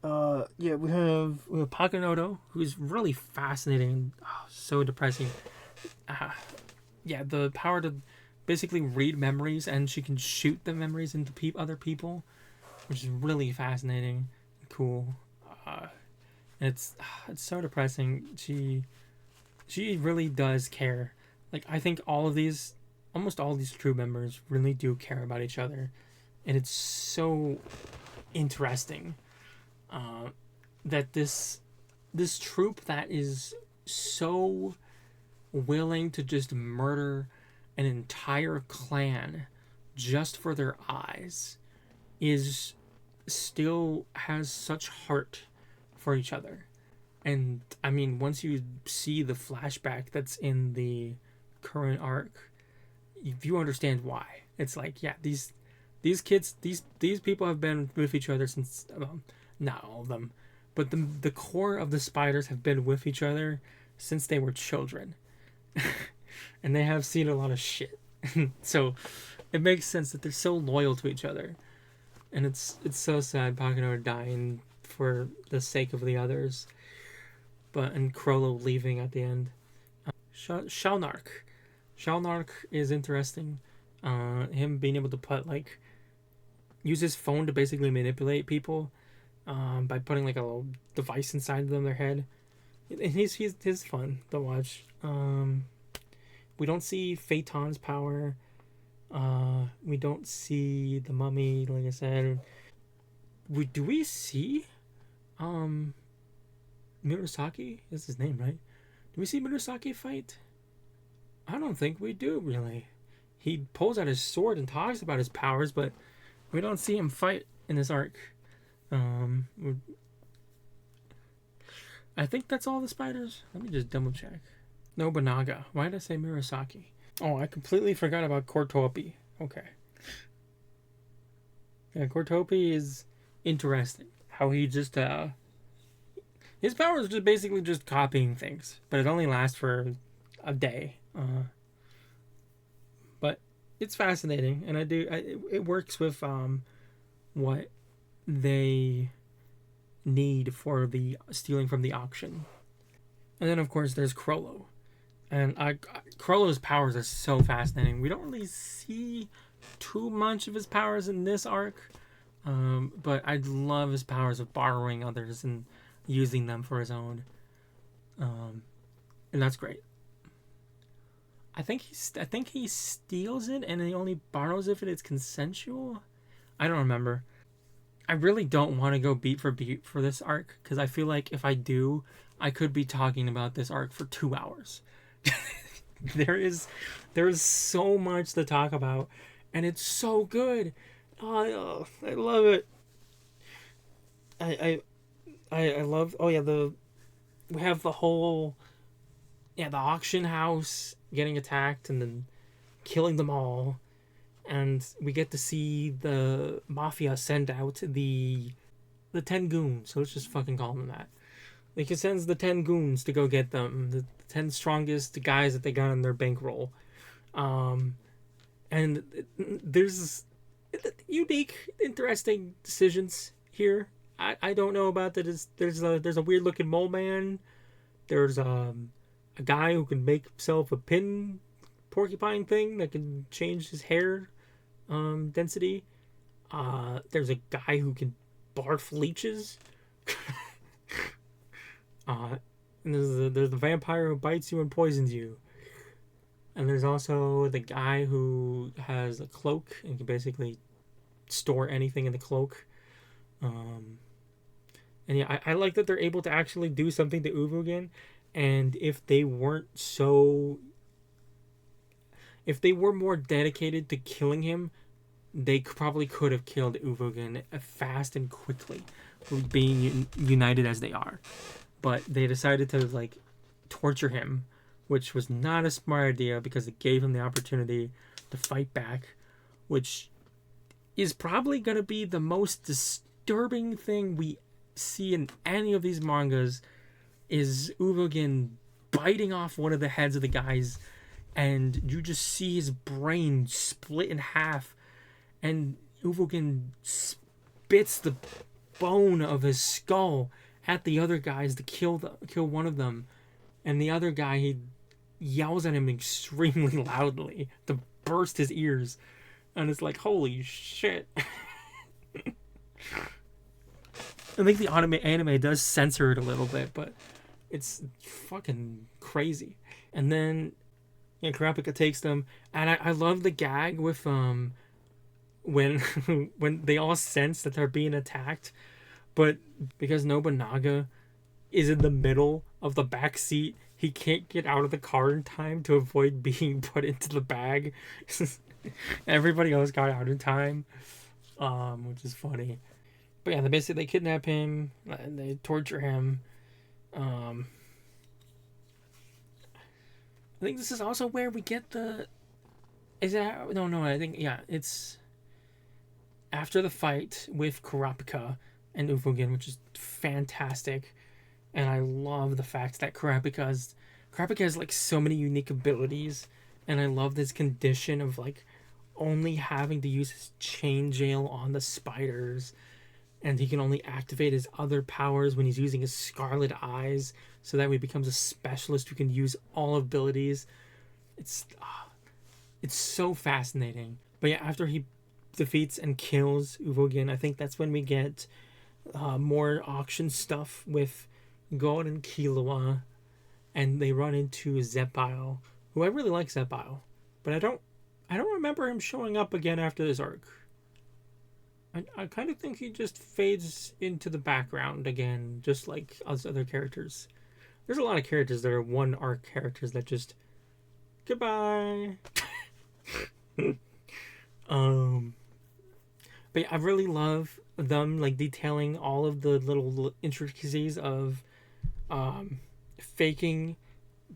Yeah, we have Pakunoto, who's really fascinating and so depressing. Yeah, the power to basically read memories, and she can shoot the memories into other people, which is really fascinating and cool. It's so depressing. She really does care. Like, I think almost all of these crew members really do care about each other, and it's so interesting that this troop that is so willing to just murder an entire clan just for their eyes is still has such heart for each other. And I mean, once you see the flashback that's in the current arc, you understand why. It's like, yeah, these kids, these people have been with each other since, well, not all of them, but the core of the spiders have been with each other since they were children. And they have seen a lot of shit. So it makes sense that they're so loyal to each other. And it's so sad Pakunoto dying for the sake of the others. And Crollo leaving at the end. Shalnark is interesting. Him being able to use his phone to basically manipulate people by putting like a little device inside of them, their head. And he's fun to watch. We don't see Phaeton's power. We don't see the mummy, like I said. Do we see Murasaki? Is his name, right? Do we see Murasaki fight? I don't think we do, really. He pulls out his sword and talks about his powers, but we don't see him fight in this arc. I think that's all the spiders. Let me just double check. Nobunaga. Why did I say Murasaki? Oh, I completely forgot about Kortopi. Okay. Yeah, Kortopi is interesting. How he just, his power is just basically just copying things, but it only lasts for a day. But it's fascinating, and it works with what they need for the stealing from the auction. And then of course there's Crollo, and Crollo's powers are so fascinating. We don't really see too much of his powers in this arc, but I love his powers of borrowing others and using them for his own, and that's great. I think he steals it and he only borrows it if it's consensual. I don't remember. I really don't want to go beat for beat for this arc, because I feel like if I do, I could be talking about this arc for 2 hours. there is so much to talk about, and it's so good. Oh, I love it. I love. Oh yeah, we have the whole, the auction house getting attacked and then killing them all. And we get to see the mafia send out the 10 goons. So let's just fucking call them that. Like, it sends the 10 goons to go get them. The 10 strongest guys that they got on their bankroll. And there's unique, interesting decisions here. I don't know about that. There's a weird looking mole man. There's a guy who can make himself a pin porcupine thing that can change his hair density. There's a guy who can barf leeches. And there's the vampire who bites you and poisons you. And there's also the guy who has a cloak and can basically store anything in the cloak. And yeah, I like that they're able to actually do something to Uvugen. And if they were more dedicated to killing him, they probably could have killed Uvugen fast and quickly, being united as they are. But they decided to torture him, which was not a smart idea, because it gave him the opportunity to fight back, which is probably going to be the most disturbing thing we see in any of these mangas, is Uvugen biting off one of the heads of the guys, and you just see his brain split in half, and Uvogin spits the bone of his skull at the other guys to kill one of them, and the other guy, he yells at him extremely loudly to burst his ears, and it's like, holy shit. I think the anime does censor it a little bit, but it's fucking crazy. And then Kurapika takes them, and I love the gag with when when they all sense that they're being attacked, but because Nobunaga is in the middle of the back seat, he can't get out of the car in time to avoid being put into the bag. Everybody else got out in time, which is funny. But yeah, they kidnap him and they torture him. I think this is also where we get the. Is that no? I think it's after the fight with Kurapika and Uvogin, which is fantastic, and I love the fact that Kurapika has like so many unique abilities, and I love this condition of like only having to use his chain jail on the spiders, and he can only activate his other powers when he's using his scarlet eyes, so that way he becomes a specialist who can use all abilities. It's so fascinating. But yeah, after he defeats and kills Uvogin, I think that's when we get more auction stuff with Gon and Killua, and they run into Zeppile, who I really like Zeppile, but I don't remember him showing up again after this arc. I kind of think he just fades into the background again, just like us other characters. There's a lot of characters that are one arc characters that just goodbye. But yeah, I really love them like detailing all of the little intricacies of faking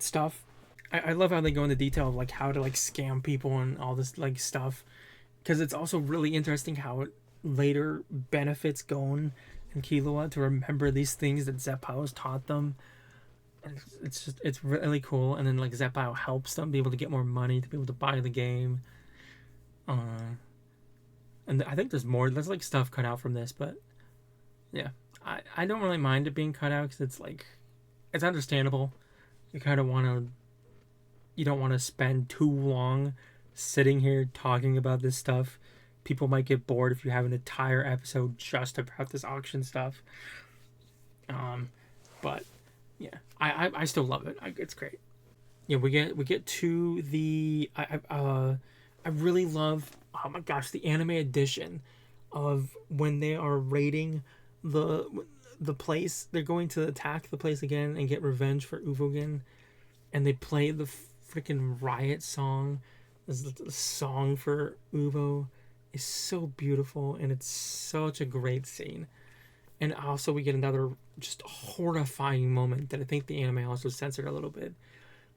stuff. I love how they go into detail of like how to like scam people and all this like stuff, because it's also really interesting how it later benefits Gon and Killua to remember these things that Zeppile has taught them. And it's really cool. And then like Zeppile helps them be able to get more money to be able to buy the game. And I think there's like stuff cut out from this, but yeah, I don't really mind it being cut out because it's like, it's understandable. You don't want to spend too long sitting here talking about this stuff. People might get bored if you have an entire episode just about this auction stuff. But yeah, I still love it. It's great. Yeah, we get to the I really love, oh my gosh, the anime edition of when they are raiding the place. They're going to attack the place again and get revenge for Uvogin, and they play the freaking riot song. The song for Uvo is so beautiful, and it's such a great scene. And also we get another just horrifying moment that I think the anime also censored a little bit,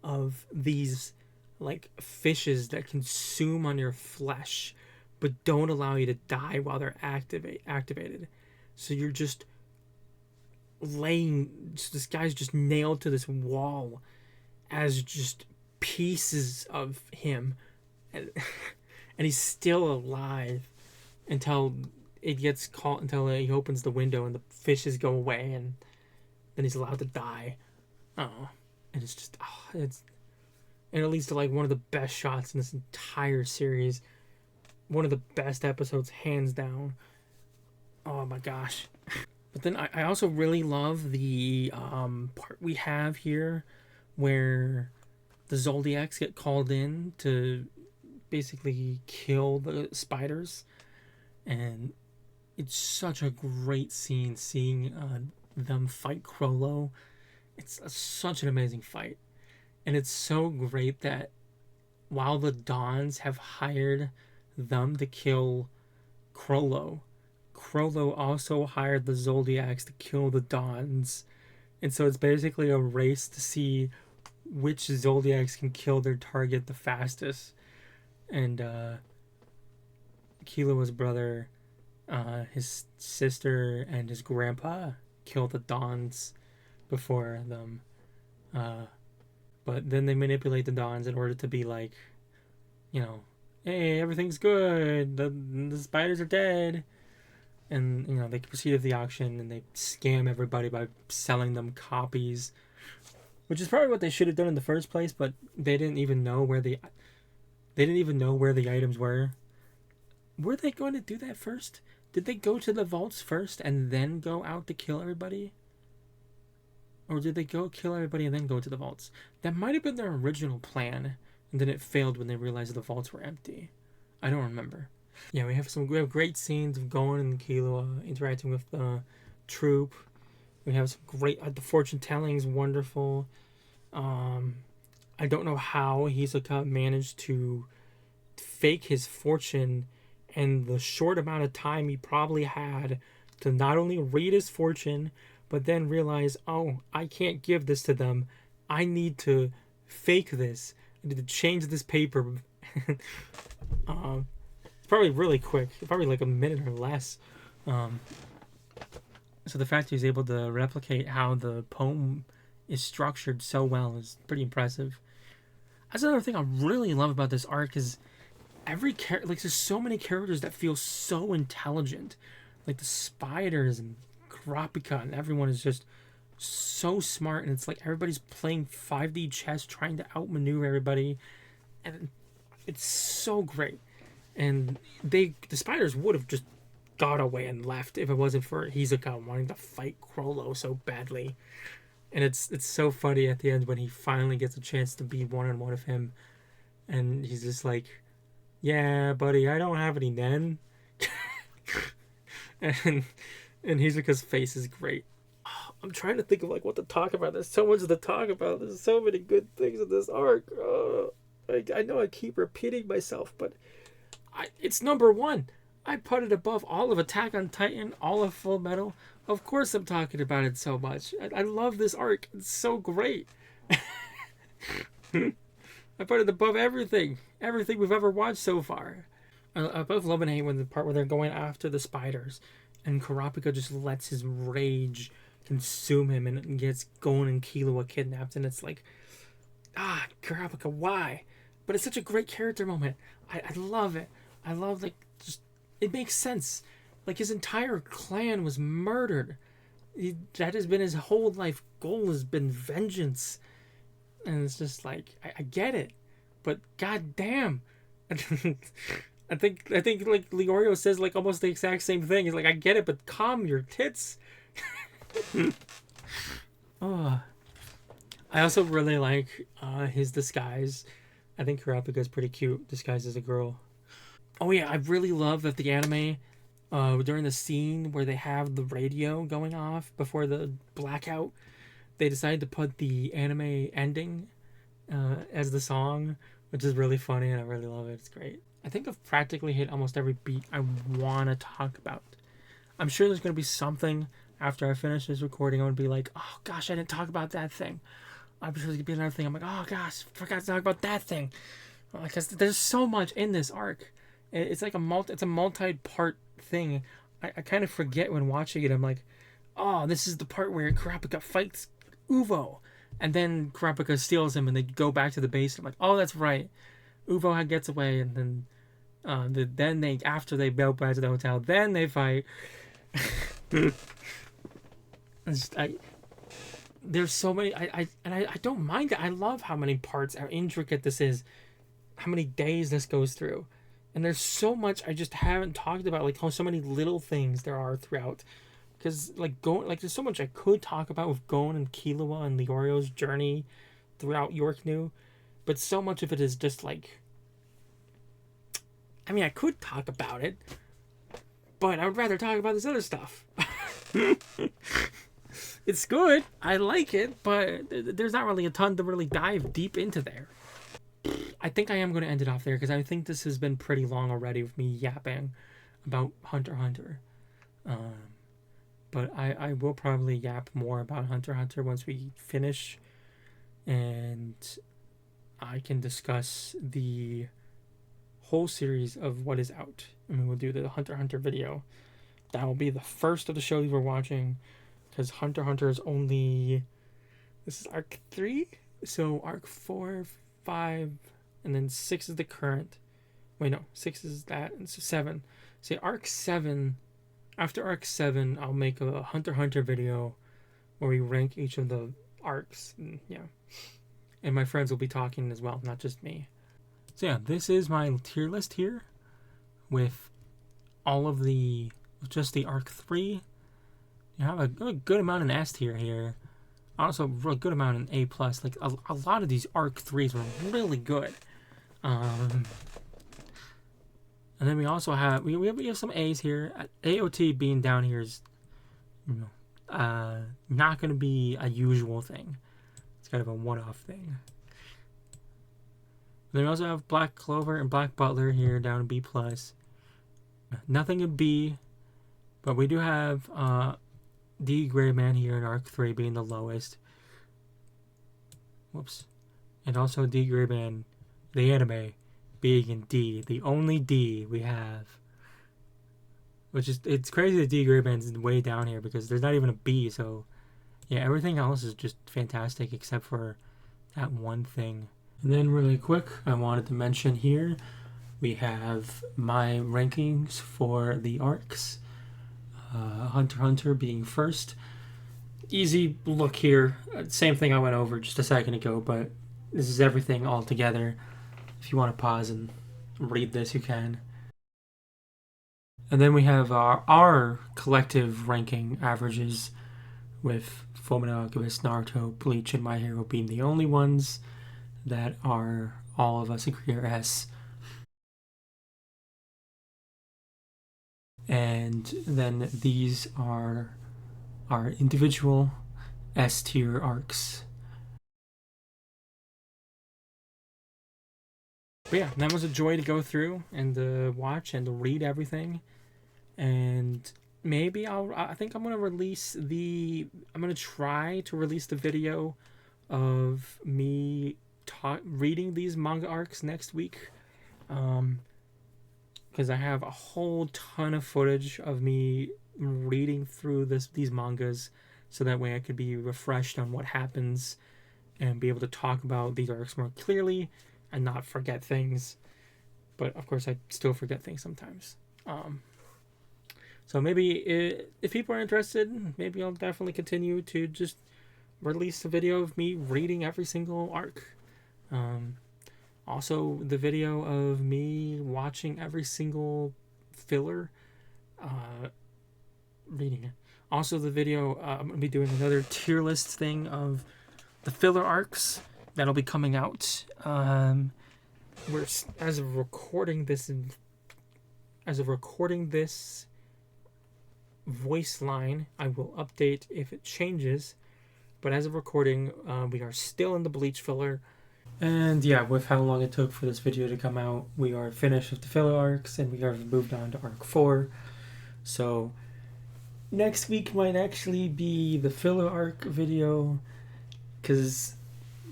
of these like fishes that consume on your flesh but don't allow you to die while they're activated. So you're just this guy's just nailed to this wall as just pieces of him, and he's still alive until it gets caught, until he opens the window and the fishes go away, and then he's allowed to die. Oh, and it's just and it leads to like one of the best shots in this entire series, one of the best episodes hands down. Oh my gosh. But then I also really love the part we have here where the Zodiacs get called in to basically kill the spiders, and it's such a great scene seeing them fight Crollo. It's such an amazing fight, and it's so great that while the Dons have hired them to kill Crollo also hired the Zodiacs to kill the Dons, and so it's basically a race to see which Zodiacs can kill their target the fastest. And Killua's brother, his sister, and his grandpa kill the Dons before them. But then they manipulate the Dons in order to be like, hey, everything's good. The spiders are dead. And, they proceed with the auction and they scam everybody by selling them copies, which is probably what they should have done in the first place, but they didn't even know where the items were. Were they going to do that first? Did they go to the vaults first and then go out to kill everybody? Or did they go kill everybody and then go to the vaults? That might have been their original plan, and then it failed when they realized the vaults were empty. I don't remember. Yeah, we have great scenes of Gon and Killua interacting with the troop. We have some great the fortune telling is wonderful. I don't know how Hisoka managed to fake his fortune and the short amount of time he probably had to not only read his fortune, but then realize, oh, I can't give this to them. I need to fake this. I need to change this paper. It's probably really quick. Probably like a minute or less. So the fact he's able to replicate how the poem is structured so well is pretty impressive. That's another thing I really love about this arc is there's so many characters that feel so intelligent. Like the spiders and Kurapika and everyone is just so smart, and it's like everybody's playing 5D chess trying to outmaneuver everybody, and it's so great. And the spiders would have just got away and left if it wasn't for Hisoka wanting to fight Chrollo so badly. And it's so funny at the end when he finally gets a chance to be one-on-one with him, and he's just like, yeah, buddy, I don't have any nen. and Hisoka's face is great. Oh, I'm trying to think of like what to talk about. There's so much to talk about. There's so many good things in this arc. I know I keep repeating myself, but it's number one. I put it above all of Attack on Titan, all of Fullmetal. Of course I'm talking about it so much. I love this arc. It's so great. I put it above everything. Everything we've ever watched so far. I both love and hate when the part where they're going after the spiders and Kurapika just lets his rage consume him and gets Gon and Killua kidnapped, and it's like, Kurapika, why? But it's such a great character moment. I love it. I love, like, just, it makes sense. Like, his entire clan was murdered. That has been his whole life goal, has been vengeance. And it's just like, I get it. But goddamn. I think like Leorio says like almost the exact same thing. He's like, I get it, but calm your tits. Oh. I also really like his disguise. I think Kurapika's pretty cute, disguised as a girl. Oh yeah, I really love that the anime, during the scene where they have the radio going off before the blackout, they decided to put the anime ending as the song, which is really funny, and I really love it. It's great. I think I've practically hit almost every beat I want to talk about. I'm sure there's going to be something after I finish this recording. I'm going to be like, oh gosh, I didn't talk about that thing. I'm sure there's going to be another thing. I'm like, oh gosh, forgot to talk about that thing. Because there's so much in this arc. It's like it's a multi-part thing. I kind of forget when watching it. I'm like, oh, this is the part where Kurapika fights Uvo. And then Kurapika steals him and they go back to the base. I'm like, oh, that's right. Uvo gets away, and then after they go back to the hotel, then they fight. There's so many. I don't mind it. I love how many parts, how intricate this is, how many days this goes through, and there's so much I just haven't talked about, like how so many little things there are throughout. Because there's so much I could talk about with Gon and Killua and Leorio's journey throughout York New, but so much of it is just like, I mean, I could talk about it, but I would rather talk about this other stuff. It's good, I like it, but there's not really a ton to really dive deep into there. I think I am going to end it off there because I think this has been pretty long already with me yapping about Hunter x Hunter. But I will probably yap more about Hunter x Hunter once we finish, and I can discuss the whole series of what is out. I mean, we'll do the Hunter x Hunter video. That will be the first of the shows we're watching, because Hunter x Hunter is only, this is arc 3, so arc 4, 5, and then 6 is the current. Wait, no, 6 is that. It's 7. See, arc 7. After arc 7, I'll make a Hunter x Hunter video where we rank each of the arcs. And, yeah. And my friends will be talking as well, not just me. So yeah, this is my tier list here with all of the, just the arc 3. You have a good amount in S tier here. Also, a good amount in A+. Like, a lot of these arc 3s were really good. And then we also have, we have some A's here. AOT being down here is, not going to be a usual thing. It's kind of a one-off thing. Then we also have Black Clover and Black Butler here down in B+. Nothing in B, but we do have D.Gray-man here in arc 3 being the lowest. Whoops. And also D.Gray-man, the anime, being in D, the only D we have. Which is, it's crazy that D.Gray-man's way down here because there's not even a B, so yeah, everything else is just fantastic except for that one thing. And then really quick, I wanted to mention here, we have my rankings for the arcs. Hunter x Hunter being first. Easy look here. Same thing I went over just a second ago, but this is everything all together. If you want to pause and read this, you can. And then we have our collective ranking averages with Fullmetal Alchemist, Naruto, Bleach, and My Hero being the only ones that are all of us agree are S. And then these are our individual S tier arcs. But yeah, that was a joy to go through and to watch and to read everything. And maybe I think I'm gonna try to release the video of me reading these manga arcs next week. Because I have a whole ton of footage of me reading through these mangas, so that way I could be refreshed on what happens and be able to talk about these arcs more clearly and not forget things. But of course, I still forget things sometimes. So maybe if people are interested, maybe I'll definitely continue to just release a video of me reading every single arc. Also, the video of me watching every single filler, reading it. Also, the video, I'm going to be doing another tier list thing of the filler arcs that'll be coming out. As of recording this voice line, I will update if it changes. But as of recording, we are still in the Bleach filler. And yeah, with how long it took for this video to come out, we are finished with the filler arcs and we have moved on to arc 4. So next week might actually be the filler arc video, because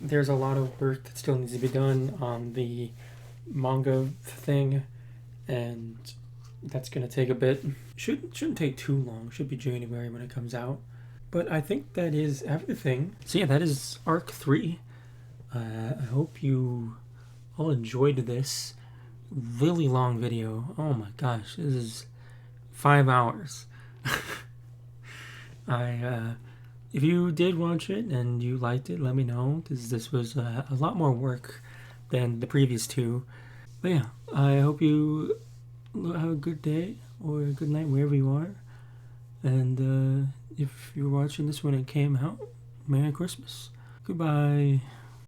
there's a lot of work that still needs to be done on the manga thing, and that's going to take a bit. Shouldn't take too long. Should be January when it comes out. But I think that is everything. So yeah, that is arc 3. I hope you all enjoyed this really long video. Oh my gosh, this is 5 hours. If you did watch it and you liked it, let me know, because this was a lot more work than the previous 2. But yeah, I hope you have a good day or a good night wherever you are. And if you're watching this when it came out, Merry Christmas. Goodbye.